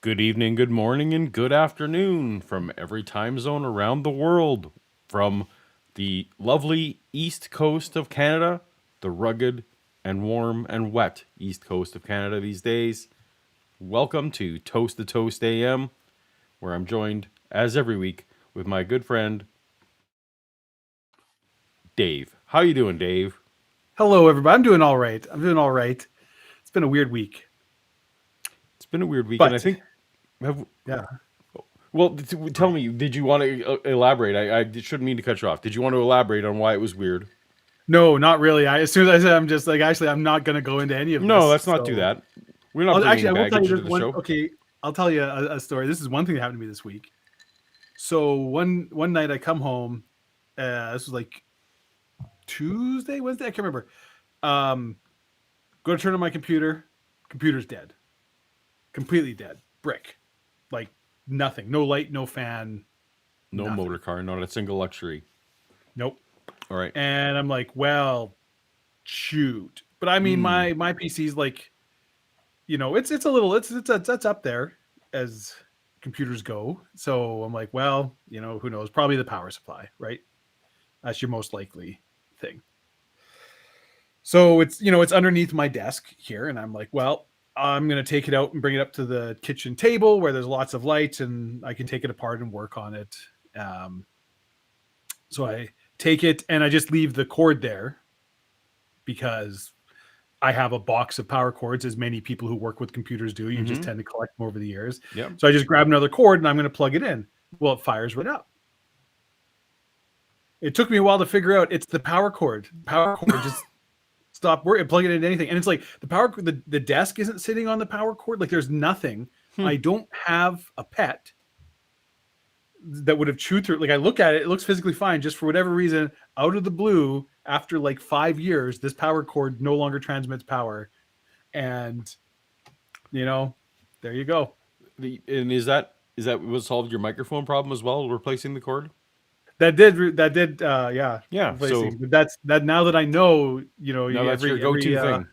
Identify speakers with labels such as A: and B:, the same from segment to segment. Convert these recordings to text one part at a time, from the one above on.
A: Good evening, good morning, and good afternoon from every time zone around the world. From the lovely east coast of Canada, the rugged and warm and wet east coast of Canada these days. Welcome to Toast to Toast AM, where I'm joined, as every week, with my good friend, Dave. How you doing, Dave?
B: Hello, everybody. I'm doing all right. It's been a weird week,
A: It's been a weird week, and I
B: but
A: think... Have,
B: yeah.
A: well, tell me, did you want to elaborate? I shouldn't mean to cut you off. Did you want to elaborate on why it was weird?
B: No, not really. As soon as I said, I'm just like, actually, I'm not going to go into any of
A: No,
B: this.
A: let's not do
B: So,
A: that. We're not
B: actually,
A: bringing
B: I will tell you
A: baggage
B: this
A: into the
B: one.
A: show.
B: Okay, I'll tell you a story. This is one thing that happened to me this week. So one night I come home. This was like Tuesday, Wednesday. I can't remember. Go to turn on my computer. Computer's dead. Completely dead. Brick. Like nothing. No light. No fan.
A: No
B: Nothing.
A: motor car, not a single luxury.
B: Nope.
A: All right.
B: And I'm like, well, shoot. But I mean, my PC's like, it's a little it's up there as computers go. So I'm like, well, who knows? Probably the power supply, right? That's your most likely thing. So it's underneath my desk here, and I'm like, well, I'm gonna take it out and bring it up to the kitchen table where there's lots of light, and I can take it apart and work on it. Um, so I take it and I just leave the cord there because I have a box of power cords, as many people who work with computers do. You just tend to collect them over the years.
A: Yep.
B: So I just grab another cord and I'm going to plug it in. Well, it fires right up. It took me a while to figure out it's the power cord. Power cord just stop working, plug it into anything. And it's like the desk isn't sitting on the power cord. Like there's nothing. I don't have a pet that would have chewed through. Like I look at it, it looks physically fine. Just for whatever reason, out of the blue, after like 5 years, this power cord no longer transmits power. And there you go.
A: And is that what solved your microphone problem as well, replacing the cord?
B: Yeah.
A: Yeah.
B: Replacing.
A: So
B: But that's that now that I know,
A: now that's your go-to thing.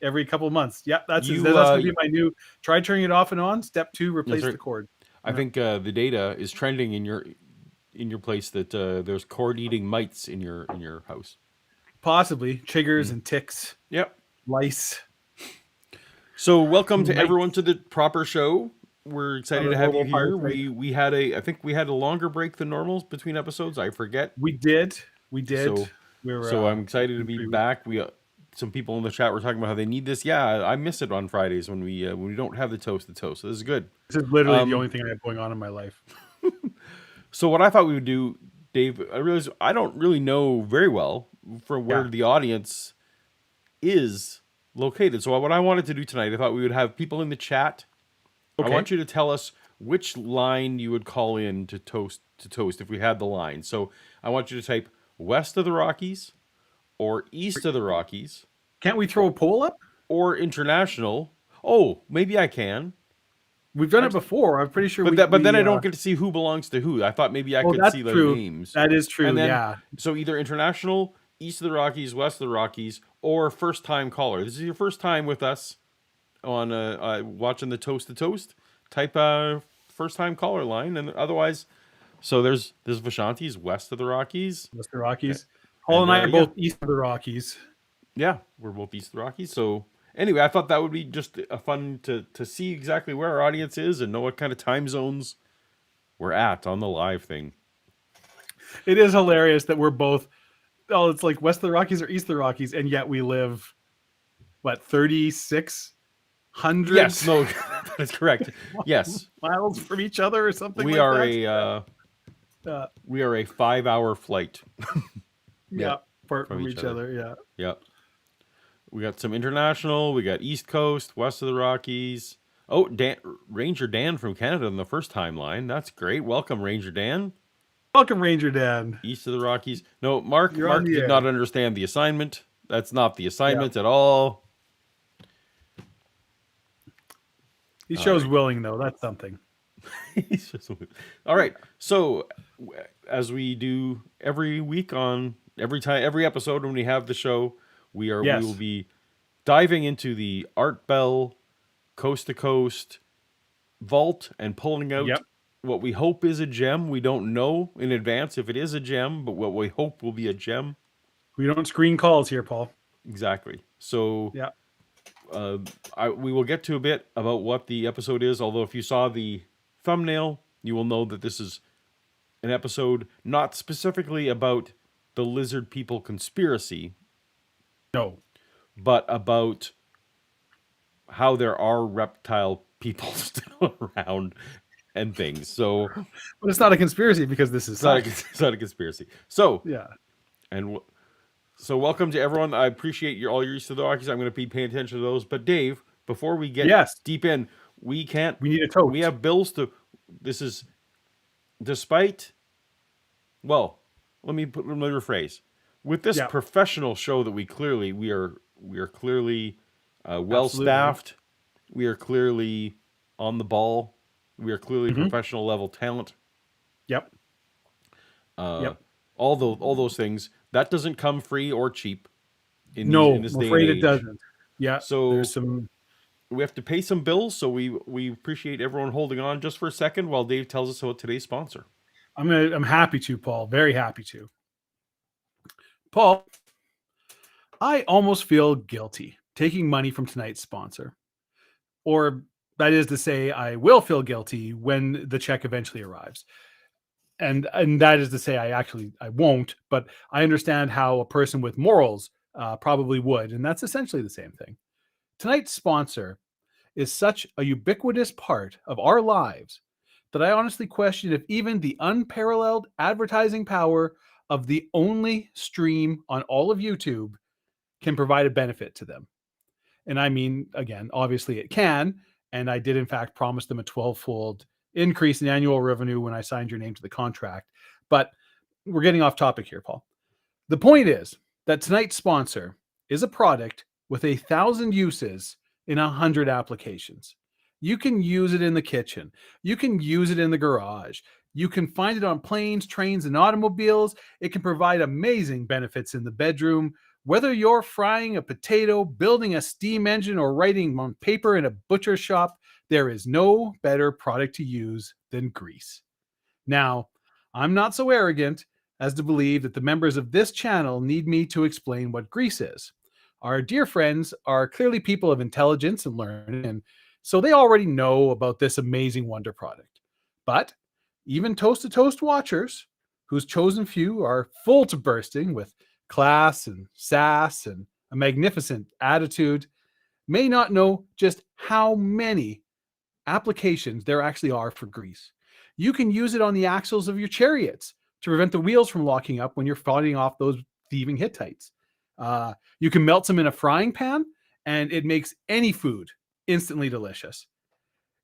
B: every couple of months. Yeah, that's
A: You
B: gonna be my new try turning it off and on. Step 2,
A: that's
B: replace
A: right.
B: the cord.
A: I think the data is trending in your place that there's cord-eating mites in your house.
B: Possibly chiggers and ticks,
A: Yep.
B: lice.
A: So welcome to
B: Mites.
A: everyone to the proper show. We're excited to have you here.
B: Robotoids.
A: I think we had a longer break than normal between episodes. I forget.
B: We did.
A: So
B: We were.
A: so I'm excited to be
B: 3 weeks.
A: back. We some people in the chat were talking about how they need this. Yeah, I miss it on Fridays when we don't have the toast to toast. So this is good.
B: This is literally the only thing I have going on in my life.
A: So what I thought we would do, Dave, I realized I don't really know very well from where the audience is located. So what I wanted to do tonight, I thought we would have people in the chat.
B: Okay.
A: I want you to tell us which line you would call in to toast if we had the line. So I want you to type west of the Rockies or east of the Rockies
B: Can't we throw a poll up?
A: or international. Oh, maybe I can.
B: We've done it before. I'm pretty sure.
A: But then I don't get to see who belongs to who. I thought maybe I could
B: that's
A: see their
B: true.
A: names.
B: That is true.
A: And then,
B: Yeah.
A: so either international, east of the Rockies, west of the Rockies, or first time caller. This is your first time with us on watching the Toast to Toast. Type first time caller line, and otherwise, so there's Vishanti's west of the Rockies.
B: West of the Rockies. Paul and I are both east of the Rockies.
A: Yeah, we're both east of the Rockies. So anyway, I thought that would be just a fun to see exactly where our audience is and know what kind of time zones we're at on the live thing.
B: It is hilarious that we're both. Oh, it's like west of the Rockies or east of the Rockies, and yet we live, 3,600?
A: Yes, no, that is correct. Yes,
B: miles from each other or something.
A: We are a 5-hour flight.
B: Apart from each other. Yeah.
A: Yep. We got some international. We got East Coast, west of the Rockies. Oh, Ranger Dan from Canada on the first timeline. That's great. Welcome, Ranger Dan.
B: Welcome, Ranger Dan.
A: East of the Rockies. No, Mark did not understand the assignment. That's not the assignment at all.
B: He shows willing, though. That's something.
A: All right. So, as we do every week on every episode when we have the show, we will be diving into the Art Bell Coast to Coast vault and pulling out
B: Yep.
A: what we hope is a gem. We don't know in advance if it is a gem, but what we hope will be a gem.
B: We don't screen calls here, Paul.
A: Exactly. So
B: Yeah.
A: we will get to a bit about what the episode is. Although if you saw the thumbnail, you will know that this is an episode not specifically about the lizard people conspiracy,
B: No.
A: but about how there are reptile people still around and things. So
B: But it's not a conspiracy because this is science.
A: it's not a conspiracy. So
B: Yeah.
A: and so welcome to everyone. I appreciate all your use of the documents. I'm going to be paying attention to those. But Dave, before we get
B: Yes.
A: deep in, we can't.
B: We need a
A: We
B: toast.
A: have bills to. This is despite. Well, let me rephrase. With this
B: Yeah.
A: professional show that we are clearly well
B: Absolutely.
A: staffed. We are clearly on the ball. We are clearly professional level talent.
B: Yep. Yep.
A: All those things that doesn't come free or cheap in
B: No,
A: this
B: I'm
A: day and
B: afraid it
A: age.
B: doesn't. Yeah.
A: So
B: There's some.
A: we have to pay some bills. So we appreciate everyone holding on just for a second while Dave tells us about today's sponsor.
B: I'm happy to, Paul. Very happy to. Paul, I almost feel guilty taking money from tonight's sponsor. Or that is to say, I will feel guilty when the check eventually arrives. And that is to say, I won't, but I understand how a person with morals probably would. And that's essentially the same thing. Tonight's sponsor is such a ubiquitous part of our lives that I honestly question if even the unparalleled advertising power of the only stream on all of YouTube can provide a benefit to them. And I mean, again, obviously it can. And I did, in fact, promise them a 12-fold increase in annual revenue when I signed your name to the contract. But we're getting off topic here, Paul. The point is that tonight's sponsor is a product with 1,000 uses in 100 applications. You can use it in the kitchen. You can use it in the garage. You can find it on planes, trains, and automobiles. It can provide amazing benefits in the bedroom. Whether you're frying a potato, building a steam engine, or writing on paper in a butcher shop, there is no better product to use than grease. Now, I'm not so arrogant as to believe that the members of this channel need me to explain what grease is. Our dear friends are clearly people of intelligence and learning, and so they already know about this amazing wonder product. But even Toast to Toast watchers, whose chosen few are full to bursting with class and sass and a magnificent attitude, may not know just how many applications there actually are for grease. You can use it on the axles of your chariots to prevent the wheels from locking up when you're fighting off those thieving Hittites. You can melt some in a frying pan, and it makes any food instantly delicious.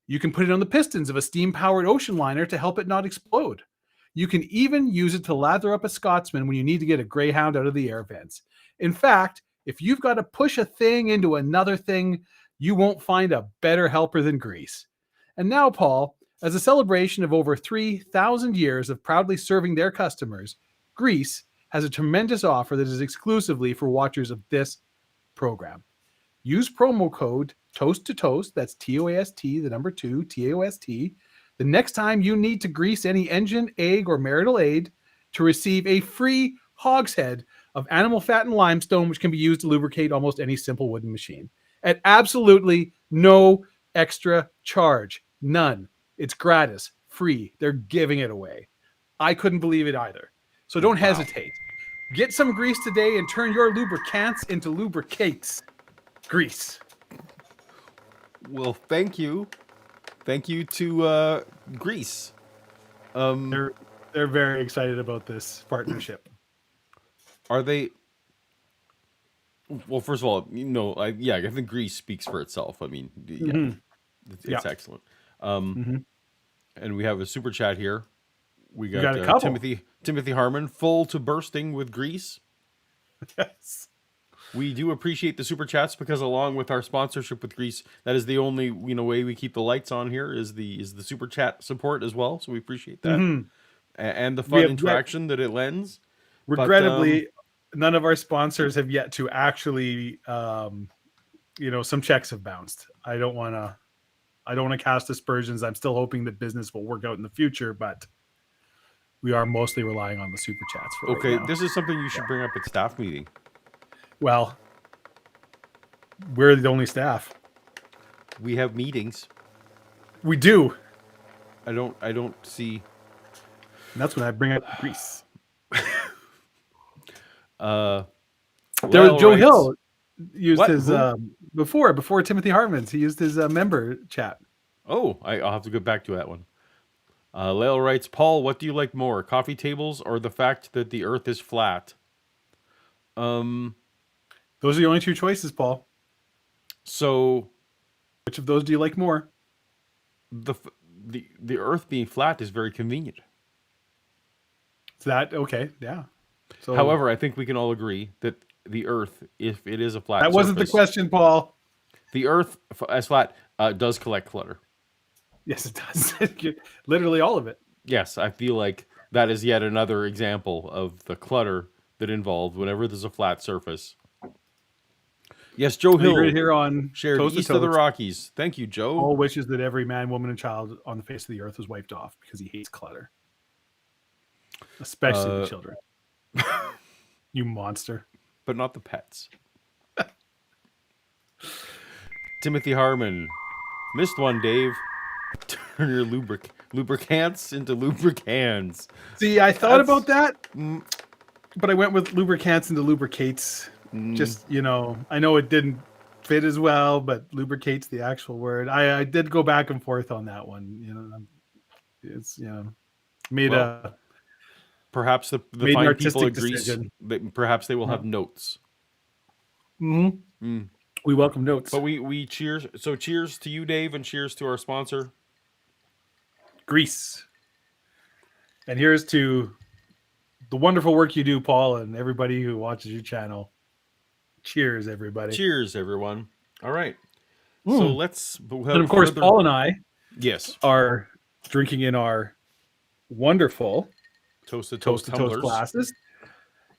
B: You can put it on the pistons of a steam-powered ocean liner to help it not explode. You can even use it to lather up a Scotsman when you need to get a Greyhound out of the air vents. In fact, if you've got to push a thing into another thing, you won't find a better helper than grease. And now, Paul, as a celebration of over 3,000 years of proudly serving their customers, Grease has a tremendous offer that is exclusively for watchers of this program. Use promo code Toast to Toast, that's TOAST, the number 2, TOST, the next time you need to grease any engine, egg, or marital aid to receive a free hogshead of animal fat and limestone, which can be used to lubricate almost any simple wooden machine at absolutely no extra charge. None. It's gratis, free. They're giving it away. I couldn't believe it either. So don't hesitate. Get some grease today and turn your lubricants into lubricates. Grease.
A: Well, thank you to Greece.
B: They're very excited about this partnership.
A: Are they? Well, first of all, I think Greece speaks for itself. I mean, yeah, it's excellent. And we have a super chat here. We got
B: a couple.
A: Timothy Harmon, full to bursting with Greece.
B: Yes.
A: We do appreciate the super chats because along with our sponsorship with Greece, that is the only way we keep the lights on here is the super chat support as well. So we appreciate that and the fun interaction that it lends.
B: Regrettably, none of our sponsors have yet to actually, some checks have bounced. I don't want to I don't want to cast aspersions. I'm still hoping that business will work out in the future, but we are mostly relying on the super chats for
A: Okay,
B: right now.
A: this is something you should bring up at staff meeting.
B: Well, we're the only staff.
A: We have meetings.
B: We do.
A: I don't see.
B: And that's when I bring up Greece.
A: Lyle
B: Joe
A: writes-
B: Hill used
A: What?
B: his before Timothy Hartman's. He used his member chat.
A: Oh, I'll have to go back to that one. Lyle writes, Paul, what do you like more, coffee tables or the fact that the Earth is flat?
B: Those are the only two choices, Paul.
A: So
B: Which of those do you like more?
A: the Earth being flat is very convenient.
B: Is that okay? Yeah. So
A: However, I think we can all agree that the Earth, if it is a flat
B: that wasn't the
A: surface,
B: question, Paul.
A: the Earth as flat does collect clutter.
B: Yes, it does. Literally all of it.
A: Yes, I feel like that is yet another example of the clutter that involved whenever there's a flat surface. Yes, Joe Hill
B: Right here on
A: shared
B: Toast to
A: east of the
B: Toast.
A: Rockies. Thank you, Joe.
B: Paul wishes that every man, woman, and child on the face of the earth was wiped off because he hates clutter, especially the children. You monster.
A: But not the pets. Timothy Harmon. Missed one, Dave. Turn your lubricants into lubricants.
B: See, I thought
A: That's-
B: about that, but I went with lubricants into lubricates. Just, I know it didn't fit as well, but lubricates the actual word. I did go back and forth on that one. It's, made a
A: Perhaps the
B: made an
A: fine people
B: artistic
A: at Greece,
B: decision.
A: perhaps they will have notes.
B: We welcome notes.
A: But we cheers. So cheers to you, Dave, and cheers to our sponsor.
B: Greece. And here's to the wonderful work you do, Paul, and everybody who watches your channel. Cheers, everybody.
A: Cheers, everyone. All right. So let's...
B: And of course, Paul and I
A: Yes.
B: are drinking in our wonderful
A: Toast-to-toast tumblers.
B: glasses.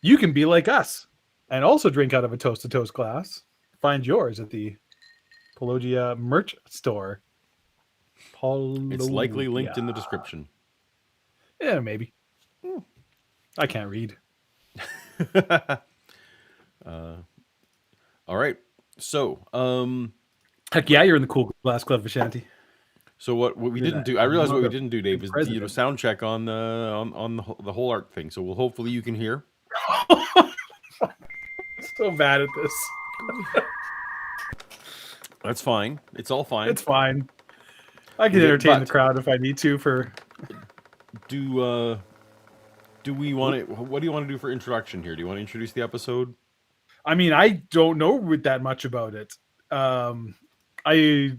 B: You can be like us and also drink out of a toast-to-toast glass. Find yours at the Paulogia merch store.
A: It's likely linked in the description.
B: Yeah, maybe. I can't read.
A: All right. So,
B: Heck yeah, you're in the Cool Glass Club, Vishanti.
A: so what we didn't do, I realized what we didn't do, Dave, is sound check on the whole art thing. So hopefully you can hear.
B: So bad at this.
A: That's fine. It's all fine.
B: It's fine. I can entertain the crowd if I need to.
A: Do we want to? What do you want to do for introduction here? Do you want to introduce the episode?
B: I mean, I don't know that much about it. I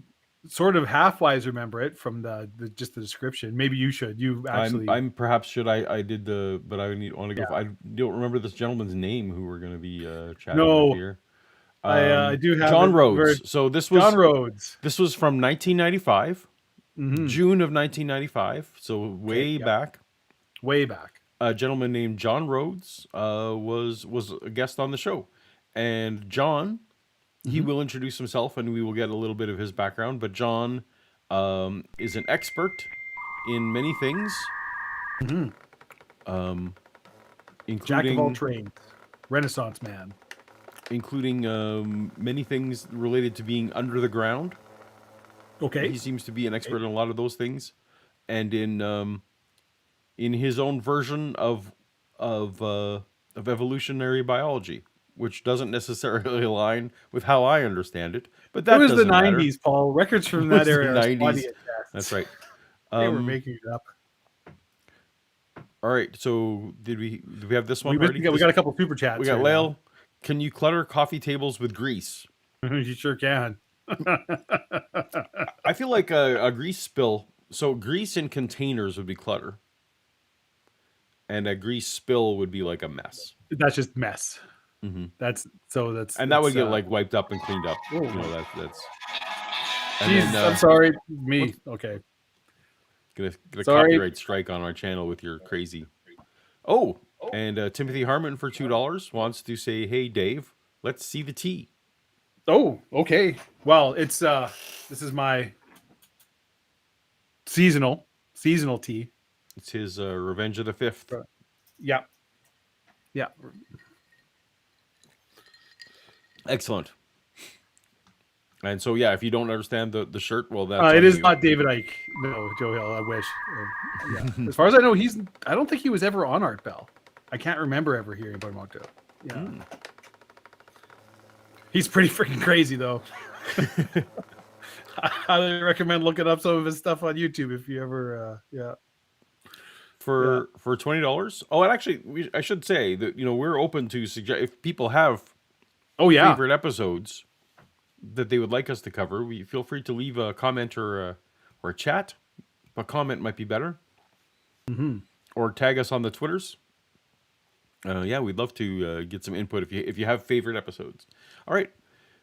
B: sort of half-wise remember it from the just the description. Maybe you should. You actually.
A: I'm perhaps should I did the, but I want to go. I don't remember this gentleman's name who we're going to be chatting with here.
B: I do have
A: John Rhodes. So this was
B: John Rhodes.
A: This was from 1995, June of 1995. So way back.
B: Way back.
A: A gentleman named John Rhodes was a guest on the show, and John, he will introduce himself, and we will get a little bit of his background. But John is an expert in many things, including
B: Jack of all trades, Renaissance man.
A: Including many things related to being under the ground.
B: Okay.
A: He seems to be an expert in a lot of those things, and in his own version of evolutionary biology, which doesn't necessarily align with how I understand it. But that
B: was the
A: doesn't matter.
B: 90s, Paul. Records from that era.
A: The 90s. That's right.
B: They were making it up.
A: All right. So did we have this one?
B: We got a couple super chats.
A: We got Lael. Can you clutter coffee tables with grease?
B: You sure can.
A: I feel like a grease spill. So grease in containers would be clutter, and a grease spill would be like a mess.
B: That's just mess. That's
A: and that would get like wiped up and cleaned up. You know, that's.
B: Jeez, then, I'm sorry, me. Okay.
A: Get a copyright strike on our channel with your crazy. Oh, and Timothy Harmon for $2 wants to say, "Hey Dave, let's see the tea."
B: Oh, okay. Well, it's this is my seasonal tea.
A: It's his Revenge of the Fifth.
B: Yeah, yeah.
A: Excellent. And so, yeah, if you don't understand the shirt, well, that's
B: It
A: on
B: is
A: you.
B: not David Icke. No, Joe Hill. I wish. Yeah. As far as I know, I don't think he was ever on Art Bell. I can't remember ever hearing about him out there. Yeah. He's pretty freaking crazy, though. I highly recommend looking up some of his stuff on YouTube if you ever.
A: For $20. Oh, and actually, I should say that we're open to suggest if people have favorite episodes that they would like us to cover. We feel free to leave a comment or a chat. A comment might be better. Or tag us on the Twitters. Yeah, we'd love to get some input if you have favorite episodes. All right,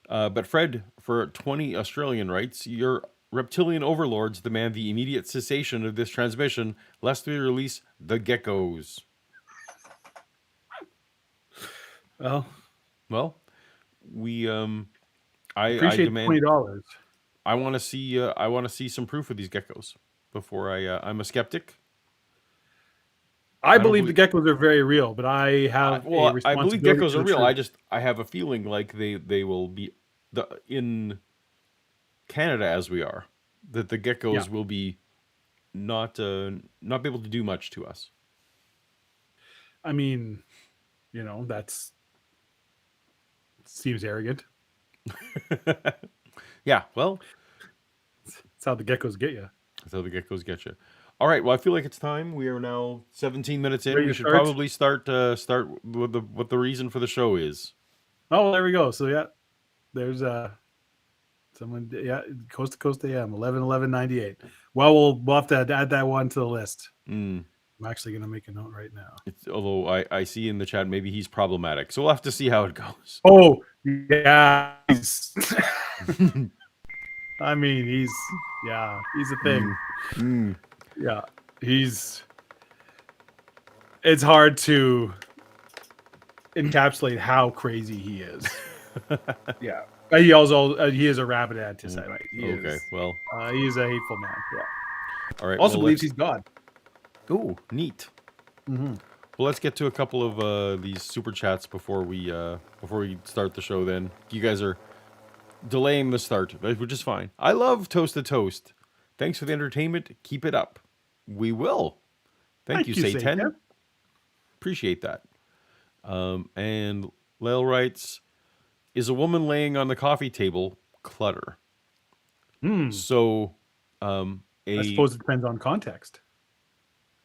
A: but Fred, for 20 Australian writes, your reptilian overlords demand the immediate cessation of this transmission, lest we release the geckos. Well, we I
B: appreciate
A: demand
B: $20.
A: I want to see some proof of these geckos before I'm a skeptic.
B: I believe the geckos are very real, but I have a responsibility.
A: I believe geckos are real. I have a feeling like they will be in Canada as we are, that the geckos will be not be able to do much to us.
B: I mean, that's seems arrogant.
A: Yeah, well,
B: that's how the geckos get you.
A: That's how the geckos get you. All right. Well, I feel like it's time. We are now 17 minutes in. We should probably start with what the reason for the show is.
B: Oh, there we go. So yeah, there's someone. Yeah, Coast to Coast AM 11/11/98. Well, we'll have to add that one to the list. I'm actually going to make a note right now.
A: Although I see in the chat maybe he's problematic, so we'll have to see how it goes.
B: Oh yeah, I mean he's a thing. Yeah, it's hard to encapsulate how crazy he is. Yeah. He is a rabid anti-Semite.
A: Well,
B: he is a hateful man. Yeah.
A: All right.
B: Also believes he's God.
A: Oh, neat. Well, let's get to a couple of these super chats before we start the show. Then you guys are delaying the start, which is fine. I love Toast to Toast. Thanks for the entertainment. Keep it up. We will. Thank you, Satan. Appreciate that. And Lyle writes, is a woman laying on the coffee table clutter? So, I
B: suppose it depends on context.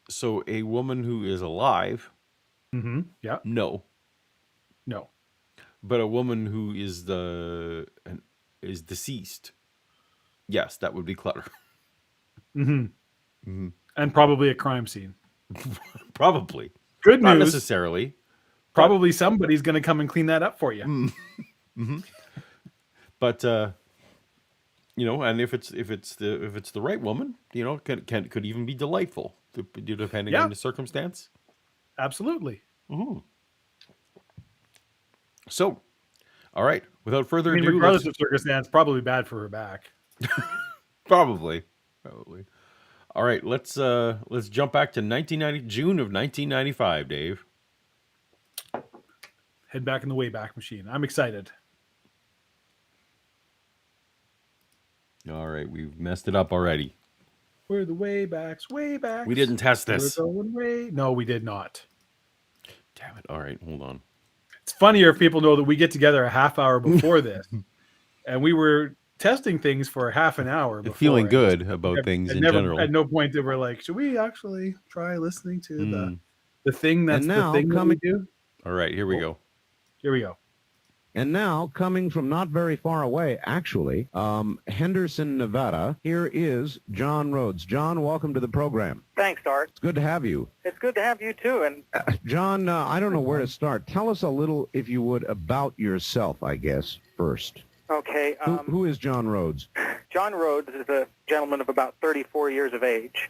A: So a woman who is alive,
B: yeah,
A: no. But a woman who is deceased, yes, that would be clutter.
B: And probably a crime scene.
A: Probably.
B: Good news.
A: Not necessarily.
B: Probably somebody's going to come and clean that up for you.
A: But and if it's the right woman, could even be delightful, depending on the circumstance.
B: Absolutely.
A: So, all right. Without further ado,
B: regardless of circumstance, probably bad for her back.
A: Probably. All right. Let's jump back to June of 1995, Dave.
B: Head back in the Wayback Machine. I'm excited.
A: All right, we've messed it up already.
B: We're the Waybacks.
A: We didn't test this.
B: No, we did not.
A: Damn it. All right, hold on.
B: It's funnier if people know that we get together a half hour before this. And we were testing things for a half an hour before.
A: Feeling good about things in general.
B: At no point did we're like, should we actually try listening to the thing that's the thing that we do?
A: All right, here we go.
B: Here we go.
C: And now, coming from not very far away, actually, Henderson, Nevada, here is John Rhodes. John, welcome to the program.
D: Thanks, Art.
C: It's good to have you.
D: It's good to have you, too. And
C: John, I don't know where to start. Tell us a little, if you would, about yourself, I guess, first.
D: Okay.
C: Who is John Rhodes?
D: John Rhodes is a gentleman of about 34 years of age.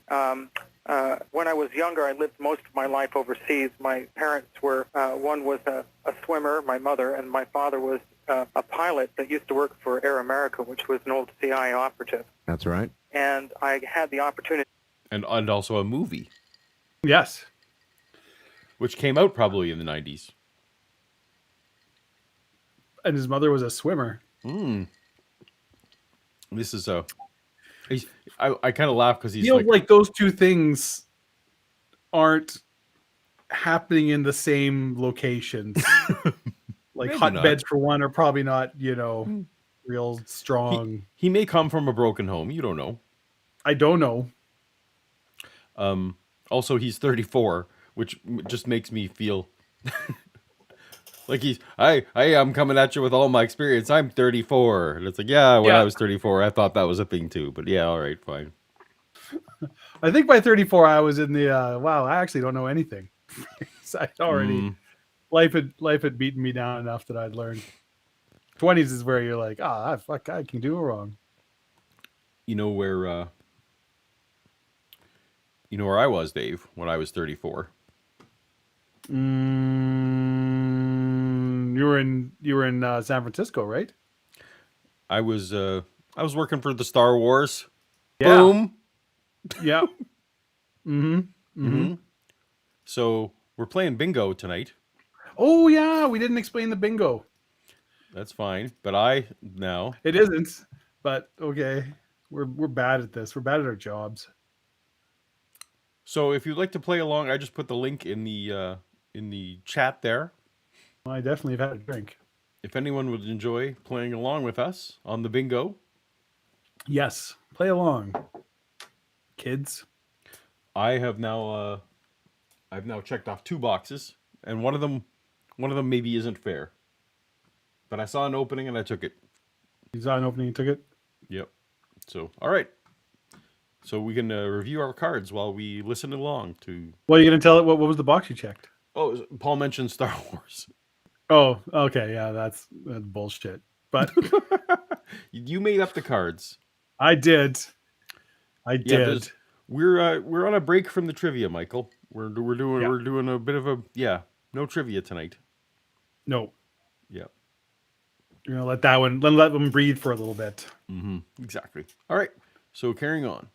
D: When I was younger, I lived most of my life overseas. My parents were, one was a swimmer, my mother, and my father was a pilot that used to work for Air America, which was an old CIA operative.
C: That's right.
D: and I had the opportunity.
A: And also a movie,
B: Yes.
A: which came out probably in the 90s.
B: And his mother was a swimmer.
A: This is I kind of laugh because he's
B: Feels
A: like,
B: like those two things aren't happening in the same locations. Like
A: Maybe
B: hotbeds
A: not.
B: for one are probably not, real strong.
A: he may come from a broken home. You don't know.
B: I don't know.
A: Also, he's 34, which just makes me feel like I'm coming at you with all my experience. I'm 34. And it's like, yeah, when I was 34, I thought that was a thing too. But yeah, all right, fine.
B: I think by 34 I was in the wow, I actually don't know anything. I'd already life had beaten me down enough that I'd learned. 20s is where you're like, fuck, I can do it wrong.
A: You know where I was, Dave, when I was 34.
B: You were in San Francisco, right?
A: I was working for the Star Wars.
B: Yeah.
A: Boom.
B: Yeah.
A: So we're playing bingo tonight.
B: Oh yeah, we didn't explain the bingo.
A: That's fine, but
B: It isn't, but okay. We're bad at this. We're bad at our jobs.
A: So if you'd like to play along, I just put the link in the chat there.
B: I definitely have had a drink.
A: If anyone would enjoy playing along with us on the bingo,
B: Yes, play along, kids.
A: I've now checked off 2 boxes, and one of them maybe isn't fair. But I saw an opening and I took it.
B: You saw an opening and took it?
A: Yep. So, all right. So we can review our cards while we listen along to...
B: What are you going to tell it? What was the box you checked?
A: Oh, Paul mentioned Star Wars.
B: Oh, okay. Yeah, that's bullshit. But
A: You made up the cards.
B: I did.
A: Yeah, we're on a break from the trivia, Michael. We're doing a bit of no trivia tonight.
B: No.
A: Yeah.
B: You're going to let them breathe for a little bit.
A: Exactly. All right. So carrying on.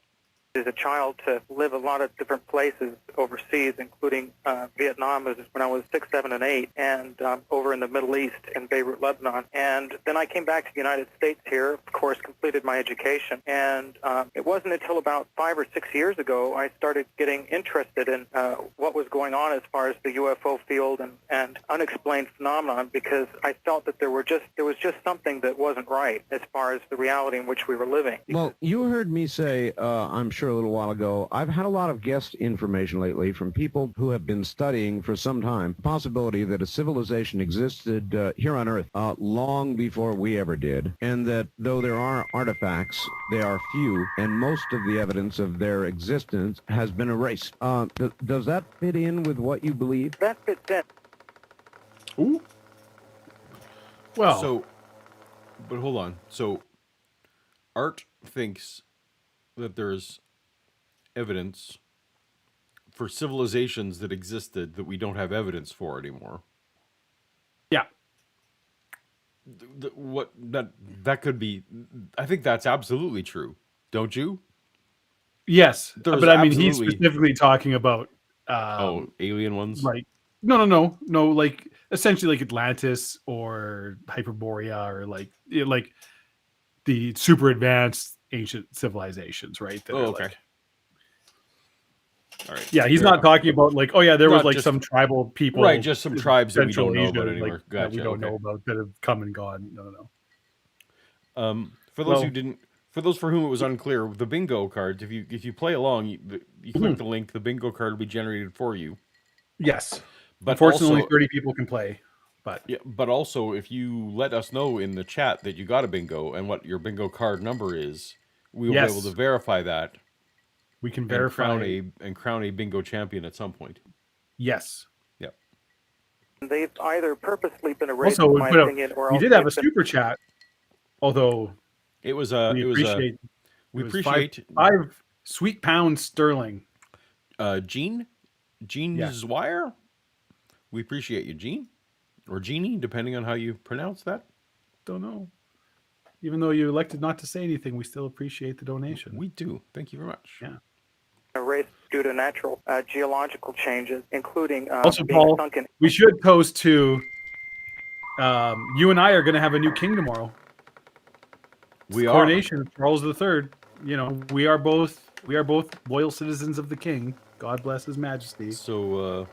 D: As a child to live a lot of different places overseas, including Vietnam when I was 6, 7, and 8, and over in the Middle East in Beirut, Lebanon. And then I came back to the United States here, of course, completed my education. And it wasn't until about 5 or 6 years ago I started getting interested in what was going on as far as the UFO field and unexplained phenomenon, because I felt that there was just something that wasn't right as far as the reality in which we were living.
C: Well, you heard me say, I'm sure a little while ago, I've had a lot of guest information lately from people who have been studying for some time the possibility that a civilization existed here on Earth long before we ever did, and that though there are artifacts, they are few, and most of the evidence of their existence has been erased. Does that fit in with what you believe?
D: That fits in.
B: Ooh. Well,
A: So, but hold on. So, Art thinks that there's evidence for civilizations that existed that we don't have evidence for anymore.
B: yeah.
A: That could be. I think that's absolutely true. Don't you?
B: Yes.
A: There's
B: But I mean, he's
A: absolutely-
B: specifically talking about
A: Alien ones.
B: like no, like essentially like Atlantis or Hyperborea or like the super advanced ancient civilizations, right? That are
A: Okay.
B: like-
A: All right.
B: yeah, he's
A: Fair
B: not
A: enough.
B: talking about like, oh yeah, there was
A: Not
B: like
A: just-
B: some tribal people,
A: Right, just some
B: in
A: tribes that we
B: Central
A: don't know
B: Asia,
A: about anymore.
B: that we
A: Gotcha,
B: don't know
A: okay.
B: about that have come and gone. No.
A: For those who didn't, for those for whom it was unclear, the bingo cards. If you play along, you click the link. The bingo card will be generated for you.
B: Yes.
A: But
B: Unfortunately,
A: also,
B: 30 people can play. But
A: yeah, but also, if you let us know in the chat that you got a bingo and what your bingo card number is, we will be able to verify that
B: we can
A: and
B: verify.
A: crown a bingo champion at some point.
B: Yes.
A: Yep.
D: They've either purposely been erased,
B: Also,
D: in my opinion, or
B: we
D: else
B: did have a
D: they've been-
B: super chat, although
A: It was
B: we appreciate
A: we
B: it was
A: appreciate
B: five sweet pounds sterling.
A: Gene
B: Yeah.
A: Zwire. We appreciate you, Gene, or Jeannie, depending on how you pronounce that.
B: Don't know. Even though you elected not to say anything, we still appreciate the donation.
A: We do. Thank you very much.
B: Yeah.
D: Erased due to natural geological changes, including
B: Also,
D: being
B: Paul,
D: sunken.
B: we should toast to you and I are going to have a new king tomorrow.
A: We are.
B: Coronation of Charles III. You know, we are both loyal citizens of the king. God bless his majesty.
A: So,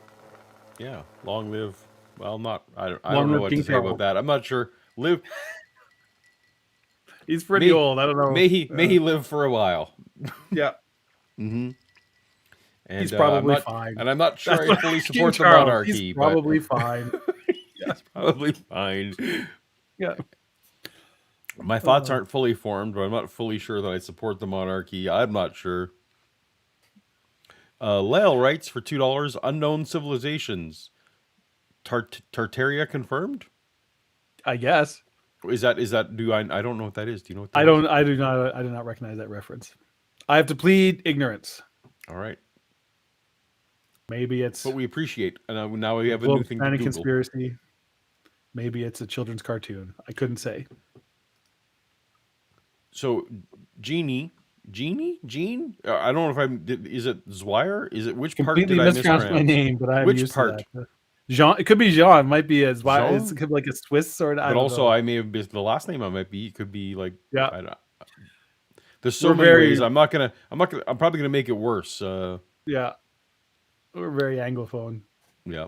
A: yeah, long live. Well, not. I
B: Long
A: don't know
B: live
A: what
B: King
A: to say about
B: Charles.
A: that. I'm not sure. Live.
B: He's pretty old. I don't know.
A: May he live for a while.
B: Yeah.
A: Mm-hmm. And
B: He's probably fine.
A: And I'm not sure
B: That's
A: I
B: what-
A: fully
B: King
A: support the
B: Charles,
A: monarchy.
B: He's probably fine.
A: He's probably fine.
B: Yeah.
A: My thoughts aren't fully formed, but I'm not fully sure that I support the monarchy. I'm not sure. Lyle writes for $2, unknown civilizations. Tartaria confirmed?
B: I guess.
A: Is that I don't know what that is. Do you know what that
B: I do not recognize that reference. I have to plead ignorance.
A: All right.
B: Maybe it's
A: But we appreciate. And now we have a new thing to
B: Planet
A: Google.
B: Conspiracy. Maybe it's a children's cartoon. I couldn't say.
A: So, Gene? I don't know if is it Zwire? Is it which part
B: Completely
A: did I
B: mispronounced
A: mispronounce?
B: my name, but I'm
A: Which
B: used
A: part?
B: to that. Jean. It could be Jean. It might be a Zwire.
A: Jean?
B: It's could be like a Swiss sort of.
A: But also, I may have missed the last name. I might be. It could be like.
B: Yeah.
A: I don't, there's so
B: We're
A: many
B: very-
A: ways. I'm probably gonna make it worse.
B: Yeah. We're very Anglophone.
A: Yeah.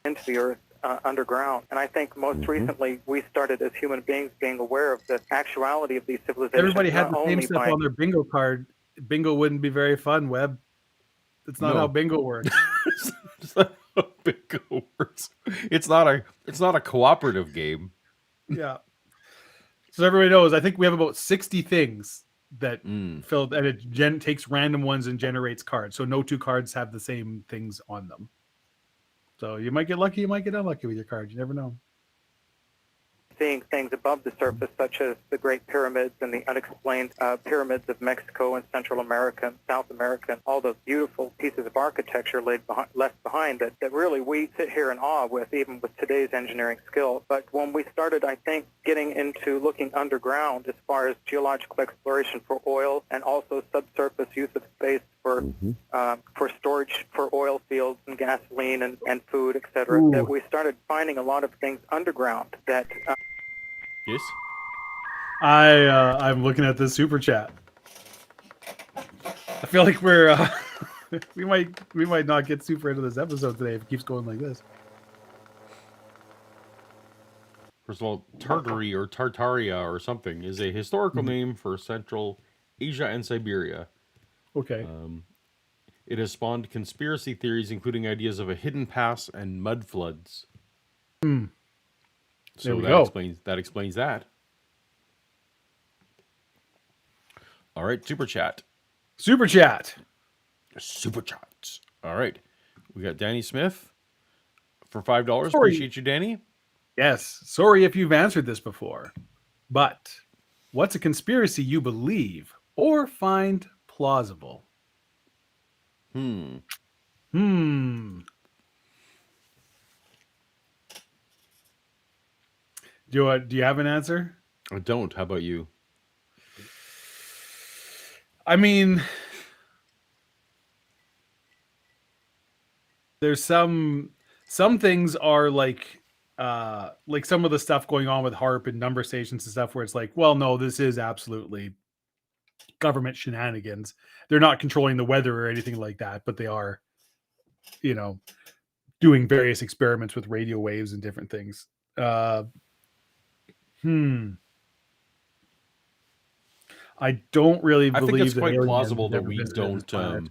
D: Into the earth underground. And I think most recently we started as human beings being aware of the actuality of these civilizations.
B: Everybody had
D: not
B: the same
D: only
B: stuff
D: by-
B: on their bingo card. Bingo wouldn't be very fun, Webb. That's not
A: No.
B: how bingo works.
A: It's not how bingo works. It's not a cooperative game.
B: Yeah. So everybody knows, I think we have about 60 things that filled, and it takes random ones and generates cards. So no two cards have the same things on them. So you might get lucky, you might get unlucky with your cards. You never know.
D: seeing things above the surface, such as the Great Pyramids and the unexplained pyramids of Mexico and Central America and South America, and all those beautiful pieces of architecture left behind that really we sit here in awe with, even with today's engineering skill. But when we started, I think, getting into looking underground as far as geological exploration for oil and also subsurface use of space for storage for oil fields and gasoline and food, etc., that we started finding a lot of things underground that...
A: Yes?
B: I'm looking at this super chat. I feel like we're we might not get super into this episode today if it keeps going like this.
A: First of all, Tartary or Tartaria or something is a historical name for Central Asia and Siberia.
B: Okay.
A: It has spawned conspiracy theories, including ideas of a hidden pass and mud floods. So
B: There we
A: that
B: go.
A: explains that. All right, super chat.
B: Super chat.
A: Super chats. All right. We got Danny Smith for $5.
B: Sorry.
A: Appreciate you, Danny.
B: Yes. Sorry if you've answered this before, but what's a conspiracy you believe or find plausible? Do you have an answer?
A: I don't. How about you?
B: I mean, there's some things are like some of the stuff going on with Harp and number stations and stuff where it's like, well, no, this is absolutely government shenanigans. They're not controlling the weather or anything like that, but they are, doing various experiments with radio waves and different things. I don't really believe
A: I think it's
B: that
A: quite
B: aliens
A: plausible that
B: ever
A: we
B: visited this
A: don't
B: planet.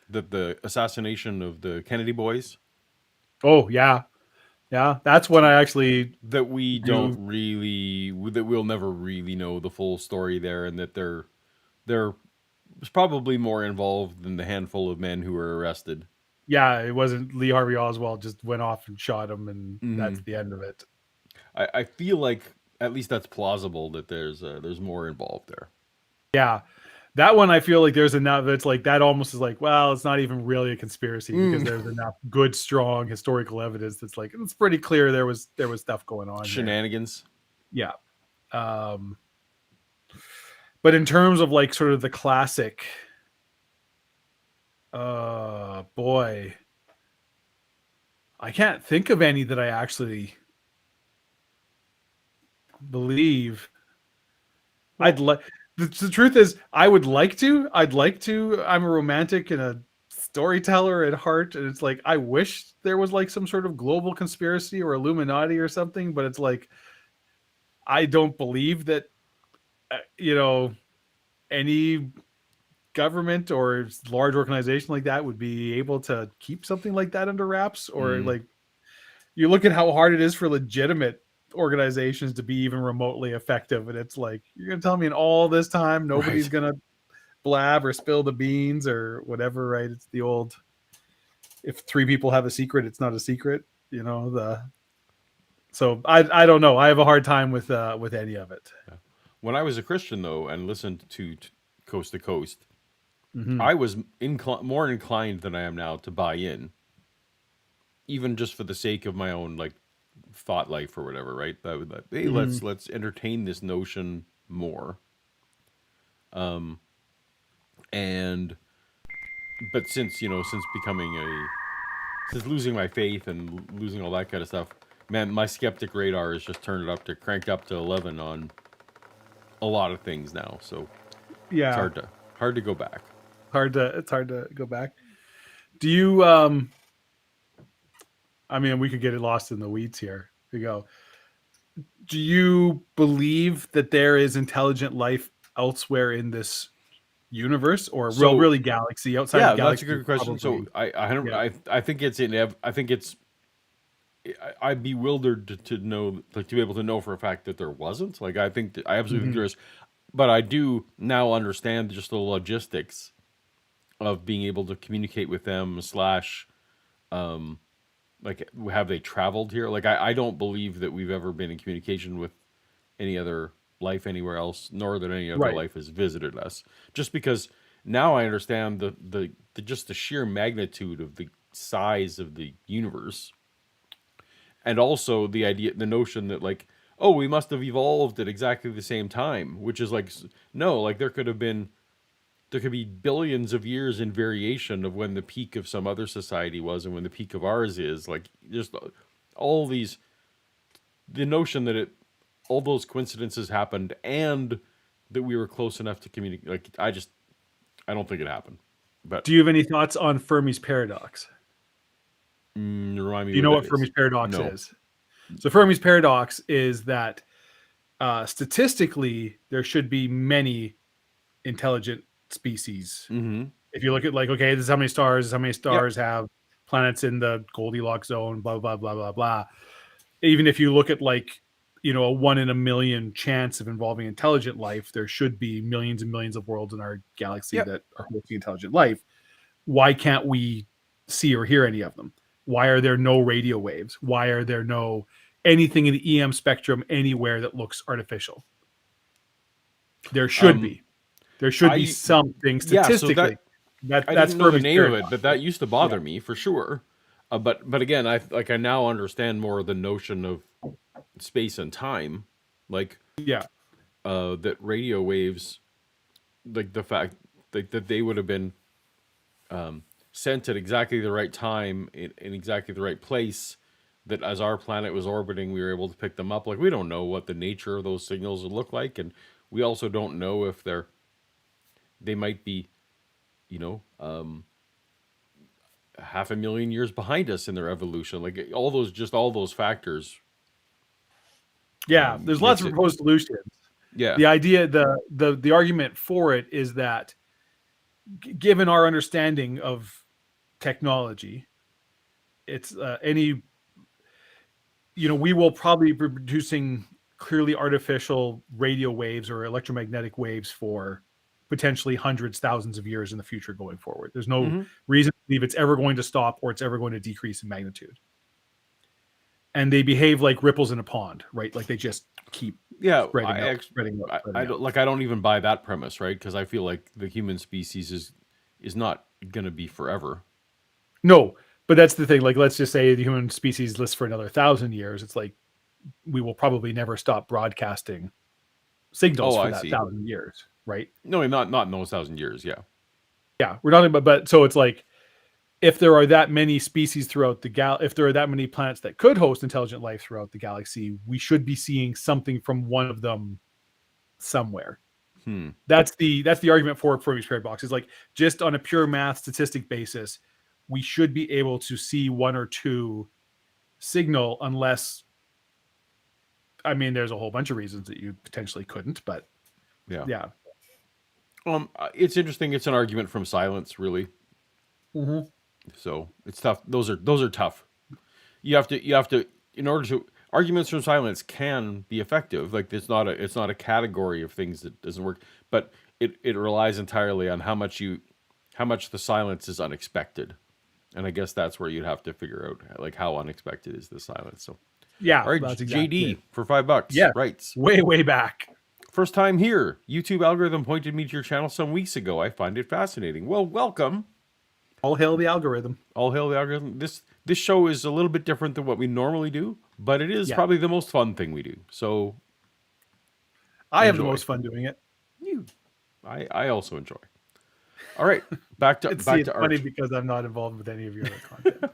A: that the assassination of the Kennedy boys,
B: Oh yeah, that's when I actually
A: that we don't really, that we'll never really know the full story there, and that there was probably more involved than the handful of men who were arrested.
B: it wasn't Lee Harvey Oswald just went off and shot him, and that's the end of it.
A: I feel like at least that's plausible that there's more involved there.
B: Yeah, that one I feel like there's enough. It's like that almost is like, well, it's not even really a conspiracy because there's enough good, strong historical evidence that's like it's pretty clear there was stuff going on.
A: Shenanigans.
B: There. Yeah, Um, but in terms of like sort of the classic, boy, I can't think of any that I actually believe. I'd like. The truth is, I would like to. I'd like to. I'm a romantic and a storyteller at heart, and it's like I wish there was like some sort of global conspiracy or Illuminati or something. But it's like I don't believe that. Any government or large organization like that would be able to keep something like that under wraps, or like you look at how hard it is for legitimate organizations to be even remotely effective, and it's like you're gonna tell me in all this time nobody's gonna blab or spill the beans or whatever, right? It's the old, if three people have a secret, it's not a secret, so I don't know. I have a hard time with any of it.
A: When I was a Christian, though, and listened to Coast to Coast,
B: Mm-hmm.
A: I was more inclined than I am now to buy in, even just for the sake of my own like thought life or whatever. Right? Hey, let's entertain this notion more. And but since since losing my faith and losing all that kind of stuff, man, my skeptic radar is just cranked up to 11 on a lot of things now. So
B: Yeah,
A: it's hard to go back.
B: it's hard to go back. Do you I mean, we could get it lost in the weeds here. We go. Do you believe that there is intelligent life elsewhere in this universe, or really galaxy outside?
A: Yeah,
B: of galaxy?
A: that's a good question.
B: Probably.
A: So I think it's I think it's I'm bewildered to know, like, to be able to know for a fact that there wasn't. Like, I think I absolutely think there is, but I do now understand just the logistics of being able to communicate with them. Slash, like, have they traveled here? Like, I don't believe that we've ever been in communication with any other life anywhere else, nor that any other life has visited us. Just because now I understand the just the sheer magnitude of the size of the universe. And also the notion that, like, oh, we must have evolved at exactly the same time, which is like, no, like there could be billions of years in variation of when the peak of some other society was and when the peak of ours is. Like, just all these, the notion that all those coincidences happened and that we were close enough to communicate. Like, I don't think it happened. But
B: do you have any thoughts on Fermi's paradox?
A: Remind me.
B: Do you know what Fermi's paradox
A: No.
B: is? So Fermi's paradox is that statistically there should be many intelligent species.
A: Mm-hmm.
B: If you look at, like, okay, this is how many stars have planets in the Goldilocks zone, blah blah blah blah blah. Even if you look at, like, a 1 in a million chance of involving intelligent life, there should be millions and millions of worlds in our galaxy that are hosting intelligent life. Why can't we see or hear any of them? Why are there no radio waves? Why are there no anything in the EM spectrum anywhere that looks artificial? There should be. There should be something statistically.
A: I
B: That's
A: didn't know the
B: Fermi's
A: name of
B: paradox.
A: it, but that used to bother me for sure. But again, I now understand more of the notion of space and time, like that radio waves, like the fact that they would have been sent at exactly the right time in exactly the right place. That as our planet was orbiting, we were able to pick them up. Like, we don't know what the nature of those signals would look like, and we also don't know if they might be, 500,000 years behind us in their evolution. Like, all those factors.
B: Yeah, there's lots of proposed solutions.
A: Yeah.
B: The idea, the argument for it is that given our understanding of technology, it's we will probably be producing clearly artificial radio waves or electromagnetic waves for potentially hundreds, thousands of years in the future going forward. There's no reason to believe it's ever going to stop or it's ever going to decrease in magnitude. And they behave like ripples in a pond, right? Like they just keep spreading out.
A: I don't even buy that premise, right? Because I feel like the human species is not going to be forever.
B: No, but that's the thing. Like, let's just say the human species lives for another 1,000 years. It's like we will probably never stop broadcasting signals
A: Oh,
B: for
A: I
B: that
A: see.
B: 1,000 years, right?
A: No, not in those 1,000 years. Yeah.
B: Yeah, we're talking about, but so it's like if there are that many species throughout the if there are that many planets that could host intelligent life throughout the galaxy, we should be seeing something from one of them somewhere. That's the argument for Fermi's paradox. Is like just on a pure math statistic basis, we should be able to see one or two signal, unless, I mean, there's a whole bunch of reasons that you potentially couldn't, but yeah.
A: It's interesting. It's an argument from silence, really.
B: Mm-hmm.
A: So it's tough. Those are tough. You have to in order to arguments from silence can be effective. Like it's not a category of things that doesn't work, but it relies entirely on how much the silence is unexpected. And I guess that's where you'd have to figure out like how unexpected is the silence. So
B: Yeah,
A: all right,
B: that's exactly
A: JD
B: it.
A: for $5.
B: Yeah,
A: Writes,
B: way back.
A: first time here. YouTube algorithm pointed me to your channel some weeks ago. I find it fascinating. Well, welcome.
B: All hail the algorithm.
A: All hail the algorithm. This show is a little bit different than what we normally do, but it is probably the most fun thing we do. So
B: I have the most fun doing it.
A: I also enjoy. All right, back to
B: It's
A: art.
B: funny because I'm not involved with any of your other content.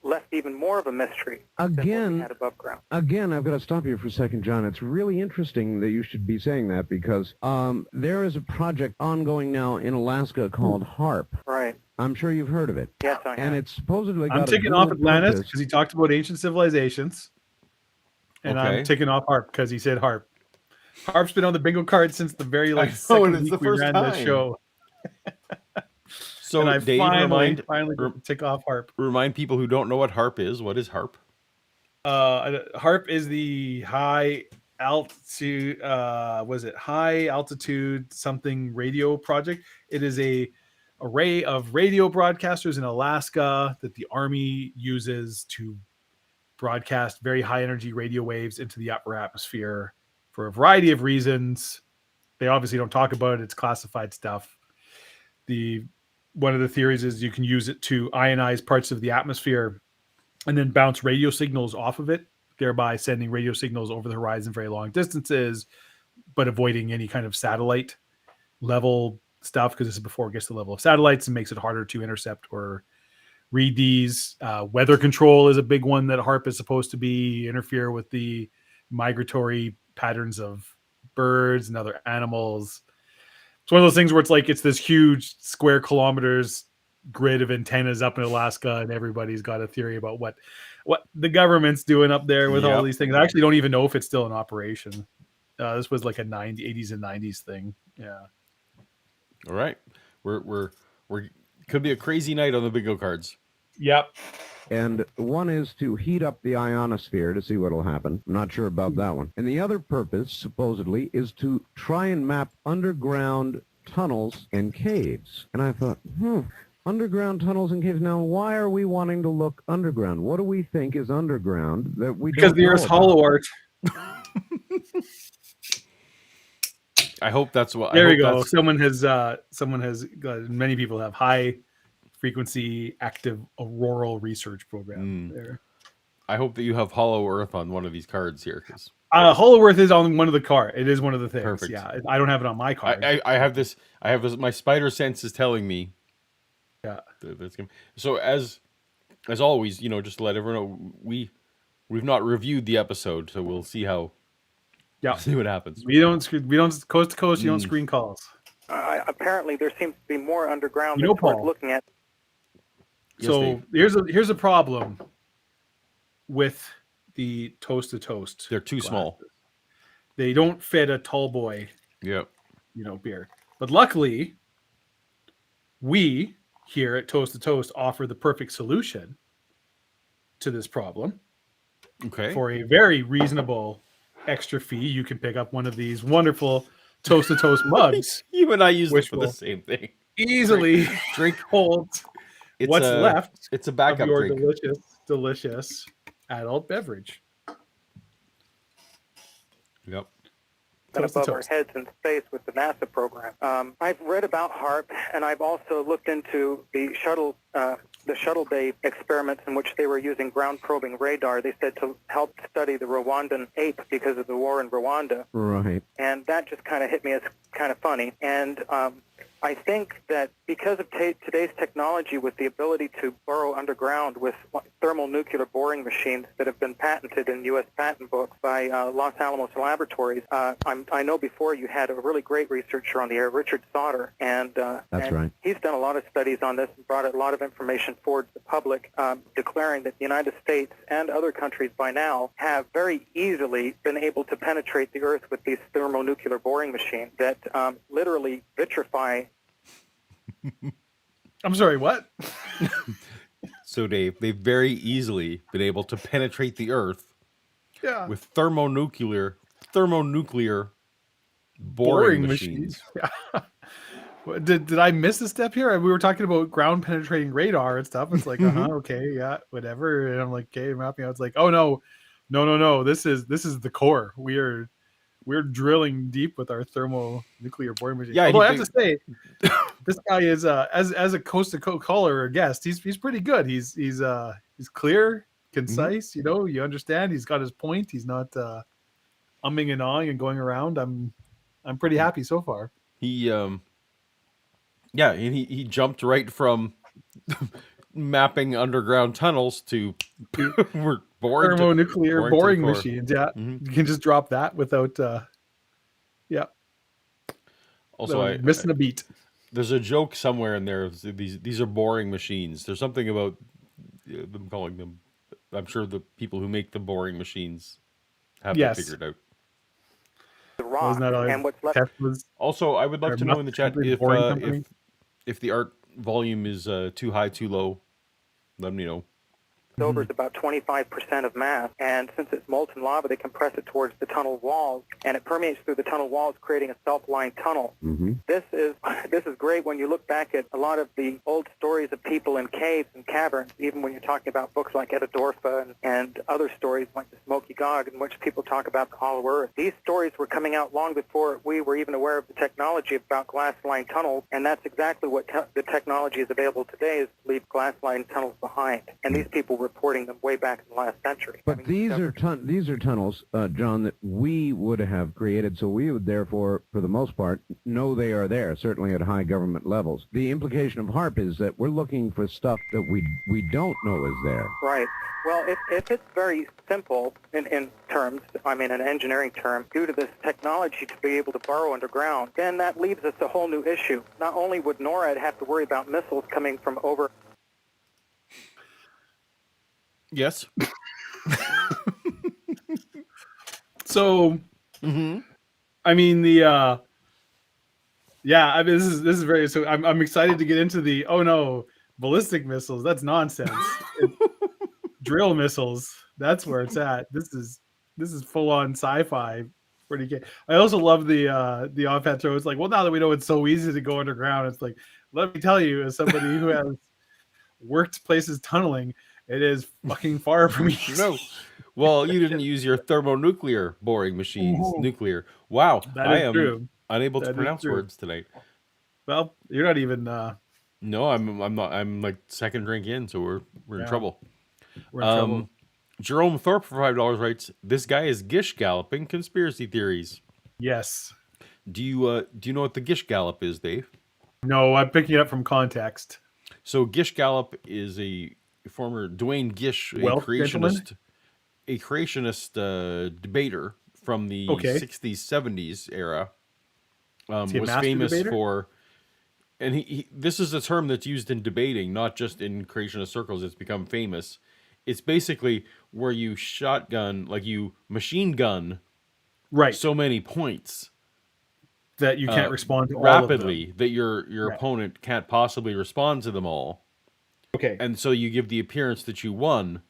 D: Left even more of a mystery than what we had above ground.
C: Again, I've got to stop you for a second, John. It's really interesting that you should be saying that because there is a project ongoing now in Alaska called Harp.
D: Right.
C: I'm sure you've heard of it.
D: Yes, I have.
C: And it's supposedly got
B: I'm
C: a
B: ticking
C: dual
B: off Atlantis
C: purpose.
B: because he talked about ancient civilizations. And
A: Okay.
B: I'm ticking off Harp because he said Harp. Harp's been on the bingo card since the very
A: and
B: second
A: it's
B: week
A: the
B: we
A: first
B: ran
A: time.
B: the show.
A: So
B: and I
A: Dave,
B: finally tick off Harp.
A: remind people who don't know what Harp is. What is Harp?
B: Harp is the high altitude high altitude something radio project. It is a array of radio broadcasters in Alaska that the Army uses to broadcast very high energy radio waves into the upper atmosphere for a variety of reasons. They obviously don't talk about it. It's classified stuff. One of the theories is you can use it to ionize parts of the atmosphere and then bounce radio signals off of it, thereby sending radio signals over the horizon very long distances, but avoiding any kind of satellite level stuff, because this is before it gets to the level of satellites and makes it harder to intercept or read these. Weather control is a big one that Harp is supposed to be interfere with the migratory patterns of birds and other animals. It's one of those things where it's like it's this huge square kilometers grid of antennas up in Alaska, and everybody's got a theory about what the government's doing up there with all these things. I actually don't even know if it's still in operation. This was like a 80s and 90s thing. Yeah.
A: All right, we're could be a crazy night on the bingo cards.
B: Yep.
C: And one is to heat up the ionosphere to see what will happen. I'm not sure about that one. And the other purpose, supposedly, is to try and map underground tunnels and caves. And I thought, underground tunnels and caves. Now, why are we wanting to look underground? What do we think is underground that we
B: Because
C: don't
B: the
C: know
B: Earth's
C: about?
B: hollow art.
A: I hope that's what.
B: There we go. Someone has many people have high frequency active auroral research program there.
A: I hope that you have Hollow Earth on one of these cards here.
B: Hollow Earth is on one of the card. It is one of the things.
A: Perfect.
B: Yeah, I don't have it on my card.
A: I have this. My spider sense is telling me.
B: Yeah.
A: So as always, just to let everyone know, we've not reviewed the episode, so we'll see how.
B: Yeah.
A: See what happens.
B: We don't coast to coast. You don't screen calls.
D: Apparently, there seems to be more underground
B: You know,
D: that's worth
B: Paul.
D: looking at.
B: So here's a problem with the toast to toast.
A: They're too small.
B: They don't fit a tall boy.
A: Yep.
B: Beer. But luckily, we here at Toast to Toast offer the perfect solution to this problem.
A: Okay.
B: For a very reasonable extra fee, you can pick up one of these wonderful Toast to Toast mugs.
A: You and I use it for
B: will
A: the same thing.
B: Easily
A: Drink.
B: hold what's left.
A: It's a backup
B: of your
A: drink.
B: delicious adult beverage.
A: Yep.
D: Above our heads in space with the NASA program. I've read about HARP, and I've also looked into the shuttle the Shuttle Bay experiments in which they were using ground probing radar, they said to help study the Rwandan ape because of the war in Rwanda.
C: Right.
D: And that just kind of hit me as kind of funny. And I think that because of today's technology with the ability to burrow underground with thermonuclear boring machines that have been patented in U.S. patent books by Los Alamos Laboratories, I know before you had a really great researcher on the air, Richard Sauter, and
C: right.
D: He's done a lot of studies on this and brought a lot of information forward to the public, declaring that the United States and other countries by now have very easily been able to penetrate the Earth with these thermonuclear boring machines that literally vitrify.
B: I'm sorry, what?
A: So, Dave, they've very easily been able to penetrate the Earth
B: Yeah.
A: with thermonuclear boring machines.
B: Yeah. Did I miss a step here? We were talking about ground penetrating radar and stuff. It's like, okay, yeah, whatever. And I'm like, okay, mapping out. It's like, oh no. This is the core. We're drilling deep with our thermonuclear boring machine.
A: Yeah,
B: although I have to say, this guy is as a coast to coast caller guest, he's pretty good. He's clear, concise. You know, you understand. He's got his point. He's not umming and ahhing and going around. I'm pretty happy so far.
A: He he jumped right from mapping underground tunnels to we're bored
B: thermonuclear boring
A: core.
B: machines. Yeah, you can just drop that without.
A: Also,
B: missing a beat.
A: There's a joke somewhere in there. These are boring machines. There's something about them calling them. I'm sure the people who make the boring machines have that figured out.
D: The rock and what's left.
A: Also, I would love to know in the chat if the art volume is too high, too low. Let me know.
D: Silver is about 25% of mass, and since it's molten lava, they compress it towards the tunnel walls, and it permeates through the tunnel walls, creating a self-lined tunnel. This is great when you look back at a lot of the old stories of people in caves and caverns, even when you're talking about books like Etadorfa and other stories like the Smoky God, in which people talk about the Hollow Earth. These stories were coming out long before we were even aware of the technology about glass-lined tunnels, and that's exactly what the technology is available today, is to leave glass-lined tunnels behind. And these people were reporting them way back in the last century.
C: But these are tunnels, John, that we would have created, so we would therefore, for the most part, know they are there, certainly at high government levels. The implication of Harp is that we're looking for stuff that we don't know is there.
D: Right. Well, if it's very simple in terms, I mean an engineering term, due to this technology to be able to burrow underground, then that leaves us a whole new issue. Not only would NORAD have to worry about missiles coming from over...
A: Yes.
B: So, I mean this is very. So I'm excited to get into the ballistic missiles. That's nonsense. Drill missiles. That's where it's at. This is full on sci-fi. Pretty good. I also love the offhand throw. It's like, well, now that we know it's so easy to go underground, it's like, let me tell you, as somebody who has worked places tunneling, it is fucking far from easy.
A: No. Well, you didn't use your thermonuclear boring machines. Nuclear. Wow. I am
B: true.
A: Unable to pronounce words tonight.
B: Well, you're not even.
A: No, I'm not. I'm like second drink in, so we're in trouble.
B: We're in trouble.
A: Jerome Thorpe for $5 writes, "This guy is gish galloping conspiracy theories."
B: Yes.
A: Do you know what the gish gallop is, Dave?
B: No, I'm picking it up from context.
A: So Gish Gallop is a former Dwayne Gish, a creationist debater from the 60s, 70s era. Was famous
B: debater?
A: for, and he this is a term that's used in debating, not just in creationist circles. It's become famous. It's basically where you shotgun, like you machine gun, so many points
B: that you can't respond to
A: rapidly,
B: all of them.
A: that your opponent can't possibly respond to them all.
B: Okay.
A: And so you give the appearance that you won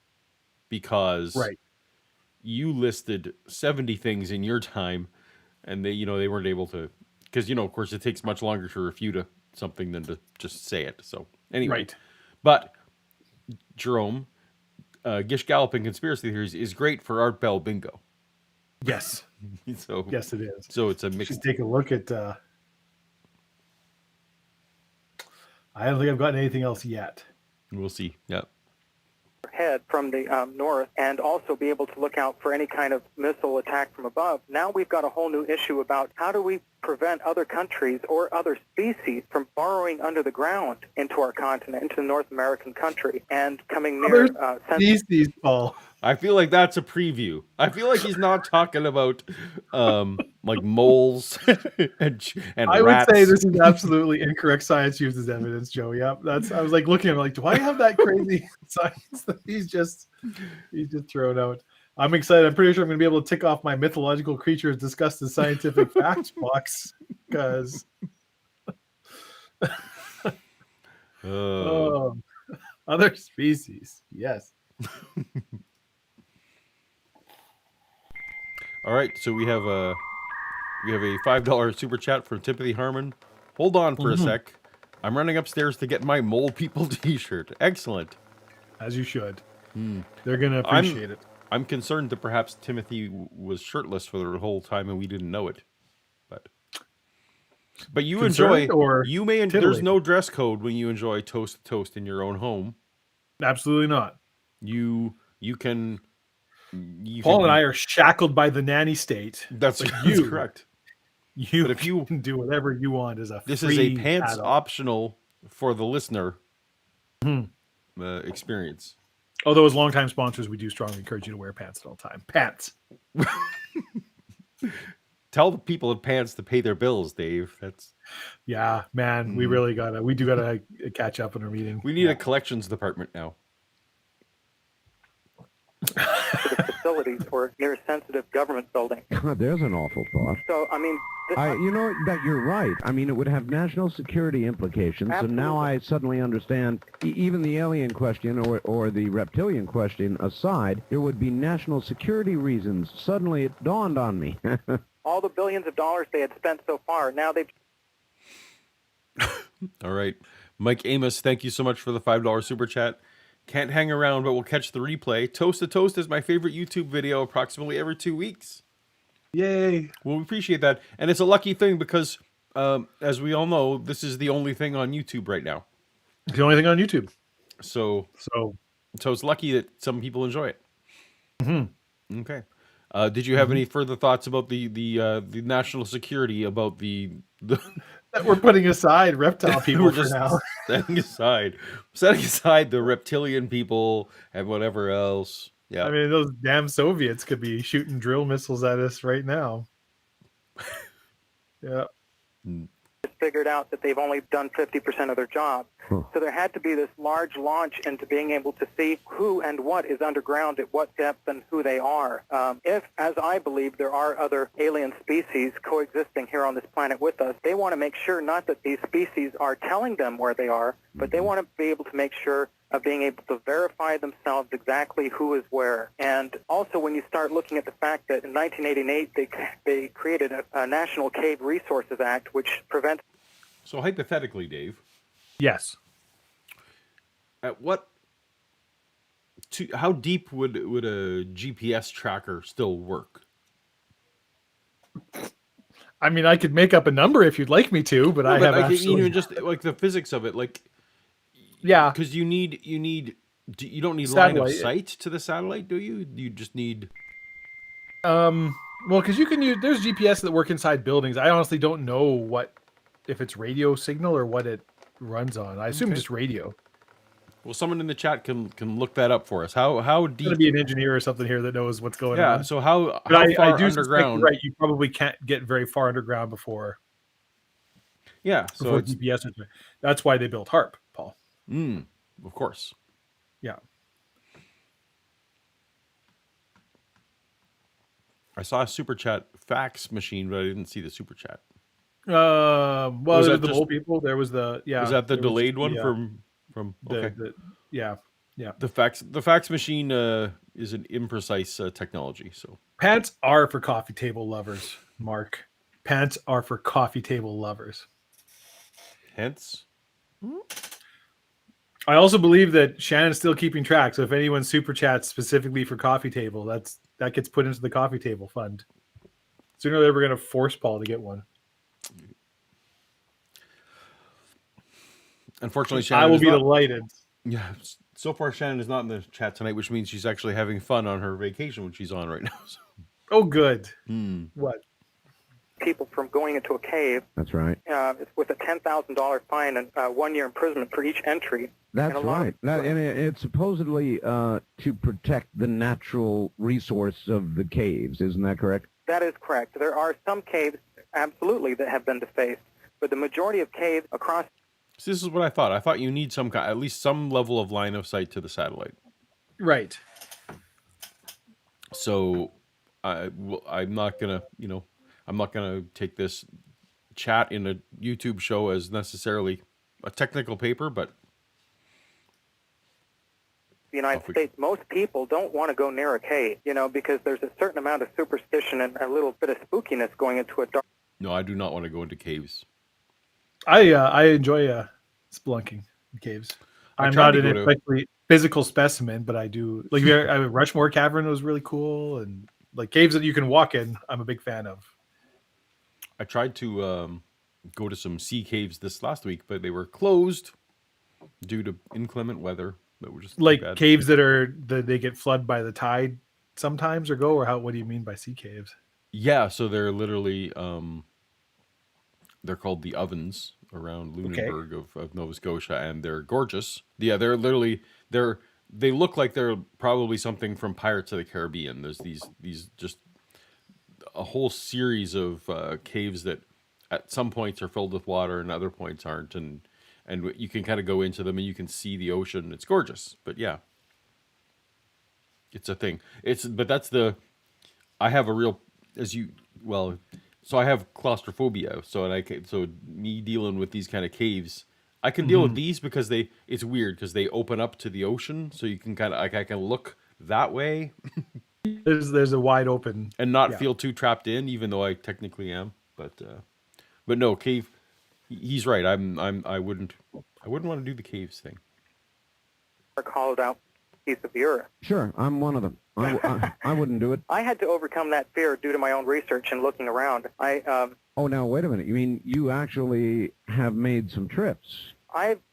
A: because you listed 70 things in your time, and they weren't able to, because of course it takes much longer to refute something than to just say it. So anyway, but Jerome, Gish Galloping Conspiracy Theories is great for Art Bell Bingo.
B: Yes.
A: So
B: yes, it is.
A: So it's a mix.
B: Just take a look at. I don't think I've gotten anything else yet.
A: We'll see. Yeah.
D: head from the north, and also be able to look out for any kind of missile attack from above. Now we've got a whole new issue about how do we prevent other countries or other species from burrowing under the ground into our continent, into the North American country, and coming near
B: species, Paul.
A: I feel like that's a preview. I feel like he's not talking about like moles and
B: I
A: rats.
B: would say this is absolutely incorrect science used as evidence, Joe. Yep, that's. I was like looking at him like, do I have that crazy science that he's just thrown out? I'm excited. I'm pretty sure I'm going to be able to tick off my mythological creatures discussed in scientific facts box because other species, yes.
A: All right, so we have a $5 super chat from Timothy Harmon. Hold on for a sec. I'm running upstairs to get my Mole People T-shirt. Excellent.
B: As you should. They're going to appreciate it.
A: I'm concerned that perhaps Timothy was shirtless for the whole time and we didn't know it. But you
B: Concerned
A: enjoy,
B: or
A: you may, there's
B: titillated?
A: no dress code when you enjoy toast to toast in your own home.
B: Absolutely not.
A: You can.
B: Paul and I are shackled by the nanny state.
A: That's
B: you,
A: correct.
B: But if you can do whatever you want as a
A: this
B: free
A: is a pants
B: adult.
A: optional for the listener experience.
B: Although as longtime sponsors, we do strongly encourage you to wear pants at all time. Pants.
A: Tell the people in pants to pay their bills, Dave. That's
B: man. We really gotta catch up in our meeting.
A: We need a collections department now.
D: the facilities or near sensitive government buildings.
C: God, there's an awful thought.
D: So, I mean,
C: You know that you're right. I mean, it would have national security implications.
D: Absolutely.
C: And now I suddenly understand. Even the alien question or the reptilian question aside, there would be national security reasons. Suddenly, it dawned on me.
D: all the billions of dollars they had spent so far, now they've...
A: All right, Mike Amos, thank you so much for the $5 super chat. Can't hang around, but we'll catch the replay. Toast to Toast is my favorite YouTube video approximately every 2 weeks.
B: Yay.
A: Well, we appreciate that. And it's a lucky thing because, as we all know, this is the only thing on YouTube right now.
B: The only thing on YouTube.
A: So it's lucky that some people enjoy it. Okay. Did you have any further thoughts about the national security, about the
B: that we're putting aside reptile people for now?
A: setting aside the reptilian people and whatever else. Yeah.
B: I mean, those damn Soviets could be shooting drill missiles at us right now. Yeah.
D: figured out that they've only done 50% of their job. So there had to be this large launch into being able to see who and what is underground at what depth and who they are. If, as I believe, there are other alien species coexisting here on this planet with us, they want to make sure not that these species are telling them where they are, but they want to be able to make sure of being able to verify themselves exactly who is where. And also when you start looking at the fact that in 1988 they created a National Cave Resources Act, which prevents...
A: So hypothetically, Dave.
B: Yes.
A: At what... how deep would a GPS tracker still work?
B: I mean, I could make up a number if you'd like me to, but I have absolutely...
A: Even just like the physics of it, like...
B: Yeah,
A: because you don't need
B: satellite.
A: Line of sight to the satellite, do you? You just need.
B: Well, because you can use. There's GPS that work inside buildings. I honestly don't know if it's radio signal or what it runs on. I assume just radio.
A: Well, someone in the chat can look that up for us. How deep?
B: There's gonna be an engineer or something here that knows what's going on.
A: Yeah. So how
B: but I
A: far
B: do
A: underground?
B: Right, you probably can't get very far underground before.
A: Yeah. So
B: GPS. That's why they built Harp, Paul.
A: Of course.
B: Yeah.
A: I saw a super chat fax machine, but I didn't see the super chat.
B: Well,
A: Was
B: there
A: that
B: was the
A: just-
B: mole people. There was the
A: Was that the delayed one
B: yeah,
A: from? Okay.
B: yeah.
A: The fax machine is an imprecise technology. So
B: Pants are for coffee table lovers, Mark. Pants are for coffee table lovers.
A: hence.
B: I also believe that Shannon's still keeping track. So if anyone super chats specifically for coffee table, that gets put into the coffee table fund. Sooner or later, we're going to force Paul to get one.
A: Unfortunately, Shannon
B: I will
A: is
B: be
A: not,
B: delighted.
A: Yeah. So far, Shannon is not in the chat tonight, which means she's actually having fun on her vacation, which she's on right now. So.
B: Oh, good.
A: Hmm.
B: What?
D: people from going into a cave
C: That's right.
D: with a $10,000 fine and 1 year imprisonment for each entry.
C: That's right. And it's supposedly to protect the natural resource of the caves. Isn't that correct?
D: That is correct. There are some caves, absolutely, that have been defaced, but the majority of caves across...
A: So this is what I thought. I thought you need at least some level of line of sight to the satellite.
B: Right.
A: So I'm not gonna, I'm not gonna take this chat in a YouTube show as necessarily a technical paper, but
D: the United States, most people don't want to go near a cave, because there's a certain amount of superstition and a little bit of spookiness going into a dark...
A: No, I do not want to go into caves.
B: I enjoy spelunking in caves. I'm not an especially physical specimen, but I do. Like, Rushmore Cavern was really cool, and like caves that you can walk in, I'm a big fan of.
A: I tried to go to some sea caves this last week, but they were closed due to inclement weather. That were just
B: like caves that they get flooded by the tide sometimes, or go, or how? What do you mean by sea caves?
A: Yeah, so they're literally they're called the ovens around Lunenburg of Nova Scotia, and they're gorgeous. Yeah, they're literally they look like they're probably something from Pirates of the Caribbean. There's these just a whole series of caves that at some points are filled with water and other points aren't, and you can kind of go into them and you can see the ocean. It's gorgeous, but yeah, it's a thing. I have a real so I have claustrophobia. So me dealing with these kind of caves, I can deal with these because it's weird because they open up to the ocean, so you can kind of I can look that way.
B: There's a wide open
A: and not feel too trapped in, even though I technically am. But no cave. He's right. I wouldn't want to do the caves thing.
D: Hollowed out piece of the earth.
C: Sure, I'm one of them. I wouldn't do it.
D: I had to overcome that fear due to my own research and looking around.
C: Oh, now wait a minute. You mean you actually have made some trips?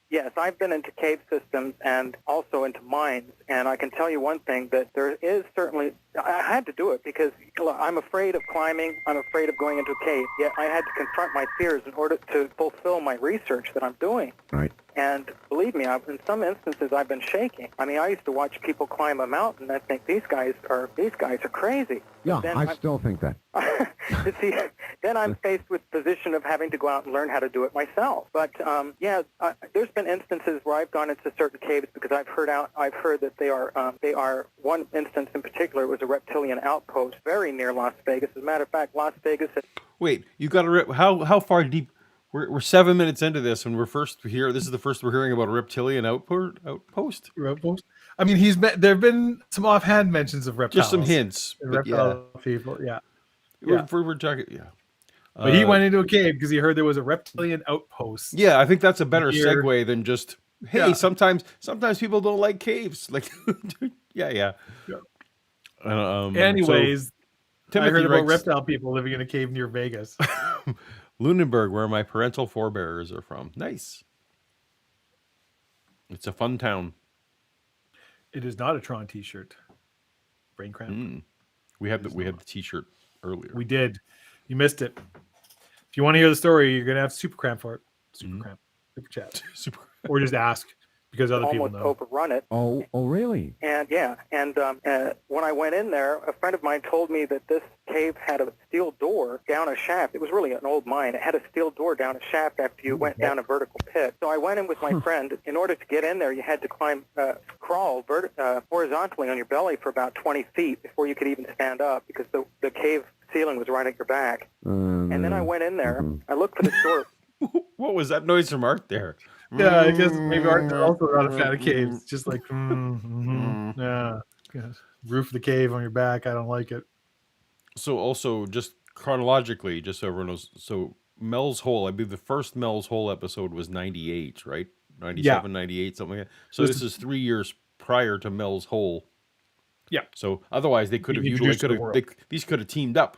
D: Yes, I've been into cave systems and also into mines, and I can tell you one thing, that there is certainly... I had to do it because I'm afraid of climbing, I'm afraid of going into a cave, yet I had to confront my fears in order to fulfill my research that I'm doing.
C: Right.
D: And believe me, in some instances I've been shaking. I mean, I used to watch people climb a mountain and I think these guys are crazy.
C: Yeah, I still think that.
D: See, then I'm faced with the position of having to go out and learn how to do it myself. But there's been instances where I've gone into certain caves because I've heard that they are one instance in particular was a reptilian outpost very near Las Vegas. As a matter of fact, Las Vegas.
A: Wait, you got to how far deep? We're 7 minutes into this, and we're first here. This is the first we're hearing about a reptilian outpost.
B: I mean, there have been some offhand mentions of reptiles.
A: Just some hints.
B: Reptile people, yeah.
A: We're talking, yeah.
B: But he went into a cave because he heard there was a reptilian outpost.
A: Yeah, I think that's a better segue than just, hey, sometimes people don't like caves. Like, yeah.
B: Anyways,
A: Timothy
B: I heard about reptile people living in a cave near Vegas.
A: Lunenburg, where my parental forebears are from. Nice. It's a fun town.
B: It is not a Tron t-shirt. Brain cramp.
A: We had the t-shirt earlier.
B: We did. You missed it. If you want to hear the story, you're gonna have super cramp for it. Super cramp. Super chat. Or just ask because other people know.
D: Almost overrun it.
C: Oh, really?
D: And when I went in there, a friend of mine told me that this cave had a steel door down a shaft. It was really an old mine. It had a steel door down a shaft after you went down a vertical pit. So I went in with my friend. In order to get in there, you had to crawl horizontally on your belly for about 20 feet before you could even stand up because the cave ceiling was right at your back. And then I went in there. I looked for the door.
A: What was that noise from Art there?
B: Yeah, I guess maybe Art's also not a fan of caves. Just like, yeah, roof of the cave on your back. I don't like it.
A: So also, just chronologically, just so everyone knows, so Mel's Hole, I believe the first Mel's Hole episode was 98, right? 97, 98, something like that. So this is 3 years prior to Mel's Hole.
B: Yeah.
A: So otherwise, they could have these could have teamed up.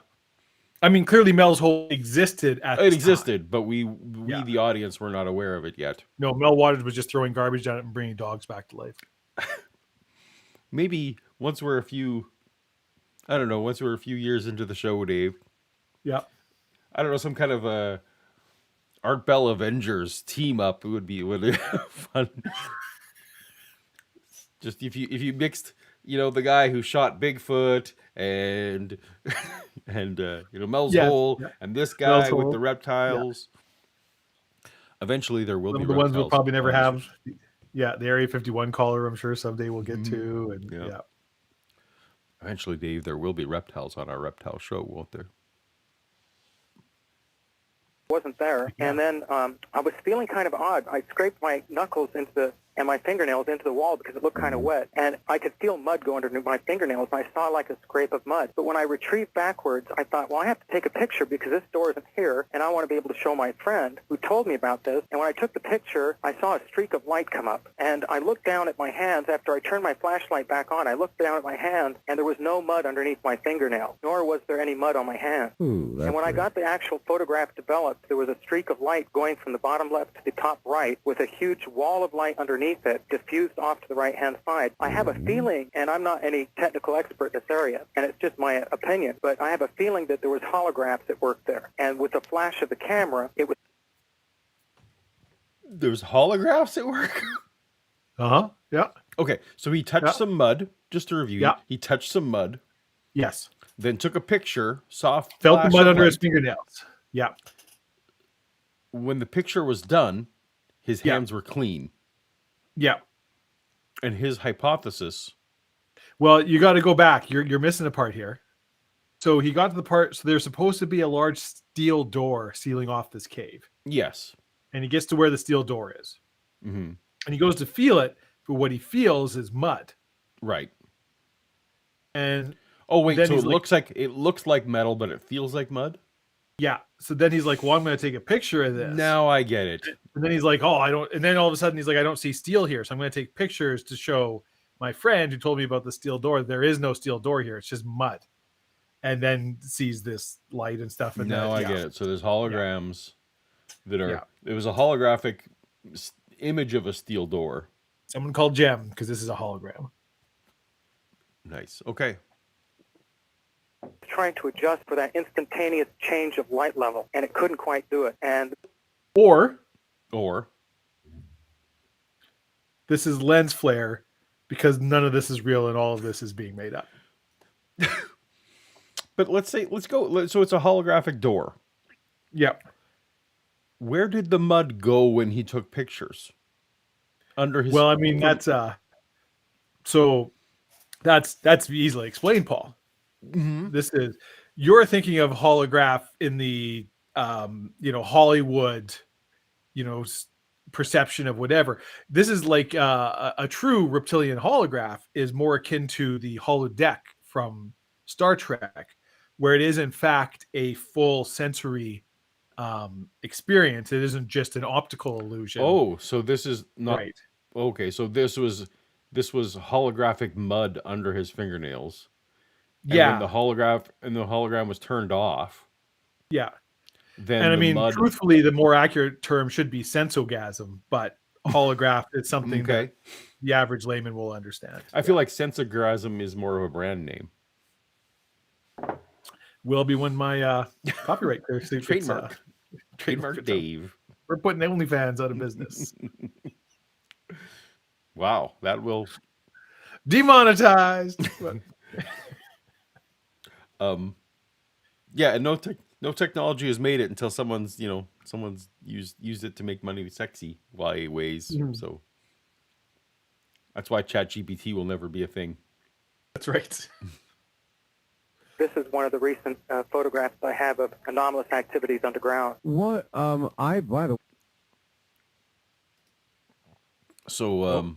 B: I mean, clearly Mel's hole existed at
A: It
B: this
A: existed,
B: time.
A: but we
B: Yeah.
A: the audience were not aware of it yet.
B: No, Mel Waters was just throwing garbage down it and bringing dogs back to life.
A: Maybe once we're a few years into the show, Dave.
B: Yeah.
A: I don't know, some kind of a Art Bell Avengers team up would be fun. Just if you mixed, the guy who shot Bigfoot and Mel's
B: Yes,
A: Hole
B: yeah.
A: and this
B: Mel's
A: guy with
B: Hole,
A: the reptiles. Eventually, there will
B: Some
A: be
B: of the ones we'll
A: reptiles
B: probably never
A: on this
B: have. Yeah, the Area 51 caller, I'm sure someday we'll get to. And
A: Yeah.
B: yeah.
A: Eventually, Dave, there will be reptiles on our reptile show, won't there?
D: Wasn't there. And then I was feeling kind of odd. I scraped my knuckles and my fingernails into the wall because it looked kind of wet. And I could feel mud go underneath my fingernails. And I saw like a scrape of mud. But when I retrieved backwards, I thought, well, I have to take a picture because this door isn't here. And I want to be able to show my friend who told me about this. And when I took the picture, I saw a streak of light come up. And I looked down at my hands after I turned my flashlight back on. I looked down at my hands, and there was no mud underneath my fingernail, nor was there any mud on my hands.
C: Ooh,
D: And when I got the actual photograph developed, there was a streak of light going from the bottom left to the top right with a huge wall of light underneath it, diffused off to the right-hand side. I have a feeling, and I'm not any technical expert in this area, and it's just my opinion, but I have a feeling that there was holographs at work there. And with the flash of the camera, it was...
A: There's holographs at work?
B: Uh-huh. Yeah.
A: Okay, so he touched some mud, just to review.
B: Yeah.
A: He touched some mud,
B: Yes.
A: then took a picture, saw
B: Felt the
A: flash
B: mud
A: of
B: under
A: light.
B: his fingernails. Yeah.
A: When the picture was done, his
B: Yeah.
A: hands were clean.
B: Yeah.
A: And his hypothesis...
B: Well, you got to go back. You're missing a part here. So he got to the part. So there's supposed to be a large steel door sealing off this cave,
A: Yes.
B: and he gets to where the steel door is,
A: Mm-hmm.
B: and he goes to feel it. But what he feels is mud.
A: Right.
B: And
A: Oh wait,
B: then
A: so
B: he's
A: it looks like metal, but it feels like mud?
B: yeah. So then he's like, "Well, I'm going to take a picture of this."
A: Now I get it.
B: And then he's like, "Oh, I don't." And then all of a sudden he's like, "I don't see steel here, so I'm going to take pictures to show my friend who told me about the steel door. There is no steel door here. It's just mud." And then sees this light and stuff. And
A: Now I
B: yeah.
A: get it. So there's holograms that are...
B: Yeah.
A: It was a holographic image of a steel door.
B: Someone called Jem because this is a hologram.
A: Nice. Okay.
D: trying to adjust for that instantaneous change of light level, and it couldn't quite do it. And
B: Or this is lens flare because none of this is real and all of this is being made up.
A: But let's go. So it's a holographic door.
B: Yep.
A: Where did the mud go when he took pictures? Under his...
B: Well, I mean, that's easily explained, Paul.
A: Mhm.
B: This is, you're thinking of holograph in the Hollywood, perception of whatever. This is like a true reptilian holograph is more akin to the holodeck from Star Trek, where it is in fact a full sensory experience. It isn't just an optical illusion.
A: Oh, so this is not
B: right.
A: okay. So this was holographic mud under his fingernails. And
B: Yeah.
A: when the hologram was turned off.
B: Yeah.
A: Then
B: And I
A: the
B: mean,
A: mud...
B: truthfully, the more accurate term should be sensogasm, but holograph is something that the average layman will understand.
A: I feel like sensogasm is more of a brand name.
B: Will be when my copyright clears.
A: Trademark. Trademark
B: it's
A: Dave.
B: We're putting OnlyFans out of business.
A: Wow, that will...
B: Demonetized.
A: Yeah, and no technology has made it until someone's used it to make money sexy ways.
B: Mhm.
A: So that's why ChatGPT will never be a thing.
B: That's right.
D: this is one of the recent photographs I have of anomalous activities underground.
C: What? By the
A: So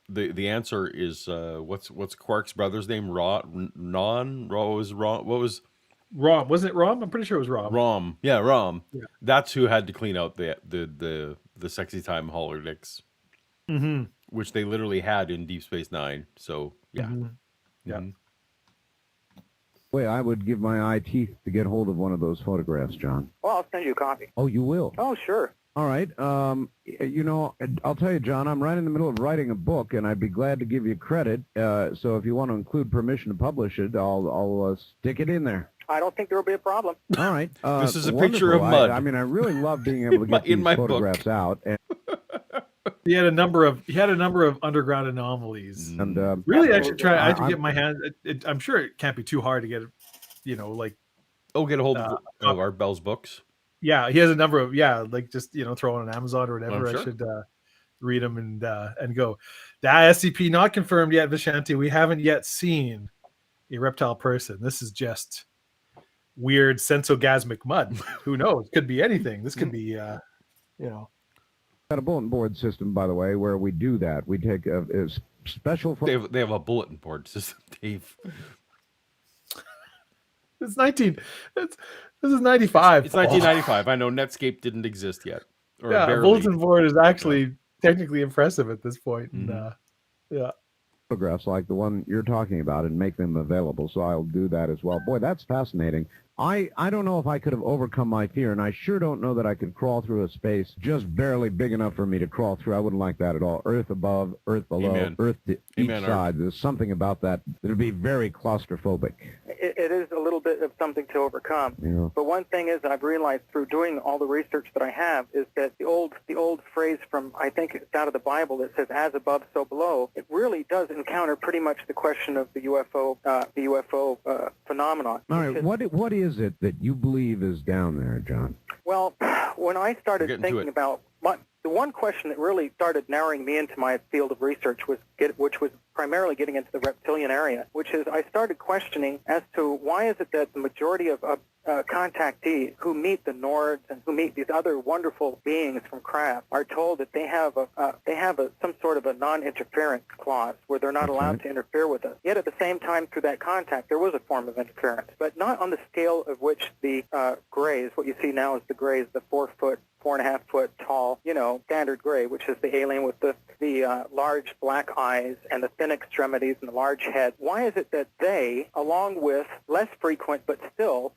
A: the answer is what's Quark's brother's name? Rose. What was
B: Rom. Wasn't it Rom? I'm pretty sure it was Rom.
A: Rom? Yeah, Rom.
B: Yeah.
A: That's who had to clean out the sexy time holodecks,
B: Mm-hmm.
A: which they literally had in Deep Space Nine. So yeah.
B: Mhm. Yeah.
A: Mhm.
C: Wait, I would give my eye teeth to get hold of one of those photographs, John.
D: Well, I'll send you a copy.
C: Oh, you will?
D: Oh, sure.
C: All right. You know, I'll tell you, John, I'm right in the middle of writing a book, and I'd be glad to give you credit. So if you want to include permission to publish it, I'll stick it in there.
D: I don't think there will be a problem.
C: All right.
A: This is a picture of mud.
C: I mean, I really love being able to get
A: In
C: these
A: my
C: photographs out. And,
B: He had a number of underground anomalies.
C: and
B: Really, I should try. I should
C: I'm-
B: get my hand. I'm sure it can't be too hard to get. Like
A: Get a hold of Art Bell's books.
B: yeah, he has a number of like just throw on Amazon or whatever.
A: I'm sure.
B: I should read them and go. That SCP not confirmed yet, Vishanti. We haven't yet seen a reptile person. This is just weird sensogasmic mud. Who knows? Could be anything. This could be
C: got a bulletin board system, by the way, where we do that. We take a special.
A: They have a bulletin board system, Dave.
B: This is 95.
A: It's 1995. I know Netscape didn't exist yet. Or
B: Yeah,
A: barely.
B: bulletin board is actually technically impressive at this point. And, yeah.
C: photographs like the one you're talking about and make them available, so I'll do that as well. Boy, that's fascinating. I don't know if I could have overcome my fear, and I sure don't know that I could crawl through a space just barely big enough for me to crawl through. I wouldn't like that at all. Earth above, Earth below,
A: Amen.
C: Earth to each
A: Amen,
C: side. There's something about that that would be very claustrophobic.
D: It is a little bit of something to overcome.
C: Yeah.
D: But one thing is that I've realized through doing all the research that I have is that the old phrase from, I think it's out of the Bible that says "as above, so below," it really does encounter pretty much the question of the UFO phenomenon.
C: All right, what is it that you believe is down there, John?
D: Well, when I started
A: Getting to
D: thinking
A: it.
D: about the one question that really started narrowing me into my field of research which was primarily getting into the reptilian area, which is I started questioning as to why is it that the majority of contactees who meet the Nords and who meet these other wonderful beings from craft are told that they have some sort of a non-interference clause where they're not allowed to interfere with us. Yet at the same time, through that contact, there was a form of interference, but not on the scale of which the Greys, what you see now is the Greys, the 4.5 foot tall, standard gray, which is the alien with the large black eyes and the thin extremities and the large head. Why is it that they, along with less frequent but still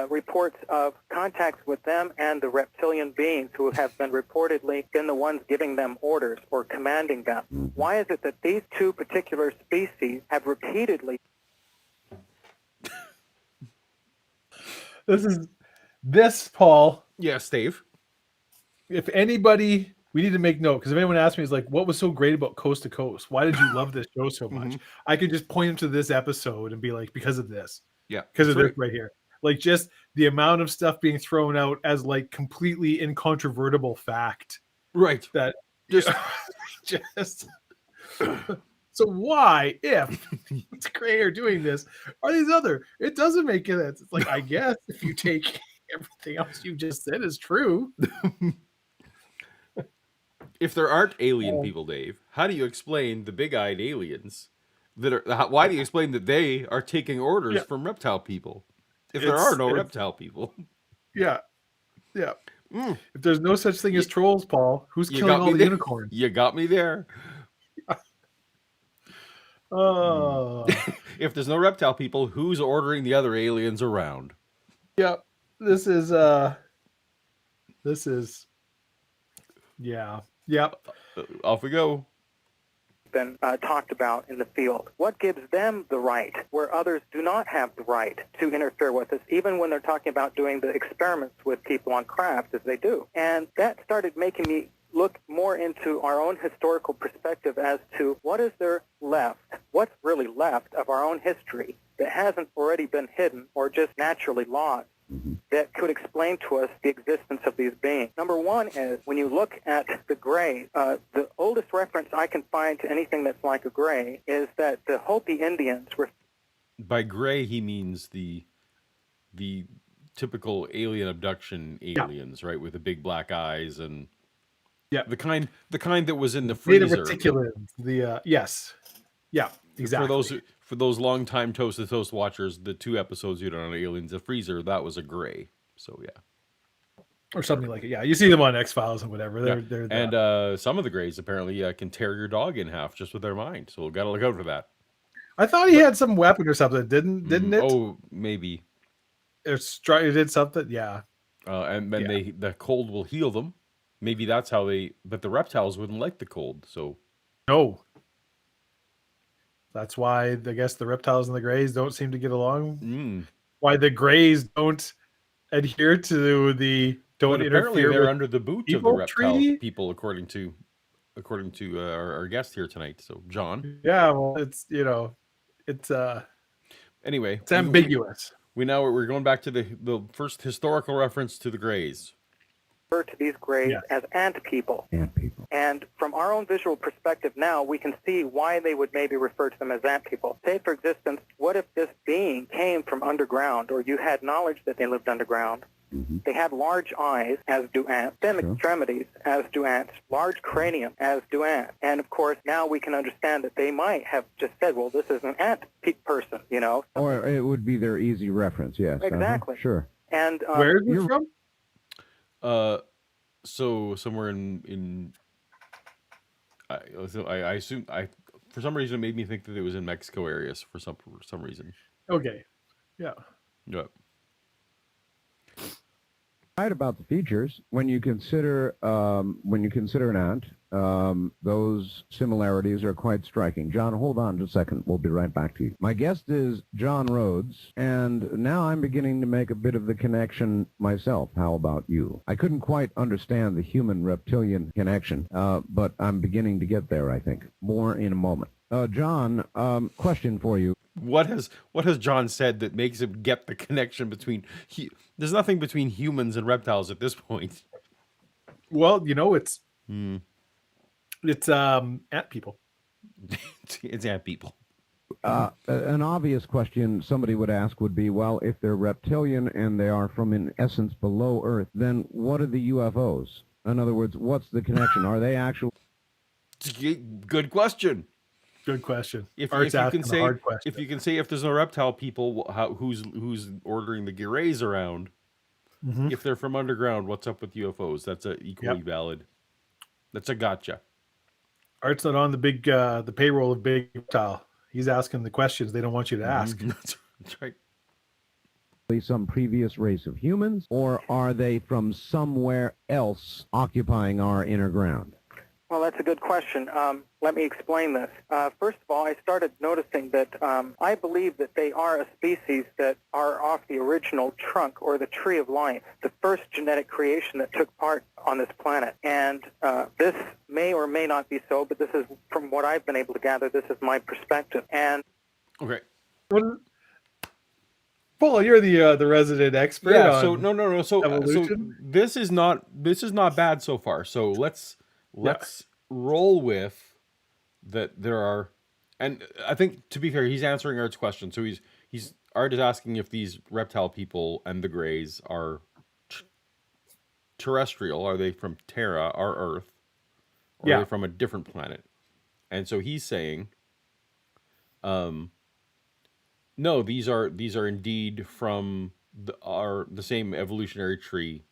D: reports of contacts with them and the reptilian beings who have been reportedly been the ones giving them orders or commanding them, why is it that these two particular species have repeatedly...
B: This, Paul,
A: Yes, Dave.
B: if anybody, we need to make note, because if anyone asks me, is like, what was so great about Coast to Coast? Why did you love this show so much? I could just point them to this episode and be like, because of this.
A: Yeah.
B: Because of this right here. Like, just the amount of stuff being thrown out as, like, completely incontrovertible fact.
A: Right.
B: That
A: Just
B: just so why, if it's Crayer doing this, are these other? It doesn't make sense. It's like, I guess if you take everything else you just said is true.
A: if there aren't alien people, Dave, how do you explain the big-eyed aliens that are? Why do you explain that they are taking orders from reptile people? If there are no reptile people,
B: Yeah. If there's no such thing as trolls, Paul, who's killing all the unicorns?
A: You got me there.
B: Oh,
A: If there's no reptile people, who's ordering the other aliens around?
B: yeah. This is. Yeah. Yep.
A: Off we go.
D: been talked about in the field. What gives them the right where others do not have the right to interfere with us, even when they're talking about doing the experiments with people on craft as they do? And that started making me look more into our own historical perspective as to what is there left, what's really left of our own history that hasn't already been hidden or just naturally lost, that could explain to us the existence of these beings. Number one is, when you look at the gray, the oldest reference I can find to anything that's like a gray is that the Hopi Indians were...
A: By gray, he means the typical alien abduction aliens, right, with the big black eyes and the kind that was in the freezer.
B: Native reticulans. Yes. Yeah, exactly.
A: For those long-time Toast to Toast watchers, the 2 episodes you did on aliens, the freezer, that was a gray. So yeah,
B: or something like it. Yeah, you see them on X-Files and whatever. They're
A: and some of the grays apparently can tear your dog in half just with their mind. So we've got to look out for that.
B: I thought he had some weapon or something. Didn't it?
A: Oh, maybe.
B: It did something. Yeah.
A: And then the cold will heal them. Maybe that's how they. But the reptiles wouldn't like the cold, so.
B: No. That's why I guess the reptiles and the greys don't seem to get along. Why the greys don't adhere to the
A: But apparently
B: interfere
A: they're
B: with
A: under the boot of the
B: people
A: reptile
B: treaty?
A: people, according to our guest here tonight. So John.
B: Yeah, well, it's
A: Anyway,
B: it's ambiguous.
A: We're going back to the first historical reference to the greys.
D: Refer to these greys as ant people.
C: Ant people.
D: And from our own visual perspective now, we can see why they would maybe refer to them as ant people. Say, for instance, what if this being came from underground, or you had knowledge that they lived underground?
C: Mm-hmm.
D: They had large eyes, as do ants, thin extremities, as do ants, large cranium, as do ants. And, of course, now we can understand that they might have just said, well, this is an ant person, you know?
C: Or it would be their easy reference, yes.
D: Exactly.
C: Sure.
D: And
B: where is it from?
A: So somewhere in I assume for some reason it made me think that it was in Mexico areas for some reason.
B: Okay. Yeah.
A: Yeah.
C: Right about the features. When you consider an ant, those similarities are quite striking. John, hold on just a second. We'll be right back to you. My guest is John Rhodes, and now I'm beginning to make a bit of the connection myself. How about you? I couldn't quite understand the human-reptilian connection, but I'm beginning to get there, I think. More in a moment. John, question for you.
A: What has John said that makes him get the connection between? There's nothing between humans and reptiles at this point.
B: Well, it's ant people.
A: It's ant people.
C: An obvious question somebody would ask would be, well, if they're reptilian and they are from, in essence, below Earth, then what are the UFOs? In other words, what's the connection? Are they actual?
A: Good question.
B: Good question.
A: If
B: Art's
A: you
B: asking
A: can
B: the
A: say
B: hard question.
A: if there's no reptile people, who's ordering the greys around?
B: Mm-hmm.
A: If they're from underground, what's up with UFOs? That's a equally valid. That's a gotcha.
B: Art's not on the payroll of Big Reptile. He's asking the questions they don't want you to ask.
A: That's right.
C: Some previous race of humans, or are they from somewhere else occupying our inner ground?
D: Well, that's a good question. Let me explain this. First of all, I started noticing that I believe that they are a species that are off the original trunk or the tree of life, the first genetic creation that took part on this planet. And this may or may not be so, but this is, from what I've been able to gather, this is my perspective. And
A: okay.
B: Paul, you're the resident expert.
A: Yeah. So no. So this is not bad so far. So let's roll with that. There are, and I think, to be fair, he's answering Art's question. So Art is asking if these reptile people and the greys are terrestrial. Are they from Terra, our Earth, or are they from a different planet? And so he's saying, no, these are indeed from the same evolutionary tree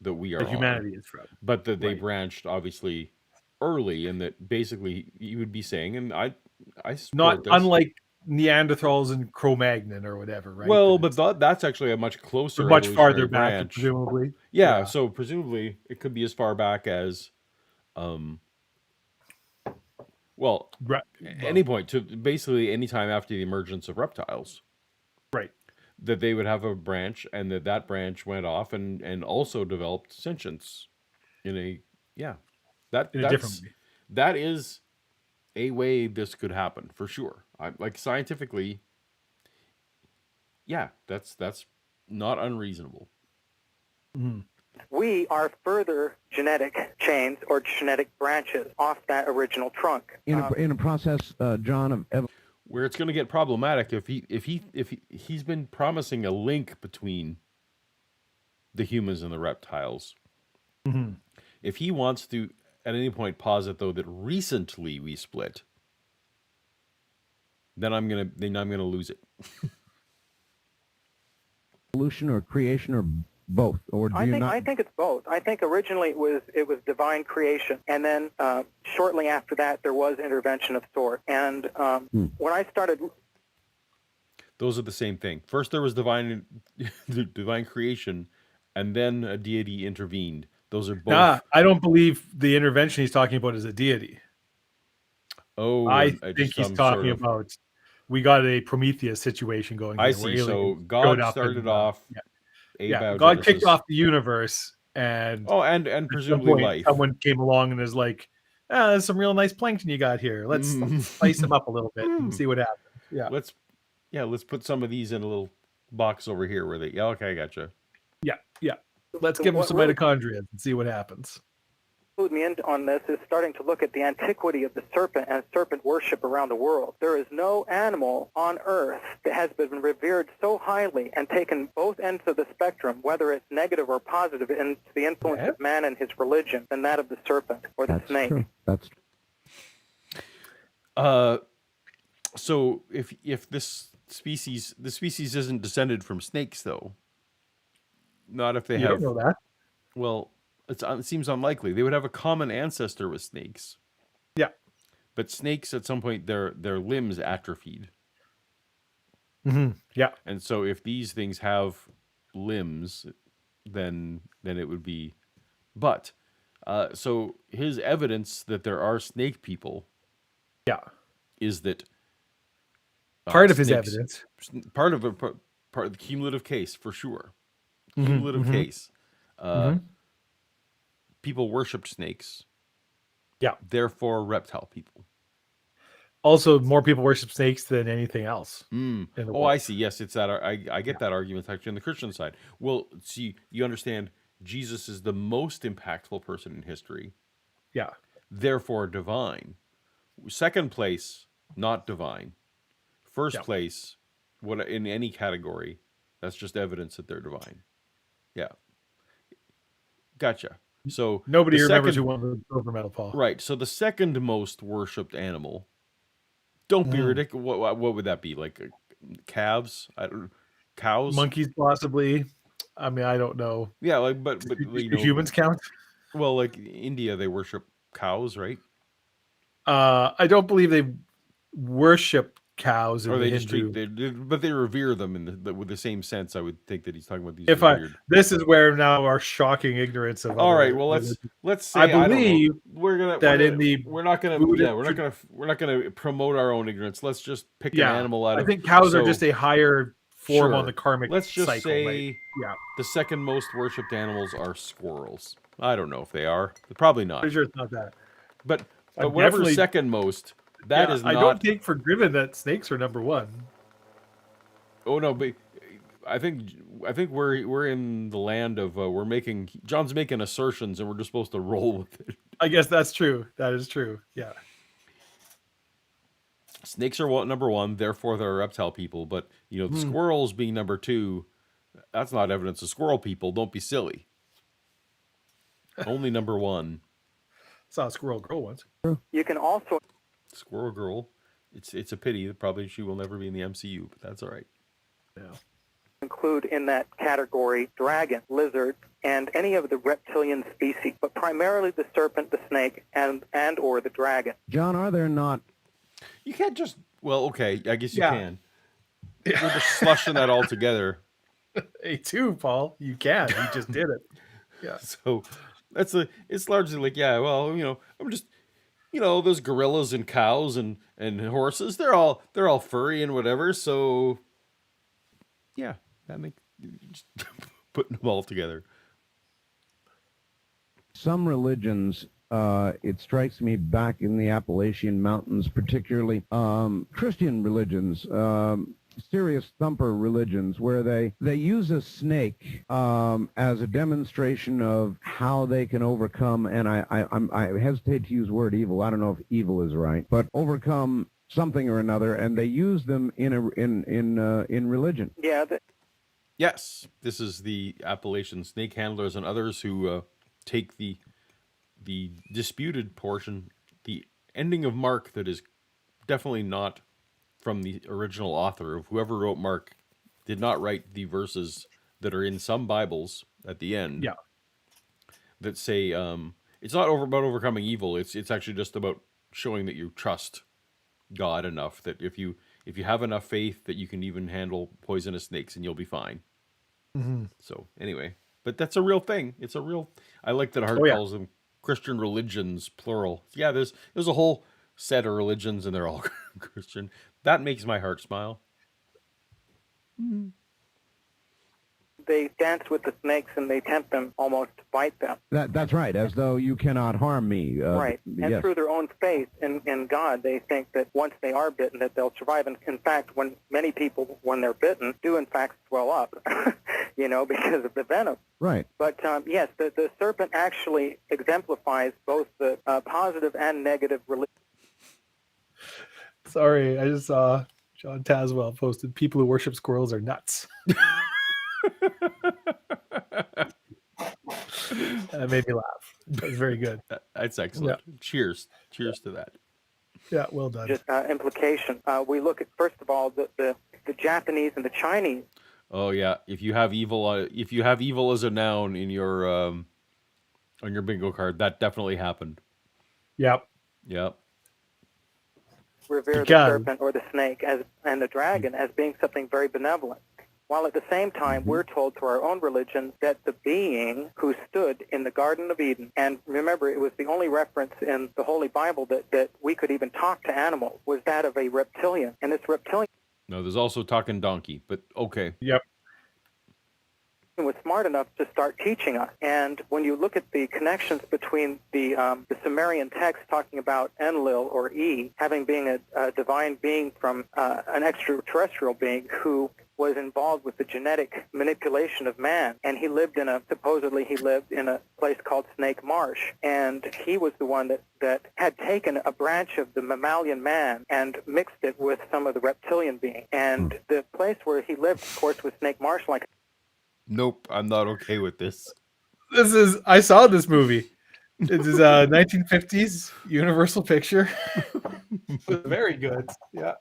A: that we are
B: humanity is from,
A: but that they branched obviously early, and that basically you would be saying, and I
B: not this. Unlike Neanderthals and Cro-Magnon or whatever, right?
A: Well, but that's actually a much closer,
B: much farther back,
A: branch.
B: Presumably.
A: Yeah, so presumably it could be as far back as, any point to basically any time after the emergence of reptiles.
B: Right.
A: That they would have a branch, and that branch went off and also developed sentience in a different way. That is a way this could happen for sure. Like scientifically, that's not unreasonable.
B: Mm-hmm.
D: We are further genetic chains or genetic branches off that original trunk.
C: In a process, John, of
A: where it's going to get problematic if he's been promising a link between the humans and the reptiles.
B: Mm-hmm.
A: If he wants to at any point posit, though, that recently we split, then I'm gonna lose it.
C: Evolution or creation or both, or do
D: I think it's both. I think originally it was divine creation, and then shortly after that there was intervention of sorts. And when I started
A: Those are the same thing. First there was divine divine creation, and then a deity intervened. Those are both.
B: I don't believe the intervention he's talking about is a deity. I think he's
A: Some
B: talking
A: sort of.
B: about we got a Prometheus situation going here.
A: I
B: where
A: see. So
B: aliens showed
A: God
B: up
A: started
B: and,
A: off
B: yeah,
A: Abou
B: God kicked
A: Genesis.
B: off the universe, and
A: Oh, and
B: at some
A: presumably
B: point,
A: life.
B: someone came along and is like, there's some real nice plankton you got here. Let's spice them up a little bit and see what happens. Yeah.
A: Let's put some of these in a little box over here where they. Yeah, okay, I gotcha.
B: Yeah. Let's give them some mitochondria and see what happens.
D: Include me in on this is starting to look at the antiquity of the serpent and serpent worship around the world. There is no animal on Earth that has been revered so highly and taken both ends of the spectrum, whether it's negative or positive, into the influence of man and his religion, than that of the serpent or the snake.
C: True. That's true.
A: So if the species isn't descended from snakes, though, not if they
B: You
A: have.
B: don't know that.
A: Well, it seems unlikely. They would have a common ancestor with snakes.
B: Yeah.
A: But snakes, at some point, their limbs atrophied.
B: Mm-hmm. Yeah.
A: And so if these things have limbs, then it would be. But so his evidence that there are snake people.
B: Yeah.
A: Is that
B: part of his
A: snakes,
B: evidence?
A: Part of the cumulative case for sure. Cumulative case. People worshipped snakes.
B: Yeah.
A: Therefore, reptile people.
B: Also, more people worship snakes than anything else.
A: I see. Yes, it's that. I get that argument actually on the Christian side. Well, see, you understand, Jesus is the most impactful person in history.
B: Yeah.
A: Therefore, divine. Second place, not divine. First place, what in any category, that's just evidence that they're divine. Yeah. Gotcha. So
B: nobody remembers who won the silver medal, Paul.
A: Right. So the second most worshipped animal. Don't be ridiculous. What would that be? Like calves? Cows?
B: Monkeys, possibly. I mean, I don't know.
A: Yeah, like but
B: do humans count?
A: Well, like India, they worship cows, right?
B: I don't believe they worship cows.
A: Or they just but they revere them with the same sense. I would think that he's talking about these.
B: This is where now our shocking ignorance of.
A: All right, well let's say
B: I believe
A: we're not gonna promote our own ignorance. Let's just pick an animal out of.
B: I think cows are just a higher form on the karmic.
A: Let's just
B: cycle,
A: say the second most worshipped animals are squirrels. I don't know if they are. Probably not.
B: Pretty sure it's not that.
A: But whatever second most. That is not.
B: I don't take for given that snakes are number one.
A: Oh no, but I think we're in the land of John's making assertions and we're just supposed to roll with it.
B: I guess that's true. That is true. Yeah.
A: Snakes are number one, therefore they're reptile people. But the squirrels being number two, that's not evidence of squirrel people. Don't be silly. Only number one.
B: Saw a squirrel girl once.
D: You can also.
A: Squirrel Girl. It's a pity that probably she will never be in the MCU, but that's all right.
B: Yeah.
D: Include in that category dragon, lizard, and any of the reptilian species, but primarily the serpent, the snake, and or the dragon.
C: John, are there not?
A: You can't just. Well, okay, I guess you can. We're just slushing that all together.
B: Hey, too, Paul. You can. You just did it. Yeah.
A: So it's largely like, I'm just. Those gorillas and cows and horses, they're all furry and whatever. So, yeah, that makes just putting them all together.
C: Some religions, it strikes me back in the Appalachian Mountains, particularly Christian religions, serious thumper religions, where they use a snake as a demonstration of how they can overcome, and I hesitate to use the word evil. I don't know if evil is right, but overcome something or another, and they use them in religion.
D: Yeah.
A: Yes, this is the Appalachian snake handlers and others who take the disputed portion, the ending of Mark that is definitely not from the original author. Of whoever wrote Mark did not write the verses that are in some Bibles at the end.
B: Yeah.
A: That say it's not about overcoming evil. It's actually just about showing that you trust God enough that if you if you have enough faith that you can even handle poisonous snakes, and you'll be fine.
B: Mhm.
A: So anyway, but that's a real thing. It's a real. I like that Hart
B: Oh, yeah.
A: calls them Christian religions, plural. Yeah, there's a whole set of religions, and they're all Christian. That makes my heart smile.
D: They dance with the snakes and they tempt them almost to bite them.
C: That's right, as though you cannot harm me.
D: Right. And
C: yes.
D: through their own faith in God, they think that once they are bitten, that they'll survive. And in fact, when many people, when they're bitten, do in fact swell up, because of the venom.
C: Right.
D: But yes, the serpent actually exemplifies both the positive and negative religion.
B: Sorry, I just saw John Taswell posted, "People who worship squirrels are nuts." That made me laugh. That was very good.
A: That's excellent.
B: Yeah.
A: Cheers to that.
B: Yeah, well done.
D: Just implication. We look at, first of all, the Japanese and the Chinese.
A: Oh yeah, if you have evil as a noun in your on your bingo card, that definitely happened.
B: Yep.
A: Yep.
D: Revere the serpent or the snake and the dragon as being something very benevolent. While at the same time, we're told through our own religion that the being who stood in the Garden of Eden, and remember, it was the only reference in the Holy Bible that we could even talk to animals, was that of a reptilian. And this reptilian
A: No, there's also talking donkey, but okay.
B: Yep.
D: was smart enough to start teaching us. And when you look at the connections between the Sumerian text talking about Enlil or E having being a divine being from an extraterrestrial being who was involved with the genetic manipulation of man, and supposedly he lived in a place called Snake Marsh, and he was the one that had taken a branch of the mammalian man and mixed it with some of the reptilian being. And the place where he lived, of course, was Snake Marsh.
A: Nope, I'm not okay with this.
B: I saw this movie. It is a 1950s Universal picture. Very good. Yeah.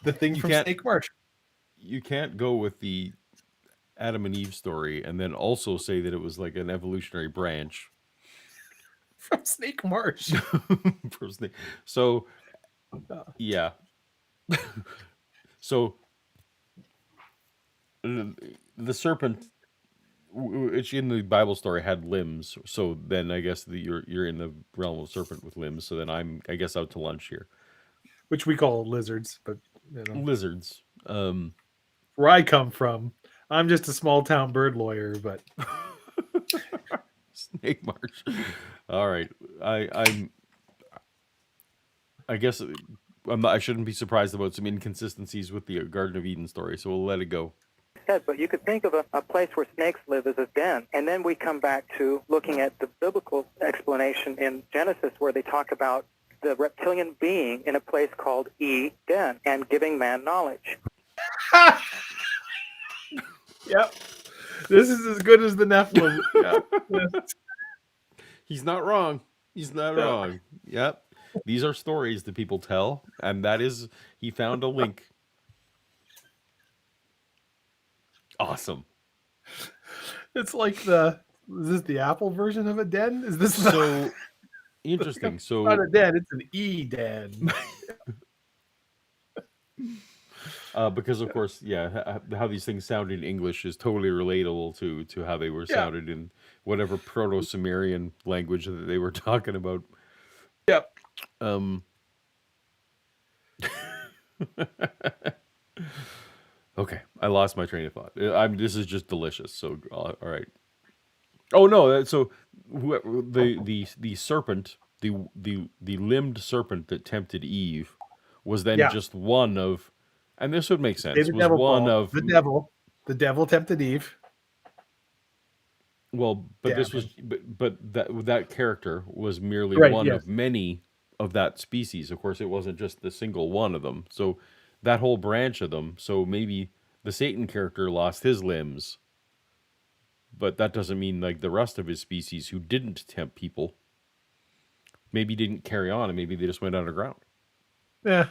B: The thing from Snake Marsh.
A: You can't go with the Adam and Eve story and then also say that it was like an evolutionary branch
B: from Snake Marsh.
A: From Snake. So, yeah. So the serpent, which in the Bible story had limbs. So then I guess you're in the realm of serpent with limbs. So then I guess out to lunch here,
B: which we call lizards, but
A: lizards.
B: Where I come from, I'm just a small town bird lawyer, but
A: Snake Marsh. All right, I guess I shouldn't be surprised about some inconsistencies with the Garden of Eden story, so we'll let it go.
D: But you could think of a place where snakes live as a den. And then we come back to looking at the biblical explanation in Genesis where they talk about the reptilian being in a place called Eden and giving man knowledge.
B: Yep. This is as good as the Nephilim. Yeah.
A: He's not wrong. He's not wrong. Yep. These are stories that people tell, and that is, he found a link. Awesome.
B: It's like is this the Apple version of a den? Is this
A: so interesting? So
B: not a den, it's an E-den.
A: Because of course, how these things sound in English is totally relatable to how they were sounded in whatever Proto-Sumerian language that they were talking about.
B: Yep.
A: Okay, I lost my train of thought. This is just delicious. So, all right. Oh no! So, the serpent, the limbed serpent that tempted Eve, was then just one of, and this would make sense. Was one of
B: the devil. The devil tempted Eve.
A: Well, but this was, but that character was merely one of many of that species. Of course, it wasn't just the single one of them. So that whole branch of them. So maybe the Satan character lost his limbs, but that doesn't mean like the rest of his species who didn't tempt people maybe didn't carry on, and maybe they just went underground.
B: Yeah,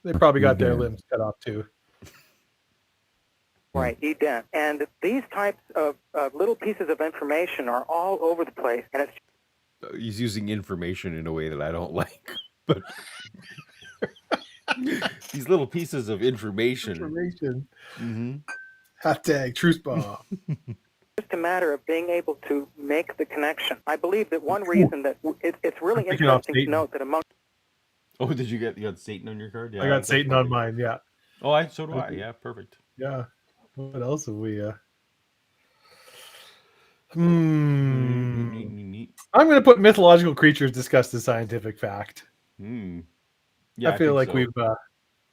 B: they probably got their limbs cut off too.
D: Right, Eden. And these types of little pieces of information are all over the place. And it's
A: He's using information in a way that I don't like. But These little pieces of information.
B: Information. Hashtag truth bomb.
D: Just a matter of being able to make the connection. I believe that one reason that it's really
B: I'm picking off
D: interesting to
B: Satan.
D: note that among
A: Oh, did you got Satan on your card? Yeah,
B: I got
A: that's
B: Satan
A: probably-
B: on mine. Yeah.
A: Oh, so do I. Yeah, perfect.
B: Yeah. What else have we?
A: Neat.
B: I'm going to put mythological creatures discussed as scientific fact.
A: Yeah,
B: I feel like
A: so.
B: we've.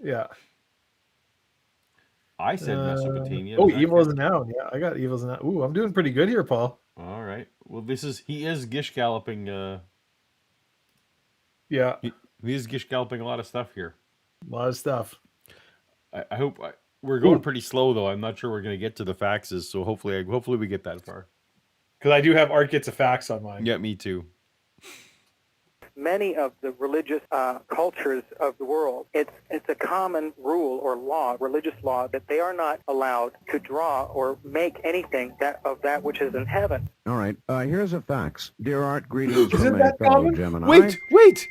B: Yeah.
A: I said Mesopotamia.
B: Oh,
A: Does that
B: evil
A: count?
B: is a noun. Yeah, I got evil as a noun. Ooh, I'm doing pretty good here, Paul.
A: All right. Well, he is gish galloping.
B: Yeah,
A: He is gish galloping a lot of stuff here.
B: a lot of stuff.
A: I hope we're going pretty slow though. I'm not sure we're going to get to the faxes, so hopefully we get that far.
B: Because I do have Art Gets a Fax on mine.
A: Yeah, me too.
D: many of the religious cultures of the world, it's a common rule or law, religious law, that they are not allowed to draw or make anything of that which is in heaven.
C: All right, here's a fax. Dear Art, greetings
B: Isn't
C: from a
B: that
C: fellow
B: common?
C: Gemini.
A: Wait!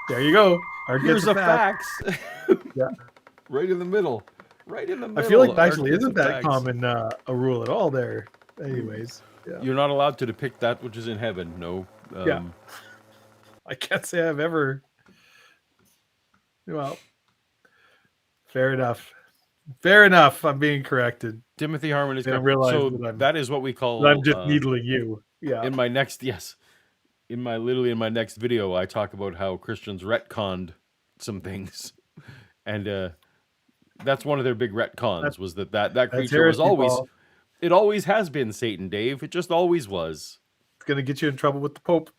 B: There you go. Art
A: Here's
B: Gets
A: a fax.
B: Yeah.
A: Right in the middle. Right in the middle.
B: I feel like
A: Art
B: actually
A: gets
B: isn't
A: a
B: that
A: fax.
B: common a rule at all there. Anyways, yeah.
A: You're not allowed to depict that which is in heaven. No.
B: Yeah. I can't say I've ever. Well, fair enough. Fair enough. I'm being corrected.
A: Timothy Harmon is
B: Didn't
A: correct.
B: realize
A: So
B: that
A: that is what we call.
B: I'm just needling you. Yeah.
A: In my next in my next video, I talk about how Christians retconned some things, and that's one of their big retcons was that creature was
B: heresy,
A: always.
B: Paul.
A: It always has been Satan, Dave. It just always was.
B: It's gonna get you in trouble with the Pope.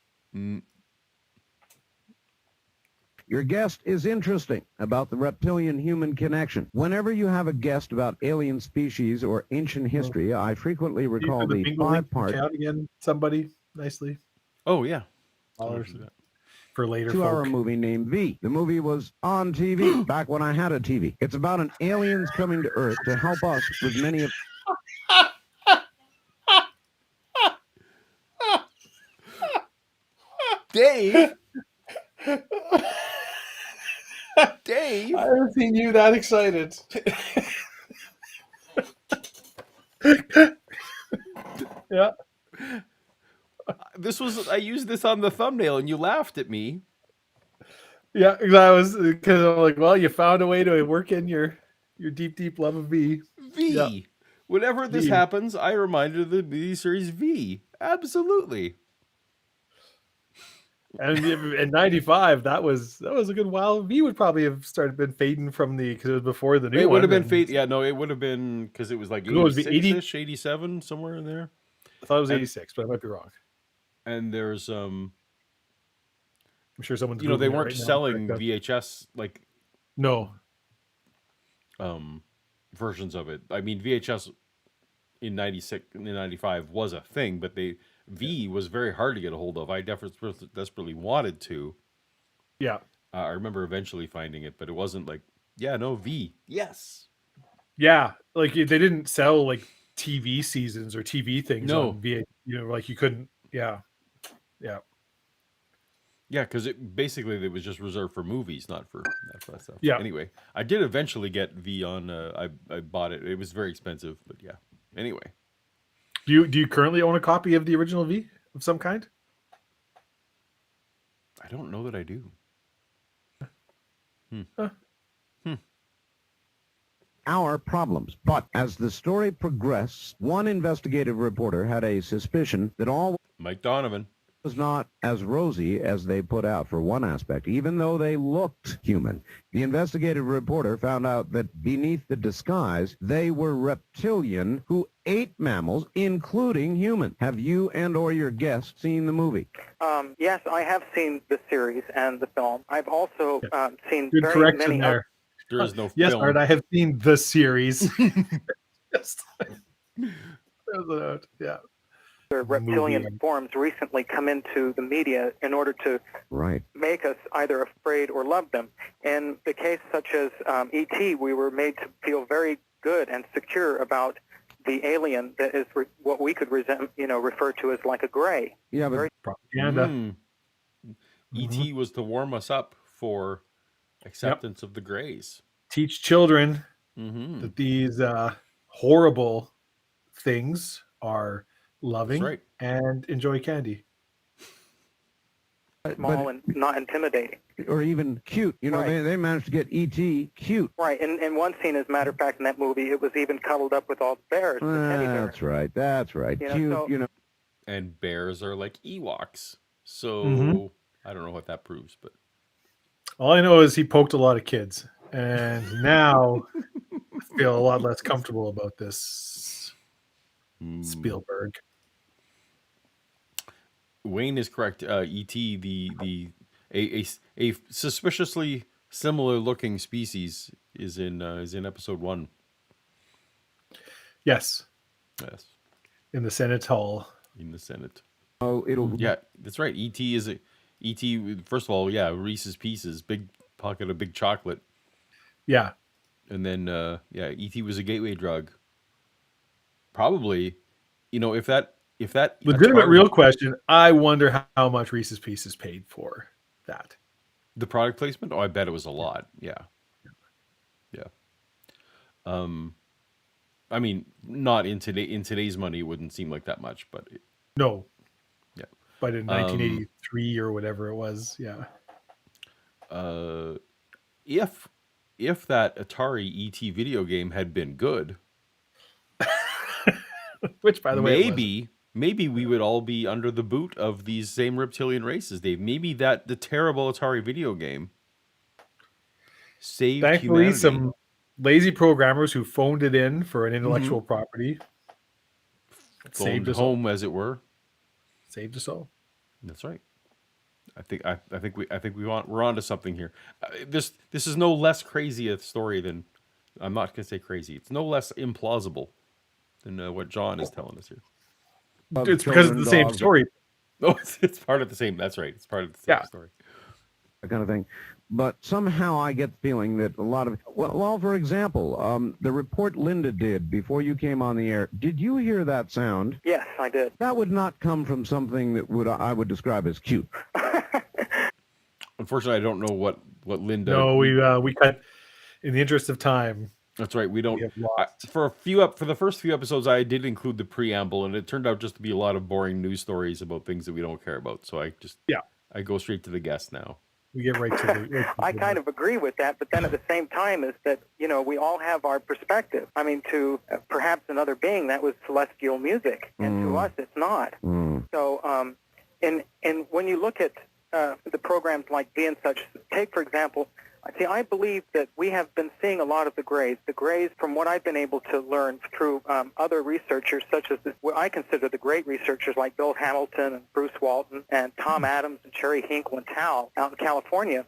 C: Your guest is interesting about the reptilian-human connection. Whenever you have a guest about alien species or ancient history, I frequently recall the
B: bingo link
C: five-part
B: count again, somebody nicely
A: Oh yeah.
B: Dollars for later.
C: 2-hour
B: folk.
C: movie named V. The movie was on TV back when I had a TV. It's about an aliens coming to Earth to help us with many of...
A: Dave. Dave.
B: I haven't seen you that excited. Yeah.
A: I used this on the thumbnail and you laughed at me.
B: Yeah, because I'm like, well, you found a way to work in your deep love of V.
A: V.
B: Yeah.
A: Whenever this
B: V.
A: happens, I remind of the series V. Absolutely.
B: And in '95, that was a good while. V would probably have been fading from because it was before the new.
A: It would have
B: one,
A: been fade. Yeah, no, it would have been because it was like
B: It was
A: 86-ish, 87, somewhere in there.
B: I thought it was 86, but I might be wrong.
A: And there's
B: I'm sure someone's.
A: they
B: Googling it
A: weren't
B: right now.
A: selling VHS like
B: No.
A: versions of it. I mean, VHS in 96 and 95 was a thing, but V was very hard to get a hold of. I desperately wanted to.
B: Yeah.
A: I remember eventually finding it, but it wasn't like, V. Yes.
B: Yeah, like they didn't sell like TV seasons or TV things
A: No.
B: on VH. Like you couldn't. Yeah.
A: Yeah, because it was just reserved for movies, not for that stuff.
B: Yeah.
A: Anyway, I did eventually get V on. I bought it. It was very expensive, but yeah. Anyway.
B: Do you currently own a copy of the original V of some kind?
A: I don't know that I do.
C: our problems. But as the story progressed, one investigative reporter had a suspicion that all
A: Mike Donovan.
C: was not as rosy as they put out for one aspect, even though they looked human. The investigative reporter found out that beneath the disguise, they were reptilian who ate mammals, including humans. Have you and or your guest seen the movie?
D: Yes, I have seen the series and the film. I've also seen
B: Good
D: very
B: correction
D: many
B: there.
A: There is no
B: Yes,
A: film.
B: Art, I have seen the series. Yes. Yeah.
D: other reptilian
B: Movie.
D: forms recently come into the media in order to
C: Right.
D: make us either afraid or love them. In the case such as E.T., we were made to feel very good and secure about the alien that is what we could refer to as like a gray.
C: Yeah, but
B: Propaganda.
A: E.T. was to warm us up for acceptance of the grays.
B: Teach children
A: Mm-hmm.
B: that these horrible things are loving
A: right.
B: and enjoy candy.
D: Small and not intimidating.
C: Or even cute. You know,
D: Right.
C: they managed to get E.T. cute.
D: Right. In one scene, as a matter of fact, in that movie, it was even cuddled up with all the bears, the teddy bears.
C: That's right. That's right.
D: You know,
C: Cute,
D: so-
C: you know.
A: And bears are like Ewoks. So
B: Mhm.
A: I don't know what that proves, but
B: All I know is he poked a lot of kids, and now I feel a lot less comfortable about this. Spielberg.
A: Wayne is correct. E.T. A suspiciously similar looking species is in episode 1.
B: Yes,
A: Yes,
B: in the Senate Hall.
A: in the Senate.
C: Oh, it'll.
A: Yeah, that's right. E.T. is E.T. First of all, yeah, Reese's Pieces, big pocket of big chocolate,
B: Yeah,
A: and then E.T. was a gateway drug. Probably, if that
B: legitimate
A: Atari-
B: real question. I wonder how much Reese's Pieces paid for that.
A: the product placement. Oh, I bet it was a lot. Yeah. I mean, not in today's money, it wouldn't seem like that much, but
B: No,
A: yeah.
B: but in 1983 or whatever it was, yeah.
A: If that Atari ET video game had been good,
B: Which, by the way, it was.
A: maybe we would all be under the boot of these same reptilian races, Dave. Maybe the terrible Atari video game saved
B: Thankfully,
A: humanity.
B: some lazy programmers who phoned it in for an intellectual property saved
A: Phoned
B: us all.
A: home, as it were.
B: Saved us all.
A: That's right. I think we're onto something here. This is no less crazy a story than, I'm not going to say crazy. It's no less implausible than what John is telling us here.
B: It's because it's the same story.
A: No, it's part of the same. That's right. It's part of the same story.
C: That kind of thing. But somehow I get the feeling that a lot of, well, for example, the report Linda did before you came on the air, did you hear that sound?
D: Yes, I did.
C: That would not come from something that I would describe as cute.
A: Unfortunately, I don't know what Linda.
B: No, we cut in the interest of time.
A: That's right. We don't.
B: We have lost.
A: For the first few episodes, I did include the preamble, and it turned out just to be a lot of boring news stories about things that we don't care about. So I go straight to the guest now.
B: We get right to the.
D: I kind of agree with that, but then at the same time is that, we all have our perspective. I mean, to perhaps another being, that was celestial music, and to us, it's not. So, and when you look at the programs like V and such, take, for example, I believe that we have been seeing a lot of the grays. The grays, from what I've been able to learn through other researchers, such as what I consider the great researchers like Bill Hamilton and Bruce Walton and Tom Adams and Cherry Hinkle and Tal out in California,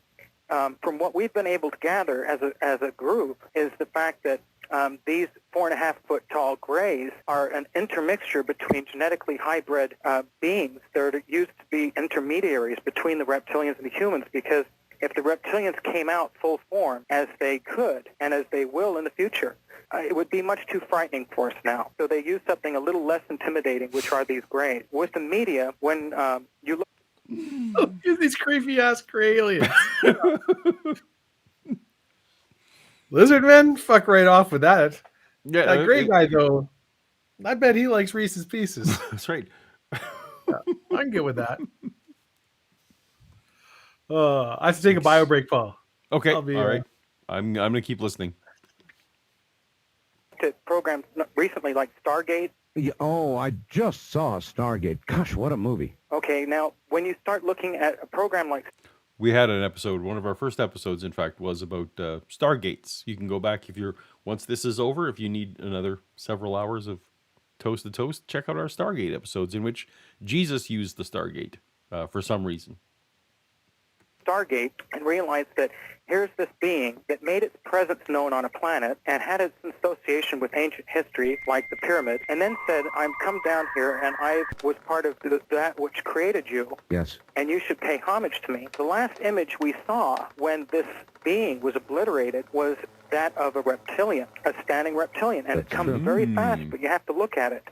D: from what we've been able to gather as a group is the fact that these 4.5-foot tall grays are an intermixture between genetically hybrid beings that are used to be intermediaries between the reptilians and the humans, because if the reptilians came out full form, as they could and as they will in the future, it would be much too frightening for us now. So they use something a little less intimidating, which are these grays. With the media, when you look...
B: These creepy-ass gray aliens. Lizard men? Fuck right off with that.
A: Yeah,
B: That gray guy, though, I bet he likes Reese's Pieces.
A: That's right.
B: I can get with that. I have to take a bio break, Paul.
A: Okay.
B: I'll be,
A: all right. I'm gonna keep listening.
D: to programs recently like Stargate.
C: Yeah, I just saw Stargate. Gosh, what a movie.
D: Okay, now, when you start looking at a program like...
A: We had an episode. One of our first episodes, in fact, was about Stargates. You can go back once this is over. If you need another several hours of toast to toast, check out our Stargate episodes in which Jesus used the Stargate for some reason.
D: Stargate, and realized that here's this being that made its presence known on a planet and had its association with ancient history, like the pyramids, and then said, I'm come down here and I was part of that which created you,
C: Yes.
D: and you should pay homage to me. The last image we saw when this being was obliterated was that of a reptilian, a standing reptilian, and it comes very fast, but you have to look at it.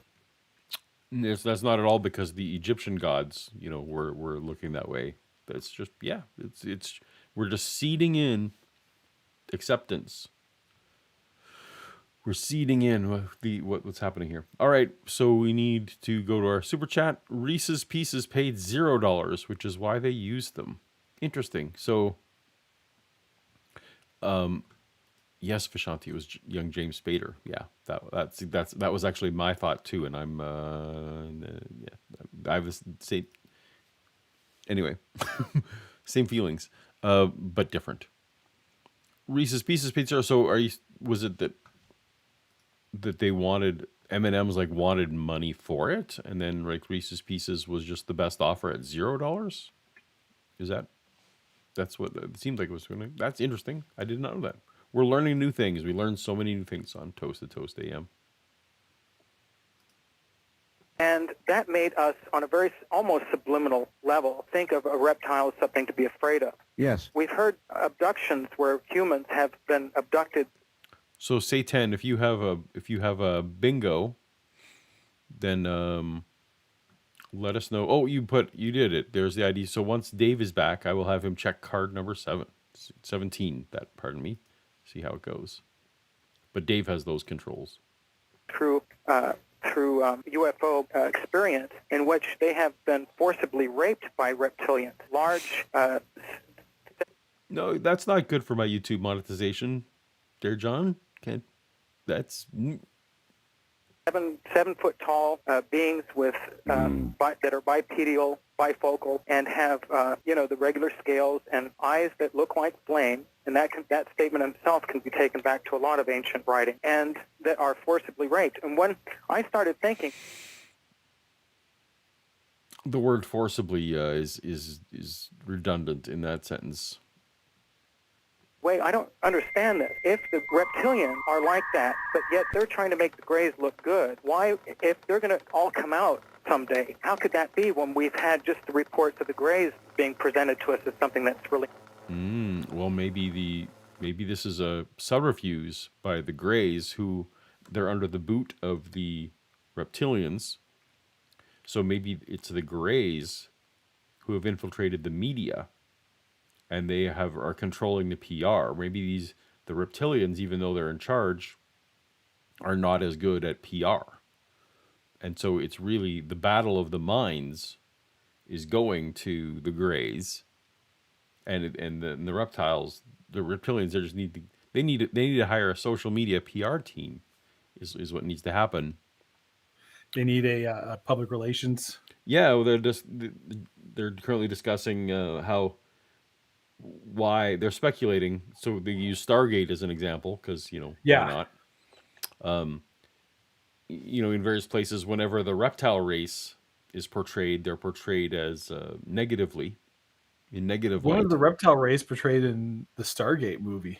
A: That's not at all because the Egyptian gods, were looking that way. That's just, it's we're just seeding in acceptance. We're seeding in what's happening here. All right, so we need to go to our super chat. Reese's Pieces paid $0, which is why they used them. Interesting. So, yes, Vishanti, it was young James Spader. Yeah, that was actually my thought too, and I'm yeah, I was say anyway, same feelings, but different. Reese's Pieces paid $0. So was it that they wanted M&M's wanted money for it, and then Reese's Pieces was just the best offer at $0? That's what it seemed like it was doing? That's interesting. I did not know that. We're learning new things. We learned so many new things on Toast to Toast AM.
D: And that made us, on a very almost subliminal level, think of a reptile as something to be afraid of.
C: Yes.
D: We've heard abductions where humans have been abducted.
A: So Satan, if you have a bingo, then let us know. Oh, you did it. There's the ID. So once Dave is back, I will have him check card number 17. Pardon me. See how it goes. But Dave has those controls.
D: Through UFO experience in which they have been forcibly raped by reptilians. Large.
A: No, that's not good for my YouTube monetization, dear John. That's
D: 7 foot tall beings with that are bipedal, bifocal, and have the regular scales and eyes that look like flame. And that statement itself can be taken back to a lot of ancient writing, and that are forcibly raped. And when I started thinking,
A: the word forcibly is redundant in that sentence.
D: wait, I don't understand this. If the reptilians are like that, but yet they're trying to make the Greys look good, why, if they're going to all come out someday, how could that be when we've had just the reports of the Greys being presented to us as something that's really...
A: Well, maybe this is a subterfuge by the Greys, who they're under the boot of the reptilians. So maybe it's the Greys who have infiltrated the media, and they are controlling the PR. Maybe the reptilians, even though they're in charge, are not as good at PR. And so it's really the battle of the minds is going to the Greys, and the reptiles. The reptilians, they need to hire a social media PR team. Is what needs to happen.
B: They need a public relations.
A: Yeah, well, they're currently discussing why they're speculating. So they use Stargate as an example because why not? In various places, whenever the reptile race is portrayed, they're portrayed as negatively, in negative
B: One
A: light.
B: of the reptile race portrayed in the Stargate movie.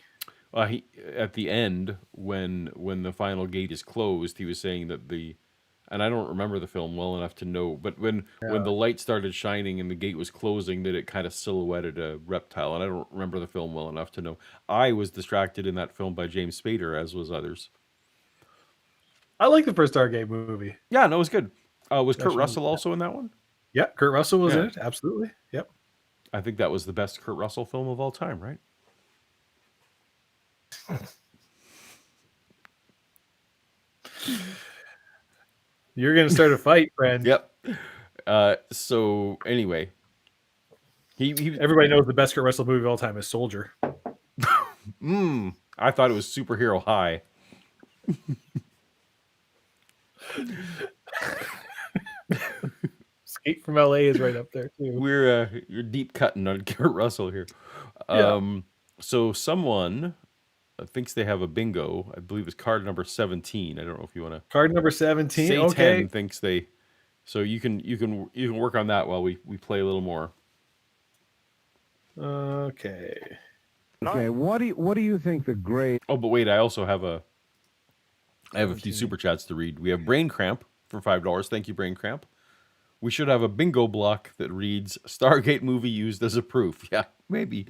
A: At the end, when the final gate is closed, he was saying that and I don't remember the film well enough to know, but when the light started shining and the gate was closing, that it kind of silhouetted a reptile, and I don't remember the film well enough to know. I was distracted in that film by James Spader, as was others.
B: I like the first Stargate movie.
A: Yeah, no, it was good. Was Kurt Russell also in that one?
B: Yeah, Kurt Russell was in it. Absolutely. Yep.
A: I think that was the best Kurt Russell film of all time, right?
B: You're going to start a fight, friend.
A: Yep. So anyway,
B: everybody knows the best Kurt Russell movie of all time is Soldier.
A: I thought it was Superhero High.
B: Escape from LA is right up there too.
A: You're deep cutting on Kurt Russell here. So someone thinks they have a bingo. I believe it's card number 17. I don't know if you want to.
B: Card number 17.
A: Say
B: okay.
A: 10 thinks they. So you can work on that while we play a little more.
B: Okay.
C: Okay. What do you think the great?
A: Oh, but wait, I also have a few super chats to read. We have Brain Cramp for $5. Thank you, Brain Cramp. We should have a bingo block that reads Stargate movie used as a proof. Yeah, maybe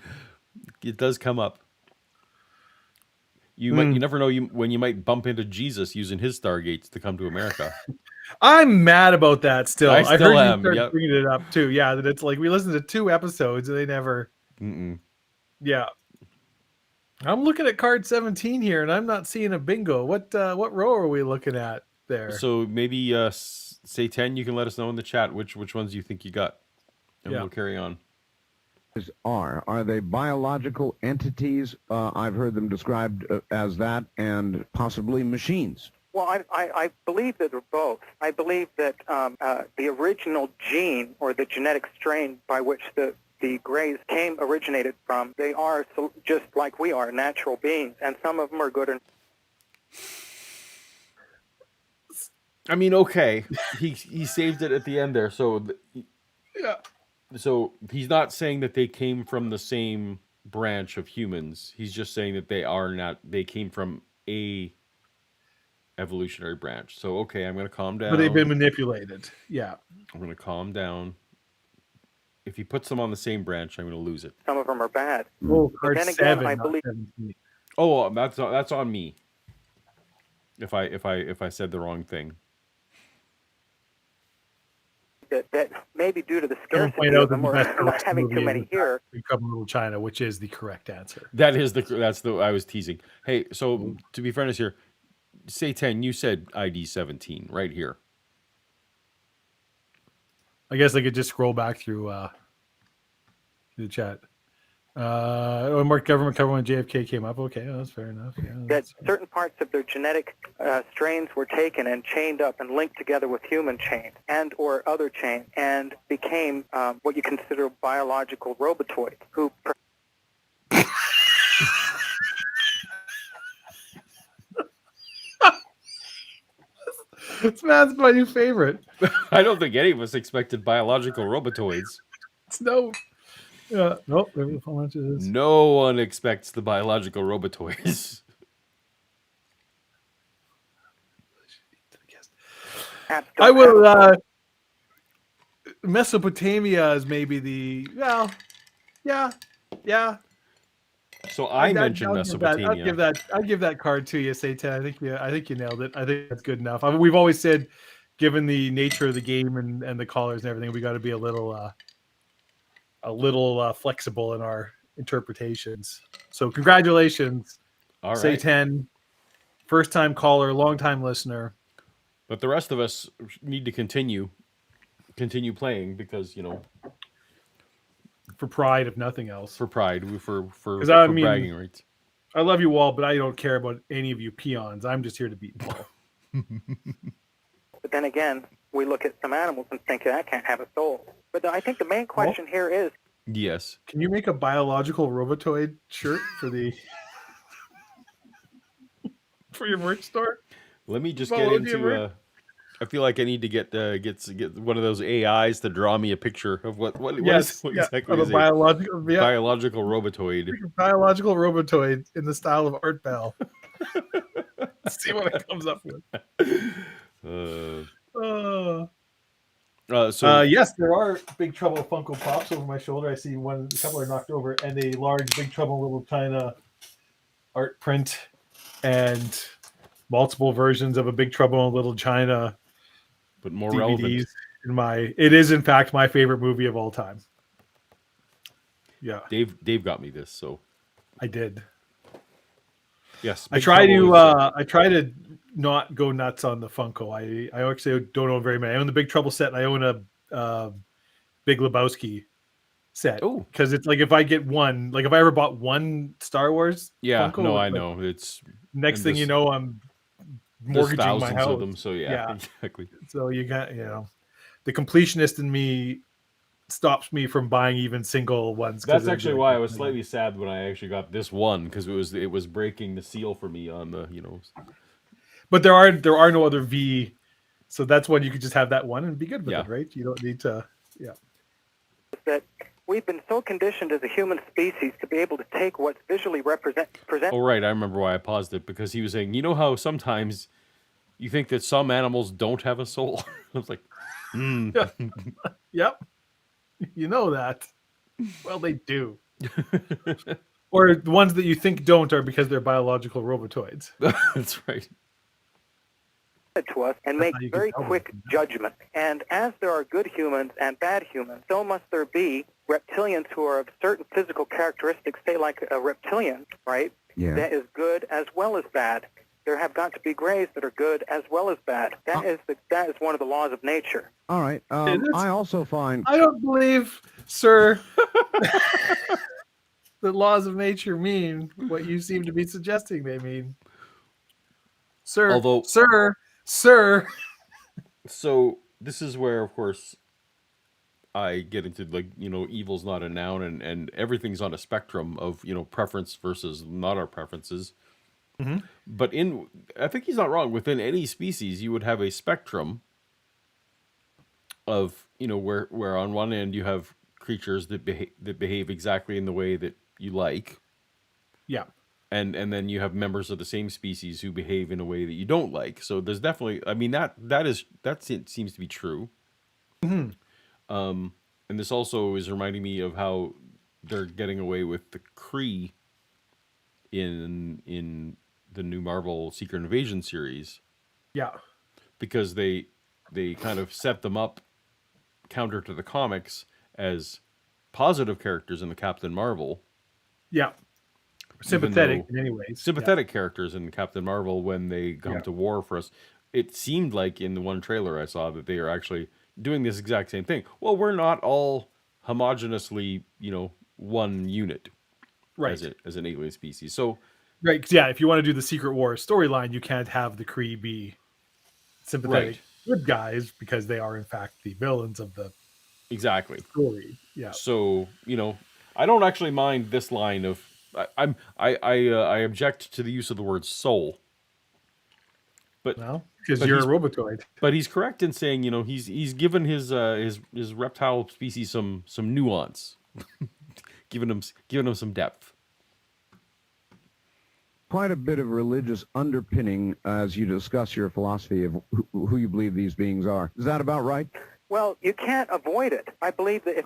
A: it does come up. You never know when you might bump into Jesus using his Stargates to come to America.
B: I'm mad about that still.
A: I still
B: heard
A: am.
B: You start bringing it up too. Yeah, that it's like we listened to 2 episodes and they never.
A: Mm-mm.
B: Yeah. I'm looking at card 17 here, and I'm not seeing a bingo. What row are we looking at there?
A: So maybe say 10. You can let us know in the chat which ones you think you got, and we'll carry on.
C: Are they biological entities? I've heard them described as that, and possibly machines.
D: Well, I believe that they're both. I believe that the original gene or the genetic strain by which the Greys originated from, they are just like we are, natural beings, and some of them are good and...
A: I mean, okay, he saved it at the end there. So
B: Yeah.
A: So he's not saying that they came from the same branch of humans. He's just saying that they came from a evolutionary branch. So okay, I'm going to calm down.
B: But they've been manipulated. Yeah.
A: I'm going to calm down. If he puts them on the same branch, I'm going to lose it.
D: Some of them are bad.
B: Oh, card
D: then again,
B: 7,
D: I
B: not
D: believe...
B: 17.
A: Oh, that's on me. If I said the wrong thing.
D: That maybe due to the scarcity
B: Point out
D: of them
B: that
D: or
B: the best
D: not having too many here.
B: Big Trouble in Little China, which is the correct answer.
A: That's the I was teasing. Hey, so to be fairness here, say 10. You said ID 17 right here.
B: I guess I could just scroll back through the chat. Mark government cover when JFK came up. Okay, that's fair enough. Yeah,
D: That certain parts of their genetic strains were taken and chained up and linked together with human chains and or other chains and became what you consider biological robotoids who...
B: That's my new favorite.
A: I don't think any of us expected biological robotoids.
B: Nope. Nope.
A: No one expects the biological robotoids.
B: I will. Mesopotamia is maybe the yeah.
A: So I mentioned Mesopotamia.
B: I'll give that card to you, Satan. I think you nailed it. I think that's good enough. I mean, we've always said, given the nature of the game and the colors and everything, we got to be a little flexible in our interpretations. So congratulations,
A: All right.
B: Satan, first time caller, long time listener.
A: But the rest of us need to continue playing because
B: for pride, if nothing else.
A: For pride, for bragging rights.
B: I love you all, but I don't care about any of you peons. I'm just here to beat Paul.
D: But then again, we look at some animals and think that can't have a soul. But I think the main question here is...
A: Yes.
B: Can you make a biological robotoid shirt for the for your merch store?
A: Let me just get into. I feel like I need to get one of those AIs to draw me a picture of what exactly is a biological robotoid.
B: Biological robotoid in the style of Art Bell. See what it comes up with. Yes, there are Big Trouble Funko Pops over my shoulder. I see a couple are knocked over, and a large Big Trouble in Little China art print, and multiple versions of a Big Trouble in Little China.
A: But more
B: DVDs
A: relevant.
B: It is in fact my favorite movie of all time. Yeah,
A: Dave got me this, so
B: I did.
A: Yes,
B: I try to not go nuts on the Funko. I actually don't own very many. I own the Big Trouble set, and I own a Big Lebowski set.
A: Oh,
B: because it's like if I get one, like if I ever bought one Star Wars,
A: Funko, no, I know it's
B: next thing you know, I'm mortgaging my house.
A: Of them, so yeah, exactly.
B: So you got the completionist in me stops me from buying even single ones.
A: That's actually why I was slightly sad when I actually got this one, because it was breaking the seal for me on the
B: But there are no other V, so that's when you could just have that one and be good with it, right? You don't need to. Yeah.
D: That we've been so conditioned as a human species to be able to take what's visually present.
A: Oh right, I remember why I paused it, because he was saying, how sometimes you think that some animals don't have a soul. I was like,
B: Yep. You know that. Well, they do. Or the ones that you think don't are because they're biological robotoids.
A: That's right.
D: To us and make very quick judgment. And as there are good humans and bad humans, so must there be reptilians who are of certain physical characteristics, say like a reptilian, right?
C: Yeah.
D: that is good as well as bad. There have got to be grays that are good as well as bad. That is one of the laws of nature.
C: All right. I also find...
B: I don't believe, sir, the laws of nature mean what you seem to be suggesting they mean. Sir,
A: Although-
B: sir.
A: So this is where, of course, I get into, like, evil's not a noun, and everything's on a spectrum of, preference versus not our preferences.
B: Mm-hmm.
A: But I think he's not wrong. Within any species, you would have a spectrum of, where on one end you have creatures that behave exactly in the way that you like.
B: Yeah.
A: And then you have members of the same species who behave in a way that you don't like. So there's definitely, I mean, that seems to be true.
B: Mm-hmm.
A: And this also is reminding me of how they're getting away with the Kree in the new Marvel Secret Invasion series.
B: Yeah.
A: Because they kind of set them up counter to the comics as positive characters in the Captain Marvel.
B: Yeah. Sympathetic in many ways.
A: Sympathetic characters in Captain Marvel when they come to war for us. It seemed like in the one trailer I saw that they are actually doing this exact same thing. Well, we're not all homogeneously, one unit,
B: right,
A: as an alien species. So,
B: right, 'cause, yeah, if you want to do the Secret War storyline, you can't have the Kree be sympathetic good guys because they are in fact the villains of the story. Yeah.
A: So, I don't actually mind this line of I object to the use of the word soul. But
B: because you're a robotoid.
A: But he's correct in saying, he's given his reptile species some nuance, giving him some depth.
C: Quite a bit of religious underpinning as you discuss your philosophy of who you believe these beings are. Is that about right?
D: Well, you can't avoid it. I believe that if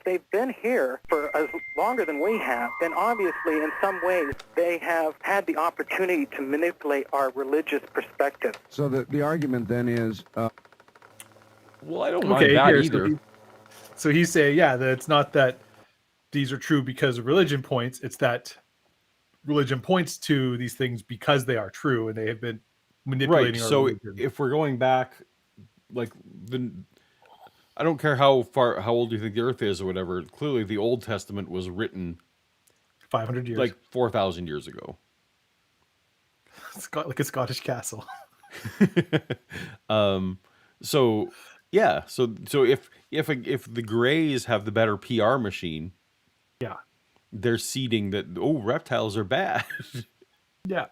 D: they've been here for as longer than we have, then obviously in some ways they have had the opportunity to manipulate our religious perspective.
C: So the argument then is...
A: well, I don't mind that either.
B: So he's saying, that it's not that these are true because of religion points. It's that religion points to these things because they are true and they have been manipulating our religion.
A: If we're going back... like I don't care how old you think the Earth is or whatever. Clearly, the Old Testament was written
B: 500 years,
A: like 4,000 years ago.
B: It's got like a Scottish castle.
A: So if the Greys have the better PR machine, they're seeding that reptiles are bad.
B: Yeah.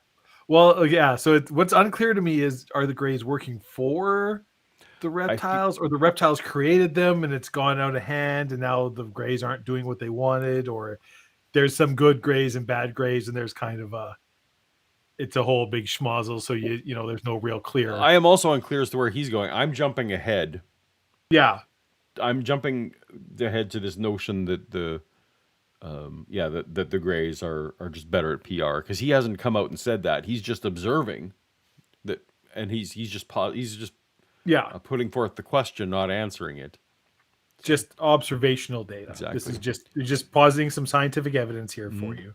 B: Well, yeah. So what's unclear to me is, are the Greys working for the reptiles, or the reptiles created them and it's gone out of hand and now the Greys aren't doing what they wanted, or there's some good Greys and bad Greys and there's kind of it's a whole big schmozzle. So there's no real clear.
A: I am also unclear as to where he's going. I'm jumping ahead.
B: Yeah.
A: I'm jumping ahead to this notion that that the Greys are just better at PR, because he hasn't come out and said that. He's just observing that, and he's just putting forth the question, not answering it.
B: Just observational data.
A: Exactly.
B: This is just positing some scientific evidence here for you.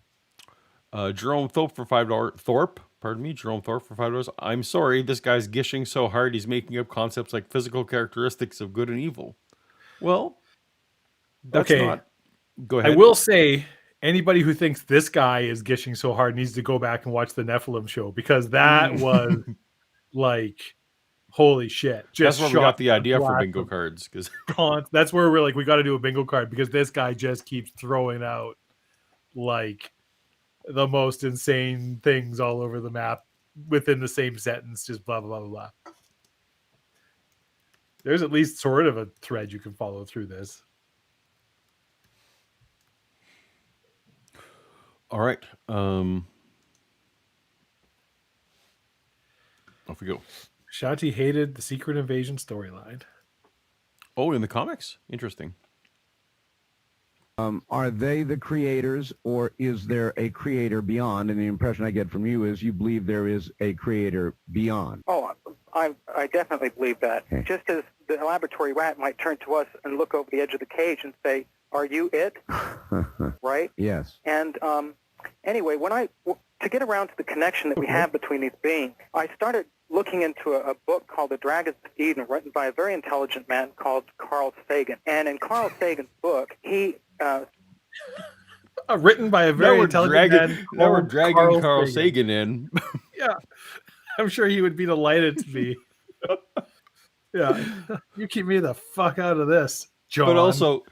A: Jerome Thorpe for $5. Jerome Thorpe for $5. I'm sorry, this guy's gishing so hard he's making up concepts like physical characteristics of good and evil. Well, that's not. Go ahead.
B: I will say, anybody who thinks this guy is gishing so hard needs to go back and watch the Nephilim show, because that was like, holy shit.
A: That's where we got the idea for bingo cards. Because
B: that's where we're like, we got to do a bingo card, because this guy just keeps throwing out like the most insane things all over the map within the same sentence, just blah, blah, blah, blah. There's at least sort of a thread you can follow through this.
A: All right. Off we go.
B: Shanti hated the Secret Invasion storyline.
A: Oh, in the comics? Interesting.
C: Are they the creators, or is there a creator beyond? And the impression I get from you is you believe there is a creator beyond.
D: Oh, I definitely believe that. Okay. Just as the laboratory rat might turn to us and look over the edge of the cage and say, "Are you it?" Right?
C: Yes.
D: And Anyway, to get around to the connection that we have between these beings, I started looking into a book called The Dragons of Eden, written by a very intelligent man called Carl Sagan. And in Carl Sagan's book, he
B: written by a very intelligent man.
A: Now we're dragging Carl Sagan in.
B: Yeah, I'm sure he would be delighted to be. Yeah, you keep me the fuck out of this, John.
A: But also,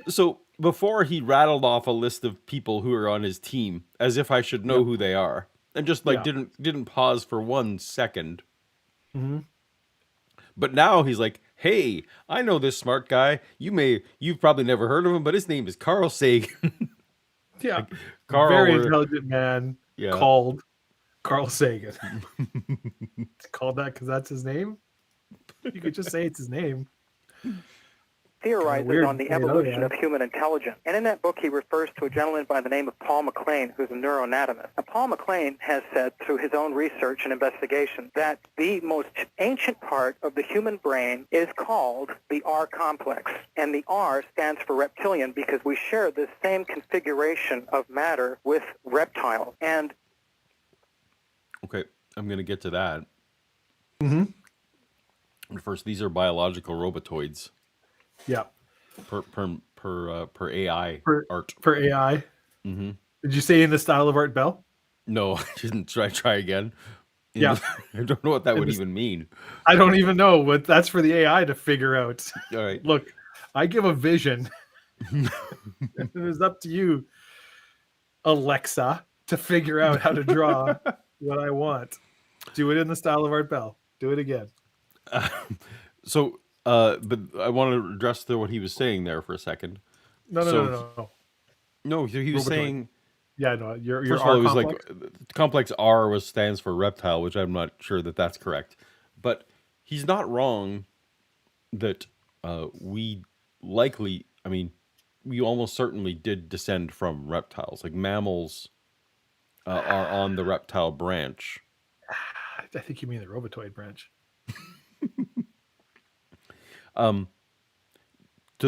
A: so before he rattled off a list of people who are on his team, as if I should know who they are, and just like didn't pause for 1 second.
B: Mm-hmm.
A: But now he's like, "Hey, I know this smart guy. You've probably never heard of him, but his name is Carl Sagan."
B: Yeah,
A: like, Carl,
B: very intelligent man called Carl Sagan. It's called that because that's his name. You could just say it's his name.
D: Theorizes on the evolution of human intelligence. And in that book, he refers to a gentleman by the name of Paul MacLean, who's a neuroanatomist. Now, Paul MacLean has said through his own research and investigation that the most ancient part of the human brain is called the R complex. And the R stands for reptilian because we share this same configuration of matter with reptiles. And
A: okay, I'm going to get to that.
B: Mm-hmm.
A: First, these are biological robotoids.
B: Yeah.
A: Per AI art.
B: Per AI.
A: Mm-hmm.
B: Did you say in the style of Art Bell?
A: No, I didn't. Try again.
B: Yeah.
A: I don't know what that would even mean.
B: I don't even know, but that's for the AI to figure out.
A: All right.
B: Look, I give a vision. It is up to you, Alexa, to figure out how to draw what I want. Do it in the style of Art Bell. Do it again.
A: But I want to address what he was saying there for a second.
B: No.
A: No, he was saying.
B: Yeah, no. Your
A: first of all, it was like complex R stands for reptile, which I'm not sure that's correct. But he's not wrong that we almost certainly did descend from reptiles. Like mammals are on the reptile branch.
B: I think you mean the robotoid branch.
A: So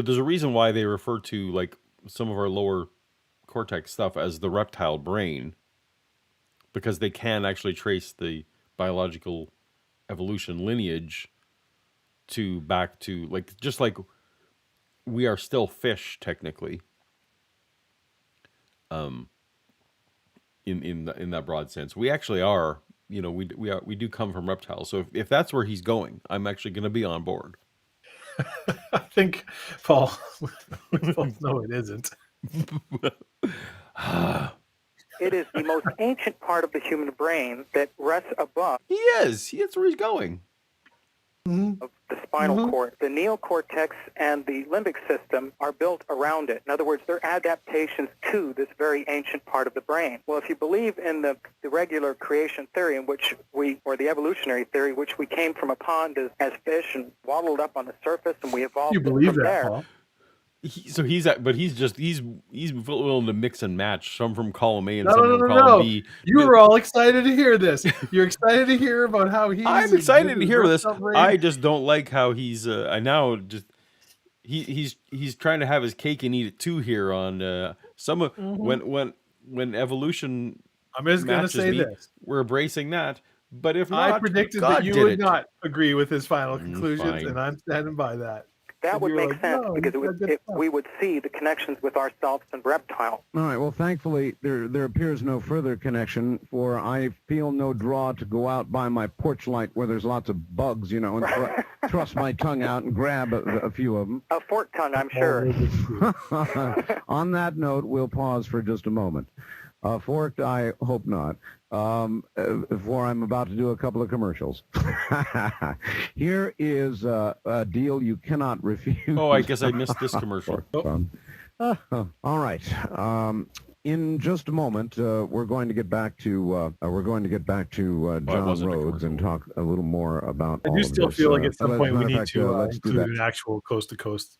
A: there's a reason why they refer to like some of our lower cortex stuff as the reptile brain, because they can actually trace the biological evolution lineage back to like, just like we are still fish technically. In that broad sense, we actually are. You know, we do come from reptiles. So if that's where he's going, I'm actually going to be on board.
B: I think, Paul, no, it isn't.
D: it is the most ancient part of the human brain that rests above.
A: He is. That's where he's going.
D: Of the spinal cord. The neocortex and the limbic system are built around it. In other words, they're adaptations to this very ancient part of the brain. Well, if you believe in the regular creation theory in which or the evolutionary theory, which we came from a pond as fish and waddled up on the surface and we evolved
B: you believe
D: from
B: that,
D: there.
B: Paul?
A: He's willing to mix and match some from column A and some from column B.
B: You were all excited to hear this. You're excited to hear about how he's.
A: I'm excited to hear this. I just don't like how he's. He's trying to have his cake and eat it too here on some of when evolution.
B: I'm just going to say this:
A: we're embracing that. But if not,
B: I predicted
A: God
B: that you would not agree with his final conclusions, and I'm standing by that.
D: That would make sense because we would see the connections with ourselves and reptiles.
C: All right. Well, thankfully, there appears no further connection, for I feel no draw to go out by my porch light where there's lots of bugs, you know, and thrust my tongue out and grab a few of them.
D: A fork tongue, I'm sure.
C: On that note, we'll pause for just a moment. Forked, I hope not, for I'm about to do a couple of commercials. Here is a deal you cannot refuse.
A: Oh, I guess I missed this commercial.
C: All right. In just a moment, we're going to get back to John Rhodes and talk a little more about.
B: I do still feel like at some point we need to include an actual coast to coast,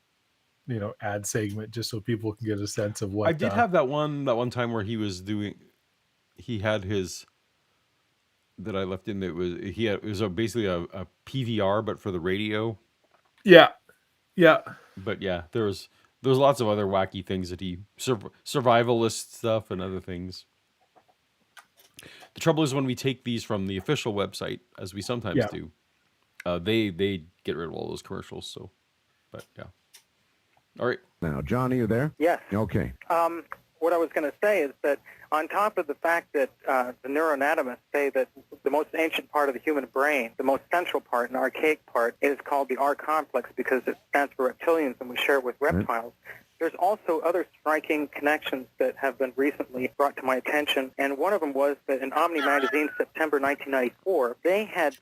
B: ad segment just so people can get a sense of what.
A: I did have that one time where he had his that I left in. It was basically a PVR but for the radio.
B: Yeah.
A: But yeah, there's lots of other wacky things that he survivalist stuff and other things. The trouble is when we take these from the official website, as we sometimes
B: Yeah.
A: do, they get rid of all those commercials. So, but yeah. All right.
C: Now, John, are you there?
D: Yes.
C: Okay.
D: What I was going to say is that on top of the fact that the neuroanatomists say that the most ancient part of the human brain, the most central part, an archaic part, is called the R complex because it stands for reptilians and we share it with reptiles. There's also other striking connections that have been recently brought to my attention, and one of them was that in Omni magazine, September 1994, they had...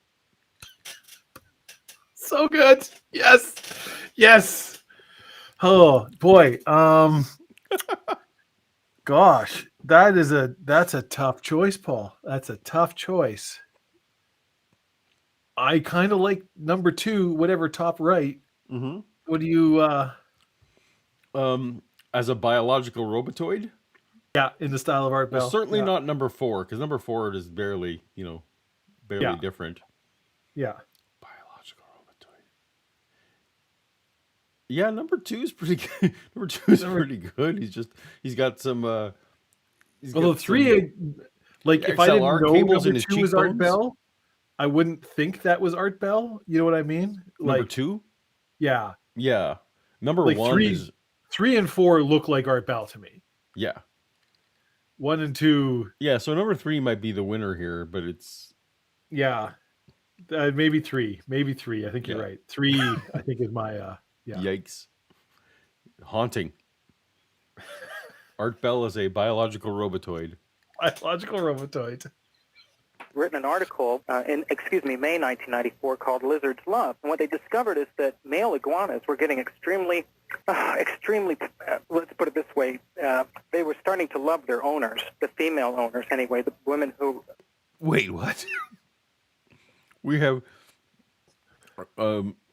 B: So good. Yes. Yes. Oh boy. Gosh, that's a tough choice, Paul. That's a tough choice. I kind of like number 2, whatever top right.
A: Mm-hmm.
B: What do you
A: As a biological robotoid?
B: yeah, in the style of Art Bell?
A: Well, certainly
B: Yeah.
A: not number 4, because number 4 is barely
B: Yeah.
A: different.
B: Yeah.
A: Biological robotoid. Yeah, number 2 is pretty good. Number 2 is pretty good. He's got some.
B: Although 3, like if I didn't
A: XLR
B: know
A: cables
B: number
A: in his
B: 2 was Art
A: cheekbones.
B: Bell, I wouldn't think that was Art Bell. You know what I mean?
A: Number
B: Like
A: 2.
B: yeah,
A: Yeah. Number
B: like
A: 1 is
B: 3 and 4 look like Art Bell to me.
A: yeah.
B: 1 and 2,
A: Yeah. So number 3 might be the winner here, but it's
B: yeah, maybe 3. Maybe 3. I think you're
A: Yeah.
B: right. 3, I think is my yeah.
A: yikes. Haunting. Art Bell is a biological robotoid.
B: Biological robotoid.
D: written an article in May 1994 called Lizard's Love. And what they discovered is that male iguanas were getting extremely, let's put it this way, they were starting to love their owners, the female owners anyway, the women who...
A: Wait, what? We have...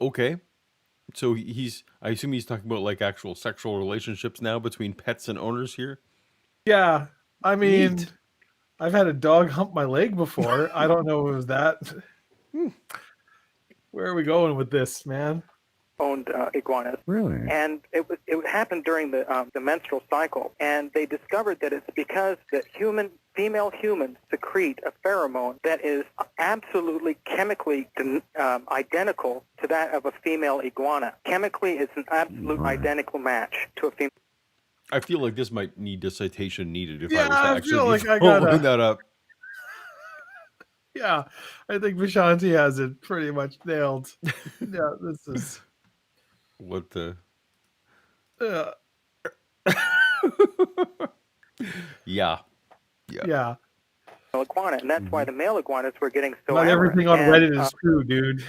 A: okay. So I assume he's talking about like actual sexual relationships now between pets and owners here?
B: Yeah, I mean...
A: Neat.
B: I've had a dog hump my leg before. I don't know if it was that. Where are we going with this, man?
D: owned iguanas.
C: Really?
D: And it happened during the menstrual cycle. And they discovered that it's because that female humans secrete a pheromone that is absolutely chemically identical to that of a female iguana. Chemically, it's an absolute identical match to a female.
A: I feel like this might need a citation needed if
B: Yeah,
A: I
B: I
A: was to
B: feel
A: actually
B: like I gotta-
A: following that up.
B: Yeah, I think Vishanti has it pretty much nailed. Yeah, this is...
A: What the... Yeah.
B: Yeah.
D: Iguana, and that's why the male iguanas were getting so
B: Not
D: amorous.
B: everything on
D: And,
B: Reddit is true, dude.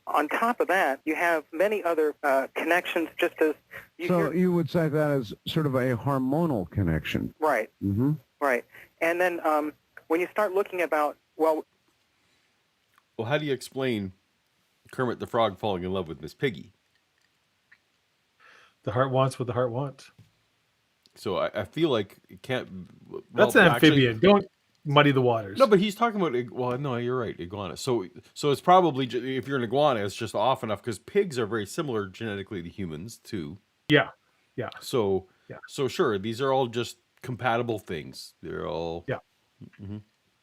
D: on top of that, you have many other connections, just as you
C: So
D: hear,
C: you would say that is sort of a hormonal connection.
D: right,
C: Mm-hmm.
D: right. And then when you start looking about, well,
A: Well, how do you explain Kermit the Frog falling in love with Miss Piggy?
B: The heart wants what the heart wants.
A: So I feel like it can't...
B: That's
A: well,
B: an
A: actually-
B: amphibian. Don't muddy the waters.
A: No, but he's talking about... Well, no, you're right, iguana. So it's probably... If you're an iguana, it's just off enough, because pigs are very similar genetically to humans, too.
B: Yeah.
A: So,
B: Yeah.
A: so sure, these are all just compatible things. They're all...
B: Yeah.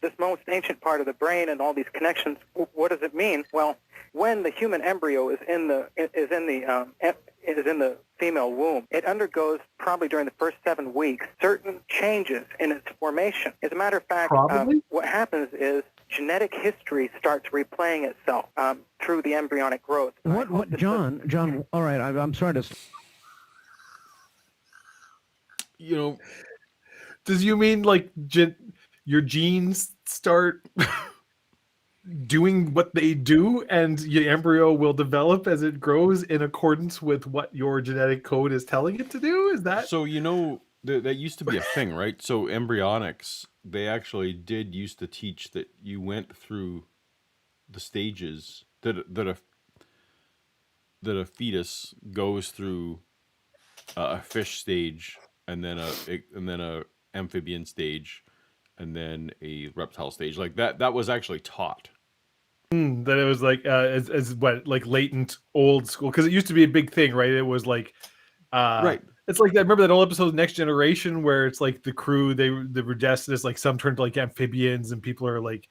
D: this most ancient part of the brain and all these connections, what does it mean? Well, when the human embryo is in the female womb, it undergoes probably during the first 7 weeks certain changes in its formation. As a matter of fact,
B: Probably?
D: what happens is genetic history starts replaying itself through the embryonic growth.
C: What, John, all right, I'm sorry to...
A: You know,
B: Does you mean like your genes start doing what they do and your embryo will develop as it grows in accordance with what your genetic code is telling it to do? Is that...
A: so that used to be a thing, right? So embryonics, they actually did used to teach that you went through the stages that a fetus goes through a fish stage, and then a amphibian stage, and then a reptile stage. Like that was actually taught.
B: that it was like as what, like latent old school, because it used to be a big thing, right? It was like
A: Right.
B: It's like I remember that old episode of Next Generation where it's like the crew they were destined as like some turned to like amphibians and people are like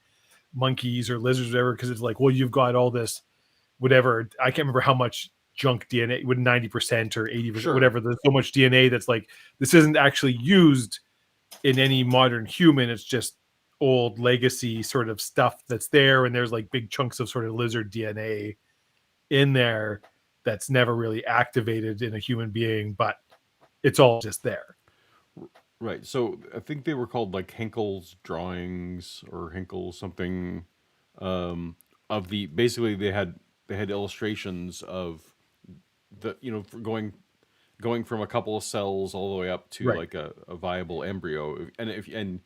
B: monkeys or lizards or whatever because it's like, well, you've got all this whatever. I can't remember how much junk DNA with 90% or 80%,
A: Sure.
B: whatever. There's so much DNA that's like this isn't actually used in any modern human. It's just old legacy sort of stuff that's there, and there's like big chunks of sort of lizard DNA in there that's never really activated in a human being, but it's all just there.
A: Right. So I think they were called like Henkel's drawings or Henkel something of the basically they had illustrations of the for going from a couple of cells all the way up to
B: Right.
A: like a viable embryo, and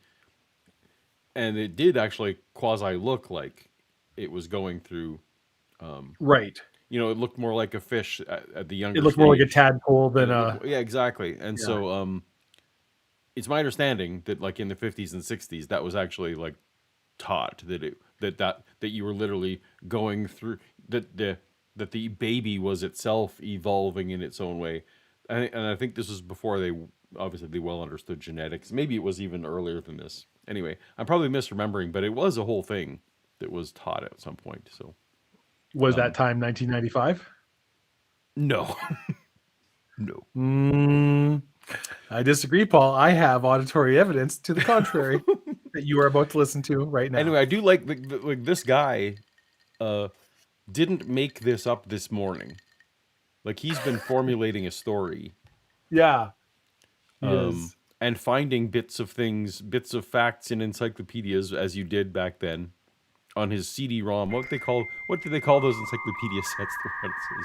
A: and it did actually quasi look like it was going through.
B: Right.
A: It looked more like a fish at the younger.
B: It looked more like a
A: stage.
B: tadpole than
A: Yeah, exactly. And
B: Yeah.
A: so it's my understanding that like in the 50s and 60s that was actually like taught that you were literally going through that the baby was itself evolving in its own way. And I think this was before they well understood genetics. Maybe it was even earlier than this. Anyway, I'm probably misremembering, but it was a whole thing that was taught at some point. So
B: was that time 1995?
A: no. No.
B: I disagree, Paul. I have auditory evidence to the contrary that you are about to listen to right now.
A: Anyway, I do like like this guy didn't make this up this morning. Like he's been formulating a story.
B: Yeah. Yes.
A: And finding bits of facts in encyclopedias as you did back then on his CD-ROM. What do they call those encyclopedia sets?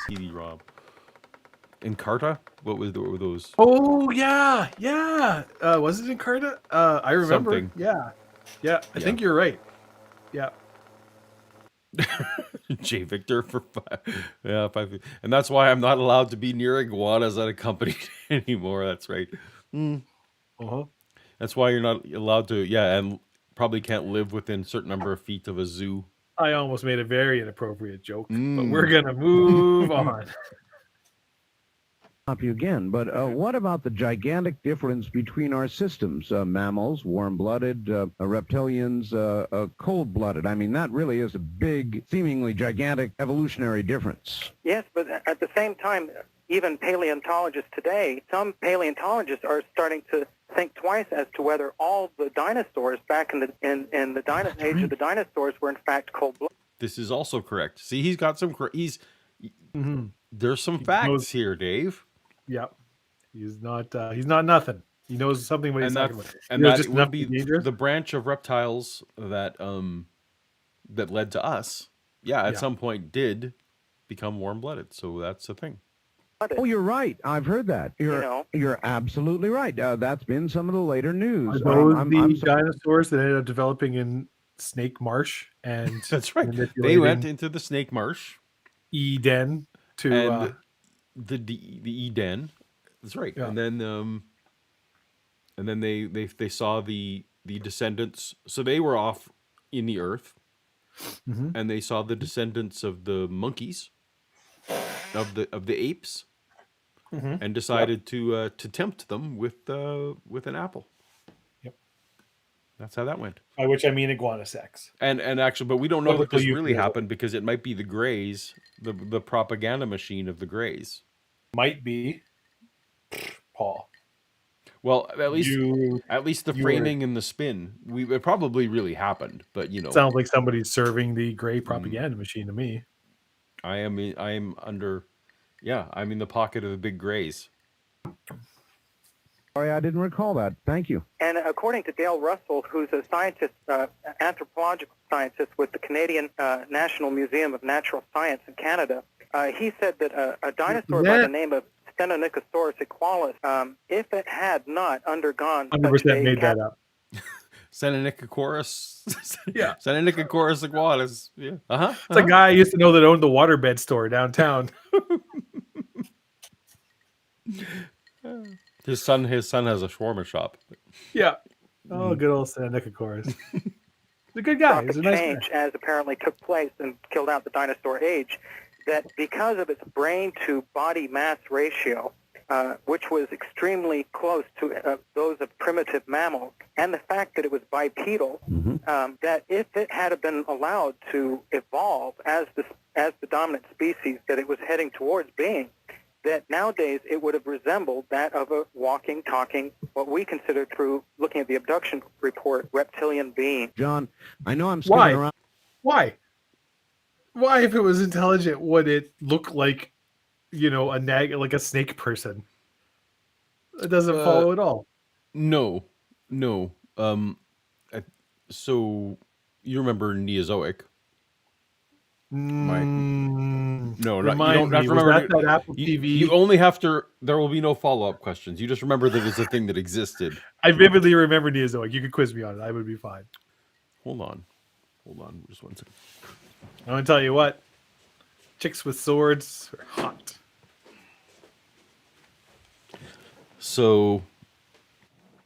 A: CD-ROM. Encarta? What were those?
B: Oh yeah, yeah. Was it Encarta? I remember.
A: Something.
B: Yeah. I think you're right. Yeah.
A: J. Victor for 5. And that's why I'm not allowed to be near iguanas at a company anymore. That's right.
B: Uh-huh.
A: That's why you're not allowed to. Yeah, and probably can't live within a certain number of feet of a zoo.
B: I almost made a very inappropriate joke, but we're gonna move on.
C: Stop you again, but what about the gigantic difference between our systems? Mammals, warm-blooded, reptilians, cold-blooded. I mean, that really is a big, seemingly gigantic evolutionary difference.
D: Yes, but at the same time, even paleontologists today, some paleontologists are starting to think twice as to whether all the dinosaurs back in the age of the dinosaurs were in fact cold-blooded.
A: This is also correct. See, he's got some. There's some facts here, Dave.
B: Yep. He's not nothing. He knows something what he's talking about.
A: And that would be the branch of reptiles that that led to us. Yeah, at some point did become warm-blooded. So that's the thing.
C: Oh, you're right. I've heard that. You're absolutely right. That's been some of the later news.
B: Are those the dinosaurs that ended up developing in Snake Marsh? And
A: that's right. They went into the Snake Marsh,
B: Eden to
A: the Eden. That's right. Yeah. And then they saw the descendants. So they were off in the earth, and they saw the descendants of the monkeys, of the apes, and decided to tempt them with an apple. Yep. That's how that went.
B: By which I mean iguana sex.
A: And actually, but we don't know that this really happened because it might be the Greys, the propaganda machine of the Greys.
B: Might be, Paul.
A: Well, at least the framing and the spin. It probably really happened, but
B: sounds like somebody's serving the Grey propaganda machine to me.
A: I'm in the pocket of the big Greys.
C: Sorry, I didn't recall that. Thank you.
D: And according to Dale Russell, who's a scientist, anthropological scientist with the Canadian National Museum of Natural Science in Canada, he said that a dinosaur by the name of Stenonychosaurus equalis, if it had not undergone
B: 100% made that up.
A: Stenonychosaurus,
B: yeah,
A: Stenonychosaurus equalis, yeah,
B: It's a guy I used to know that owned the waterbed store downtown.
A: His son has a shawarma shop.
B: Yeah. Oh, good old Stenonychosaurus. He's a good guy. He's a nice
D: change as apparently took place and killed out the dinosaur age. That because of its brain to body mass ratio, which was extremely close to those of primitive mammals, and the fact that it was bipedal, that if it had been allowed to evolve as the dominant species that it was heading towards being, that nowadays it would have resembled that of a walking, talking, what we consider through looking at the abduction report, reptilian being.
C: John, I know I'm skipping around.
B: Why? Why, if it was intelligent, would it look like, like a snake person? It doesn't follow at all.
A: No. So you remember Neozoic? No, you don't have to remember.
B: That Apple TV?
A: You only have to. There will be no follow-up questions. You just remember that it's a thing that existed.
B: I vividly remember Neozoic. You could quiz me on it. I would be fine.
A: Hold on, just one second.
B: I'm gonna tell you what. Chicks with swords are hot.
A: So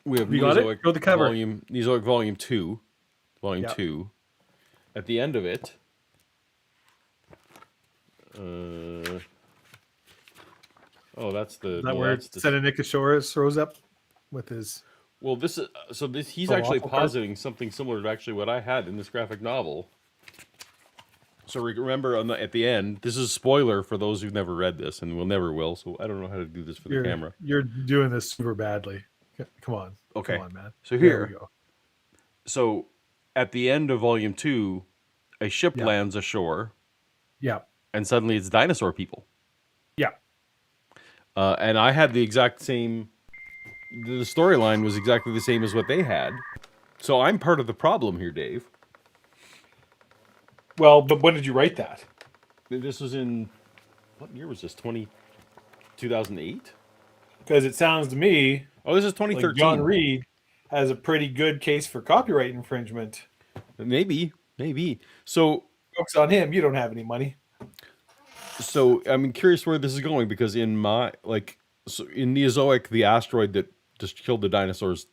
A: we have Neozoic
B: Go the cover.
A: Neozoic Volume 2. Volume
B: Yep.
A: 2. At the end of it, that's the.
B: Is that where Senonicosaurus rose up with his?
A: Well, he's actually positing something similar to actually what I had in this graphic novel. So remember at the end, this is a spoiler for those who've never read this and never will. So I don't know how to do this for the camera.
B: You're doing this super badly. Come on.
A: Okay.
B: Come on, man.
A: So
B: there we go.
A: So at the end of Volume 2, a ship lands ashore.
B: Yeah.
A: And suddenly it's dinosaur people.
B: Yeah.
A: And I had the exact same. The storyline was exactly the same as what they had. So I'm part of the problem here, Dave.
B: Well, but when did you write that?
A: This was in. What year was this? 2008?
B: Because it sounds to me.
A: Oh, this is 2013.
B: Like John Reed has a pretty good case for copyright infringement.
A: Maybe. So.
B: Joke's on him. You don't have any money.
A: So I'm curious where this is going, because in Neozoic, the asteroid that just killed the dinosaurs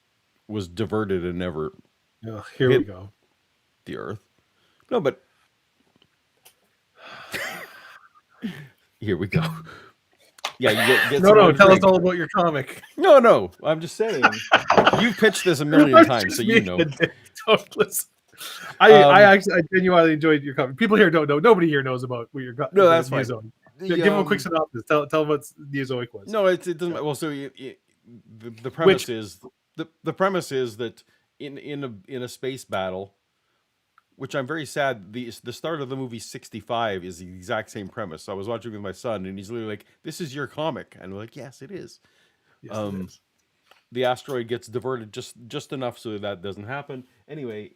A: was diverted and never
B: here we go.
A: The Earth. No, but here we go. Yeah, you get
B: no. Tell us all about your comic.
A: No. I'm just saying. You pitched this a million times, so you know.
B: Don't listen. I genuinely enjoyed your comic. People here don't know. Nobody here knows about what you're.
A: No, that's fine.
B: Give them a quick synopsis. Tell them what Neozoic was.
A: No, it doesn't. Well, so the premise is the premise is that in a space battle, which I'm very sad. The start of the movie 65 is the exact same premise. So I was watching with my son, and he's literally like, "This is your comic," and we're like, "Yes, it is."
B: Yes, it is.
A: The asteroid gets diverted just enough so that doesn't happen. Anyway.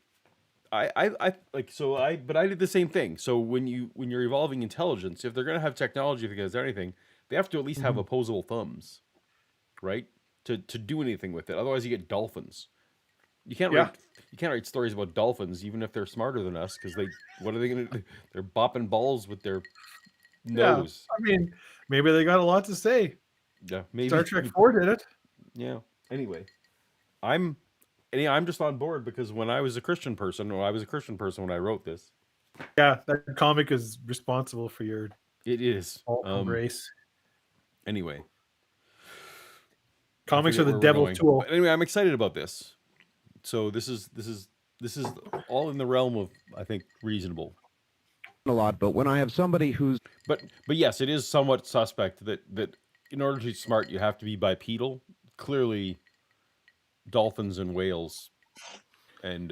A: I did the same thing. So when you're evolving intelligence, if they're gonna have technology that does anything, they have to at least have opposable thumbs, right? To do anything with it. Otherwise, you get dolphins. You can't write stories about dolphins, even if they're smarter than us, because what are they gonna do? They're bopping balls with their nose.
B: Yeah, I mean, maybe they got a lot to say.
A: Yeah, maybe
B: Star Trek 4 did it.
A: Yeah. Anyway, I'm just on board because when I was a Christian person when I wrote this.
B: Yeah, that comic is responsible for your.
A: It is.
B: Grace.
A: Anyway.
B: Comics are the devil's tool.
A: But anyway, I'm excited about this. So this is all in the realm of, I think, reasonable.
C: A lot, but when I have somebody who's.
A: But yes, it is somewhat suspect that in order to be smart, you have to be bipedal. Clearly. Dolphins and whales and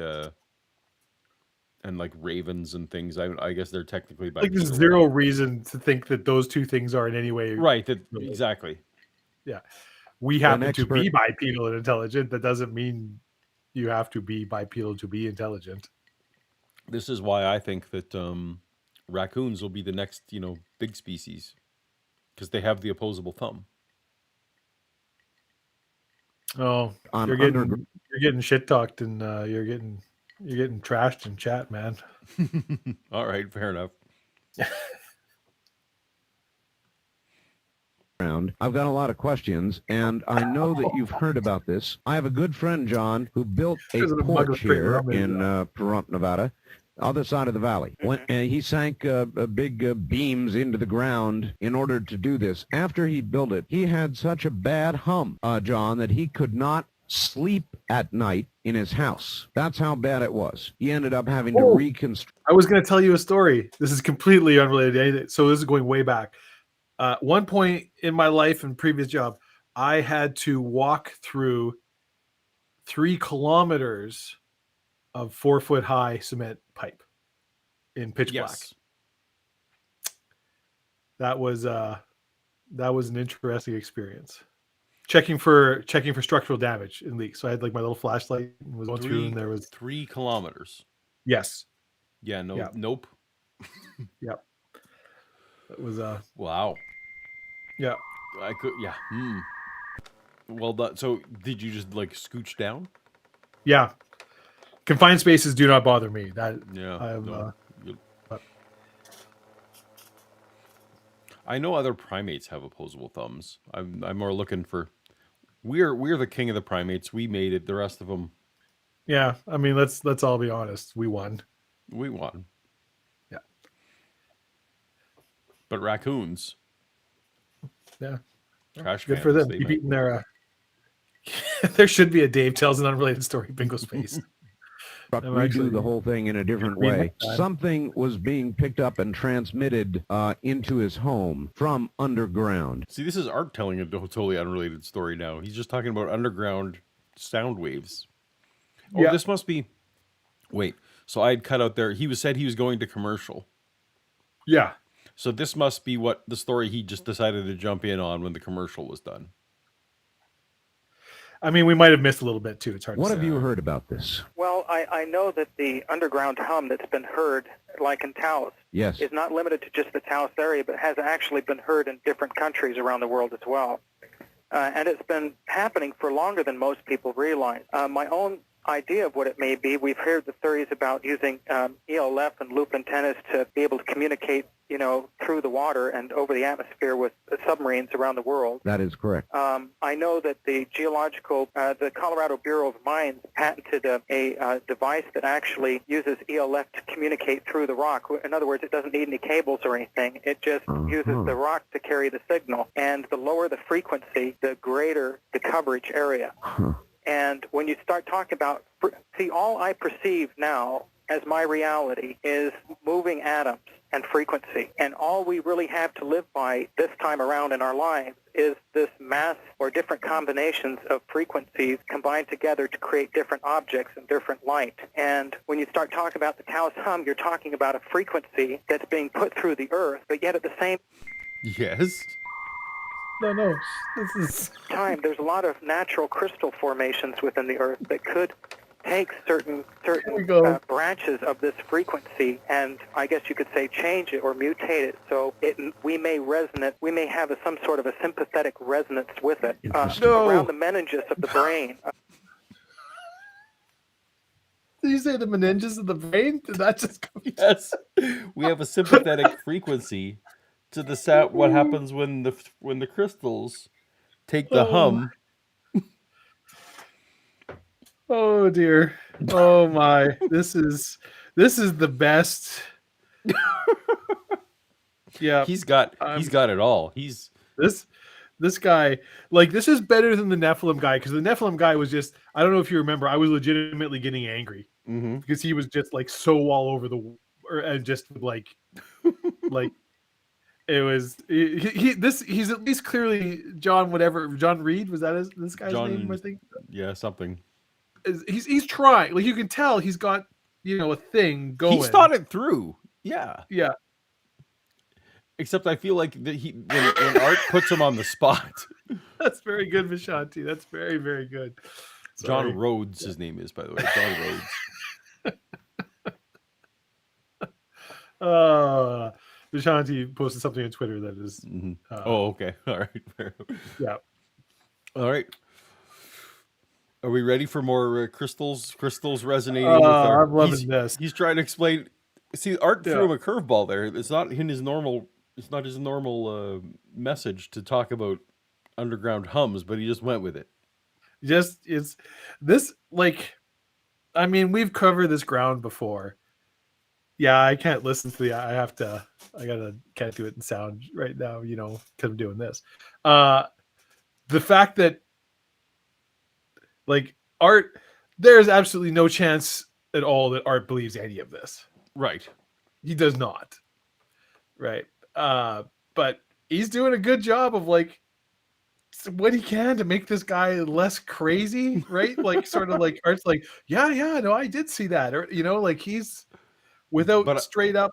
A: like ravens and things. I guess they're technically bipedal.
B: Like there's zero reason to think that those two things are in any way
A: right. Exactly.
B: Yeah, we happen to be bipedal and intelligent. That doesn't mean you have to be bipedal to be intelligent.
A: This is why I think that raccoons will be the next big species, because they have the opposable thumb.
B: Oh, you're getting shit talked and you're getting trashed in chat, man.
A: All right, fair enough.
C: I've got a lot of questions, and I know that you've heard about this. I have a good friend, John, who built a porch here in Pahrump, Nevada. other side of the valley. He sank big beams into the ground in order to do this. After he built it, he had such a bad hum, John, that he could not sleep at night in his house. That's how bad it was. He ended up having to reconstruct.
B: I was going to tell you a story. This is completely unrelated. So this is going way back. One point in my life and previous job, I had to walk through 3 kilometers of 4-foot high cement pipe in pitch black. That was an interesting experience. Checking for structural damage in leaks. So I had like my little flashlight and was going through, and there was
A: 3 kilometers.
B: Yes.
A: Yeah. No.
B: Yeah.
A: Nope.
B: Yep. That was
A: Wow.
B: Yeah.
A: I could. Yeah. Well, so did you just like scooch down?
B: Yeah. Confined spaces do not bother me. That
A: I know other primates have opposable thumbs. I'm more looking for. We're the king of the primates. We made it. The rest of them.
B: Yeah. I mean, let's all be honest. We won.
A: We won.
B: Yeah.
A: But raccoons.
B: Yeah.
A: Trash
B: Good for
A: cans,
B: them. Keep eating their. There should be a Dave tells an unrelated story bingo space.
C: But redo the whole thing in a different way. Something was being picked up and transmitted into his home from underground.
A: See, this is Art telling a totally unrelated story now. He's just talking about underground sound waves. Oh, yeah. This must be... Wait, so I had cut out there. Said he was going to commercial.
B: Yeah.
A: So this must be what the story he just decided to jump in on when the commercial was done.
B: I mean, we might have missed a little bit, too. It's hard to say.
C: What have you heard about this?
D: Well, I know that the underground hum that's been heard, like in Taos, is not limited to just the Taos area, but has actually been heard in different countries around the world as well. And it's been happening for longer than most people realize. My own idea of what it may be, we've heard the theories about using ELF and loop antennas to be able to communicate, through the water and over the atmosphere with submarines around the world.
C: That is correct.
D: I know that the Colorado Bureau of Mines patented a device that actually uses ELF to communicate through the rock. In other words, it doesn't need any cables or anything. It just uses the rock to carry the signal. And the lower the frequency, the greater the coverage area. And when you start talking about, all I perceive now as my reality is moving atoms and frequency. And all we really have to live by this time around in our lives is this mass or different combinations of frequencies combined together to create different objects and different light. And when you start talking about the Taos hum, you're talking about a frequency that's being put through the earth, but yet at the same
B: No, this is
D: time, there's a lot of natural crystal formations within the earth that could take certain branches of this frequency and I guess you could say change it or mutate it so we may have some sort of a sympathetic resonance with it around the meninges of the brain.
B: Did you say the meninges of the brain? Did that just come?
A: Yes. We have a sympathetic frequency to the sound. What happens when the crystals take the hum?
B: Oh dear. Oh my. This is the best. Yeah.
A: He's got it all.
B: This guy, like, this is better than the Nephilim guy, because the Nephilim guy was just, I don't know if you remember, I was legitimately getting angry because he was just like so all over and just like it was he's at least clearly John Reed, was that this guy's name, I think?
A: Yeah, something.
B: He's trying, like, you can tell he's got a thing going.
A: He's thought it through. Yeah. Except I feel like when Art puts him on the spot.
B: That's very good, Vishanti. That's very, very good. Sorry.
A: John Rhodes, his name is, by the way. John Rhodes.
B: Vishanti posted something on Twitter that is.
A: Okay. All right. Fair.
B: Yeah.
A: All right. Are we ready for more crystals resonating with our...
B: I'm loving this.
A: He's trying to explain... See, Art threw him a curveball there. It's not his normal message to talk about underground hums, but he just went with it.
B: It's this, like, I mean, we've covered this ground before, Yeah, I can't listen to the. Can't do it in sound right now. Because I'm doing this. The fact that like Art, there's absolutely no chance at all that Art believes any of this.
A: Right.
B: He does not. Right. But he's doing a good job of like what he can to make this guy less crazy, right? Like sort of like Art's like, yeah, no, I did see that, or like he's without straight up.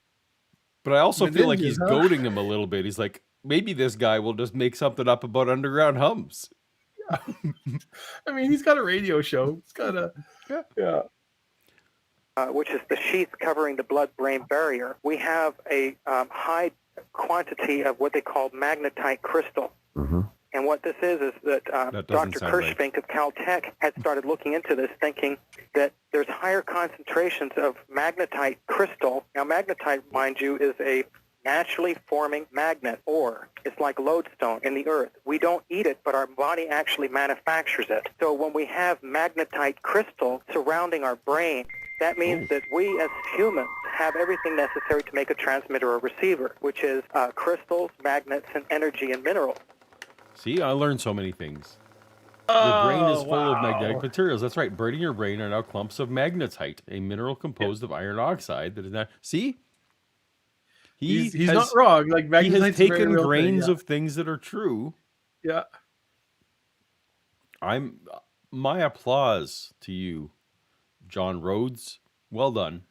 A: But I also feel like he's
B: huh?
A: goading him a little bit. He's like, maybe this guy will just make something up about underground hums.
B: I mean, he's got a radio show. He's got a yeah.
D: Which is the sheath covering the blood-brain barrier. We have a high quantity of what they call magnetite crystal.
C: Mm-hmm.
D: And what this is that Dr. Kirschvink of Caltech had started looking into this, thinking that there's higher concentrations of magnetite crystal. Now, magnetite, mind you, is a naturally forming magnet ore. It's like lodestone in the earth. We don't eat it, but our body actually manufactures it. So when we have magnetite crystal surrounding our brain, that means that we as humans have everything necessary to make a transmitter or receiver, which is crystals, magnets, and energy and minerals.
A: See, I learned so many things. Your brain is full of magnetic materials. That's right. Buried in your brain are now clumps of magnetite, a mineral composed of iron oxide that is not. See,
B: he's not wrong. Like
A: he has taken grains of things that are true.
B: Yeah.
A: My applause to you, John Rhodes. Well done.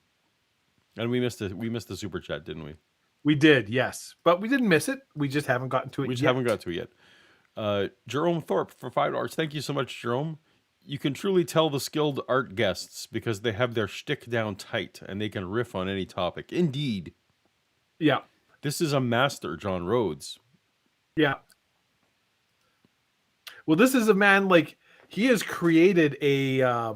A: And we missed the super chat, didn't we?
B: We did, yes, but we didn't miss it. We just haven't gotten to it.
A: We just haven't got to it yet. Jerome Thorpe for $5. Thank you so much, Jerome. You can truly tell the skilled art guests because they have their shtick down tight and they can riff on any topic. Indeed.
B: Yeah.
A: This is a master, John Rhodes.
B: Yeah. Well, this is a man, like, he has created a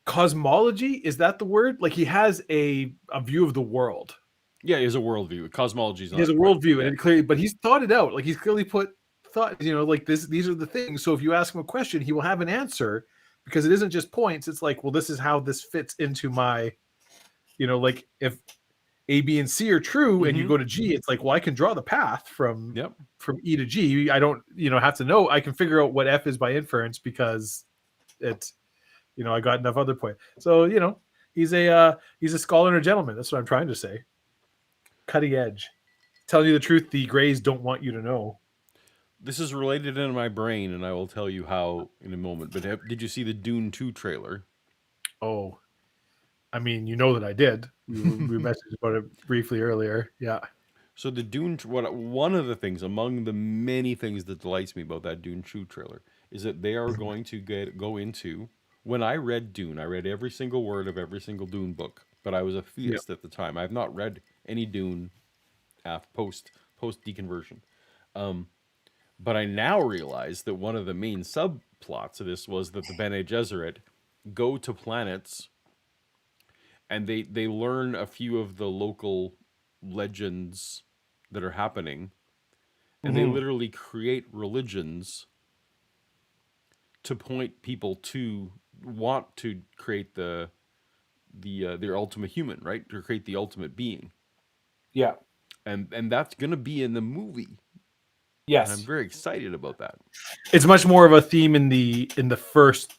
B: cosmology. Is that the word? Like, he has a view of the world.
A: Yeah, he has a worldview. Cosmology is not.
B: He has a worldview, and it clearly, but he's thought it out. Like, he's clearly put thought, like this. These are the things. So if you ask him a question, he will have an answer because it isn't just points. It's like, well, this is how this fits into my, like if A, B, and C are true, and you go to G, it's like, well, I can draw the path from E to G. I don't, have to know. I can figure out what F is by inference because it's, I got enough other points. So he's a scholar and a gentleman. That's what I'm trying to say. Cutting edge. Telling you the truth, the Greys don't want you to know.
A: This is related in my brain, and I will tell you how in a moment. But did you see the Dune 2 trailer?
B: Oh, I mean, that I did. We messaged about it briefly earlier. Yeah.
A: So the Dune, one of the things, among the many things that delights me about that Dune 2 trailer, is that they are going to go into. When I read Dune, I read every single word of every single Dune book, but I was a theist at the time. I've not read any Dune post deconversion. But I now realize that one of the main subplots of this was that the Bene Gesserit go to planets and they learn a few of the local legends that are happening, and they literally create religions to point people to want to create their ultimate human, right? To create the ultimate being.
B: Yeah.
A: And that's going to be in the movie.
B: Yes.
A: And I'm very excited about that.
B: It's much more of a theme in the first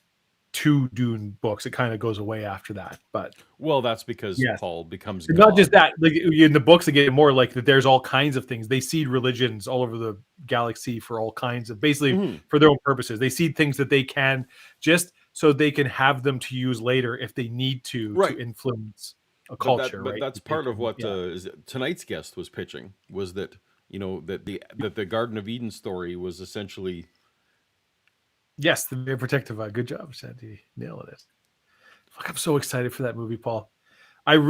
B: two Dune books. It kind of goes away after that, but
A: that's because Paul becomes
B: not just that. Like in the books, they get more like that. There's all kinds of things. They seed religions all over the galaxy for all kinds of, basically for their own purposes. They seed things that they can just so they can have them to use later if they need to influence a culture.
A: But that's part of what tonight's guest was pitching, was that that the Garden of Eden story was essentially.
B: Yes, the very protective eye. Good job, Sandy. Nailing it. Fuck, I'm so excited for that movie, Paul. I'm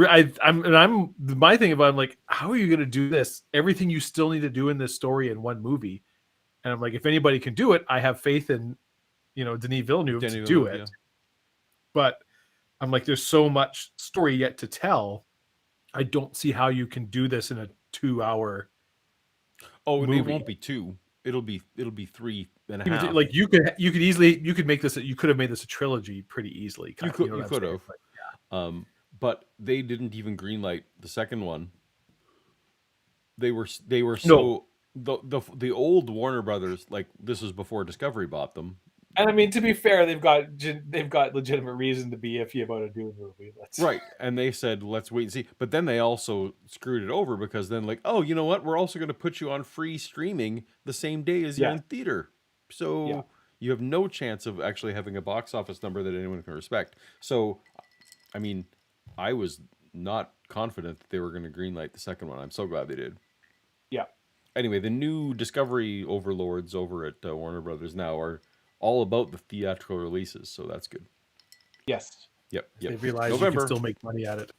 B: my thing about, I'm like, how are you going to do this? Everything you still need to do in this story in one movie, and I'm like, if anybody can do it, I have faith in, Denis Villeneuve to do it. Yeah. But I'm like, there's so much story yet to tell. I don't see how you can do this in a 2-hour.
A: Oh, movie. It won't be 2. It'll be 3.5.
B: Like you could make this. You could have made this a trilogy pretty easily.
A: You could have. but they didn't even greenlight the second one. They were
B: No.
A: so the old Warner Brothers, like this was before Discovery bought them.
B: And I mean, to be fair, they've got legitimate reason to be iffy about a Dune movie.
A: Right, and they said let's wait and see. But then they also screwed it over because then like, oh, you know what? We're also going to put you on free streaming the same day as you're
B: Yeah.
A: in theater. So
B: Yeah.
A: you have no chance of actually having a box office number that anyone can respect. So, I mean, I was not confident that they were going to greenlight the second one. I'm so glad they did.
B: Yeah.
A: Anyway, the new Discovery overlords over at Warner Brothers now are all about the theatrical releases, so that's good.
B: Yes.
A: Yep.
B: They realize you can still make money at it.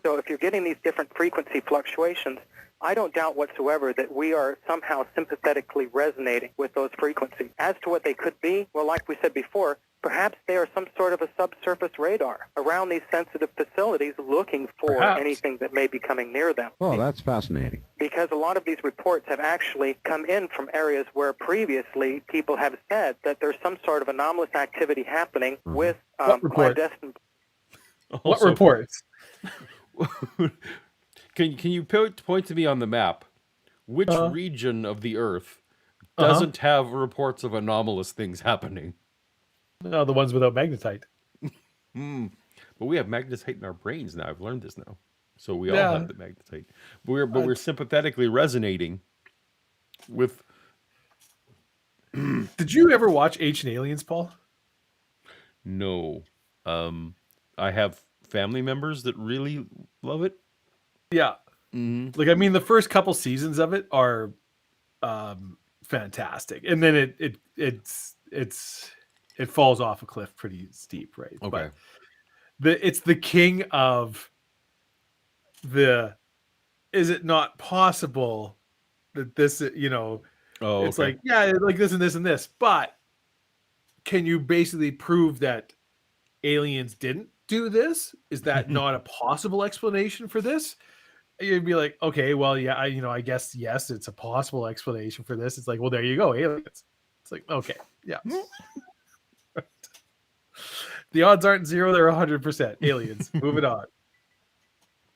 D: So if you're getting these different frequency fluctuations, I don't doubt whatsoever that we are somehow sympathetically resonating with those frequencies. As to what they could be, well, like we said before, perhaps they are some sort of a subsurface radar around these sensitive facilities looking for
B: Perhaps.
D: anything that may be coming near them.
C: Oh, that's fascinating.
D: Because a lot of these reports have actually come in from areas where previously people have said that there's some sort of anomalous activity happening with
B: What report?
D: clandestine.
B: What reports?
A: Can you point to me on the map which region of the Earth doesn't have reports of anomalous things happening?
B: No, the ones without magnetite.
A: But we have magnetite in our brains now. I've learned this now, so we all
B: Yeah.
A: have the magnetite. But we're sympathetically resonating with.
B: Did you ever watch Ancient Aliens, Paul?
A: No, I have family members that really love it.
B: Yeah. Like, I mean, the first couple seasons of it are fantastic, and then it falls off a cliff pretty steep, right?
A: Okay.
B: But it's the king of the. Is it not possible that this,
A: Oh,
B: it's
A: okay.
B: like, yeah, like this and this and this, but can you basically prove that aliens didn't do this? Is that not a possible explanation for this? You'd be like, okay, well, yeah, I guess yes, it's a possible explanation for this. It's like, well, there you go, aliens. It's like, okay, yeah. The odds aren't 0; they're 100%. Aliens. Moving on.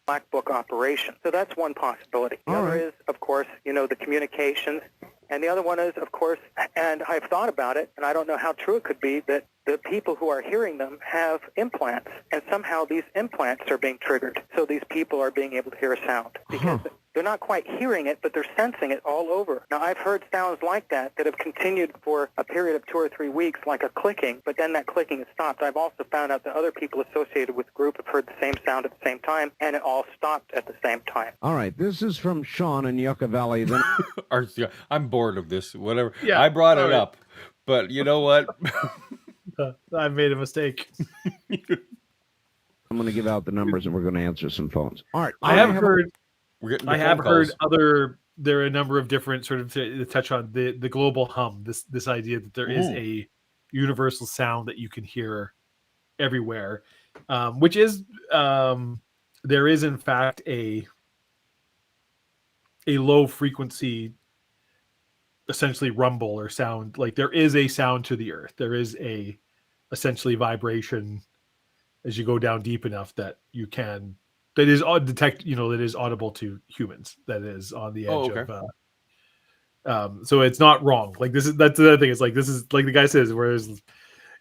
D: Black book operation. So that's one possibility. The other is, of course, the communications. And the other one is, of course, and I've thought about it, and I don't know how true it could be, that the people who are hearing them have implants, and somehow these implants are being triggered. So these people are being able to hear a sound. Because they're not quite hearing it, but they're sensing it all over. Now, I've heard sounds like that have continued for a period of 2 or 3 weeks, like a clicking, but then that clicking has stopped. I've also found out that other people associated with the group have heard the same sound at the same time, and it all stopped at the same time.
C: All right, this is from Sean in Yucca Valley.
A: I'm bored of this. Whatever.
B: Yeah,
A: I brought it
B: all right.
A: up, but you know what?
B: I made a mistake.
C: I'm going to give out the numbers and we're going to answer some phones. All right.
B: I have heard
A: I have
B: heard there are a number of different sort of to touch on the global hum, this idea that there is a universal sound that you can hear everywhere, which is there is in fact a low frequency, essentially rumble or sound. Like there is a sound to the earth. There is a essentially vibration as you go down deep enough that you can. That is detect, that is audible to humans. That is on the edge of. So it's not wrong. Like that's the other thing. It's like this is like the guy says, whereas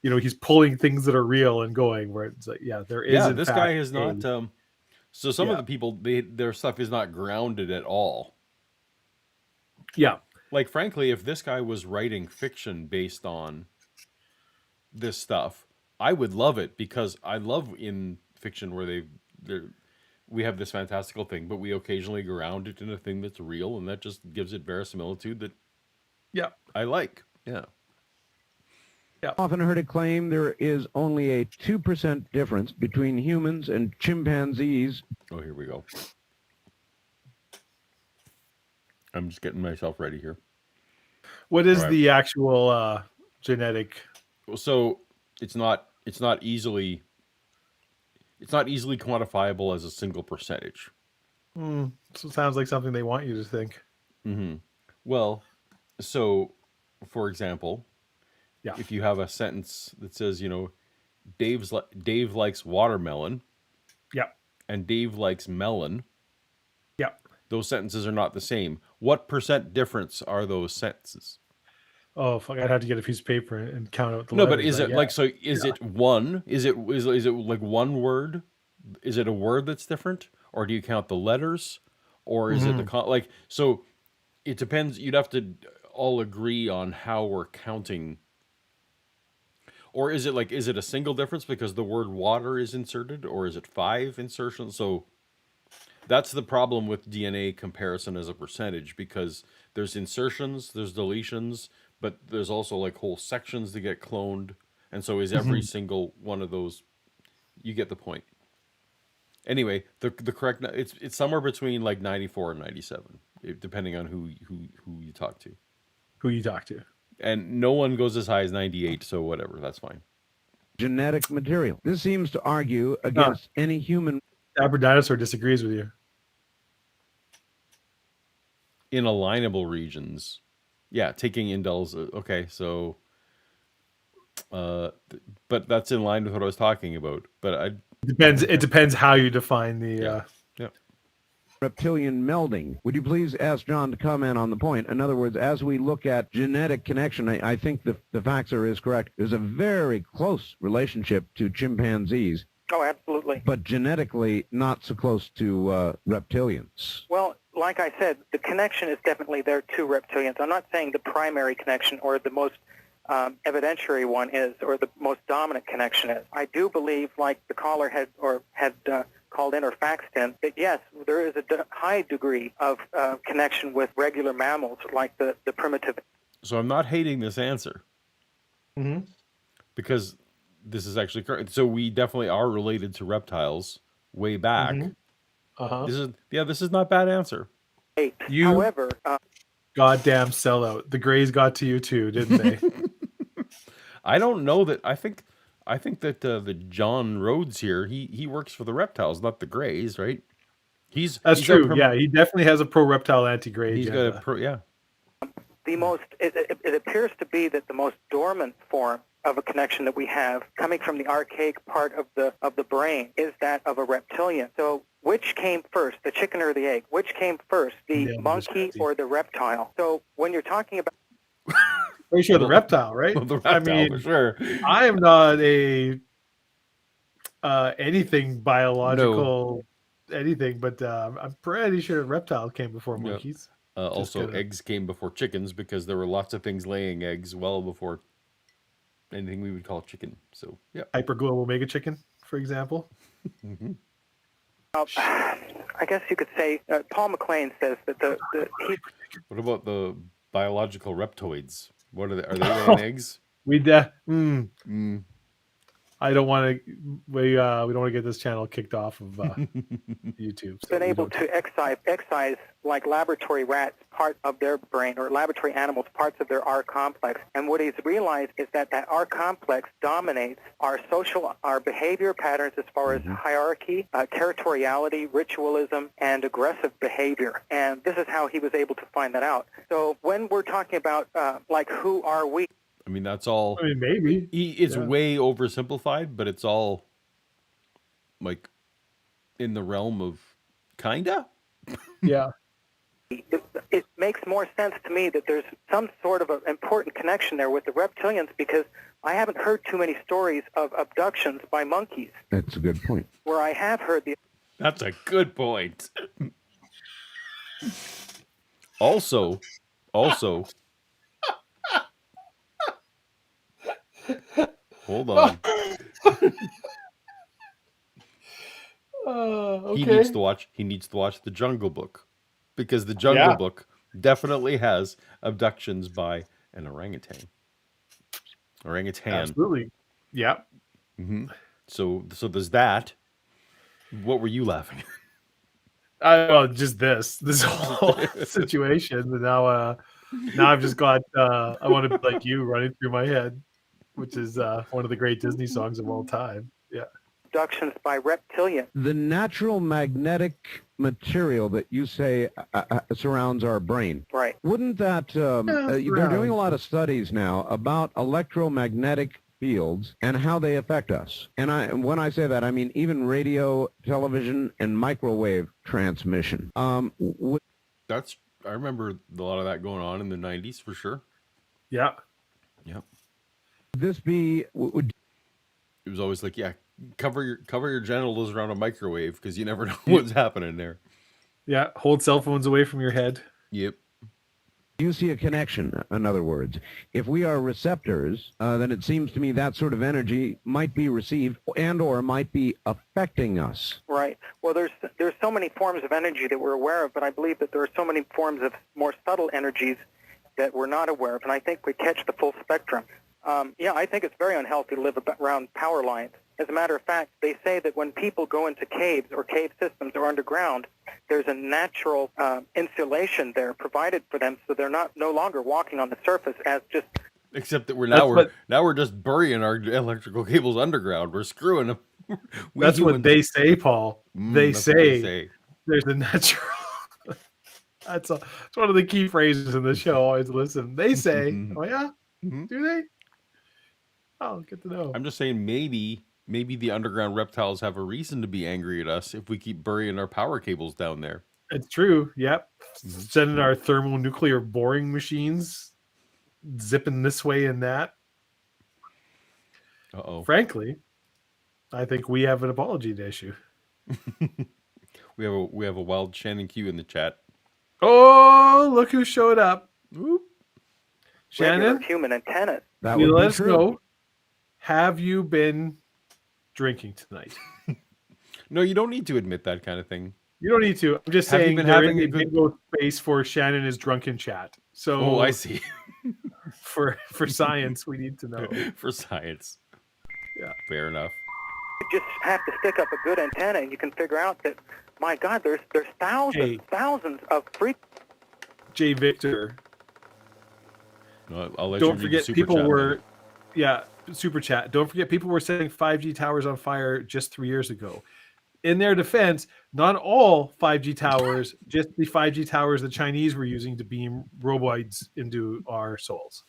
B: he's pulling things that are real and going where it's like, yeah, there is.
A: Yeah, this guy is not. So some of the people, their stuff is not grounded at all.
B: Yeah.
A: Like frankly, if this guy was writing fiction based on this stuff, I would love it because I love in fiction where we have this fantastical thing, but we occasionally ground it in a thing that's real, and that just gives it verisimilitude that I like. Yeah.
C: Often heard it claimed there is only a 2% difference between humans and chimpanzees.
A: Oh, here we go. I'm just getting myself ready here.
B: What is the actual genetic?
A: So it's not easily quantifiable as a single percentage.
B: So it sounds like something they want you to think.
A: Mm-hmm. Well, so for example, if you have a sentence that says, Dave likes watermelon,
B: Yeah.
A: and Dave likes melon.
B: Yeah.
A: Those sentences are not the same. What percent difference are those sentences?
B: Oh fuck! I'd have to get a piece of paper and count out the
A: No, but
B: letters.
A: is it
B: Yeah.
A: like, so is it one? Is it like one word? Is it a word that's different, or do you count the letters, or is it the like? So it depends. You'd have to all agree on how we're counting. Or is it a single difference because the word water is inserted, or is it 5 insertions? So that's the problem with DNA comparison as a percentage, because there's insertions, there's deletions, but there's also like whole sections that get cloned. And so is every single one of those, you get the point. Anyway, the correct, it's somewhere between like 94 and 97, depending on who you talk to.
B: Who you talk to?
A: And no one goes as high as 98, so whatever, that's fine.
C: Genetic material. This seems to argue against any human.
B: Dapper Dinosaur disagrees with you.
A: Inalienable regions. Yeah, taking indels. Okay, so but that's in line with what I was talking about. But
B: It depends how you define the
A: yeah.
C: Reptilian melding. Would you please ask John to comment on the point? In other words, as we look at genetic connection, I think the facts is correct. There's a very close relationship to chimpanzees.
D: Oh, absolutely.
C: But genetically not so close to reptilians.
D: Well, like I said, the connection is definitely there to reptilians. I'm not saying the primary connection or the most evidentiary one is, or the most dominant connection is. I do believe, like the caller had called in or faxed in, that yes, there is a high degree of connection with regular mammals, like the primitive.
A: So I'm not hating this answer.
B: Mm-hmm.
A: Because this is actually correct. So we definitely are related to reptiles way back. This is not a bad answer.
D: However,
B: goddamn sellout. The Greys got to you too, didn't they?
A: I don't know that. I think that the John Rhodes here, he works for the reptiles, not the Greys, right?
B: That's true. Yeah, he definitely has a pro reptile, anti Grey.
A: He's got a pro. Yeah.
D: It appears to be that the most dormant form of a connection that we have, coming from the archaic part of the brain, is that of a reptilian. So which came first, the chicken or the egg? Which came first, the monkey or the reptile? So when you're talking about...
B: Pretty sure the reptile, right?
A: Well, the reptile, for sure.
B: I am not a anything biological, anything, but I'm pretty sure reptile came before monkeys.
A: Also, eggs came before chickens, because there were lots of things laying eggs well before anything we would call chicken. So, yeah.
B: Hyperglobal mega chicken, for example.
A: Mm-hmm.
D: I guess you could say, Paul McLean says that
A: What about the biological reptoids? What are they? Are they laying eggs?
B: I don't want to. We don't want to get this channel kicked off of YouTube. So
D: been able to excise like laboratory rats part of their brain, or laboratory animals parts of their R complex. And what he's realized is that R complex dominates our behavior patterns as far as hierarchy, territoriality, ritualism, and aggressive behavior. And this is how he was able to find that out. So when we're talking about like who are we?
A: I mean, that's all.
B: I mean, maybe
A: it's way oversimplified, but it's all like in the realm of kinda.
B: Yeah.
D: It makes more sense to me that there's some sort of an important connection there with the reptilians, because I haven't heard too many stories of abductions by monkeys.
C: That's a good point.
D: Where I have heard the...
A: That's a good point. Also, hold on.
B: Okay.
A: He needs to watch The Jungle Book, because The Jungle Book definitely has abductions by an orangutan.
B: Absolutely. Yeah.
A: Mm-hmm. So there's that. What were you laughing at?
B: Well, just this whole situation. And now I've just got I want to be like you running through my head, which is one of the great Disney songs of all time. Yeah.
D: Abductions by reptilians.
C: The natural magnetic material that you say surrounds our brain.
D: Right.
C: Wouldn't that... they're doing a lot of studies now about electromagnetic fields and how they affect us. And when I say that, I mean even radio, television, and microwave transmission.
A: That's I remember a lot of that going on in the 90s for sure.
B: Yeah.
A: Yep.
C: This be would
A: It was always like, yeah, cover your genitals around a microwave because you never know what's happening there.
B: Yeah. Hold cell phones away from your head.
A: Yep.
C: you see a connection? In other words, if we are receptors, then it seems to me that sort of energy might be received and or might be affecting us.
D: Right. Well, there's so many forms of energy that we're aware of, but I believe that there are so many forms of more subtle energies that we're not aware of, and I think we catch the full spectrum. Yeah, I think it's very unhealthy to live around power lines. As a matter of fact, they say that when people go into caves or cave systems or underground, there's a natural insulation there provided for them, so they're no longer walking on the surface as just.
A: Except that we're just burying our electrical cables underground. We're screwing them.
B: That's what they say, Paul. They
A: That's what they
B: say there's a natural. That's one of the key phrases in the show. Always listen. They say, "Oh yeah, do they?" Oh, good to know.
A: I'm just saying maybe the underground reptiles have a reason to be angry at us if we keep burying our power cables down there.
B: It's true. Yep. Sending our thermonuclear boring machines, zipping this way and that.
A: Uh-oh.
B: Frankly, I think we have an apology to issue.
A: We have a wild Shannon Q in the chat.
B: Oh, look who showed up.
A: Whoop.
B: Shannon,
D: Human antennas.
C: That would
B: let
C: be
B: us
C: true.
B: know. Have you been drinking tonight?
A: No, you don't need to admit that kind of thing.
B: You don't need to. I'm just
A: Have you
B: saying
A: been
B: there
A: having
B: is
A: a
B: a
A: good-
B: bingo space for Shannon is drunken chat. So
A: Oh, I see.
B: for science, we need to know.
A: For science.
B: Yeah.
A: Fair enough.
D: You just have to stick up a good antenna, and you can figure out that, my God, there's thousands of freak.
B: Jay Victor.
A: No, I'll let
B: Don't
A: you read the
B: forget,
A: super
B: people
A: chat
B: were,
A: then.
B: yeah, super chat. Don't forget, people were setting 5G towers on fire just 3 years ago. In their defense, not all 5G towers, just the 5G towers the Chinese were using to beam roboids into our souls.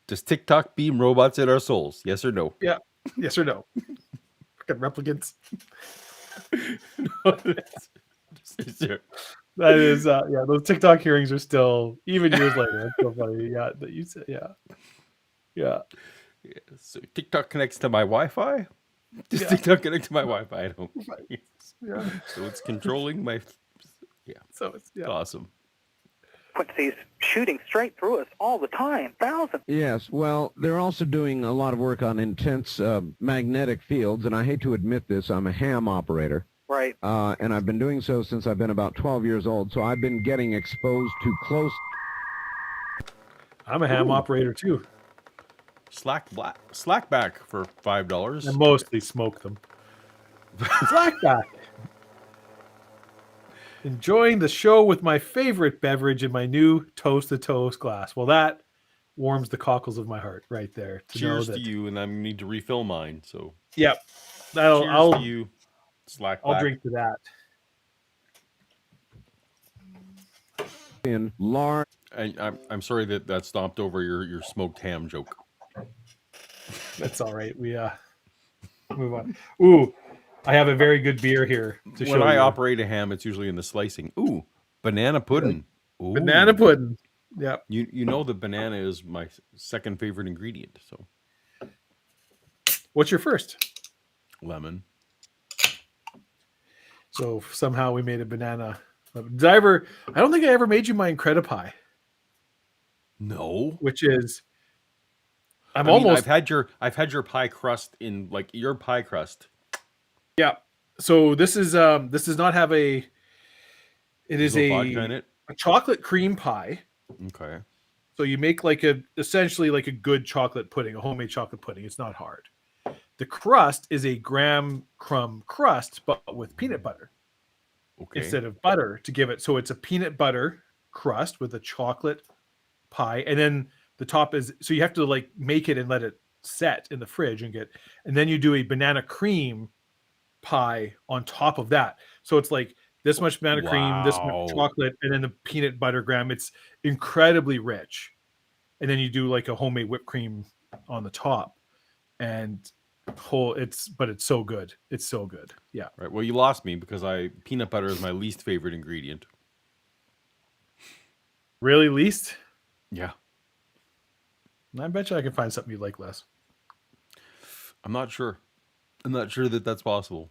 A: Does TikTok beam robots in our souls? Yes or no?
B: Yeah. Yes or no? Fucking replicants. That is, yeah, those TikTok hearings are still, even years later, it's so funny. Yeah, that you said, yeah. Yeah.
A: Yeah, so TikTok connects to my Wi-Fi? Does
B: Yeah.
A: TikTok connect to my Wi-Fi? I don't.
B: Yeah.
A: So it's controlling my. Yeah.
B: So it's, yeah.
A: Awesome.
D: Frequencies shooting straight through us all the time, thousands.
C: Yes, well, they're also doing a lot of work on intense magnetic fields, and I hate to admit this, I'm a ham operator.
D: Right.
C: And I've been doing so since I've been about 12 years old, so I've been getting exposed to close...
B: I'm a ham operator too.
A: Slack back for $5.
B: I mostly smoke them. Slack back. Enjoying the show with my favorite beverage in my new toast-to-toast glass. Well, that warms the cockles of my heart right there.
A: Cheers
B: know
A: to
B: that,
A: you, and I need to refill mine. So
B: Yep.
A: cheers
B: I'll
A: to you. Slack back.
B: I'll drink to that.
C: in large...
A: I'm sorry that stomped over your smoked ham joke.
B: That's all right. We move on. Ooh, I have a very good beer here to
A: When
B: show
A: I
B: you.
A: operate a ham, it's usually in the slicing. Ooh, banana pudding. Ooh.
B: Banana pudding. Yep.
A: You know that banana is my second favorite ingredient. So
B: What's your first?
A: lemon.
B: So somehow we made a banana. Did I don't think I ever made you my Incredipie,
A: No.
B: which is
A: I mean, I've had your pie crust in like your pie crust.
B: Yeah. So this does not have it is
A: There's no vodka in
B: a
A: it.
B: chocolate cream pie.
A: Okay.
B: So you make essentially like a good chocolate pudding, a homemade chocolate pudding. It's not hard. The crust is a graham crumb crust, but with peanut butter
A: Okay.
B: instead of butter to give it. So it's a peanut butter crust with a chocolate pie, and then the top is, so you have to like make it and let it set in the fridge and then you do a banana cream pie on top of that. So it's like this much banana cream, this
A: Wow.
B: much chocolate, and then the peanut butter graham. It's incredibly rich. and then you do like a homemade whipped cream on the top, and it's so good. It's so good. Yeah.
A: Right. Well, you lost me because peanut butter is my least favorite ingredient.
B: Really, least?
A: Yeah.
B: I bet you I can find something you like less.
A: I'm not sure. I'm not sure that that's possible.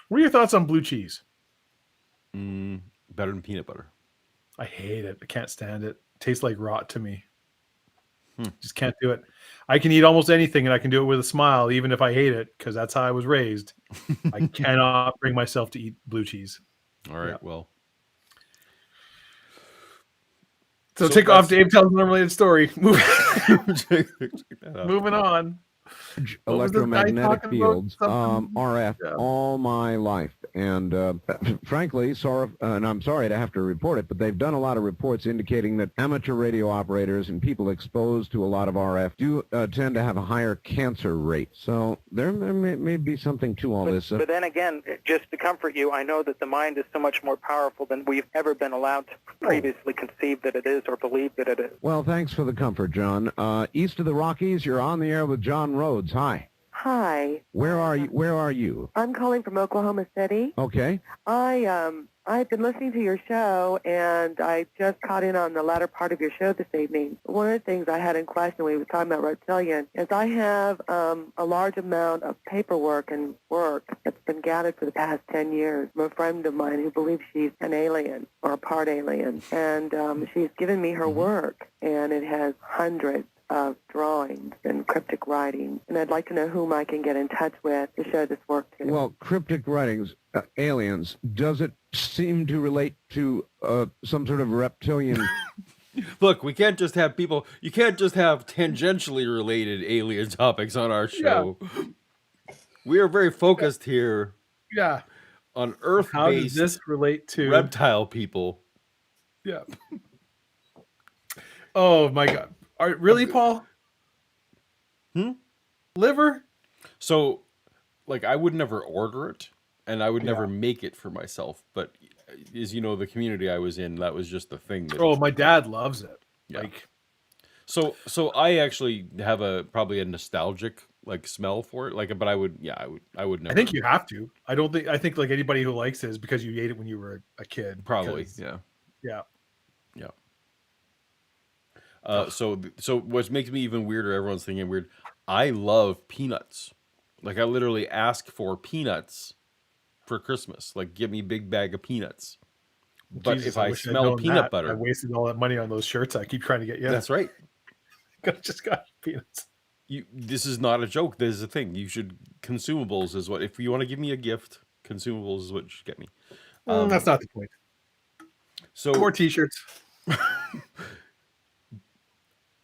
B: What are your thoughts on blue cheese?
A: Better than peanut butter.
B: I hate it. I can't stand it. Tastes like rot to me. Just can't do it. I can eat almost anything, and I can do it with a smile, even if I hate it, because that's how I was raised. I cannot bring myself to eat blue cheese.
A: All right.
B: Yeah.
A: Well.
B: So take off. Dave tells an unrelated story. Moving on.
C: Electromagnetic fields,
B: Something?
C: RF,
B: Yeah.
C: all my life. And frankly, and I'm sorry to have to report it, but they've done a lot of reports indicating that amateur radio operators and people exposed to a lot of RF do tend to have a higher cancer rate. So there may be something to all this.
D: But then again, just to comfort you, I know that the mind is so much more powerful than we've ever been allowed to previously conceive that it is or believe that it is.
C: Well, thanks for the comfort, John. East of the Rockies, you're on the air with John Rhodes. Hi.
E: Hi.
C: Where are you?
E: I'm calling from Oklahoma City.
C: Okay.
E: I've been listening to your show, and I just caught in on the latter part of your show this evening. One of the things I had in question when we were talking about reptilian is I have a large amount of paperwork and work that's been gathered for the past 10 years from a friend of mine who believes she's an alien or a part alien. And she's given me her work, and it has hundreds of drawings and cryptic writings, and I'd like to know whom I can get in touch with to show this work to.
C: Well, cryptic writings, aliens, does it seem to relate to some sort of reptilian...
A: Look, we can't just have people... You can't just have tangentially related alien topics on our show. Yeah. We are very focused here on Earth-based
B: How does this relate to
A: reptile people.
B: Yeah. Oh, my God. Really, Paul? Liver?
A: So, like, I would never order it, and I would never make it for myself. But, as you know, the community I was in, that was just the thing.
B: My dad loves it.
A: Yeah.
B: Like,
A: so I actually have probably a nostalgic smell for it. But I would never.
B: I think you have to. I think like anybody who likes it is because you ate it when you were a kid.
A: Probably,
B: yeah.
A: So what makes me even weirder, everyone's thinking weird, I love peanuts. Like, I literally ask for peanuts for Christmas. Like, give me a big bag of peanuts. But
B: Jesus,
A: if I smell peanut butter...
B: I wasted all that money on those shirts I keep trying to get you.
A: That's right.
B: Just got peanuts.
A: This is not a joke. This is a thing. You should... Consumables is what... If you want to give me a gift, consumables is what you should get me.
B: That's not the point.
A: So
B: more T-shirts.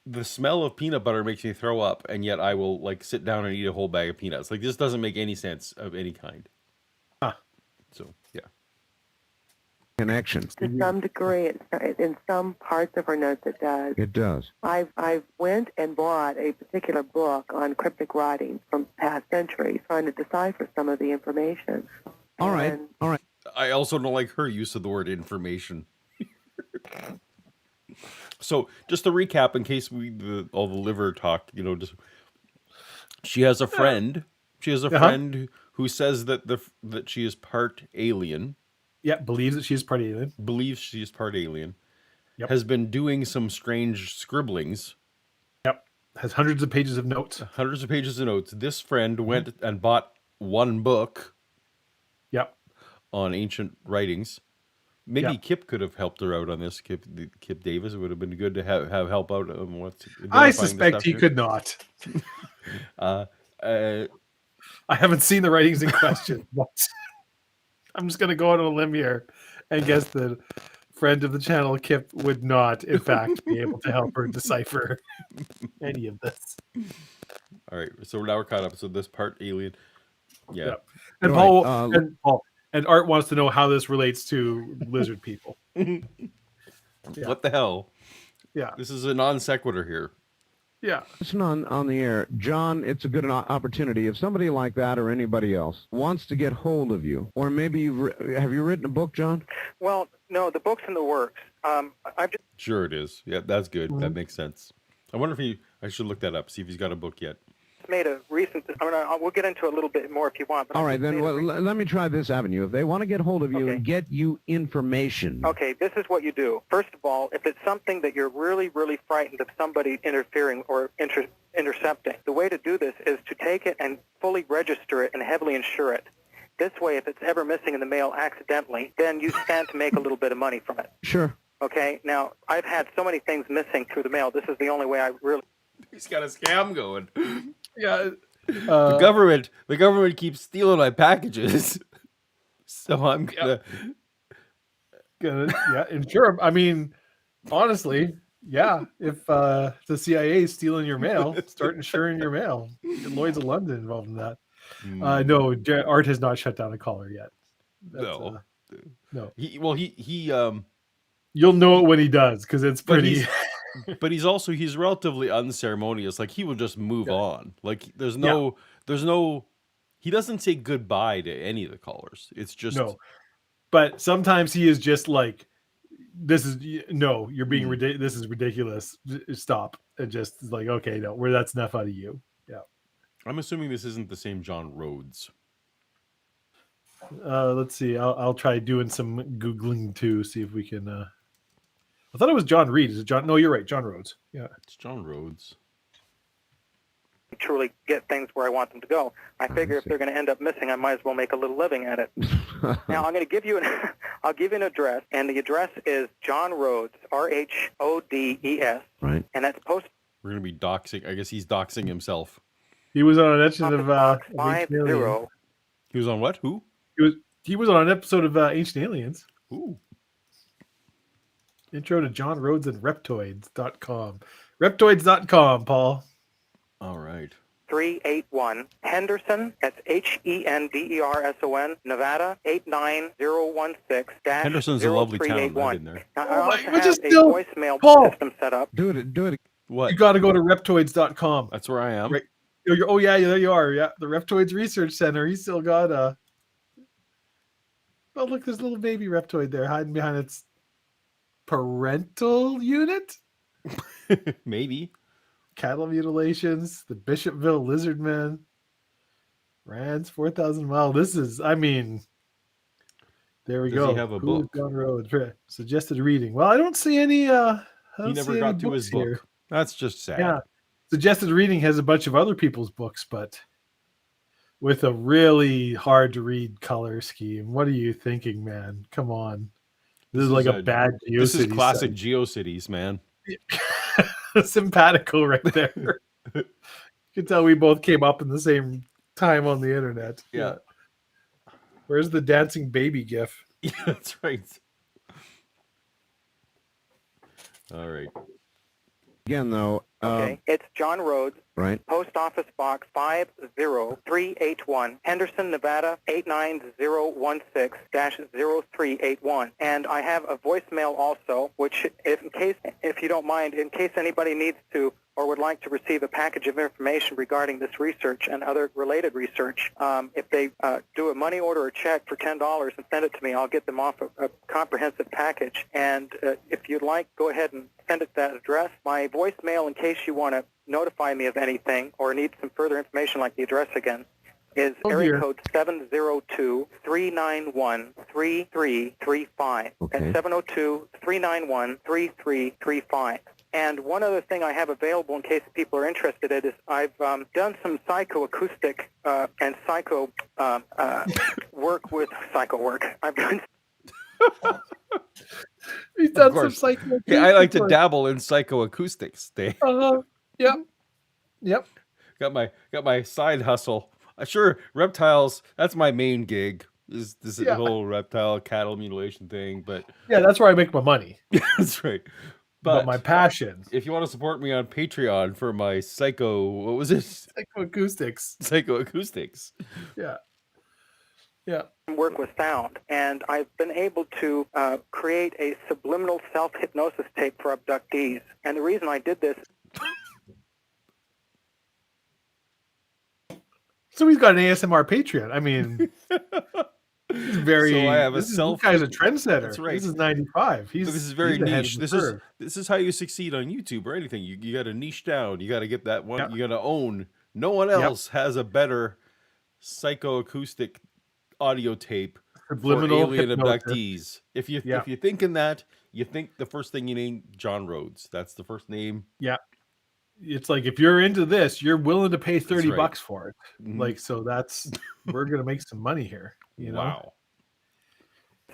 A: The smell of peanut butter makes me throw up, and yet I will sit down and eat a whole bag of peanuts. Like, this doesn't make any sense of any kind. So yeah.
C: Connection.
E: To some degree, in some parts of her notes, it does.
C: It does.
E: I've went and bought a particular book on cryptic writings from past centuries, trying to decipher some of the information.
C: All right.
A: I also don't like her use of the word information. So, just to recap, in case all the liver talk, she has a friend. She has a friend who says that she is part alien.
B: Yeah, believes that she is part alien.
A: Believes she is part alien.
B: Yep.
A: Has been doing some strange scribblings.
B: Yep. Has hundreds of pages of notes.
A: Hundreds of pages of notes. This friend went and bought one book.
B: Yep.
A: On ancient writings. Maybe Kip could have helped her out on this. Kip Davis, it would have been good to have help out on what's.
B: I suspect he could not.
A: I
B: haven't seen the writings in question. But I'm just going to go out on a limb here and guess that friend of the channel, Kip, would not, in fact, be able to help her decipher any of this.
A: All right, so now we're caught up. So this part alien, yeah.
B: And Paul. And Art wants to know how this relates to lizard people.
A: What the hell?
B: Yeah.
A: This is a non sequitur here.
B: Yeah.
C: Listen on the air. John, it's a good opportunity. If somebody like that or anybody else wants to get hold of you, or maybe have you written a book, John?
D: Well, No, the book's in the works. I've just
A: Sure, it is. Yeah, that's good.
B: Mm-hmm.
A: That makes sense. I wonder if I should look that up, see if he's got a book yet.
D: made a recent. We'll get into it a little bit more if you want. But
C: All
D: I
C: right,
D: just
C: then
D: made a
C: let me try this avenue. If they want to get hold of you
D: Okay.
C: and get you information,
D: Okay, this is what you do. First of all, if it's something that you're really, really frightened of somebody interfering or intercepting, the way to do this is to take it and fully register it and heavily insure it. This way, if it's ever missing in the mail accidentally, then you stand to make a little bit of money from it.
C: sure.
D: Okay? Now, I've had so many things missing through the mail. This is the only way I really...
A: He's got a scam going.
B: Yeah.
A: The government keeps stealing my packages. So I'm gonna
B: Insure. I mean, honestly, yeah. If the CIA is stealing your mail, start insuring your mail. Get Lloyd's of London involved in that. No, Art has not shut down a caller yet.
A: no.
B: No.
A: He
B: You'll know it when he does because it's
A: But
B: pretty.
A: but he's relatively unceremonious. Like he will just move on. Like there's no he doesn't say goodbye to any of the callers. It's just
B: No. But sometimes he is just like, this is no, you're being ridiculous. This is ridiculous. Stop. And just like, okay, no, that's enough out of you. Yeah.
A: I'm assuming this isn't the same John Rhodes.
B: Let's see. I'll try doing some Googling too, see if we can. I thought it was John Reed. Is it John? No, you're right. John Rhodes. Yeah.
A: It's John Rhodes.
D: truly get things where I want them to go. I figure if they're going to end up missing, I might as well make a little living at it. Now, I'm going to give you I'll give you an address, and the address is John Rhodes, Rhodes,
C: Right.
D: and that's post.
A: We're going to be doxing. I guess he's doxing himself.
B: He was on an episode of
D: box
B: Ancient Aliens.
D: 50.
A: He was on what? Who?
B: He was on an episode of Ancient Aliens.
A: Ooh.
B: Intro to John Rhodes and Reptoids.com. Reptoids.com, Paul.
A: All right.
D: 381 Henderson, that's Henderson, Nevada 89016
A: Henderson's a lovely town. I've been there.
D: Now, I also
B: which
D: have
B: is
D: a
B: still-
D: voicemail
B: Paul.
D: system set up.
C: Do it.
A: What?
B: You got to go to Reptoids.com.
A: That's where I am.
B: Right. Oh, yeah, there you are. Yeah, the Reptoids Research Center. He's still got a... Oh, look, there's a little baby Reptoid there hiding behind its parental unit.
A: Maybe.
B: Cattle mutilations, the Bishopville Lizard Men, Rand's 4,000 Mile. This is, I mean, there we
A: Does
B: go.
A: he have a
B: Who's
A: book?
B: John Rhodes? Suggested reading. Well, I don't see any.
A: He never got to his book.
B: Here.
A: That's just sad.
B: Yeah. Suggested reading has a bunch of other people's books, but with a really hard to read color scheme. What are you thinking, man? Come on. This is like a bad GeoCities.
A: This is classic GeoCities, man.
B: Simpatico right there. You can tell we both came up in the same time on the internet.
A: Yeah.
B: Where's the dancing baby gif?
A: Yeah, that's right. All right.
C: Again, though.
D: Okay, it's John Rhodes,
C: Right.
D: Post Office Box 50381, Henderson, Nevada 89016-0381. And I have a voicemail also, which, if you don't mind, in case anybody needs to or would like to receive a package of information regarding this research and other related research, if they do a money order or check for $10 and send it to me, I'll get them off a comprehensive package. And if you'd like, go ahead and send it to that address. My voicemail, in case you want to notify me of anything or need some further information like the address again, is area code 702-391-3335.
C: Okay.
D: That's 702-391-3335. And one other thing I have available in case people are interested in is I've done some psychoacoustic and psycho work. I've done
B: He's done some
A: course.
B: psycho.
A: Yeah, I like to dabble in psychoacoustics.
B: Yep.
A: Got my side hustle. Sure, reptiles. That's my main gig. Is this whole reptile cattle mutilation thing? But
B: Yeah, that's where I make my money.
A: that's right.
B: But
A: But
B: my passion,
A: if you want to support me on Patreon for my what was it?
B: psychoacoustics.
A: Psychoacoustics.
B: Yeah.
D: work with sound, and I've been able to create a subliminal self-hypnosis tape for abductees. And the reason I did this,
B: So he's got an ASMR Patreon. I mean, He's very.
A: So I have a
B: This
A: self.
B: guy's a trendsetter.
A: That's right.
B: This is 95.
A: But this is very
B: he's ahead of
A: niche.
B: the
A: This
B: curve.
A: is how you succeed on YouTube or anything. You got to niche down. You got to get that one.
B: Yep.
A: You got to own. No one
B: Yep.
A: else has a better psychoacoustic audio tape
B: Subliminal
A: for alien
B: hypnosis.
A: abductees. If you're thinking that, you think the first thing you name John Rhodes. That's the first name.
B: Yeah. It's like, if you're into this, you're willing to pay $30
A: right.
B: for it.
A: Mhm.
B: Like, so that's we're gonna make some money here. You know?
A: Wow.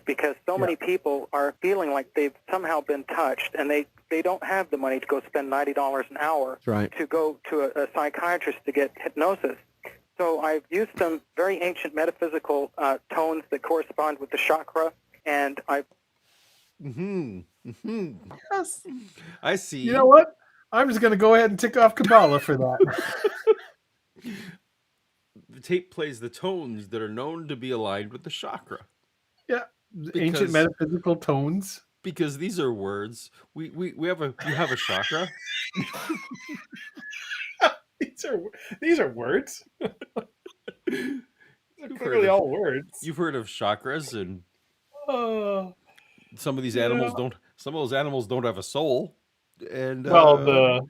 D: Because so many people are feeling like they've somehow been touched, and they don't have the money to go spend $90 an hour
C: That's right.
D: to go to a psychiatrist to get hypnosis. So I've used some very ancient metaphysical tones that correspond with the chakra, and I've
B: Yes.
A: I see.
B: You know what? I'm just gonna go ahead and tick off Kabbalah for that.
A: The tape plays the tones that are known to be aligned with the chakra.
B: Yeah.
A: Because-
B: Ancient metaphysical tones.
A: Because these are words. We have a you have a chakra.
B: These are words. They're clearly all words.
A: You've heard of chakras, and
B: Oh.
A: some of these animals don't. Some of those animals don't have a soul. And
B: Well, the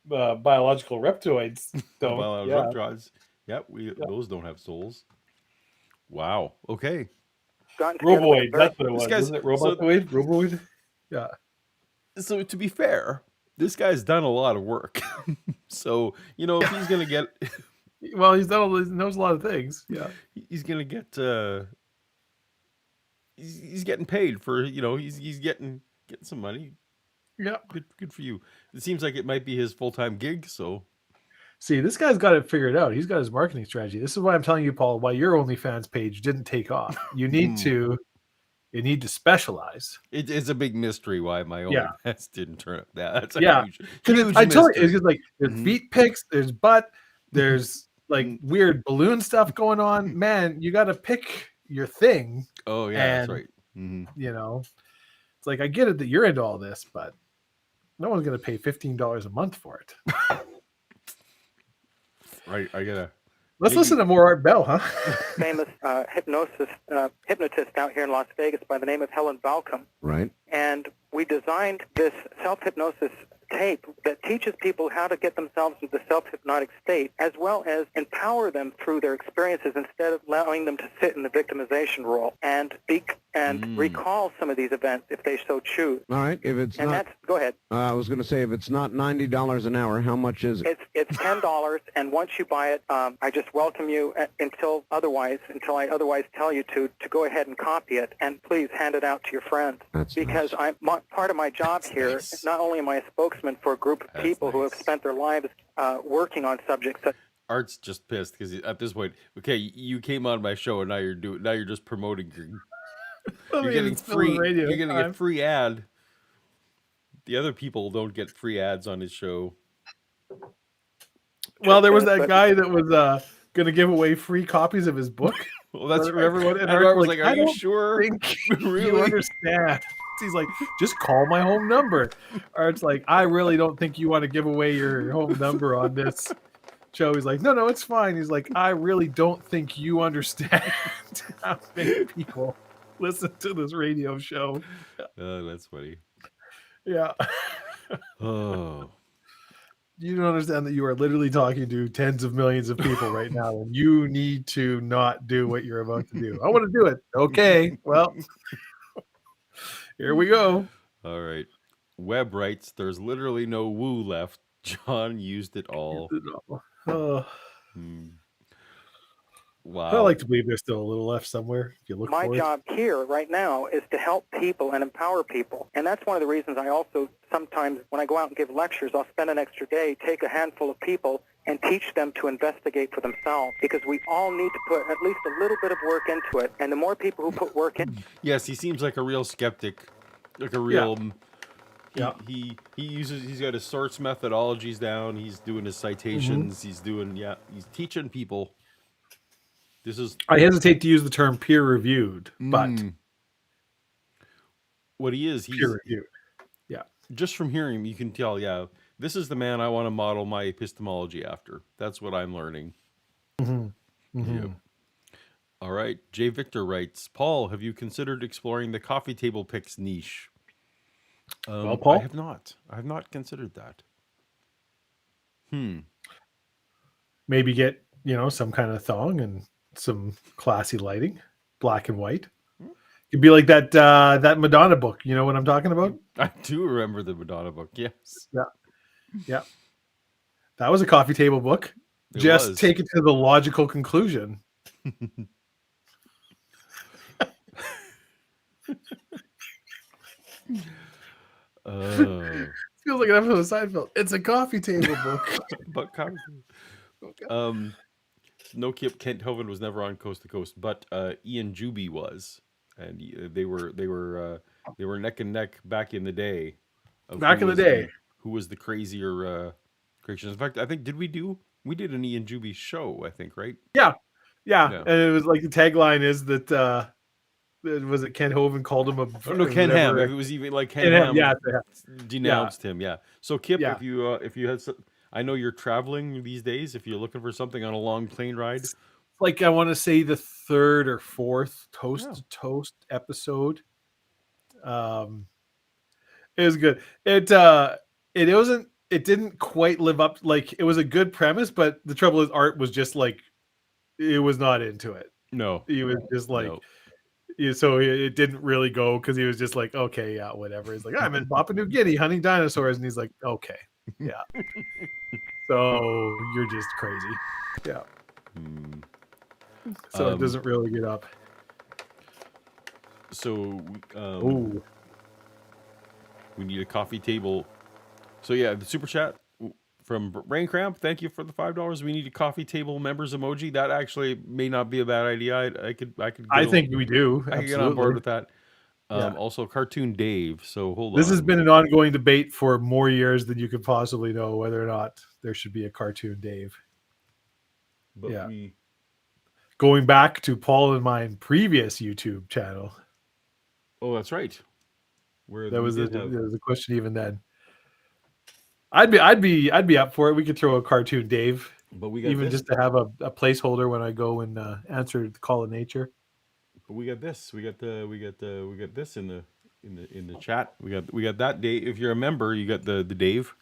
B: biological reptoids don't.
A: reptiles. Yep, those don't have souls. Wow. Okay.
D: gotten together with a
B: Roboid,
D: very-
B: that's what it was.
A: This guy's-
B: Isn't it robotoid? Roboid? Yeah.
A: So to be fair, this guy's done a lot of work. So if he's gonna get,
B: Well, he knows a lot of things. Yeah.
A: he's gonna get. He's getting paid for he's getting some money.
B: Yeah.
A: Good for you. It seems like it might be his full-time gig. So
B: See, this guy's got it figured out. He's got his marketing strategy. This is why I'm telling you, Paul, why your OnlyFans page didn't take off. You need to specialize.
A: it's a big mystery why my own pets didn't turn up. That's a huge
B: I tell you,
A: mystery.
B: it's just like there's feet pics, there's butt, there's like weird balloon stuff going on. Man, you got to pick your thing.
A: Oh yeah, that's
B: and,
A: right. Mhm.
B: It's like, I get it that you're into all this, but no one's going to pay $15 a month for it.
A: Right, I gotta.
B: Let's listen to more Art Bell, huh?
D: famous hypnotist out here in Las Vegas by the name of Helen Balcom.
C: Right.
D: And we designed this self-hypnosis tape that teaches people how to get themselves into the self-hypnotic state, as well as empower them through their experiences instead of allowing them to sit in the victimization role and recall some of these events if they so choose.
C: All right. If it's not,
D: Go ahead.
C: I was going to say, if it's not $90 an hour, how much is it?
D: It's $10, and once you buy it, I just welcome you until I otherwise tell you to go ahead and copy it, and please hand it out to your friends.
C: That's
D: because
C: nice.
D: part of my job here.
A: Nice.
D: Not only am I a spokesman for a group of people who have spent their lives working on subjects such.
A: Art's just pissed because at this point, okay, you came on my show and now you're just promoting you're getting free. You're getting a free ad. The other people don't get free ads on his show.
B: Well, there was that guy that was going to give away free copies of his book.
A: Well, that's right.
B: Everyone,
A: And Art was like, "Are you sure?
B: I think
A: Really?
B: you understand?" He's like, "Just call my home number." Art's like, "I really don't think you want to give away your home number on this show." He's like, "No, it's fine." He's like, "I really don't think you understand how many people listen to this radio show."
A: Oh, that's funny.
B: Yeah.
A: Oh.
B: You don't understand that you are literally talking to tens of millions of people right now, and you need to not do what you're about to do. I want to do it. Okay, well, here we go.
A: All right. Webb writes, "There's literally no woo left. John used it all."
B: Oh,
A: Wow.
B: I like to believe there's still a little left somewhere. If you look
D: My
B: for
D: job here right now is to help people and empower people. And that's one of the reasons I also sometimes, when I go out and give lectures, I'll spend an extra day, take a handful of people, and teach them to investigate for themselves. Because we all need to put at least a little bit of work into it. And the more people who put work in...
A: Yes, he seems like a real skeptic. Like a real...
B: Yeah.
A: He's got his source methodologies down. He's doing his citations. He's teaching people. This is...
B: I hesitate to use the term peer-reviewed, but...
A: What he is, he's...
B: Peer-reviewed. Yeah.
A: Just from hearing him, you can tell, this is the man I want to model my epistemology after. That's what I'm learning. Yeah. All right. J. Victor writes, Paul, have you considered exploring the coffee table picks niche?
B: Well,
A: I
B: Paul,
A: have not. I have not considered that.
B: maybe get, some kind of thong and some classy lighting, black and white. It'd be like that Madonna book. You know what I'm talking about?
A: I do remember the Madonna book. Yes,
B: Yeah. Yeah. That was a coffee table book.
A: it
B: Just
A: was.
B: take it to the logical conclusion. Feels like an episode of Seinfeld. It's a coffee table book.
A: But coffee. No, Kent Hovind was never on Coast to Coast, but Ian Juby was, and they were neck and neck back in the day.
B: Back in the day,
A: who was the crazier creation? In fact, I think we did an Ian Juby show, I think, right?
B: yeah.
A: Yeah.
B: And it was like the tagline is that was it Ken Hovind called him a
A: Oh, no, Ken Ham. If it was even like Ken Ham, denounced him. Yeah. So Kip,
B: Yeah.
A: if you had, I know you're traveling these days. If you're looking for something on a long plane ride,
B: like I want to say the third or fourth Toast to Toast episode. It was good. It didn't quite live up. Like it was a good premise, but the trouble is Art was just like, it was not into it.
A: no,
B: He was just like,
A: no.
B: so it didn't really go because he was just like, okay, yeah, whatever. He's like, I'm in Papua New Guinea hunting dinosaurs, and he's like, okay, yeah. So you're just crazy, yeah. So it doesn't really get up.
A: So
B: Ooh.
A: we need a coffee table. So yeah, the super chat from Rain Cramp. Thank you for the $5. We need a coffee table members emoji. That actually may not be a bad idea.
B: I think we do.
A: I could get on board with that. Also, Cartoon Dave. So hold on.
B: This has been an ongoing debate for more years than you could possibly know whether or not there should be a Cartoon Dave.
A: But
B: yeah. Going back to Paul and mine previous YouTube channel.
A: Oh, that's right. Where
B: there was a question even then. I'd be up for it. We could throw a Cartoon Dave,
A: but we got
B: even just to have a placeholder when I go and answer the call of nature.
A: But we got this. We got this in the chat. We got that Dave. If you're a member, you got the Dave.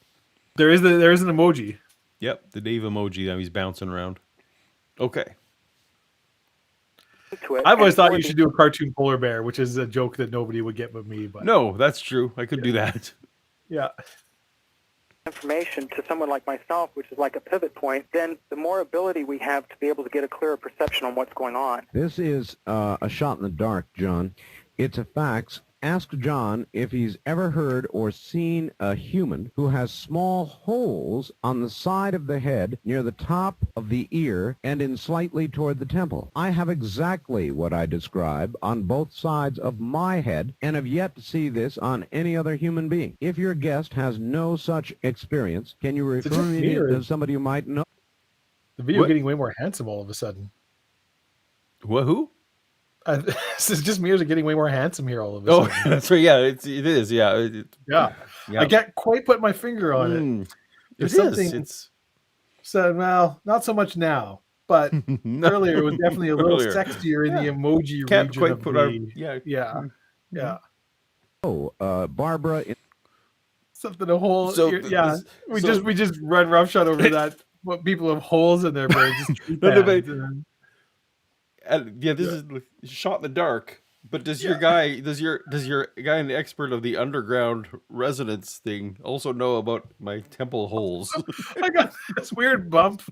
B: There is an emoji.
A: Yep, the Dave emoji. Now he's bouncing around. Okay.
B: I've always thought you should do a cartoon polar bear, which is a joke that nobody would get but me. But
A: no, that's true. I could do that.
B: Yeah.
D: Information to someone like myself, which is like a pivot point, then the more ability we have to be able to get a clearer perception on what's going on.
C: This is a shot in the dark, John. It's a fax. Ask John if he's ever heard or seen a human who has small holes on the side of the head near the top of the ear and in slightly toward the temple. I have exactly what I describe on both sides of my head and have yet to see this on any other human being. If your guest has no such experience, can you refer me to somebody you might know?
B: The video getting way more handsome all of a sudden.
A: What? Who?
B: This is just me getting way more handsome here all of a sudden.
A: Oh, that's right. Yeah, it is. Yeah.
B: Yeah. I can't quite put my finger on it. There's something.
A: It's
B: so well, not so much now, but earlier it was definitely a little sexier in the emoji
A: can't
B: region.
A: Quite
B: of
A: put
B: the, yeah.
C: Oh, Barbara.
B: Something a hole. So we just run roughshod over that. What people have holes in their brains.
A: This is shot in the dark. But does your guy an expert of the underground resonance thing also know about my temple holes?
B: I got this weird bump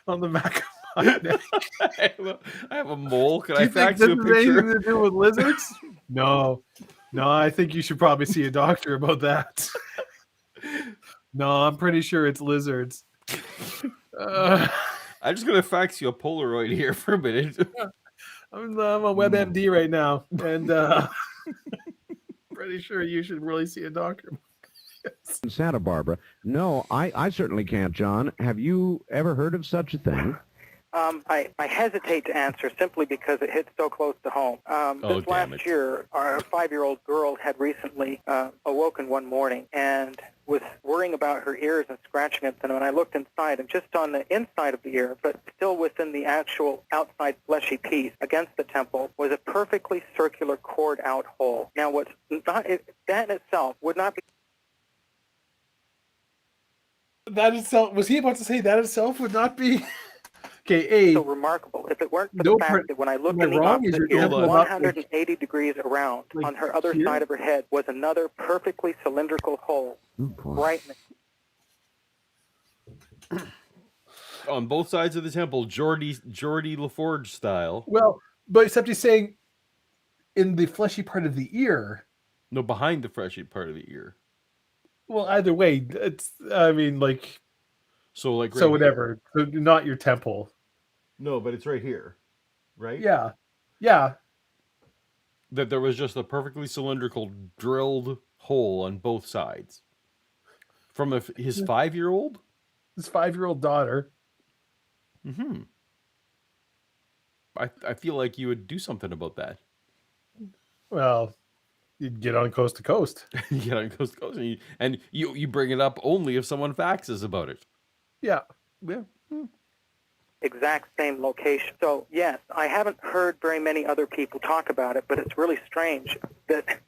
B: on the back of my neck.
A: I have a mole. Can
B: do
A: I fax you a picture?
B: Anything to do with lizards? No, I think you should probably see a doctor about that. No, I'm pretty sure it's lizards.
A: I'm just gonna fax you a Polaroid here for a minute.
B: I'm a WebMD right now, and pretty sure you should really see a doctor.
C: Santa Barbara. No, I certainly can't, John. Have you ever heard of such a thing?
D: I hesitate to answer simply because it hits so close to home. This last year, our 5-year-old girl had recently awoken one morning and was worrying feeling about her ears and scratching at them, and I looked inside, and just on the inside of the ear, but still within the actual outside fleshy piece against the temple, was a perfectly circular cored out hole. Now, what's not, that in itself would not be...
B: That itself, was he about to say that itself would not be... Okay,
D: so remarkable if it weren't for the fact that when I looked in the opposite ear, 180 degrees around, on her other side of her head, was another perfectly cylindrical hole. Right in the...
A: On both sides of the temple, Geordie LaForge style.
B: Well, but except he's saying in the fleshy part of the ear.
A: No, behind the fleshy part of the ear.
B: Well, either way, it's, I mean, like...
A: So, like,
B: right so whatever. So not your temple.
A: No, but it's right here, right?
B: Yeah. Yeah.
A: That there was just a perfectly cylindrical drilled hole on both sides. From his 5-year-old?
B: His 5-year-old daughter.
A: Mm-hmm. I feel like you would do something about that.
B: Well, you'd get on Coast to Coast.
A: You get on Coast to Coast, and you bring it up only if someone faxes about it.
B: Yeah.
A: Yeah.
D: Exact same location. So, yes, I haven't heard very many other people talk about it, but it's really strange that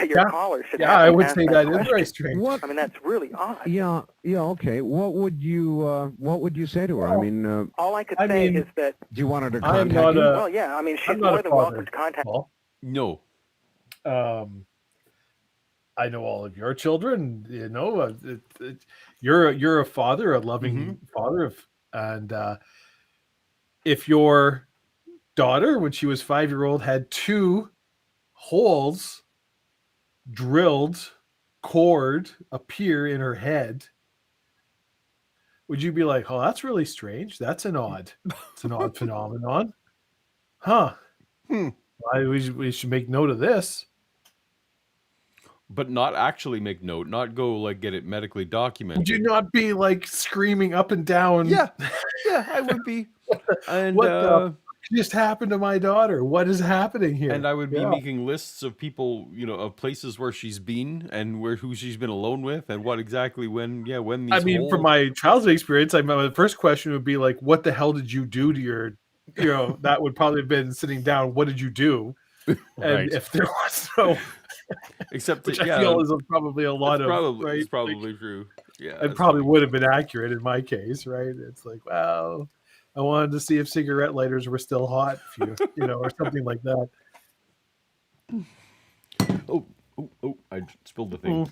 D: your caller should have
B: I would say that is very strange.
C: What?
D: I mean, that's really odd.
C: Yeah, okay. What would you say to her?
D: Well,
C: I mean...
D: all I could say is that...
C: Do you want her to contact you?
D: Well, yeah, I mean, she's more than welcome to contact me.
A: No.
B: I know all of your children, you know. You're a father, a loving father, and if your daughter, when she was 5-year-old, had 2 holes drilled, cored, appear in her head, would you be like, "Oh, that's really strange. It's an odd phenomenon, huh? We should make note of this."
A: But not actually make note, not go like get it medically documented.
B: Would you not be like screaming up and down?
A: Yeah, I would be. And
B: what the just happened to my daughter? What is happening here?
A: And I would be making lists of people, of places where she's been and who she's been alone with, and what exactly when these.
B: I mean, from my childhood experience, my first question would be like, "What the hell did you do to your?" That would probably have been sitting down. What did you do? And
A: right.
B: If there was no.
A: Except
B: which I feel is probably a lot of right?
A: It's probably true. Yeah,
B: it probably would have been accurate in my case, right? It's like, well, I wanted to see if cigarette lighters were still hot, if you or something like that.
A: Oh! I spilled the thing.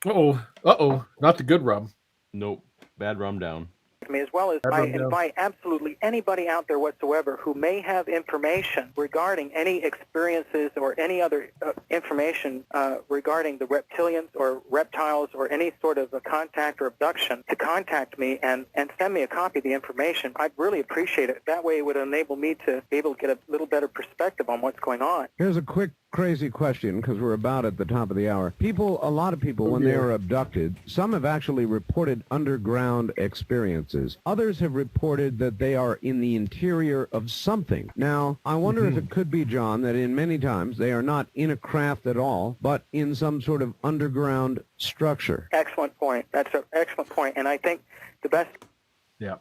B: Not the good rum.
A: Nope, bad rum down.
D: Me, as well as I invite absolutely anybody out there whatsoever who may have information regarding any experiences or any other information regarding the reptilians or reptiles or any sort of a contact or abduction to contact me and send me a copy of the information. I'd really appreciate it. That way it would enable me to be able to get a little better perspective on what's going on.
C: Here's a quick crazy question, because we're about at the top of the hour. A lot of people, when they are abducted, some have actually reported underground experiences. Others have reported that they are in the interior of something. Now, I wonder if it could be, John, that in many times they are not in a craft at all, but in some sort of underground structure.
D: Excellent point. That's an excellent point. And I think the best...
B: Yeah.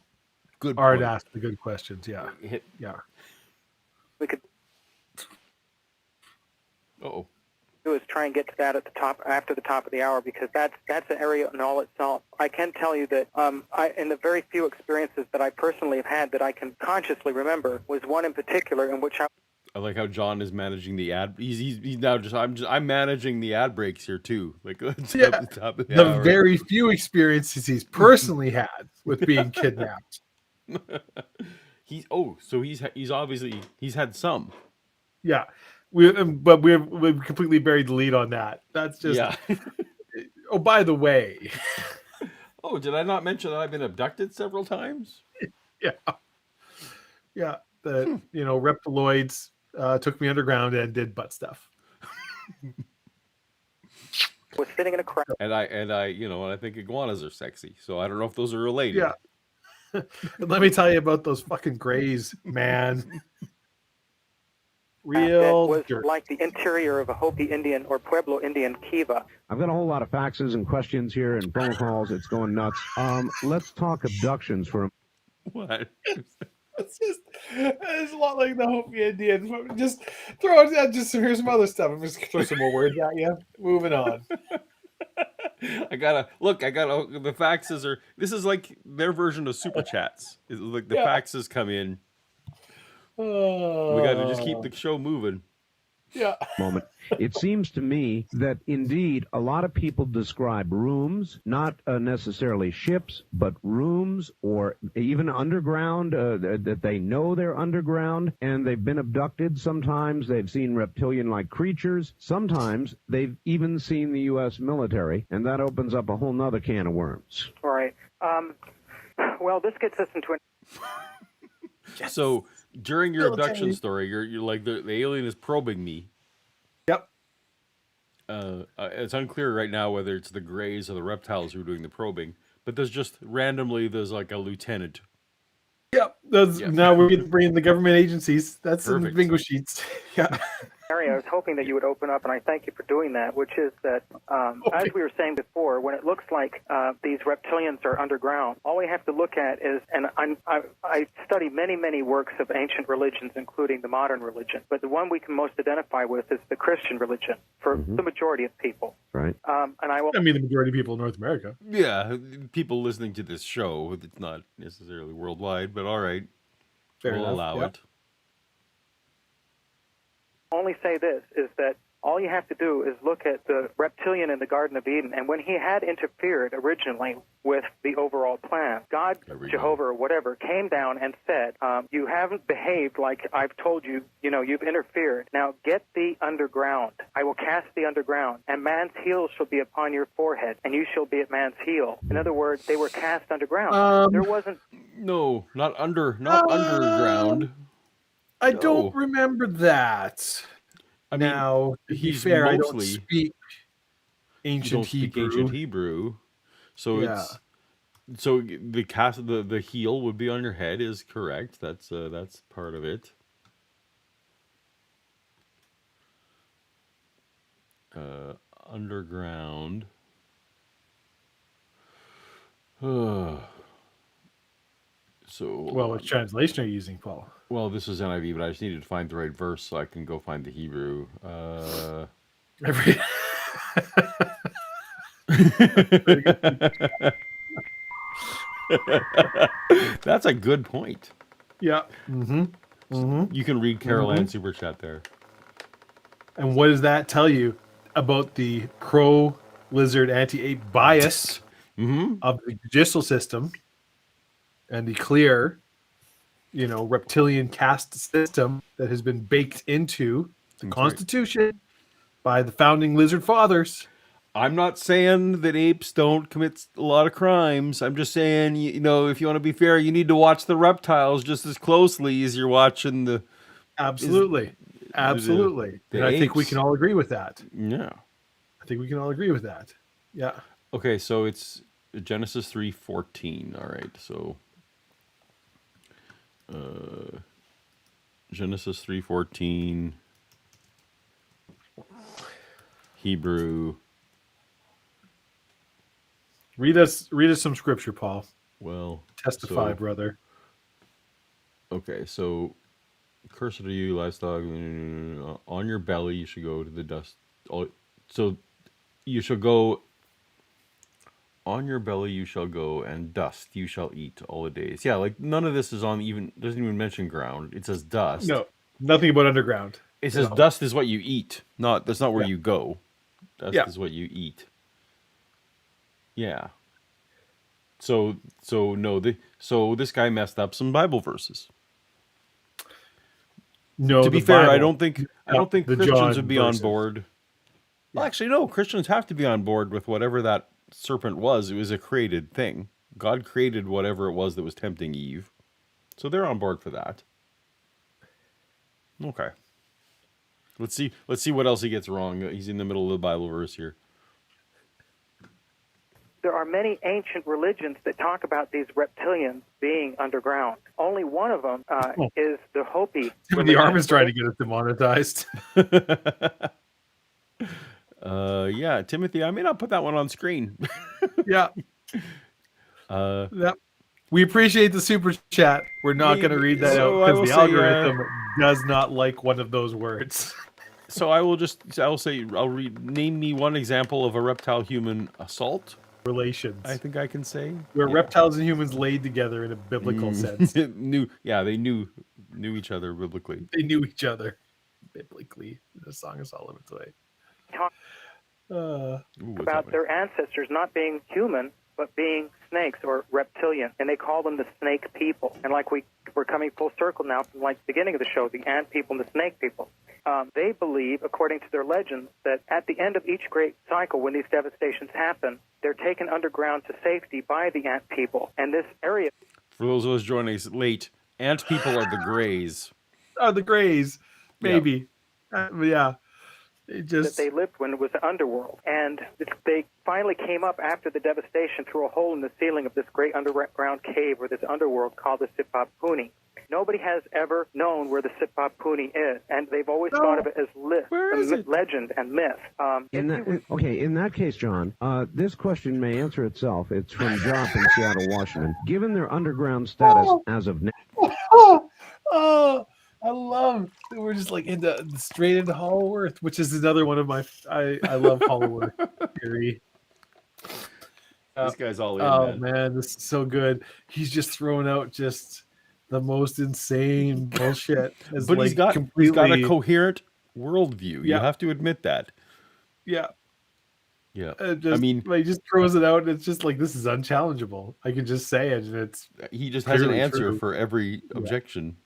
A: Good
B: Art
A: point.
B: asked the good questions, yeah. Yeah.
D: We could...
A: Uh-oh.
D: Do is try and get to that at the top after the top of the hour, because that's an area in all itself. I can tell you that in the very few experiences that I personally have had that I can consciously remember was one in particular in which
A: I like how John is managing the ad. He's now I'm managing the ad breaks here too. Like at the top of the hour.
B: Very few experiences he's personally had with being kidnapped.
A: He's obviously had some.
B: Yeah. We've completely buried the lead on that. That's just Oh, by the way.
A: Oh, did I not mention that I've been abducted several times?
B: Yeah. The reptiloids took me underground and did butt stuff.
D: was sitting in a crowd.
A: And I think iguanas are sexy. So I don't know if those are related.
B: Yeah. Let me tell you about those fucking grays, man. Real
D: was
B: dirt.
D: like the interior of a Hopi Indian or Pueblo Indian kiva.
C: I've got a whole lot of faxes and questions here and phone calls. It's going nuts. Let's talk abductions for a
A: What?
B: It's a lot like the Hopi Indians. Just throw it out. Just here's some other stuff. I'm just throw some more words at you. Moving on.
A: I gotta the faxes are, this is like their version of super chats. It's like the faxes come in. We gotta just keep the show moving.
B: Yeah.
C: moment. It seems to me that indeed a lot of people describe rooms, not necessarily ships, but rooms or even underground, that they know they're underground and they've been abducted. Sometimes they've seen reptilian-like creatures. Sometimes they've even seen the U.S. military, and that opens up a whole nother can of worms.
D: All right. Well, this gets us into
A: So during your
B: Military.
A: abduction story, you're like the alien is probing me.
B: Yep.
A: It's unclear right now whether it's the Greys or the reptiles who are doing the probing, but there's like a lieutenant.
B: Yep. Now we get to bring in the government agencies. That's in the
A: Perfect.
B: bingo sheets. Yeah.
D: area I was hoping that you would open up, and I thank you for doing that, which is that, as we were saying before, when it looks like these reptilians are underground, all we have to look at is, and I study many, many works of ancient religions, including the modern religion, but the one we can most identify with is the Christian religion for the majority of people.
C: Right.
D: And I will.
B: I mean, the majority of people in North America.
A: Yeah, people listening to this show, it's not necessarily worldwide, but all right,
B: Fair
A: we'll
B: enough.
A: allow
B: Yep.
A: it.
D: Only say this, is that all you have to do is look at the reptilian in the Garden of Eden, and when he had interfered originally with the overall plan, God, Jehovah, or whatever, came down and said, you haven't behaved like I've told you, you've interfered. Now get thee underground. I will cast thee underground, and man's heel shall be upon your forehead, and you shall be at man's heel. In other words, they were cast underground. There wasn't...
A: No, not underground.
B: I don't remember that.
A: I mean,
B: Now, to be
A: he's
B: fair, I don't
A: mostly-
B: speak
A: You
B: ancient
A: don't speak
B: Hebrew.
A: ancient Hebrew, so
B: Yeah.
A: the heel would be on your head is correct. That's part of it. Underground. So
B: Well, which translation are you using, Paul?
A: well, this is NIV, but I just needed to find the right verse so I can go find the Hebrew.
B: Every...
A: That's a good point.
B: Yeah. Mm-hmm. Mm-hmm.
A: You can read Carol Ann Super Chat there.
B: And what does that tell you about the crow lizard anti-ape bias of the judicial system and the clear, reptilian caste system that has been baked into the Constitution by the founding lizard fathers?
A: I'm not saying that apes don't commit a lot of crimes. I'm just saying, if you want to be fair, you need to watch the reptiles just as closely as you're watching the...
B: Absolutely. Absolutely.
A: the
B: And I think we
A: apes.
B: can all agree with that.
A: Yeah.
B: I think we can all agree with that. Yeah.
A: Okay, so it's Genesis 3:14. All right, so Genesis 3:14, Hebrew.
B: Read us some scripture, Paul.
A: Well,
B: Testify,
A: so-
B: brother.
A: Okay, so cursed are you, livestock. On your belly you should go to the dust. So you shall go. On your belly you shall go, and dust you shall eat all the days. Yeah, like none of this is on doesn't even mention ground. It says dust.
B: No, nothing about underground.
A: It says
B: No.
A: dust is what you eat. That's not where
B: Yeah.
A: you go. Dust
B: Yeah.
A: is what you eat. Yeah. So this guy messed up some Bible verses.
B: No,
A: To be
B: the
A: fair, I
B: Bible.
A: don't think
B: the
A: Christians
B: John
A: would be on
B: verses.
A: board. Well, actually, no. Christians have to be on board with whatever that serpent was. It was a created thing. God created whatever it was that was tempting Eve, so they're on board for that. Okay. Let's see what else he gets wrong. He's in the middle of the Bible verse here.
D: there are many ancient religions that talk about these reptilians being underground. Only one of them is the Hopi.
B: The arm is trying to get us demonetized.
A: Yeah, Timothy, I may not put that one on screen.
B: Yeah. Yep. We appreciate the super chat. We're not going to read that
A: so
B: out
A: I will
B: because the
A: say,
B: algorithm does not like one of those words.
A: So I'll name me one example of a reptile-human assault.
B: Relations.
A: I think I can say
B: where reptiles and humans laid together in a biblical sense.
A: They knew each other biblically.
B: They knew each other biblically. The Song of Solomon's way.
D: About their ancestors not being human, but being snakes or reptilian, and they call them the snake people. And like we're coming full circle now from like the beginning of the show, the ant people and the snake people. They believe, according to their legends, that at the end of each great cycle, when these devastations happen, they're taken underground to safety by the ant people. And this area...
A: For those of us joining us late, ant people are the Greys.
B: Oh, the Greys. Maybe. Yeah.
D: That they lived when it was the underworld. And they finally came up after the devastation through a hole in the ceiling of this great underground cave or this underworld called the Sipapuni. Nobody has ever known where the Sipapuni is, and they've always thought of it as legend and myth.
C: In that case, John, this question may answer itself. It's from Joff in Seattle, Washington. Given their underground status as of now...
B: I love that we're just like straight into Hollow Earth, which is another one of my I love Hollow Earth theory.
A: This guy's all in.
B: Oh man, this is so good. He's just throwing out just the most insane bullshit.
A: But he's got a coherent worldview. You have to admit that.
B: Yeah.
A: Yeah.
B: He just throws it out and it's just like, this is unchallengeable. I can just say it, and
A: he just has an answer for every objection.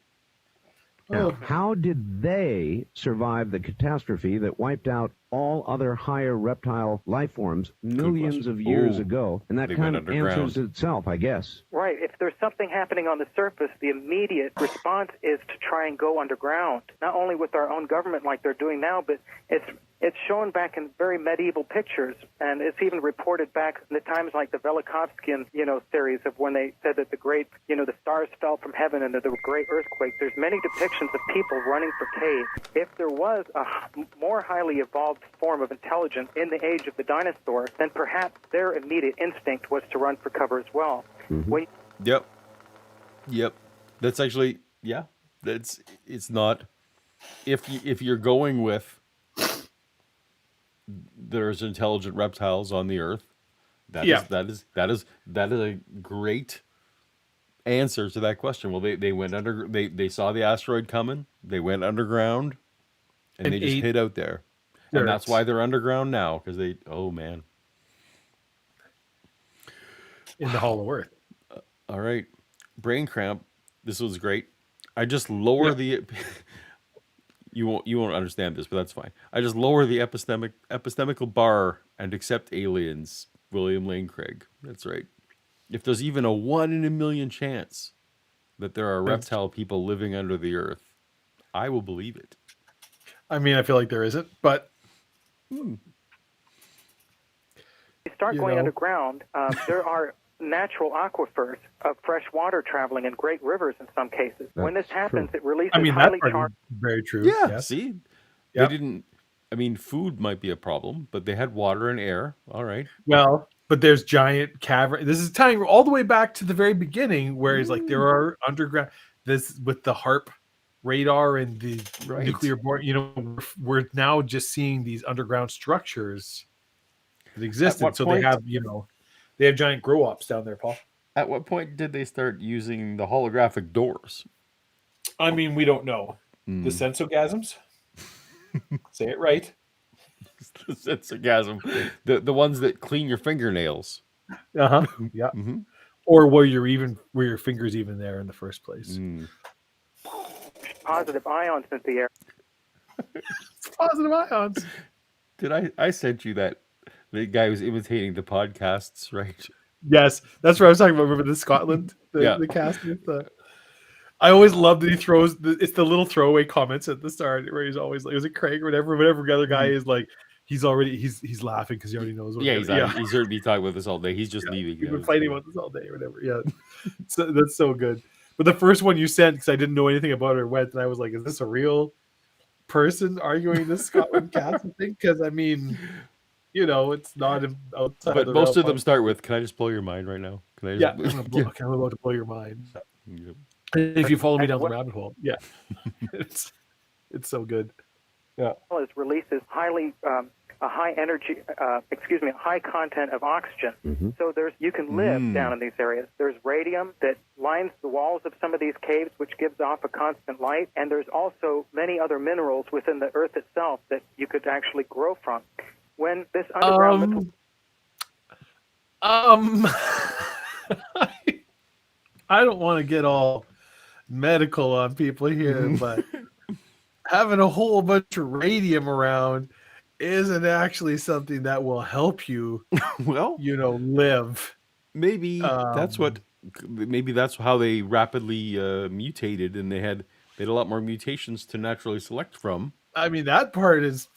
C: Now, how did they survive the catastrophe that wiped out all other higher reptile life forms millions of years ago? And that kind of answers itself, I guess.
D: Right. If there's something happening on the surface, the immediate response is to try and go underground, not only with our own government like they're doing now, but it's shown back in very medieval pictures, and it's even reported back in the times like the Velikovskian, theories of when they said that the great, the stars fell from heaven and there were great earthquakes. There's many depictions of people running for caves. If there was a more highly evolved form of intelligence in the age of the dinosaurs, then perhaps their immediate instinct was to run for cover as well.
C: Mm-hmm.
A: Yep. That's actually, it's not, if you're going with there's intelligent reptiles on the earth, that is a great answer to that question. Well, they went under, they saw the asteroid coming, they went underground, and they just hid out there. And that's why they're underground now, because in
B: the Hollow Earth.
A: All right. Brain cramp. This was great. I just lower the... You won't understand this, but that's fine. I just lower the epistemical bar and accept aliens. William Lane Craig. That's right. If there's even a 1 in a million chance that there are reptile people living under the earth, I will believe it.
B: I mean, I feel like there isn't, but...
D: You start going underground, there are natural aquifers of fresh water traveling in great rivers in some cases. When this happens, it releases highly charged...
B: Very true.
A: Yeah, see? They didn't... food might be a problem, but they had water and air. All right.
B: Well, but there's giant cavern. This is tying all the way back to the very beginning, where it's like there are underground... This with the Harp radar and the nuclear born, we're now just seeing these underground structures that exist. So they have, they have giant grow-ops down there, Paul.
A: At what point did they start using the holographic doors?
B: I mean, we don't know. The sensogasms? Say it right.
A: The sensogasm. The ones that clean your fingernails.
B: Uh-huh. Yeah. Mm-hmm. Or where your finger's even there in the first place.
D: Positive ions in the air.
B: Positive ions.
A: Did I sent you that? The guy was imitating the podcasts, right?
B: Yes, that's what I was talking about. Remember the Scotland, the cast with the... I always love that he throws it's the little throwaway comments at the start where he's always like, is it Craig or whatever other guy is like, he's laughing because he already knows. What
A: He's heard me talk about this all day. He's just leaving.
B: We've been fighting about this all day or whatever. Yeah, so that's so good. But the first one you sent, because I didn't know anything about her, went, and I was like, "Is this a real person arguing this Scotland Castle thing?" Because I mean, it's not outside.
A: But most of them start with, "Can I just blow your mind right now? Can I?"
B: I'm about to blow your mind.
A: Yep.
B: If you follow me down the rabbit hole, it's so good. Yeah,
D: it releases a high energy, high content of oxygen.
C: Mm-hmm.
D: So you can live down in these areas. There's radium that lines the walls of some of these caves, which gives off a constant light. And there's also many other minerals within the earth itself that you could actually grow from. When this underground
B: I don't want to get all medical on people here, but having a whole bunch of radium around isn't actually something that will help you,
A: well,
B: live.
A: Maybe that's how they rapidly mutated, and they had a lot more mutations to naturally select from.
B: I mean, that part is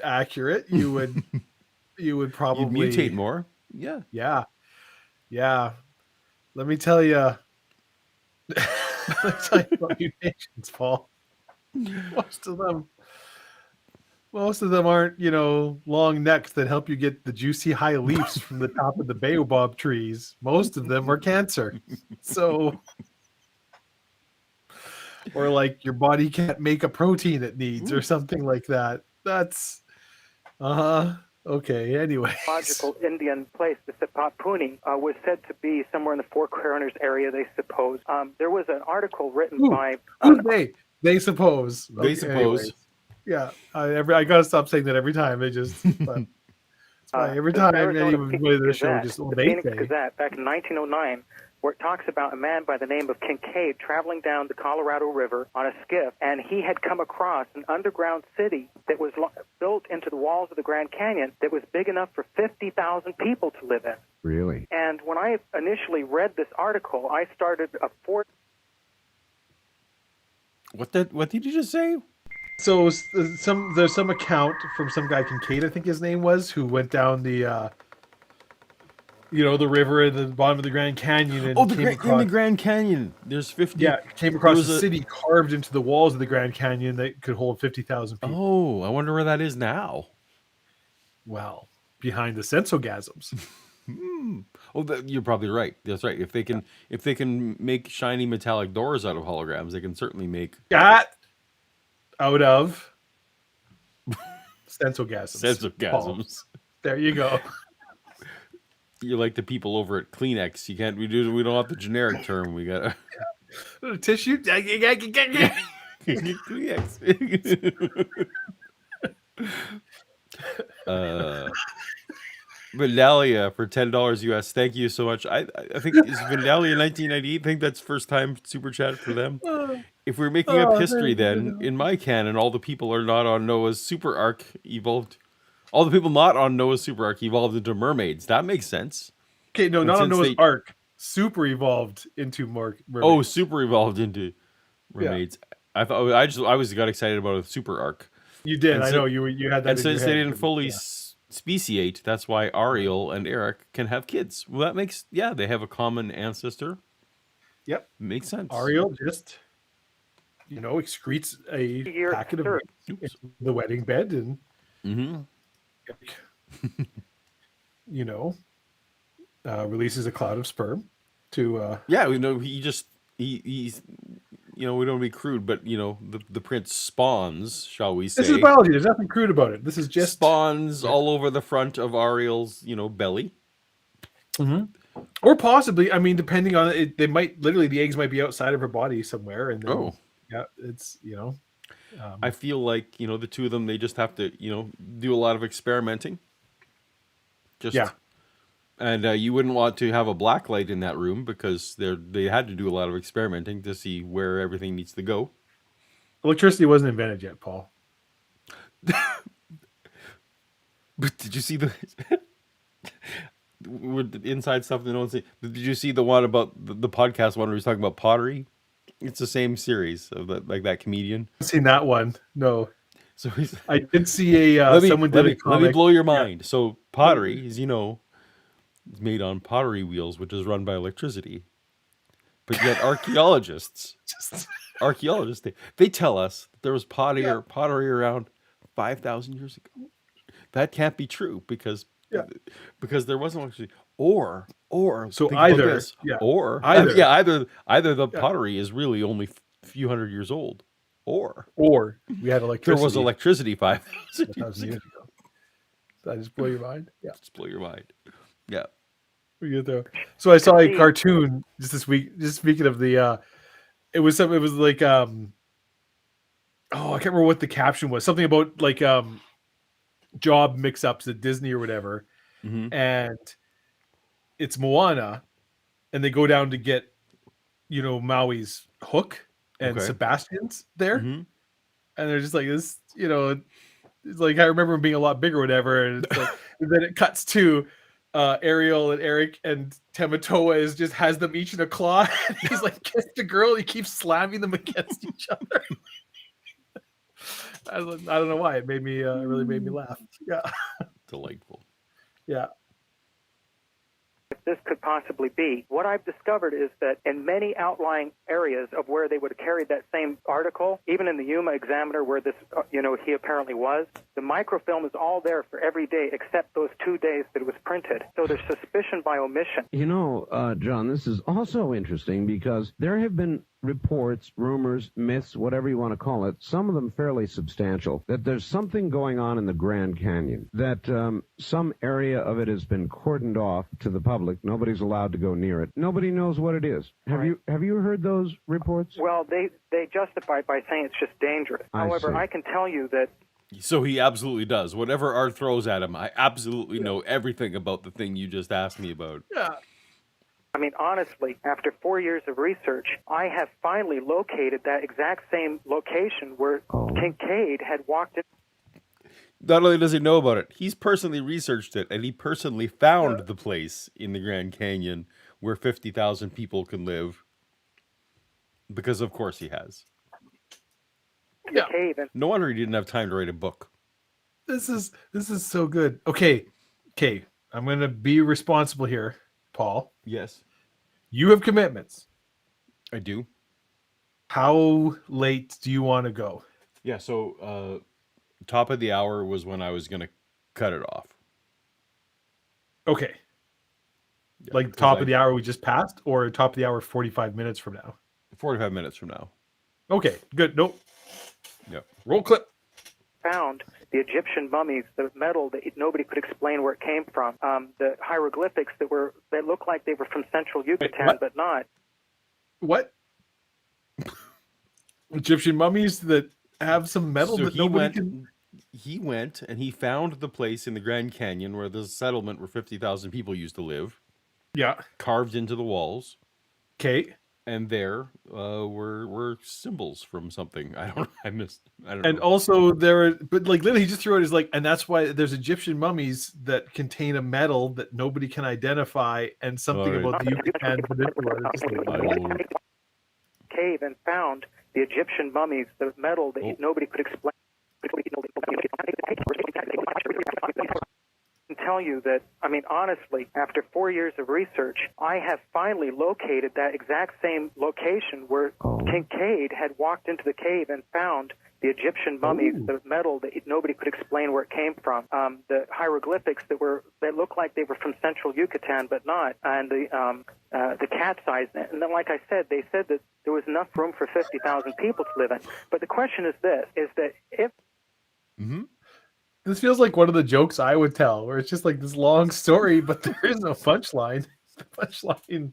B: accurate. You would probably
A: You'd mutate more. Yeah.
B: Let me tell you. About mutations, Paul. Most of them aren't, long necks that help you get the juicy high leaves from the top of the baobab trees. Most of them are cancer. So, or like your body can't make a protein it needs or something like that. That's, okay, anyway.
D: Logical Indian place, the Sipatpuni, was said to be somewhere in the Four Corners area, they suppose. There was an article written by...
B: They suppose.
A: They suppose.
B: Anyways. Yeah, I gotta stop saying that every time. They just every time anyone goes to the show,
D: the Phoenix Gazette back in 1909, where it talks about a man by the name of Kincaid traveling down the Colorado River on a skiff, and he had come across an underground city that was built into the walls of the Grand Canyon that was big enough for 50,000 people to live in.
C: Really?
D: And when I initially read this article, I started a fort.
A: What did you just say?
B: So there's some account from some guy, Kincaid, I think his name was, who went down the the river at the bottom of the Grand Canyon and
A: in the Grand Canyon. There's 50.
B: Yeah, came across a city carved into the walls of the Grand Canyon that could hold 50,000 people.
A: Oh, I wonder where that is now.
B: Well, behind the sensogasms.
A: Oh, you're probably right. That's right. If they can make shiny metallic doors out of holograms, they can certainly make
B: that out of sensogasms.
A: Sensogasms.
B: There you go.
A: You're like the people over at Kleenex. We don't have the generic term. We got
B: tissue.
A: Kleenex. Vandalia for $10 US. Thank you so much. I think is Vandalia 1998. I think that's first time super chat for them. If we're making up history, then in my canon, all the people are not on Noah's super ark evolved. All the people not on Noah's super ark evolved into mermaids. That makes sense.
B: Okay, no, not on Noah's ark. Super evolved into mermaids.
A: Oh, super evolved into mermaids. Yeah. I got excited about a super ark.
B: You did. I know you had that.
A: And since they didn't fully speciate, that's why Ariel and Eric can have kids. Well, that makes they have a common ancestor.
B: Yep,
A: makes sense.
B: Ariel just excretes a packet of the wedding bed and releases a cloud of sperm to
A: he's we don't want to be crude, but the prince spawns, shall we say.
B: This is biology. There's nothing crude about it. This is just
A: spawns all over the front of Ariel's belly.
B: Or possibly, I mean, depending on it, they might literally, the eggs might be outside of her body somewhere, and then, it's
A: I feel like the two of them, they just have to do a lot of experimenting. And you wouldn't want to have a black light in that room because they had to do a lot of experimenting to see where everything needs to go.
B: Electricity wasn't invented yet, Paul.
A: But did you see the inside stuff that no one's seen? Did you see the one about the podcast one where he's talking about pottery? It's the same series of that comedian.
B: I've seen that one. No.
A: So he's,
B: I did see a
A: let me
B: someone
A: let
B: did a
A: me let me
B: comic.
A: blow your mind. So pottery, as you know, is made on pottery wheels, which is run by electricity. But yet archaeologists,
B: Just-
A: they tell us that there was pottery around 5,000 years ago. That can't be true because
B: Yeah.
A: there wasn't electricity. Or
B: So
A: think about
B: either,
A: this.
B: yeah,
A: Or
B: either.
A: either the
B: Yeah.
A: pottery is really only a few hundred years old, or
B: Or we had
A: there
B: electricity.
A: was electricity 5,000 years
B: 1,000
A: ago.
B: years ago. Did I just blow your mind? Yeah.
A: Just blow your mind. Yeah.
B: We get there. So I saw a cartoon just this week. Just speaking of the, it was like oh, I can't remember what the caption was. Something about like job mix-ups at Disney or whatever,
A: Mm-hmm.
B: and it's Moana, and they go down to get, Maui's hook and
A: Okay.
B: Sebastian's there,
A: Mm-hmm.
B: and they're just like this, it's like I remember him being a lot bigger or whatever, and it's like, and then it cuts to Ariel and Eric, and Tematoa just has them each in a claw, and he's like kissed a girl, he keeps slamming them against each other. I don't know why it made me really made me laugh. Yeah.
A: Delightful.
B: Yeah.
D: If this could possibly be. What I've discovered is that in many outlying areas of where they would have carried that same article, even in the Yuma Examiner where this, he apparently was, the microfilm is all there for every day except those 2 days that it was printed. So there's suspicion by omission.
C: John, this is also interesting because there have been reports, rumors, myths, whatever you want to call it, some of them fairly substantial, that there's something going on in the Grand Canyon, that some area of it has been cordoned off to the public. Nobody's allowed to go near it. Nobody knows what it is. Have you heard those reports?
D: Well, they justify by saying it's just dangerous. However, I can tell you that.
A: So he absolutely does. Whatever Art throws at him, I absolutely know everything about the thing you just asked me about.
B: Yeah.
D: I mean, honestly, after 4 years of research, I have finally located that exact same location where Kincaid had walked in.
A: Not only does he know about it, he's personally researched it, and he personally found the place in the Grand Canyon where 50,000 people can live. Because of course he has.
B: Yeah.
D: Cave and
A: No wonder he didn't have time to write a book.
B: This is so good. Okay, I'm gonna be responsible here, Paul.
A: Yes,
B: You have commitments.
A: I do.
B: How late do you want to go?
A: Yeah, so top of the hour was when I was going to cut it off.
B: Okay.
A: Yeah,
B: Like top of the hour we just passed, or top of the hour 45 minutes from now?
A: 45 minutes from now.
B: Okay, good. Nope.
A: Yep.
B: Roll clip.
D: found the Egyptian mummies, the metal that nobody could explain where it came from, the hieroglyphics that looked like they were from central Yucatan, but not.
B: What? Egyptian mummies that have some metal
A: So
B: that nobody can.
A: He went and he found the place in the Grand Canyon where the settlement where 50,000 people used to live.
B: Yeah.
A: Carved into the walls.
B: Okay.
A: And there were symbols from something. I don't know.
B: And also but like literally he just threw it as like, and that's why there's Egyptian mummies that contain a metal that nobody can identify, and something about the Yucatan Peninsula.
D: Cave and found the Egyptian mummies, the metal that nobody could explain. I can tell you that, I mean, honestly, after 4 years of research, I have finally located that exact same location where Kincaid had walked into the cave and found the Egyptian mummies, the metal that nobody could explain where it came from, the hieroglyphics that looked like they were from central Yucatan, but not, and the cat's eyes. And then, like I said, they said that there was enough room for 50,000 people to live in. But the question is this, is that if...
A: Mm-hmm.
B: This feels like one of the jokes I would tell, where it's just like this long story, but there is no punchline. The punchline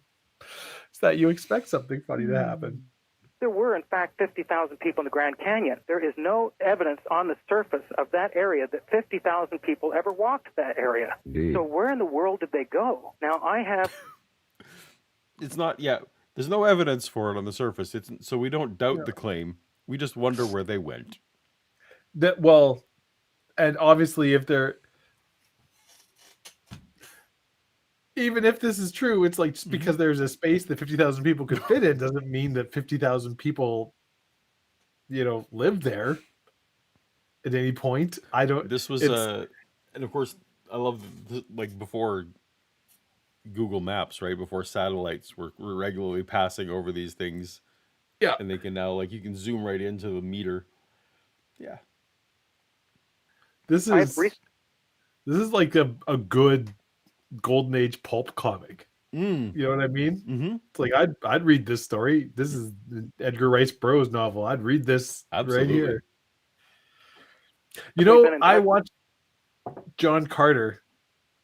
B: is that you expect something funny to happen.
D: There were, in fact, 50,000 people in the Grand Canyon. There is no evidence on the surface of that area that 50,000 people ever walked that area.
C: Indeed.
D: So where in the world did they go? Now, I have...
A: It's not, there's no evidence for it on the surface. So we don't doubt the claim. We just wonder where they went.
B: And obviously, even if this is true, it's like just because there's a space that 50,000 people could fit in doesn't mean that 50,000 people, live there. at any point. I don't.
A: This was and of course I love like before Google Maps, right? Before satellites were regularly passing over these things,
B: Yeah.
A: and they can now like you can zoom right into the meter. Yeah.
B: This is like a good golden age pulp comic.
A: Mm.
B: You know what I mean?
A: Mm-hmm.
B: It's like I'd read this story. This is an Edgar Rice Burroughs novel. I'd read this
A: Absolutely.
B: right here. You know, I watched John Carter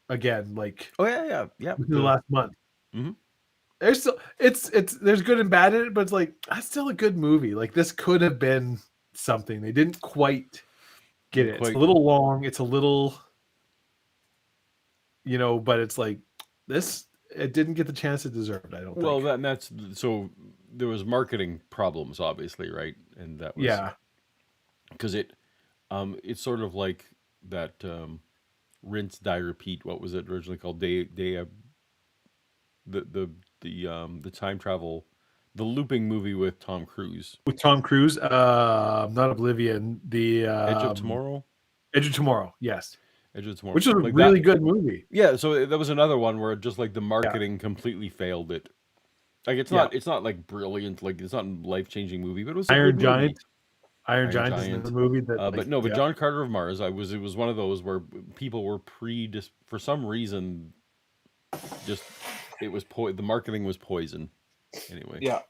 B: again, like
A: Oh yeah.
B: within the last month.
A: Mm-hmm.
B: There's still it's there's good and bad in it, but it's like that's still a good movie. Like this could have been something. They didn't quite get it. It's a little long. It's a little, you know, but it's like this. It didn't get the chance it deserved. I don't think.
A: Well, that's so there was marketing problems, obviously, right? And that was because it's sort of like that rinse, die, repeat. What was it originally called? The time travel, the looping movie with Tom Cruise.
B: With Tom Cruise, not Oblivion. The
A: Edge of Tomorrow.
B: Edge of Tomorrow, yes.
A: Edge of Tomorrow,
B: Which is a really good movie.
A: Yeah, so that was another one where just like the marketing completely failed it. Like it's not like brilliant, like it's not a life-changing movie, but it was a
B: Iron
A: good
B: Giant.
A: movie.
B: Iron Giant is the movie that.
A: But John Carter of Mars, it was one of those where people were for some reason, just it was the marketing was poison. Anyway,
B: yeah,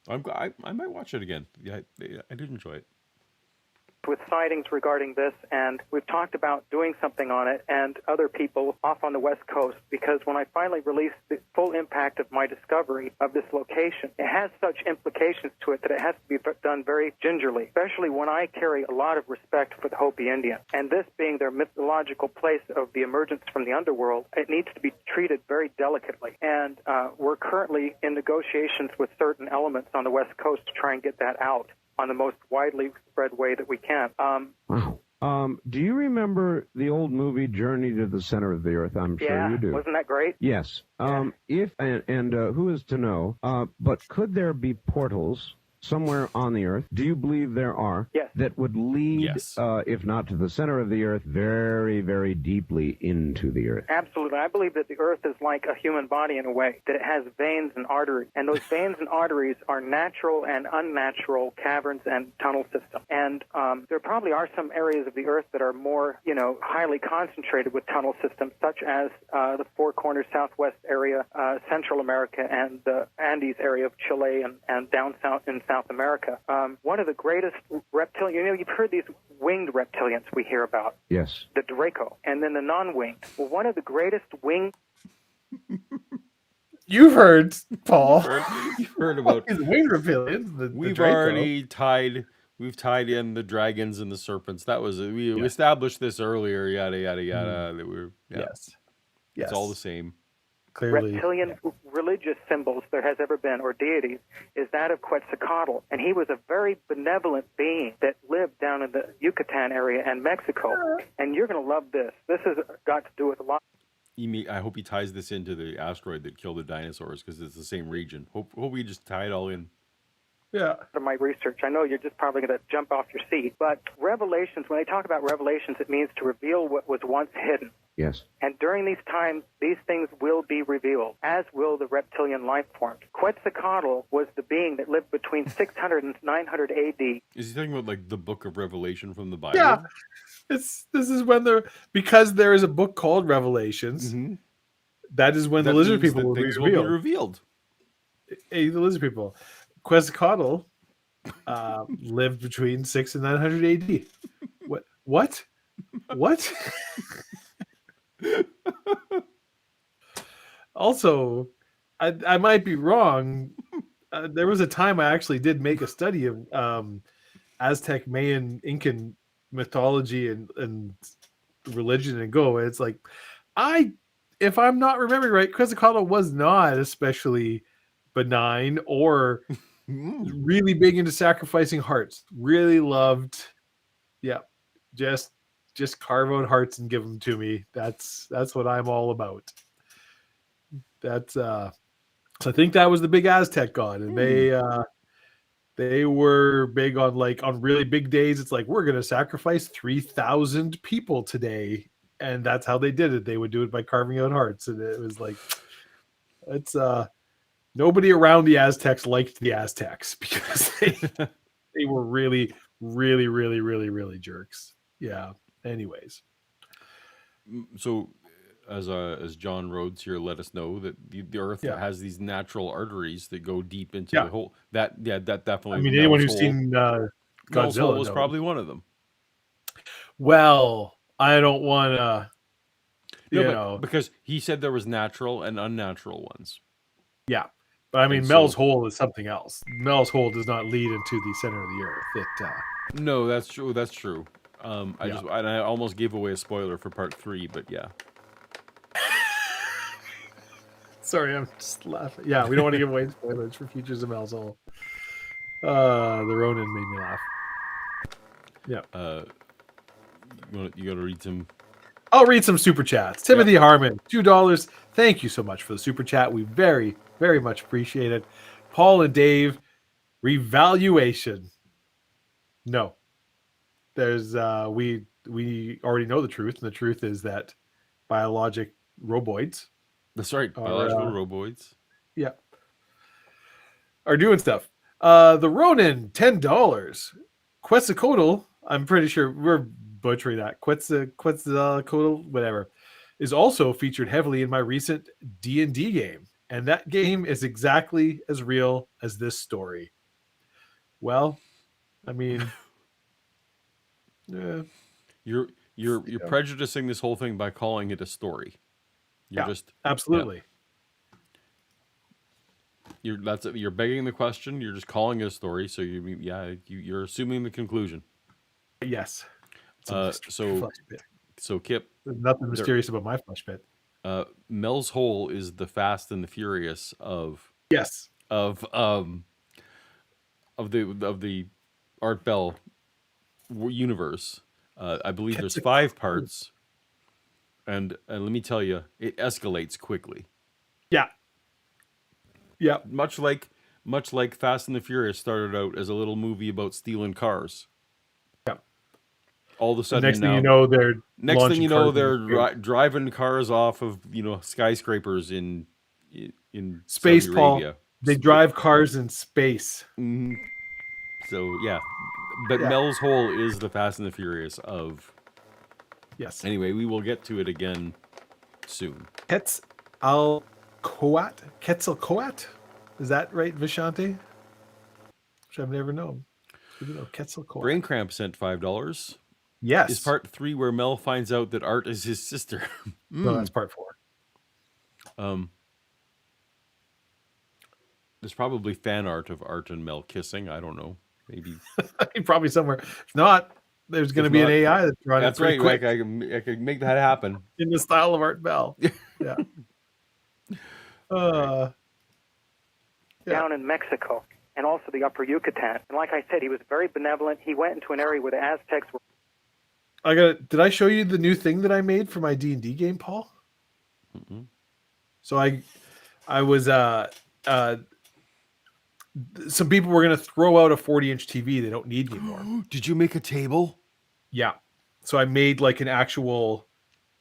A: I might watch it again. Yeah, I did enjoy it.
D: With sightings regarding this, and we've talked about doing something on it and other people off on the West Coast, because when I finally released the full impact of my discovery of this location, it has such implications to it that it has to be done very gingerly, especially when I carry a lot of respect for the Hopi Indian. And this being their mythological place of the emergence from the underworld, it needs to be treated very delicately. And we're currently in negotiations with certain elements on the West Coast to try and get that out on the most widely spread way that we can.
C: Do you remember the old movie Journey to the Center of the Earth? I'm sure you do.
D: Wasn't that great?
C: Yes. If who is to know? But could there be portals somewhere on the Earth? Do you believe there are?
D: Yes.
C: That would lead, if not to the center of the Earth, very, very deeply into the Earth.
D: Absolutely. I believe that the Earth is like a human body in a way, that it has veins and arteries. And those veins and arteries are natural and unnatural caverns and tunnel systems. And there probably are some areas of the Earth that are more, highly concentrated with tunnel systems, such as the Four Corners Southwest area, Central America, and the Andes area of Chile and down south in South America. One of the greatest reptilian, you've heard these winged reptilians we hear about.
C: Yes.
D: The Draco, and then the non-winged. Well, one of the greatest winged...
B: You've heard, Paul.
A: You've heard about
B: the winged reptilians.
A: We've already tied in the dragons and the serpents. That was we established this earlier. Yada yada yada. That we're
B: yes.
A: It's all the same.
B: Clearly.
D: Reptilian religious symbols there has ever been, or deities, is that of Quetzalcoatl. And he was a very benevolent being that lived down in the Yucatan area and Mexico. And you're going to love this. This has got to do with a lot.
A: I hope he ties this into the asteroid that killed the dinosaurs, because it's the same region. Hope we just tie it all in.
B: Yeah.
D: Of my research, I know you're just probably going to jump off your seat, but revelations, when they talk about revelations, it means to reveal what was once hidden.
C: Yes.
D: And during these times, these things will be revealed, as will the reptilian life forms. Quetzalcoatl was the being that lived between 600 and 900 AD.
A: Is he talking about like the Book of Revelation from the Bible?
B: Yeah. This is when because there is a book called Revelations.
A: Mm-hmm.
B: That is when the lizard people will be
A: revealed.
B: Hey, the lizard people. Quetzalcoatl lived between 6 and 900 AD. What? Also, I might be wrong. There was a time I actually did make a study of Aztec, Mayan, Incan mythology and religion and go. It's like, if I'm not remembering right, Quetzalcoatl was not especially benign or really big into sacrificing hearts. Really loved, just carve out hearts and give them to me. That's what I'm all about. That's so I think that was the big Aztec god, and they They were big on on really big days. It's like, we're going to sacrifice 3,000 people today. And that's how they did it. They would do it by carving out hearts. And it was like, it's nobody around the Aztecs liked the Aztecs because they were really, really, really, really, really jerks. Yeah. Anyways.
A: So, as John Rhodes here let us know that the Earth has these natural arteries that go deep into the hole. That definitely.
B: I mean, anyone
A: Mel's
B: who's
A: hole.
B: seen
A: Mel's
B: Godzilla
A: hole was
B: knows.
A: probably one of them.
B: Well, I don't want to, you know,
A: because he said there was natural and unnatural ones.
B: Yeah, but I mean,
A: And
B: Mel's
A: so-
B: hole is something else. Mel's hole does not lead into the center of the Earth. It
A: No, that's true. That's true. I almost gave away a spoiler for part 3, but yeah.
B: Sorry, I'm just laughing. Yeah, we don't want to give away spoilers for Futures of Mel's hole. The Ronin made me laugh. Yeah.
A: You got to read some.
B: I'll read some super chats. Timothy Harmon, $2. Thank you so much for the super chat. We very, very much appreciate it. Paul and Dave, revaluation. No. There's we already know the truth, and the truth is that biologic roboids.
A: That's right, biological roboids.
B: Yeah. Are doing stuff. The Ronin, $10. Quetzalcoatl, I'm pretty sure we're butchering that. Quetzalcoatl, whatever, is also featured heavily in my recent D&D game. And that game is exactly as real as this story. Well, I mean,
A: You're prejudicing this whole thing by calling it a story.
B: Absolutely.
A: You're begging the question. You're just calling it a story. So you're assuming the conclusion.
B: Yes.
A: So Kip,
B: there's nothing mysterious about my flesh pit.
A: Mel's hole is the Fast and the Furious of the Art Bell universe. I believe there's 5 parts, and let me tell you, it escalates quickly.
B: Yeah.
A: Much like Fast and the Furious started out as a little movie about stealing cars.
B: Yeah.
A: All of a sudden,
B: next thing you know,
A: they're driving cars off of skyscrapers in
B: space.
A: Saudi
B: Paul,
A: Arabia.
B: they drive cars in space.
A: Mm-hmm. So but Mel's hole is the Fast and the Furious of.
B: Yes.
A: Anyway, we will get to it again soon.
B: Quetzalcoatl? Is that right, Vishanti? Which I've never known. Quetzalcoatl.
A: Brain Cramp sent $5.
B: Yes.
A: Is part 3 where Mel finds out that Art is his sister.
B: No, that's part 4.
A: There's probably fan art of Art and Mel kissing. I don't know. Maybe.
B: Probably somewhere. If not, there's going to be an AI that's running.
A: That's right. Quick. I can make that happen.
B: In the style of Art Bell. Yeah.
D: Down in Mexico and also the Upper Yucatan. And like I said, he was very benevolent. He went into an area where the Aztecs were.
B: Did I show you the new thing that I made for my D&D game, Paul?
A: Mm-hmm.
B: So I was some people were going to throw out a 40-inch TV they don't need anymore.
A: Did you make a table?
B: Yeah. So I made like an actual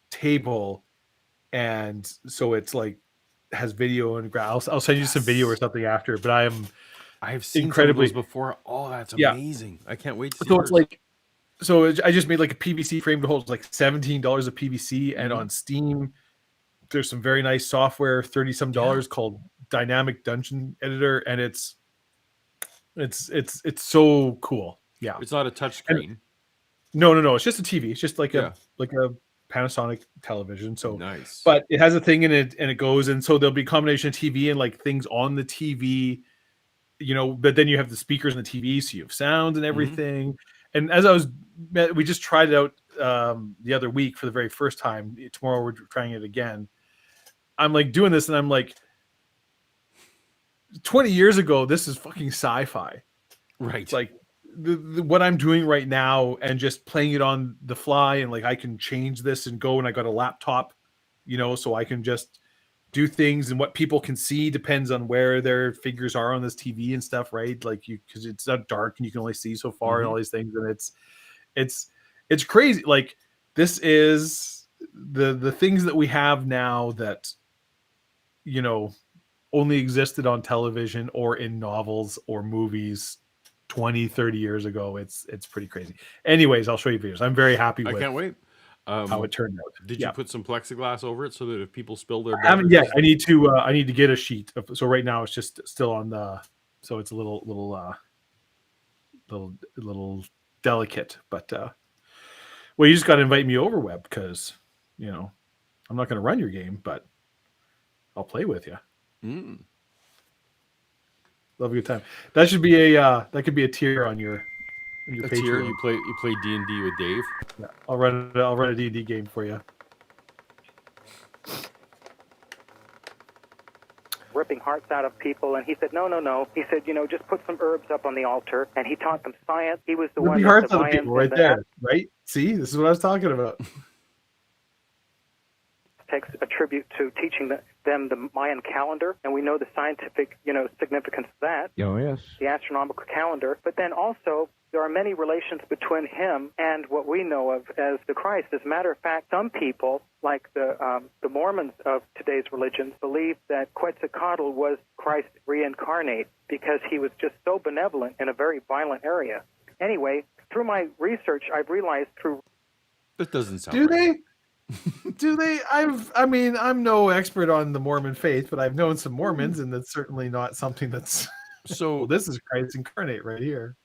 B: table, and so it's like has video and I'll send you some video or something after. But
A: I've seen
B: incredibly
A: some of those before. Oh, that's amazing! I can't wait to see.
B: So it's like, I just made like a PVC frame to hold like $17 of PVC, and on Steam, there's some very nice software, $30-some called Dynamic Dungeon Editor, and it's so cool. Yeah,
A: it's not a touch screen.
B: No, it's just a TV. It's just like a Panasonic television. So
A: nice,
B: but it has a thing in it, and it goes, and so there'll be a combination of TV and like things on the TV, but then you have the speakers on the TV, so you have sound and everything. And as we just tried it out the other week for the very first time. Tomorrow we're trying it again. I'm like doing this, and I'm like, 20 years ago, this is fucking sci-fi.
A: Right.
B: Like what I'm doing right now, and just playing it on the fly, and like I can change this and go, and I got a laptop, so I can just do things, and what people can see depends on where their figures are on this TV and stuff, right? Like because it's not dark and you can only see so far and all these things, and it's crazy. Like this is the things that we have now that only existed on television or in novels or movies 20, 30 years ago. It's pretty crazy. Anyways, I'll show you videos. I'm very happy with
A: I can't wait.
B: how it turned out.
A: Did you put some plexiglass over it so that if people spill their
B: I haven't yet.
A: beverages-
B: I need to get a sheet. So right now it's just still on the, so it's a little delicate, but well, you just got to invite me over, Webb, because I'm not going to run your game, but I'll play with you. Love a good time. That should be that could be a tier on your
A: a
B: Patreon.
A: tier. You play D&D with Dave.
B: Yeah, I'll run a D&D game for you.
D: Ripping hearts out of people, and he said, no. He said, just put some herbs up on the altar, and he taught them science. He was the one.
B: Ripping hearts out of people, right there, right? See, this is what I was talking about.
D: Takes a tribute to teaching them the Mayan calendar, and we know the scientific, significance of that.
C: Oh, yes.
D: The astronomical calendar, but then also there are many relations between him and what we know of as the Christ. As a matter of fact, some people, like the Mormons of today's religion, believe that Quetzalcoatl was Christ reincarnate because he was just so benevolent in a very violent area. Anyway, through my research, I've realized through...
A: That doesn't sound
B: Do
A: right.
B: they? Do they? I'm no expert on the Mormon faith, but I've known some Mormons, and that's certainly not something that's...
A: So
B: well, this is Christ incarnate right here.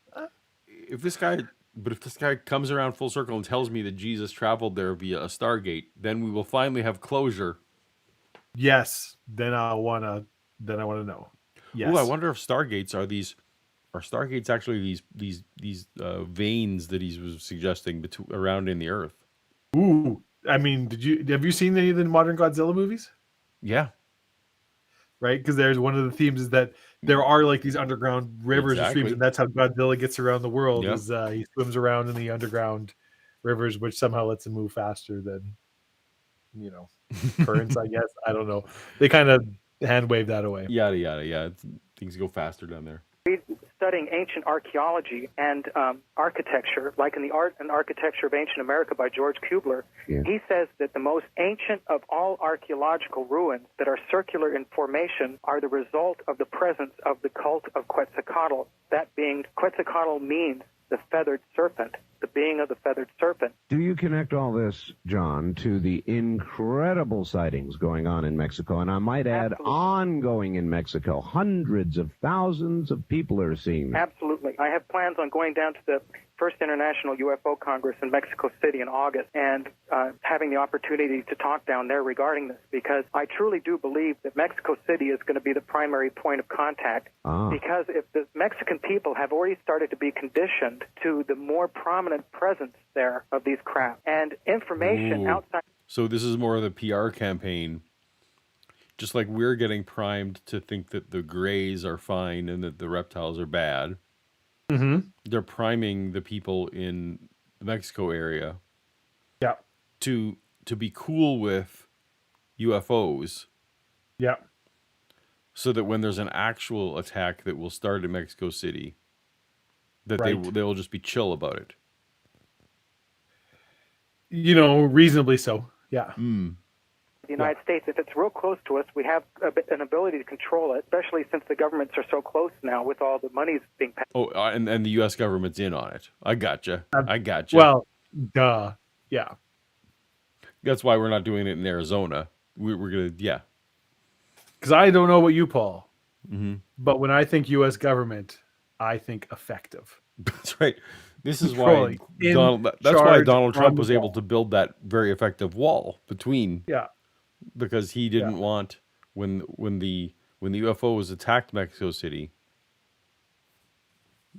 A: if this guy comes around full circle and tells me that Jesus traveled there via a Stargate, then we will finally have closure.
B: Yes, then I wanna know. Yes.
A: Oh, I wonder if Stargates are Stargates actually these veins that he was suggesting around in the Earth.
B: Ooh, I mean, have you seen any of the modern Godzilla movies?
A: Yeah.
B: Right, because there's one of the themes is that there are like these underground rivers and streams,
A: Exactly.
B: and that's how Godzilla gets around the world.
A: Yep.
B: Is he swims around in the underground rivers, which somehow lets him move faster than currents. I guess I don't know. They kind of hand wave that away.
A: Yada yada. Yeah, things go faster down there.
D: Studying ancient archaeology and architecture, like in the Art and Architecture of Ancient America by George Kubler, he says that the most ancient of all archaeological ruins that are circular in formation are the result of the presence of the cult of Quetzalcoatl. That being, Quetzalcoatl means the feathered serpent, the being of the feathered serpent.
C: Do you connect all this, John, to the incredible sightings going on in Mexico? And I might add,
D: Absolutely.
C: ongoing in Mexico. Hundreds of thousands of people are seeing them.
D: Absolutely. I have plans on going down to the First International UFO Congress in Mexico City in August and having the opportunity to talk down there regarding this, because I truly do believe that Mexico City is going to be the primary point of contact. Because if the Mexican people have already started to be conditioned to the more prominent presence there of these craft and information outside.
A: So this is more of the PR campaign. Just like we're getting primed to think that the grays are fine and that the reptiles are bad.
B: Mm-hmm.
A: They're priming the people in the Mexico area
B: Yeah.
A: to be cool with UFOs,
B: Yeah.
A: so that when there's an actual attack that will start in Mexico City, that
B: Right.
A: they will just be chill about it.
B: Reasonably so. Yeah.
D: The United States, if it's real close to us, we have an ability to control it, especially since the governments are so close now with all the monies being passed.
A: Oh, and the U.S. government's in on it. I gotcha.
B: Well, duh. Yeah.
A: That's why we're not doing it in Arizona. We're gonna, yeah.
B: Because I don't know what you, Paul,
A: Mm-hmm.
B: but when I think U.S. government, I think effective.
A: That's right. This is why
B: Controlling, in
A: that's why
B: charge
A: Donald
B: from
A: Trump
B: the
A: was able
B: wall.
A: to build that very effective wall between.
B: Yeah.
A: Because he didn't want when the UFOs attacked Mexico City.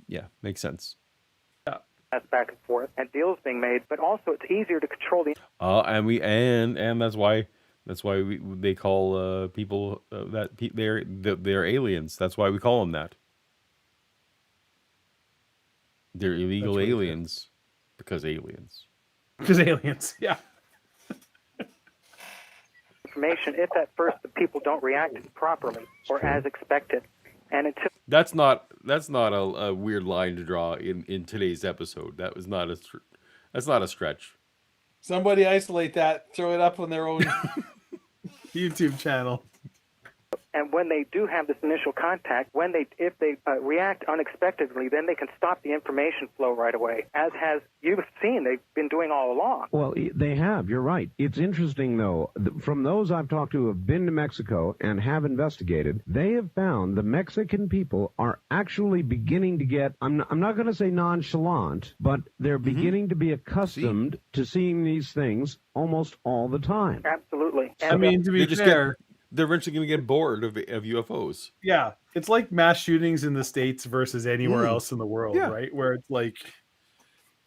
A: Yeah, makes sense.
D: Back and forth, and deals being made, but also it's easier to control the.
A: And that's why they call people they're aliens. That's why we call them that. They're illegal
B: That's really
A: aliens because aliens.
B: Because aliens. Yeah.
D: information if at first the people don't react properly or as expected. And until
A: That's not a weird line to draw in today's episode. That's not a stretch.
B: Somebody isolate that, throw it up on their own YouTube channel.
D: And when they do have this initial contact, if they react unexpectedly, then they can stop the information flow right away, as you've seen they've been doing all along.
C: Well, they have. You're right. It's interesting, though. From those I've talked to who have been to Mexico and have investigated, they have found the Mexican people are actually beginning to get, I'm not going to say nonchalant, but they're beginning to be accustomed to seeing these things almost all the time.
D: Absolutely.
B: I mean, to be fair,
A: they're eventually going to get bored of UFOs.
B: yeah, it's like mass shootings in the States versus anywhere else in the world, right? Where it's like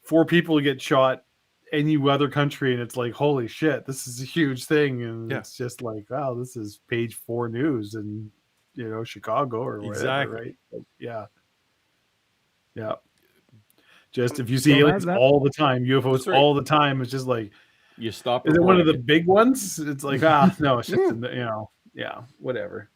B: 4 people get shot any other country, and it's like, holy shit, this is a huge thing. And it's just like, wow, this is page 4 news in, Chicago or whatever, right? Like, yeah. Just if you see aliens all the time, UFOs all the time, it's just like,
A: you stop.
B: Is it one of the big ones? It's like, no, it's just, whatever.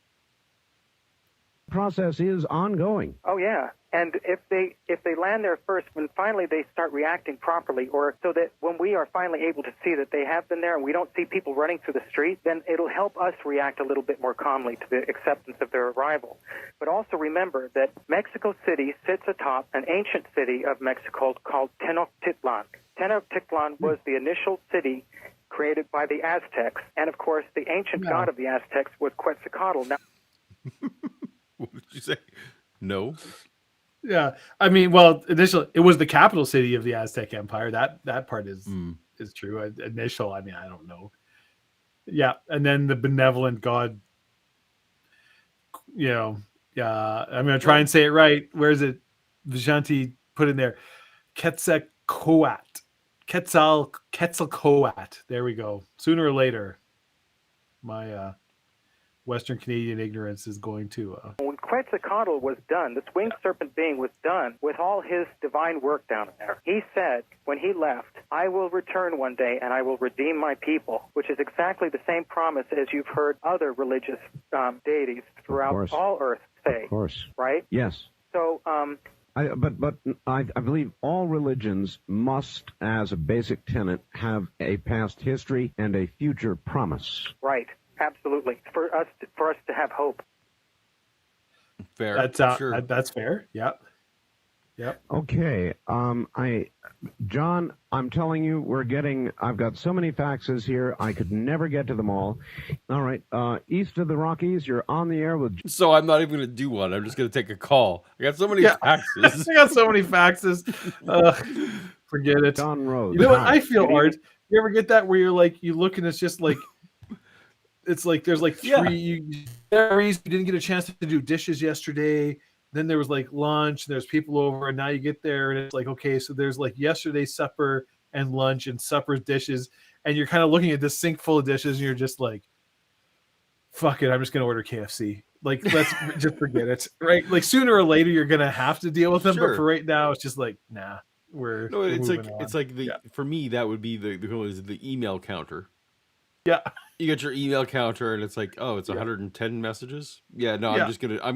C: The process is ongoing.
D: Oh yeah, and if they land there first, when finally they start reacting properly, or so that when we are finally able to see that they have been there and we don't see people running through the street, then it'll help us react a little bit more calmly to the acceptance of their arrival. But also remember that Mexico City sits atop an ancient city of Mexico called Tenochtitlan. Tenochtitlan was the initial city created by the Aztecs, and of course the ancient god of the Aztecs was Quetzalcoatl. Now,
A: what did you say? No.
B: Yeah, I mean, well, initially it was the capital city of the Aztec Empire. That part is true. Initial, I mean, I don't know. Yeah, and then the benevolent god. I'm gonna try and say it right. Where is it? Vijanti put in there, Quetzalcoatl. There we go. Sooner or later, my Western Canadian ignorance is going to.
D: When Quetzalcoatl was done, this winged serpent being was done with all his divine work down there. He said, when he left, I will return one day and I will redeem my people, which is exactly the same promise as you've heard other religious deities throughout all Earth say.
C: Of course.
D: Right?
C: Yes.
D: So,
C: But I believe all religions must, as a basic tenet, have a past history and a future promise.
D: Right. Absolutely. For us to have hope.
A: Fair.
B: That's fair. Yep.
C: Okay. John, I'm telling you, I've got so many faxes here, I could never get to them all. All right. East of the Rockies, you're on the air with...
A: So I'm not even going to do one. I'm just going to take a call. I got so many faxes.
B: I got so many faxes. Forget it.
C: Don Rhodes.
B: You know what? I feel, Art, you ever get that where you're like, you look and it's just like, it's like there's like 3 you didn't get a chance to do dishes yesterday, then there was like lunch, and there's people over, and now you get there and it's like, okay, so there's like yesterday's supper and lunch and supper's dishes, and you're kind of looking at this sink full of dishes and you're just like, fuck it, I'm just gonna order KFC. Like, let's just forget it, right? Like, sooner or later you're gonna have to deal with them, but for right now it's just like, nah, we're moving on.
A: It's like for me that would be the email counter.
B: Yeah.
A: You get your email counter and it's like, oh, it's 110 messages. Yeah, no, I'm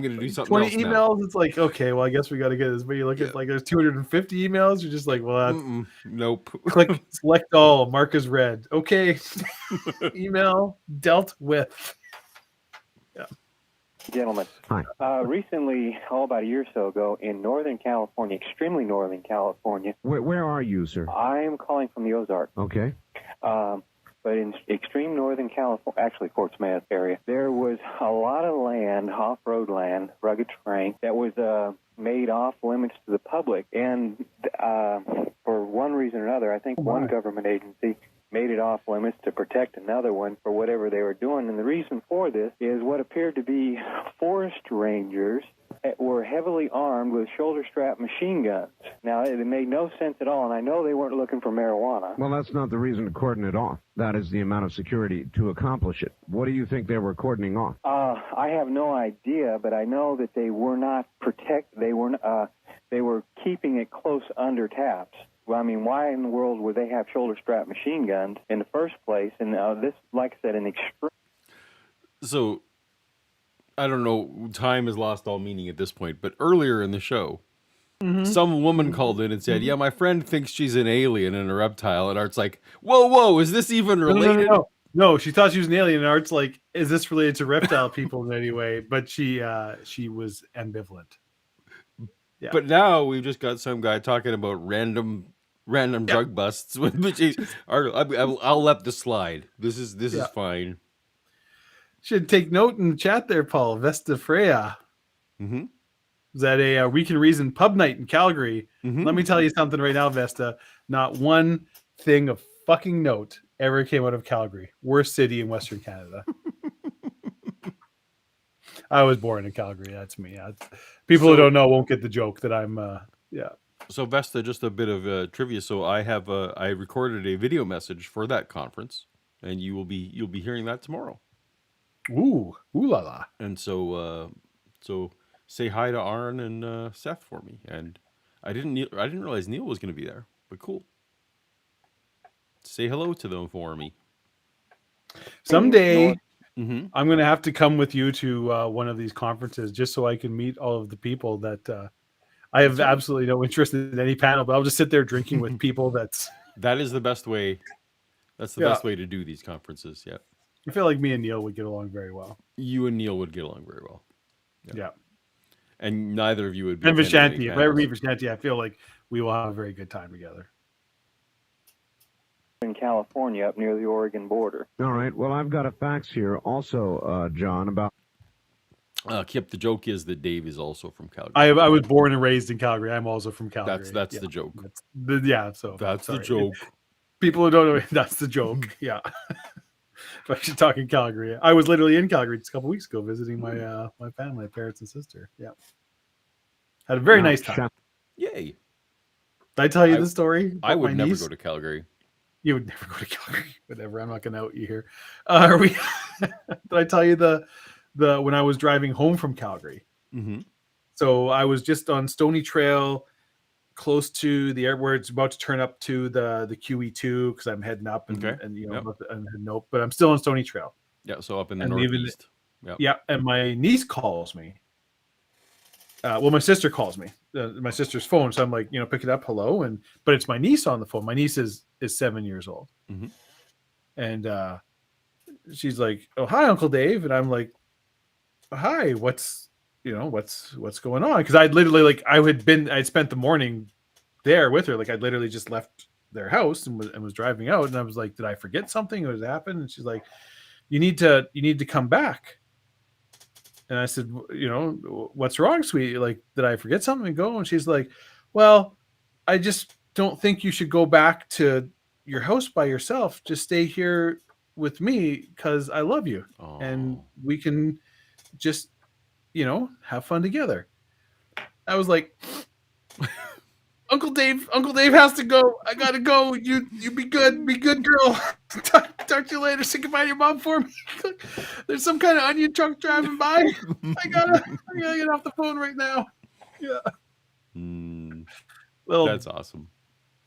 A: gonna do something
B: 20
A: else
B: emails.
A: now.
B: It's like, okay, well, I guess we got to get this. But you look at like there's 250 emails. You're just like, well,
A: nope.
B: Click select all. Mark as read. Okay, email dealt with. Yeah.
F: Gentlemen,
C: hi.
F: Recently, about a year or so ago, in Northern California, extremely Northern California.
C: Where are you, sir?
F: I am calling from the Ozarks.
C: Okay.
F: But in extreme Northern California, actually Fort Smith area, there was a lot of land, off-road land, rugged terrain, that was made off limits to the public. And for one reason or another, I think one government agency made it off limits to protect another one for whatever they were doing. And the reason for this is what appeared to be forest rangers that were heavily armed with shoulder-strap machine guns. Now, it made no sense at all, and I know they weren't looking for marijuana.
C: Well, that's not the reason to cordon it off. That is the amount of security to accomplish it. What do you think they were cordoning off?
F: I have no idea, but I know that they were not they were keeping it close under taps. Well, I mean, why in the world would they have shoulder-strap machine guns in the first place? And this, like I said, an extreme
A: So I don't know. Time has lost all meaning at this point. But earlier in the show, some woman called in and said, "Yeah, my friend thinks she's an alien and a reptile." And Art's like, "Whoa, whoa, is this even
B: No, no, no,
A: related?"
B: no. No, she thought she was an alien, and Art's like, "Is this related to reptile people in any way?" But she was ambivalent. Yeah.
A: But now we've just got some guy talking about random drug busts. I'll let this slide. This is fine.
B: Should take note in the chat there, Paul. Vesta Freya.
A: Mm-hmm.
B: Was at a We Can Reason pub night in Calgary.
A: Mm-hmm.
B: Let me tell you something right now, Vesta. Not one thing of fucking note ever came out of Calgary. Worst city in Western Canada. I was born in Calgary. That's me. People who don't know won't get the joke that I'm.
A: So Vesta, just a bit of trivia. So I recorded a video message for that conference, and you'll be hearing that tomorrow.
B: Ooh la la.
A: And so say hi to Arn and Seth for me. And I didn't realize Neil was going to be there, but cool. Say hello to them for me.
B: Someday,
A: Mm-hmm.
B: I'm going to have to come with you to one of these conferences just so I can meet all of the people that I have absolutely no interest in any panel, but I'll just sit there drinking with people.
A: That is the best way. That's the best way to do these conferences. Yeah.
B: I feel like me and Neil would get along very well.
A: You and Neil would get along very well.
B: Yeah.
A: And neither of you would be.
B: And Vishanti. If I ever meet Vishanti, I feel like we will have a very good time together.
F: In California, up near the Oregon border.
C: All right. Well, I've got a fax here also, John, about...
A: Kip, the joke is that Dave is also from Calgary.
B: I was born and raised in Calgary. I'm also from Calgary.
A: That's the joke.
B: So
A: that's the joke.
B: People who don't know, that's the joke. Yeah. But I should talk in Calgary. I was literally in Calgary just a couple weeks ago visiting my my family, my parents and sister. Yeah. Had a very nice time.
A: Yay.
B: Did I tell you the story?
A: I would never go to Calgary.
B: You would never go to Calgary. Whatever. I'm not going to out you here. Did I tell you the when I was driving home from Calgary?
A: Mm-hmm.
B: So I was just on Stony Trail, close to the airport. It's about to turn up to the QE2 because I'm heading up and I'm heading up, but I'm still on Stony Trail.
A: Yeah, so up in the northeast.
B: Yeah, and my niece calls me. My sister calls me. My sister's phone. So I'm like, pick it up, hello, but it's my niece on the phone. My niece is 7 years old, and she's like, "Oh, hi, Uncle Dave," and I'm like, "Hi, what's going on?" Because I'd literally I'd spent the morning there with her. Like I'd literally just left their house and was driving out, and I was like, "Did I forget something? What has happened?" And she's like, "You need to come back." And I said, "What's wrong, sweetie? Like, did I forget something?" And go, and she's like, "Well, I just don't think you should go back to your house by yourself. Just stay here with me because I love you, and we can just, have fun together." I was like, Uncle Dave has to go. I gotta go. You be good girl. Talk to you later. Say goodbye to your mom for me. There's some kind of onion truck driving by. I gotta get off the phone right now. Yeah.
A: That's awesome.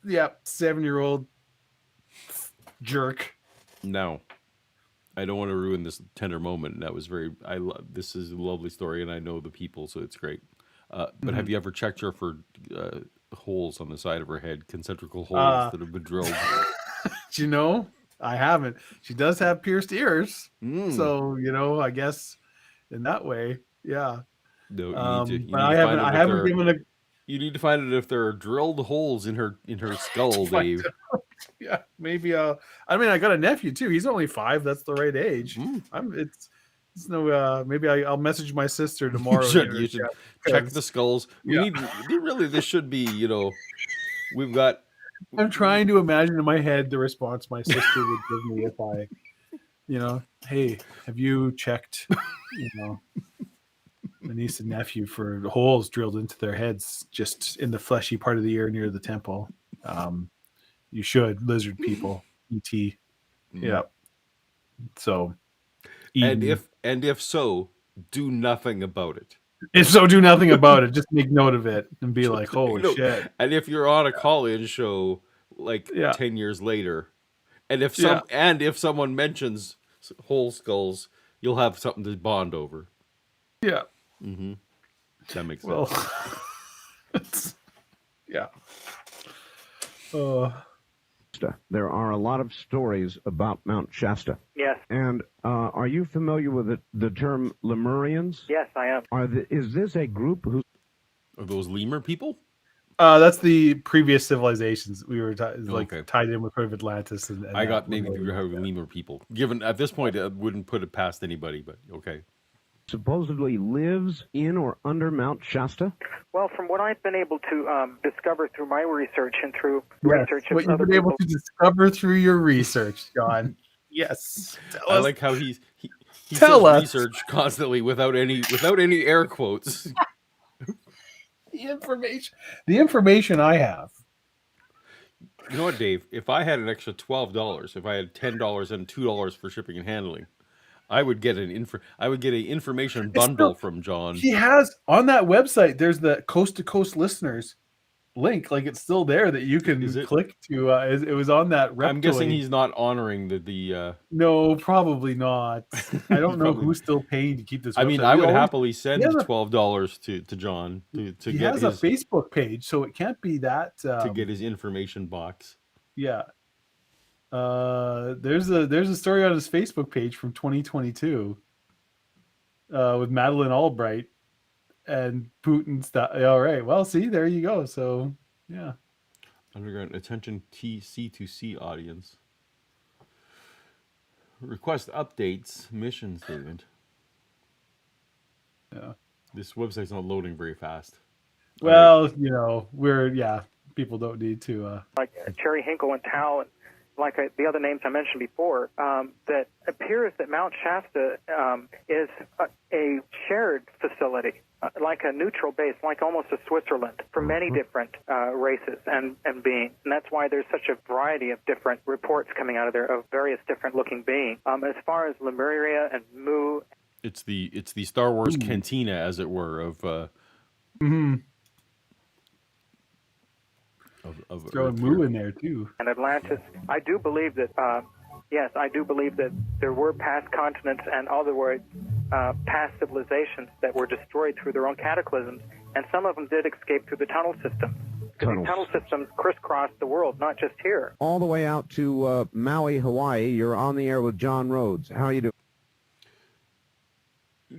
B: Yeah, 7-year-old jerk.
A: No, I don't want to ruin this tender moment. That was this is a lovely story, and I know the people, so it's great. But have you ever checked her for holes on the side of her head, concentrical holes that have been drilled?
B: I haven't. She does have pierced ears, so I guess in that way, yeah.
A: No,
B: I haven't given a.
A: You need to find it if there are drilled holes in her skull, Dave.
B: Yeah, maybe. I got a nephew too. He's only 5. That's the right age. It's no. Maybe I'll message my sister tomorrow.
A: You should check the skulls. This should be. We've got.
B: I'm trying to imagine in my head the response my sister would give me if I, hey, have you checked, my niece and nephew for holes drilled into their heads just in the fleshy part of the ear near the temple? You should, lizard people, ET. Yeah. So.
A: And if so, do nothing about it.
B: If so, do nothing about it. Just make note of it and be like, holy shit.
A: And if you're on a call-in show 10 years later, and if someone mentions whole skulls, you'll have something to bond over.
B: Yeah.
A: Mm-hmm. That makes
B: Well,
A: sense.
B: yeah.
C: There are a lot of stories about Mount Shasta.
D: Yes.
C: And are you familiar with the term Lemurians?
D: Yes, I am.
C: Is this a group who...
A: Are those lemur people?
B: That's the previous civilizations we were
A: Okay.
B: tied in with Atlantis. And
A: I got maybe you have lemur people. Given at this point, I wouldn't put it past anybody, but okay.
C: supposedly lives in or under Mount Shasta?
D: Well, from what I've been able to discover through my research and through
B: Yes,
D: research
B: what
D: of
B: you've
D: other
B: been able
D: people.
B: to discover through your research, John. Yes.
A: I like how he
B: Tell
A: says
B: us.
A: research constantly without any air quotes.
B: The information I have.
A: You know what, Dave? If I had an extra $12, if I had $10 and $2 for shipping and handling, I would get an information bundle from John.
B: He has on that website. There's the coast to coast listeners link. Like it's still there that you can click to. It was on that. Reptoid.
A: I'm guessing he's not honoring the.
B: No, probably not. I don't know who's still paying to keep this. Website.
A: I mean, I would happily send $12 to John to
B: he
A: get
B: has
A: his
B: a Facebook page, so it can't be that
A: to get his information box.
B: Yeah. There's a story on his Facebook page from 2022 with Madeleine Albright and Putin stuff. All right. Well, see, there you go. So, yeah.
A: Underground attention C2C audience. Request updates, mission statement.
B: Yeah.
A: This website's not loading very fast.
B: Well, people don't need to.
D: Like Cherry Hinkle and Tao, and like the other names I mentioned before, that appears that Mount Shasta is a shared facility, like a neutral base, like almost a Switzerland for many different races and beings. And that's why there's such a variety of different reports coming out of there of various different looking beings. As far as Lemuria and Mu,
A: it's the Star Wars cantina, as it were, of
B: throwing Mu in there too.
D: And Atlantis. I do believe that. Yes, I do believe that there were past continents and other words, past civilizations that were destroyed through their own cataclysms, and some of them did escape through the tunnel system. The tunnel systems crisscrossed the world, not just here.
C: All the way out to Maui, Hawaii. You're on the air with John Rhodes. How are you doing?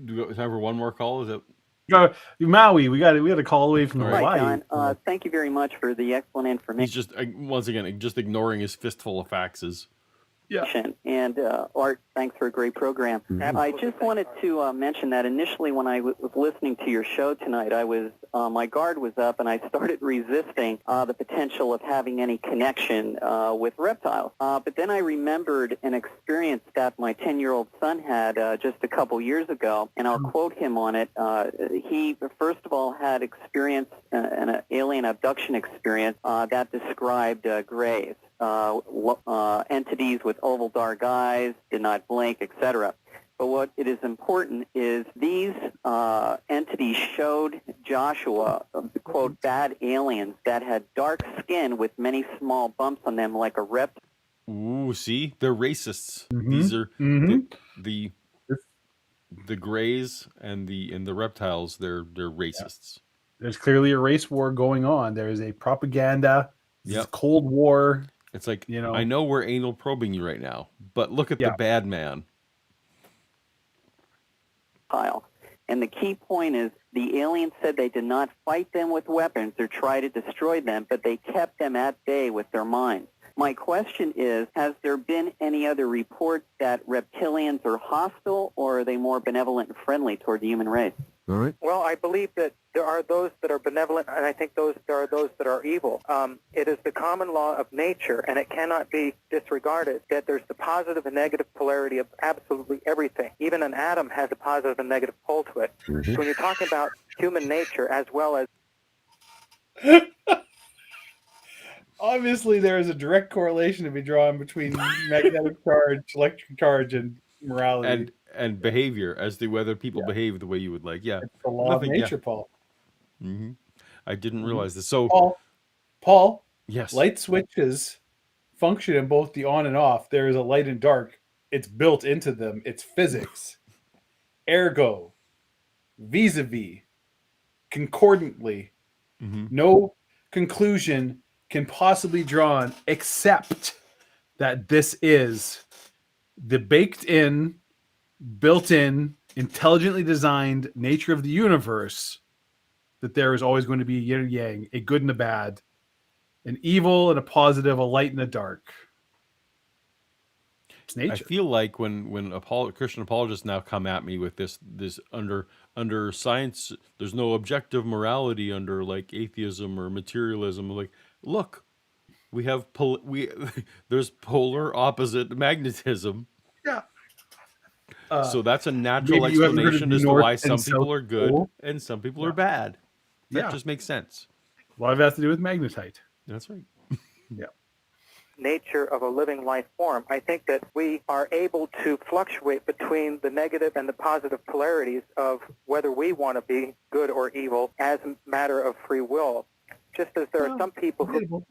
A: Do we have time for one more call? Is it?
B: Maui, we had a call away from Hawaii.
G: Right, John. Thank you very much for the excellent information.
A: He's just once again just ignoring his fistful of faxes.
B: Yeah.
G: And Art, thanks for a great program. I just wanted to mention that initially when I was listening to your show tonight, I was my guard was up and I started resisting the potential of having any connection with reptiles. But then I remembered an experience that my 10-year-old son had just a couple years ago, and I'll quote him on it. He, first of all, had experienced an alien abduction experience that described grays. Entities with oval dark eyes, did not blink, etc. But what it is important is these entities showed Joshua, quote, bad aliens that had dark skin with many small bumps on them like a reptile.
A: Ooh, see? They're racists. These are the grays and the reptiles, they're racists.
B: There's clearly a race war going on. There is a propaganda, Cold War.
A: It's like, I know we're anal probing you right now, but look at the bad man.
G: And the key point is the aliens said they did not fight them with weapons or try to destroy them, but they kept them at bay with their minds. My question is, has there been any other reports that reptilians are hostile, or are they more benevolent and friendly toward the human race?
C: All right.
D: Well, I believe that there are those that are benevolent, and I think there are those that are evil. It is the common law of nature, and it cannot be disregarded, that there's the positive and negative polarity of absolutely everything. Even an atom has a positive and negative pole to it. So when you're talking about human nature as well as...
B: Obviously, there is a direct correlation to be drawn between magnetic charge, electric charge, and morality.
A: And behavior, as to whether people behave the way you would like. Yeah.
B: It's the law of nature, Paul.
A: I didn't realize this. So,
B: Paul,
A: yes.
B: Light switches function in both the on and off. There is a light and dark. It's built into them. It's physics. Ergo, vis-a-vis, concordantly,
A: Mm-hmm.
B: no conclusion can possibly be drawn except that this is the baked-in, built-in, intelligently designed nature of the universe, that there is always going to be yin and yang, a good and a bad, an evil and a positive, a light and a dark. It's
A: I
B: nature.
A: feel like when Christian apologists now come at me with this under science, there's no objective morality under like atheism or materialism. Like, look, we have there's polar opposite magnetism.
B: Yeah.
A: So that's a natural
B: maybe you haven't heard of
A: explanation as to
B: North
A: why
B: and
A: some
B: South
A: people are good
B: Pole?
A: and some people
B: Yeah.
A: are bad. That
B: Yeah.
A: just makes sense.
B: A lot of it has to do with magnetite.
A: That's right.
B: Yeah.
D: Nature of a living life form. I think that we are able to fluctuate between the negative and the positive polarities of whether we want to be good or evil as a matter of free will. Just as there are some people who...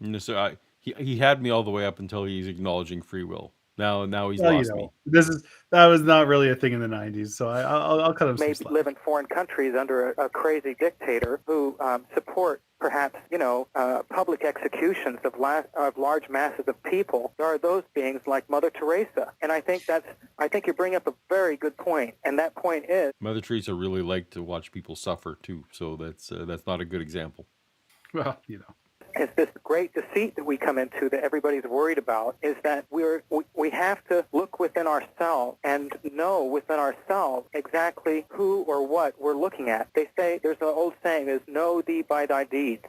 A: And so he had me all the way up until he's acknowledging free will. Now he's
B: Well,
A: lost me.
B: that was not really a thing in the 90s, so I'll cut him some
D: may
B: slack.
D: live in foreign countries under a crazy dictator who support perhaps public executions of large masses of people. There are those beings like Mother Teresa, and I think you bring up a very good point, and that point is
A: Mother Teresa really liked to watch people suffer too, so that's not a good example.
B: Well,
D: is this great deceit that we come into that everybody's worried about, is that we have to look within ourselves and know within ourselves exactly who or what we're looking at. They say, there's an old saying, is know thee by thy deeds.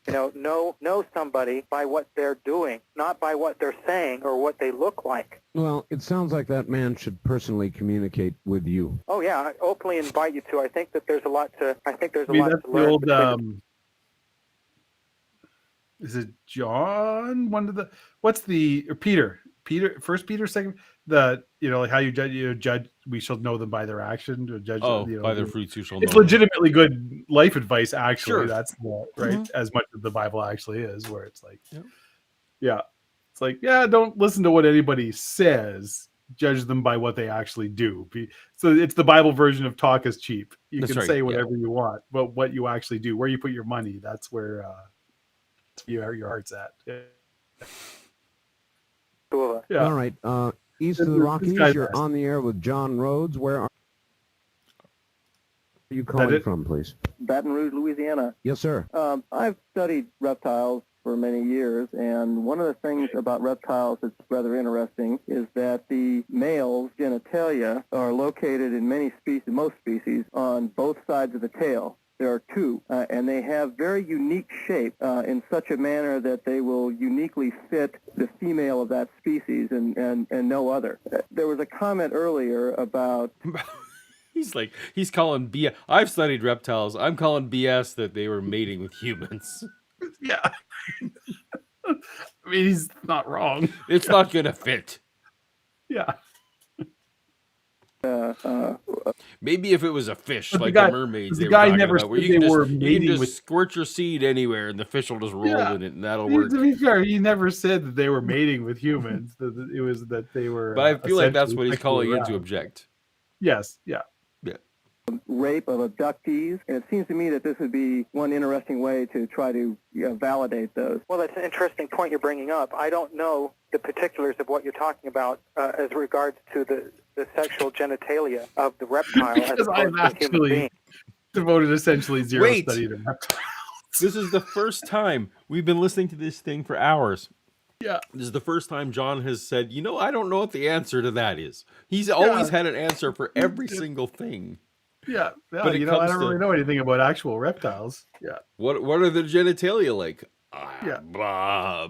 D: Know somebody by what they're doing, not by what they're saying or what they look like.
C: Well, it sounds like that man should personally communicate with you.
D: Oh yeah, I openly invite you to. I think that there's a lot to. I think there's a
B: mean,
D: lot
B: that's
D: to
B: the
D: learn.
B: old. Is it John? What's the Peter? First Peter, second. Like how you judge. We shall know them by their action. To judge.
A: By their fruits you shall know.
B: It's legitimately good life advice. Actually,
A: Sure.
B: That's right. As much as the Bible actually is, where it's like,
A: Yeah.
B: it's like, don't listen to what anybody says. Judge them by what they actually do. So it's the Bible version of talk is cheap. You
A: That's
B: can
A: right,
B: say whatever you want, but what you actually do, where you put your money, that's where your heart's at. Yeah.
C: All right. East of the
B: This
C: Rockies,
B: guy's
C: you're
B: nice.
C: on the air with John Rhodes. Where are you calling from, please?
H: Baton Rouge, Louisiana.
C: Yes, sir.
H: I've studied reptiles for many years, and one of the things about reptiles that's rather interesting is that the male's genitalia are located in most species, on both sides of the tail. There are two, and they have very unique shape in such a manner that they will uniquely fit the female of that species and no other. There was a comment earlier about...
A: He's calling BS. I've studied reptiles. I'm calling BS that they were mating with humans.
B: Yeah. I mean, he's not wrong.
A: It's not going to fit.
B: Yeah.
A: Maybe if it was a fish,
B: But
A: like
B: the
A: mermaids,
B: the
A: they
B: guy
A: were talking
B: never
A: about, where
B: said
A: you can
B: they
A: just,
B: were
A: you can
B: mating
A: just
B: with-
A: squirt your seed anywhere and the fish will just roll
B: Yeah.
A: in it and that'll work.
B: To be fair, he never said that they were mating with humans. It was that they were.
A: But I feel like that's
B: essentially
A: what he's calling you to
B: sexually
A: object.
B: Yes. Yeah.
H: rape of abductees, and it seems to me that this would be one interesting way to try to validate those.
D: Well, that's an interesting point you're bringing up. I don't know the particulars of what you're talking about as regards to the sexual genitalia of the reptile as
B: Because
D: opposed
B: I've
D: to a human being.
B: actually devoted essentially zero
A: Wait.
B: study to reptiles.
A: This is the first time we've been listening to this thing for hours.
B: Yeah.
A: This is the first time John has said, I don't know what the answer to that is. He's always had an answer for every single thing.
B: Yeah.
A: But it
B: I
A: comes
B: don't
A: to-
B: really know anything about actual reptiles. Yeah.
A: What are the genitalia like?
B: Yeah.
A: Blah.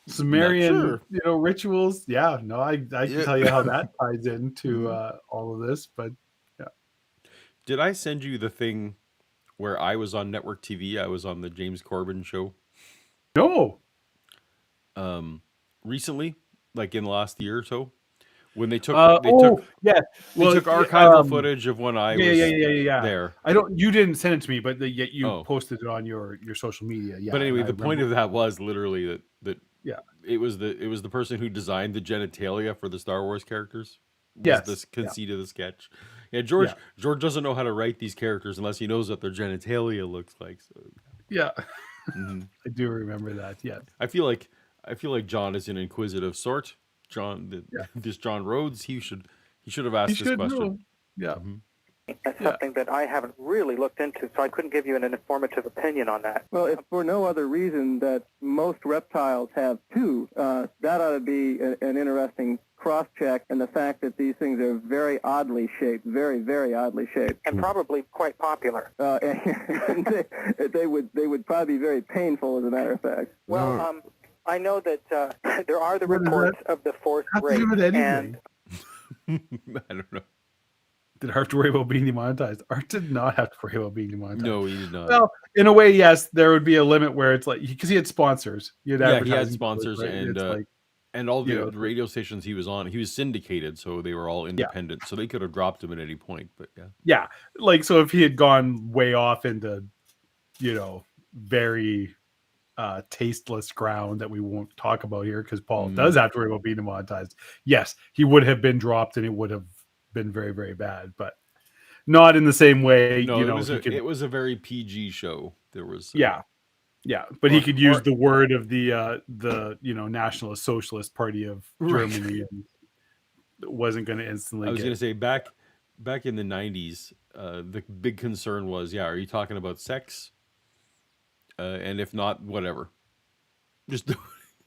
B: Sumerian,
A: Not
B: rituals. Yeah. No, I can tell you how that ties into all of this, but yeah.
A: Did I send you the thing where I was on network TV? I was on the James Corbin show.
B: No.
A: Recently, like in the last year or so, when they took
B: yeah.
A: they took archival footage of when I was
B: yeah.
A: there.
B: You didn't send it to me, but yet you
A: Oh.
B: posted it on your social media. Yeah.
A: But anyway,
B: and I
A: the point
B: remember-
A: of that was literally that
B: Yeah.
A: it was the person who designed the genitalia for the Star Wars characters. was this conceit of the sketch. Yeah, George doesn't know how to write these characters unless he knows what their genitalia looks like. So.
B: Yeah. I do remember that. Yes.
A: I feel like John is an inquisitive sort. This John Rhodes, he should have asked this question.
B: Know. Yeah.
D: That's something that I haven't really looked into, so I couldn't give you an informative opinion on that.
H: Well, if for no other reason that most reptiles have two, that ought to be an interesting cross-check, and the fact that these things are very oddly shaped, very, very oddly shaped.
D: And probably quite popular.
H: And they would probably be very painful, as a matter of fact.
D: Well, I know that there are the reports of the forced rape, and
A: I don't know.
B: Did Harp have to worry about being demonetized? Harp did not have to worry about being demonetized.
A: No, he did not.
B: Well, in a way, yes, there would be a limit where it's like, because he had sponsors.
A: He had sponsors, right? And all the radio stations he was on, he was syndicated, so they were all independent. So they could have dropped him at any point, but
B: yeah, like, so if he had gone way off into, very tasteless ground that we won't talk about here, because Paul does have to worry about being demonetized. Yes, he would have been dropped, and it would have been very, very bad, but not in the same way.
A: No, it was a very PG show. There was
B: but he could use the word of the Nationalist Socialist Party of Germany, and it wasn't going to instantly.
A: I was going to say back in the 90s, the big concern was, are you talking about sex? And if not, whatever, just do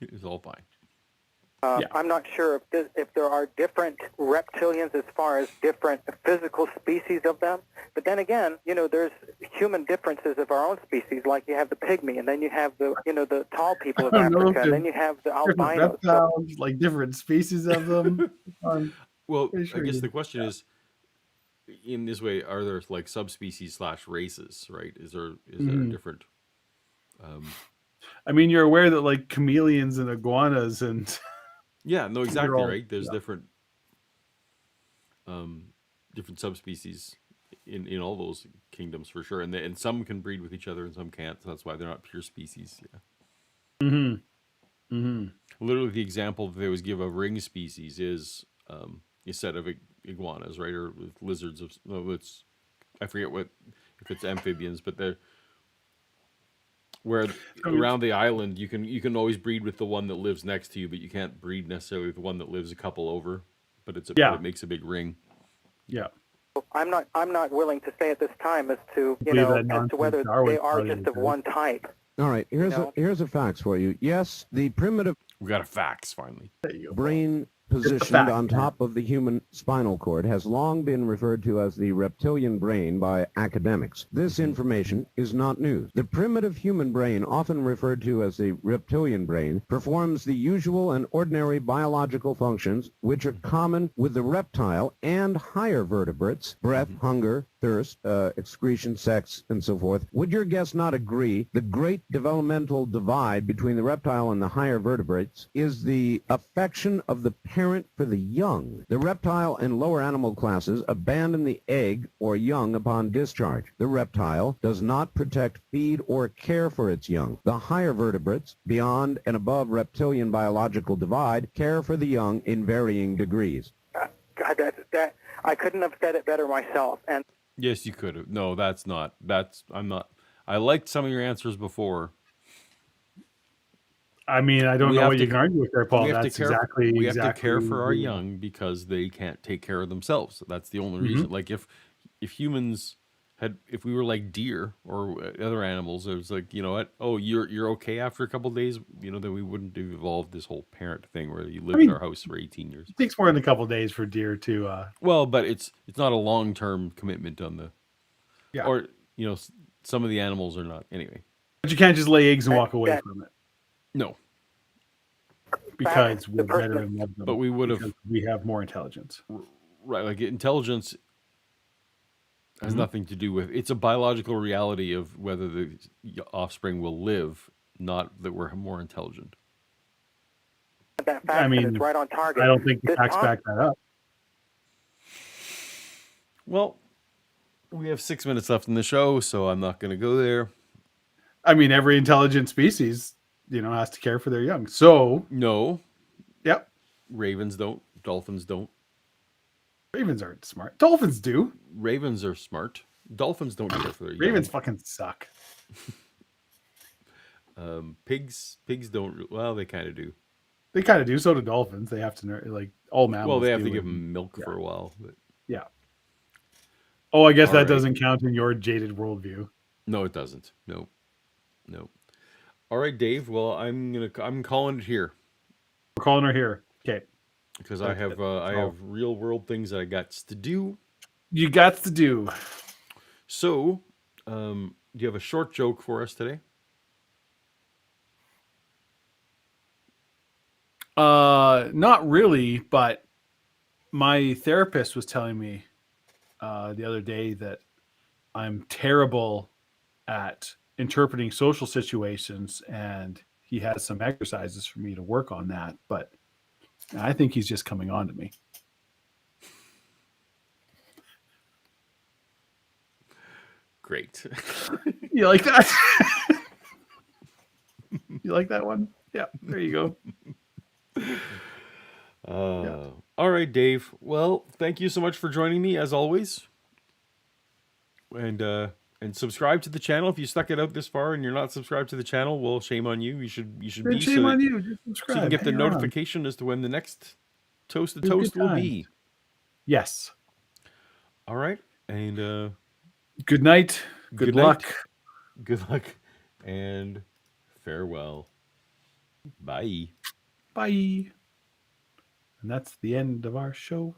A: it. It's all fine.
D: I'm not sure if there are different reptilians as far as different physical species of them. But then again, there's human differences of our own species. Like you have the pygmy, and then you have the tall people of Africa, and then you have the albinos.
B: Reptiles, like different species of them.
A: Well, I guess the question is, in this way, are there like subspecies / races? Right? Is there a different?
B: I mean, you're aware that like chameleons and iguanas and
A: yeah, no, exactly right. There's different subspecies in all those kingdoms for sure, and some can breed with each other and some can't. So that's why they're not pure species. Yeah. Literally, the example that they always give of ring species is a set of iguanas, right, or with lizards of. No, I forget if it's amphibians, but they're. Where around the island you can always breed with the one that lives next to you, but you can't breed necessarily with the one that lives a couple over. But it makes a big ring. Yeah.
D: I'm not willing to say at this time as to whether they are just of one type.
C: All right, here's a facts for you. Yes, the primitive.
A: We got a facts finally.
C: Brain positioned on top of the human spinal cord has long been referred to as the reptilian brain by academics. This information is not news. The primitive human brain, often referred to as the reptilian brain, performs the usual and ordinary biological functions which are common with the reptile and higher vertebrates: breath, hunger, thirst, excretion, sex, and so forth. Would your guest not agree the great developmental divide between the reptile and the higher vertebrates is the affection of the parent for the young? The reptile and lower animal classes abandon the egg or young upon discharge. The reptile does not protect, feed, or care for its young. The higher vertebrates, beyond and above reptilian biological divide, care for the young in varying degrees.
D: God, that I couldn't have said it better myself. And
A: yes, you could have. No, I'm not. I liked some of your answers before.
B: I mean, I don't know what you can argue with there, Paul.
A: We have to care for our young because they can't take care of themselves. That's the only reason. Like if humans if we were like deer or other animals, it was like, you know what? Oh, you're okay after a couple of days. Then we wouldn't have evolved this whole parent thing where you live in our house for 18 years.
B: It takes more than a couple of days for deer to.
A: Well, but it's not a long-term commitment on the. Yeah. Or some of the animals are not anyway.
B: But you can't just lay eggs and walk away from it.
A: No.
B: Because we're better and love them.
A: But we would have.
B: We have more intelligence.
A: Right, like intelligence has nothing to do with. It's a biological reality of whether the offspring will live, not that we're more intelligent.
D: That fact it's right on target.
B: I don't think the facts back that up.
A: Well, we have 6 minutes left in the show, so I'm not going to go there.
B: I mean, every intelligent species, has to care for their young. So
A: no,
B: yep,
A: ravens don't, dolphins don't.
B: Ravens aren't smart. Dolphins do.
A: Ravens are smart. Dolphins don't care for their young.
B: Ravens fucking suck.
A: Pigs don't. Well, they kind of do.
B: They kind of do. So do dolphins. They have to like all mammals.
A: Well, they have to
B: do
A: give
B: and-
A: them milk for a while. But
B: Yeah. Oh, I guess
A: All
B: that
A: right.
B: doesn't count in your jaded worldview.
A: no, it doesn't. No. All right, Dave. Well, I'm calling it here
B: We're calling her here. Okay.
A: because I have real world things that I got to do.
B: You got to do.
A: So, do you have a short joke for us today?
B: Not really, but my therapist was telling me the other day that I'm terrible at interpreting social situations, and he has some exercises for me to work on that. But I think he's just coming on to me.
A: Great.
B: You like that? You like that one? Yeah, there you go.
A: All right, Dave. Well, thank you so much for joining me as always. And subscribe to the channel if you stuck it out this far and you're not subscribed to the channel. Well, shame on you. You should be.
B: Shame on you. Just
A: So you
B: subscribe.
A: can get the
B: Hang around.
A: notification as to when the next Toast to
B: Good
A: Toast will
B: times.
A: be.
B: Yes.
A: All right, and
B: Good night. Good
A: night.
B: luck.
A: Good luck, and farewell. Bye.
B: Bye. And that's the end of our show.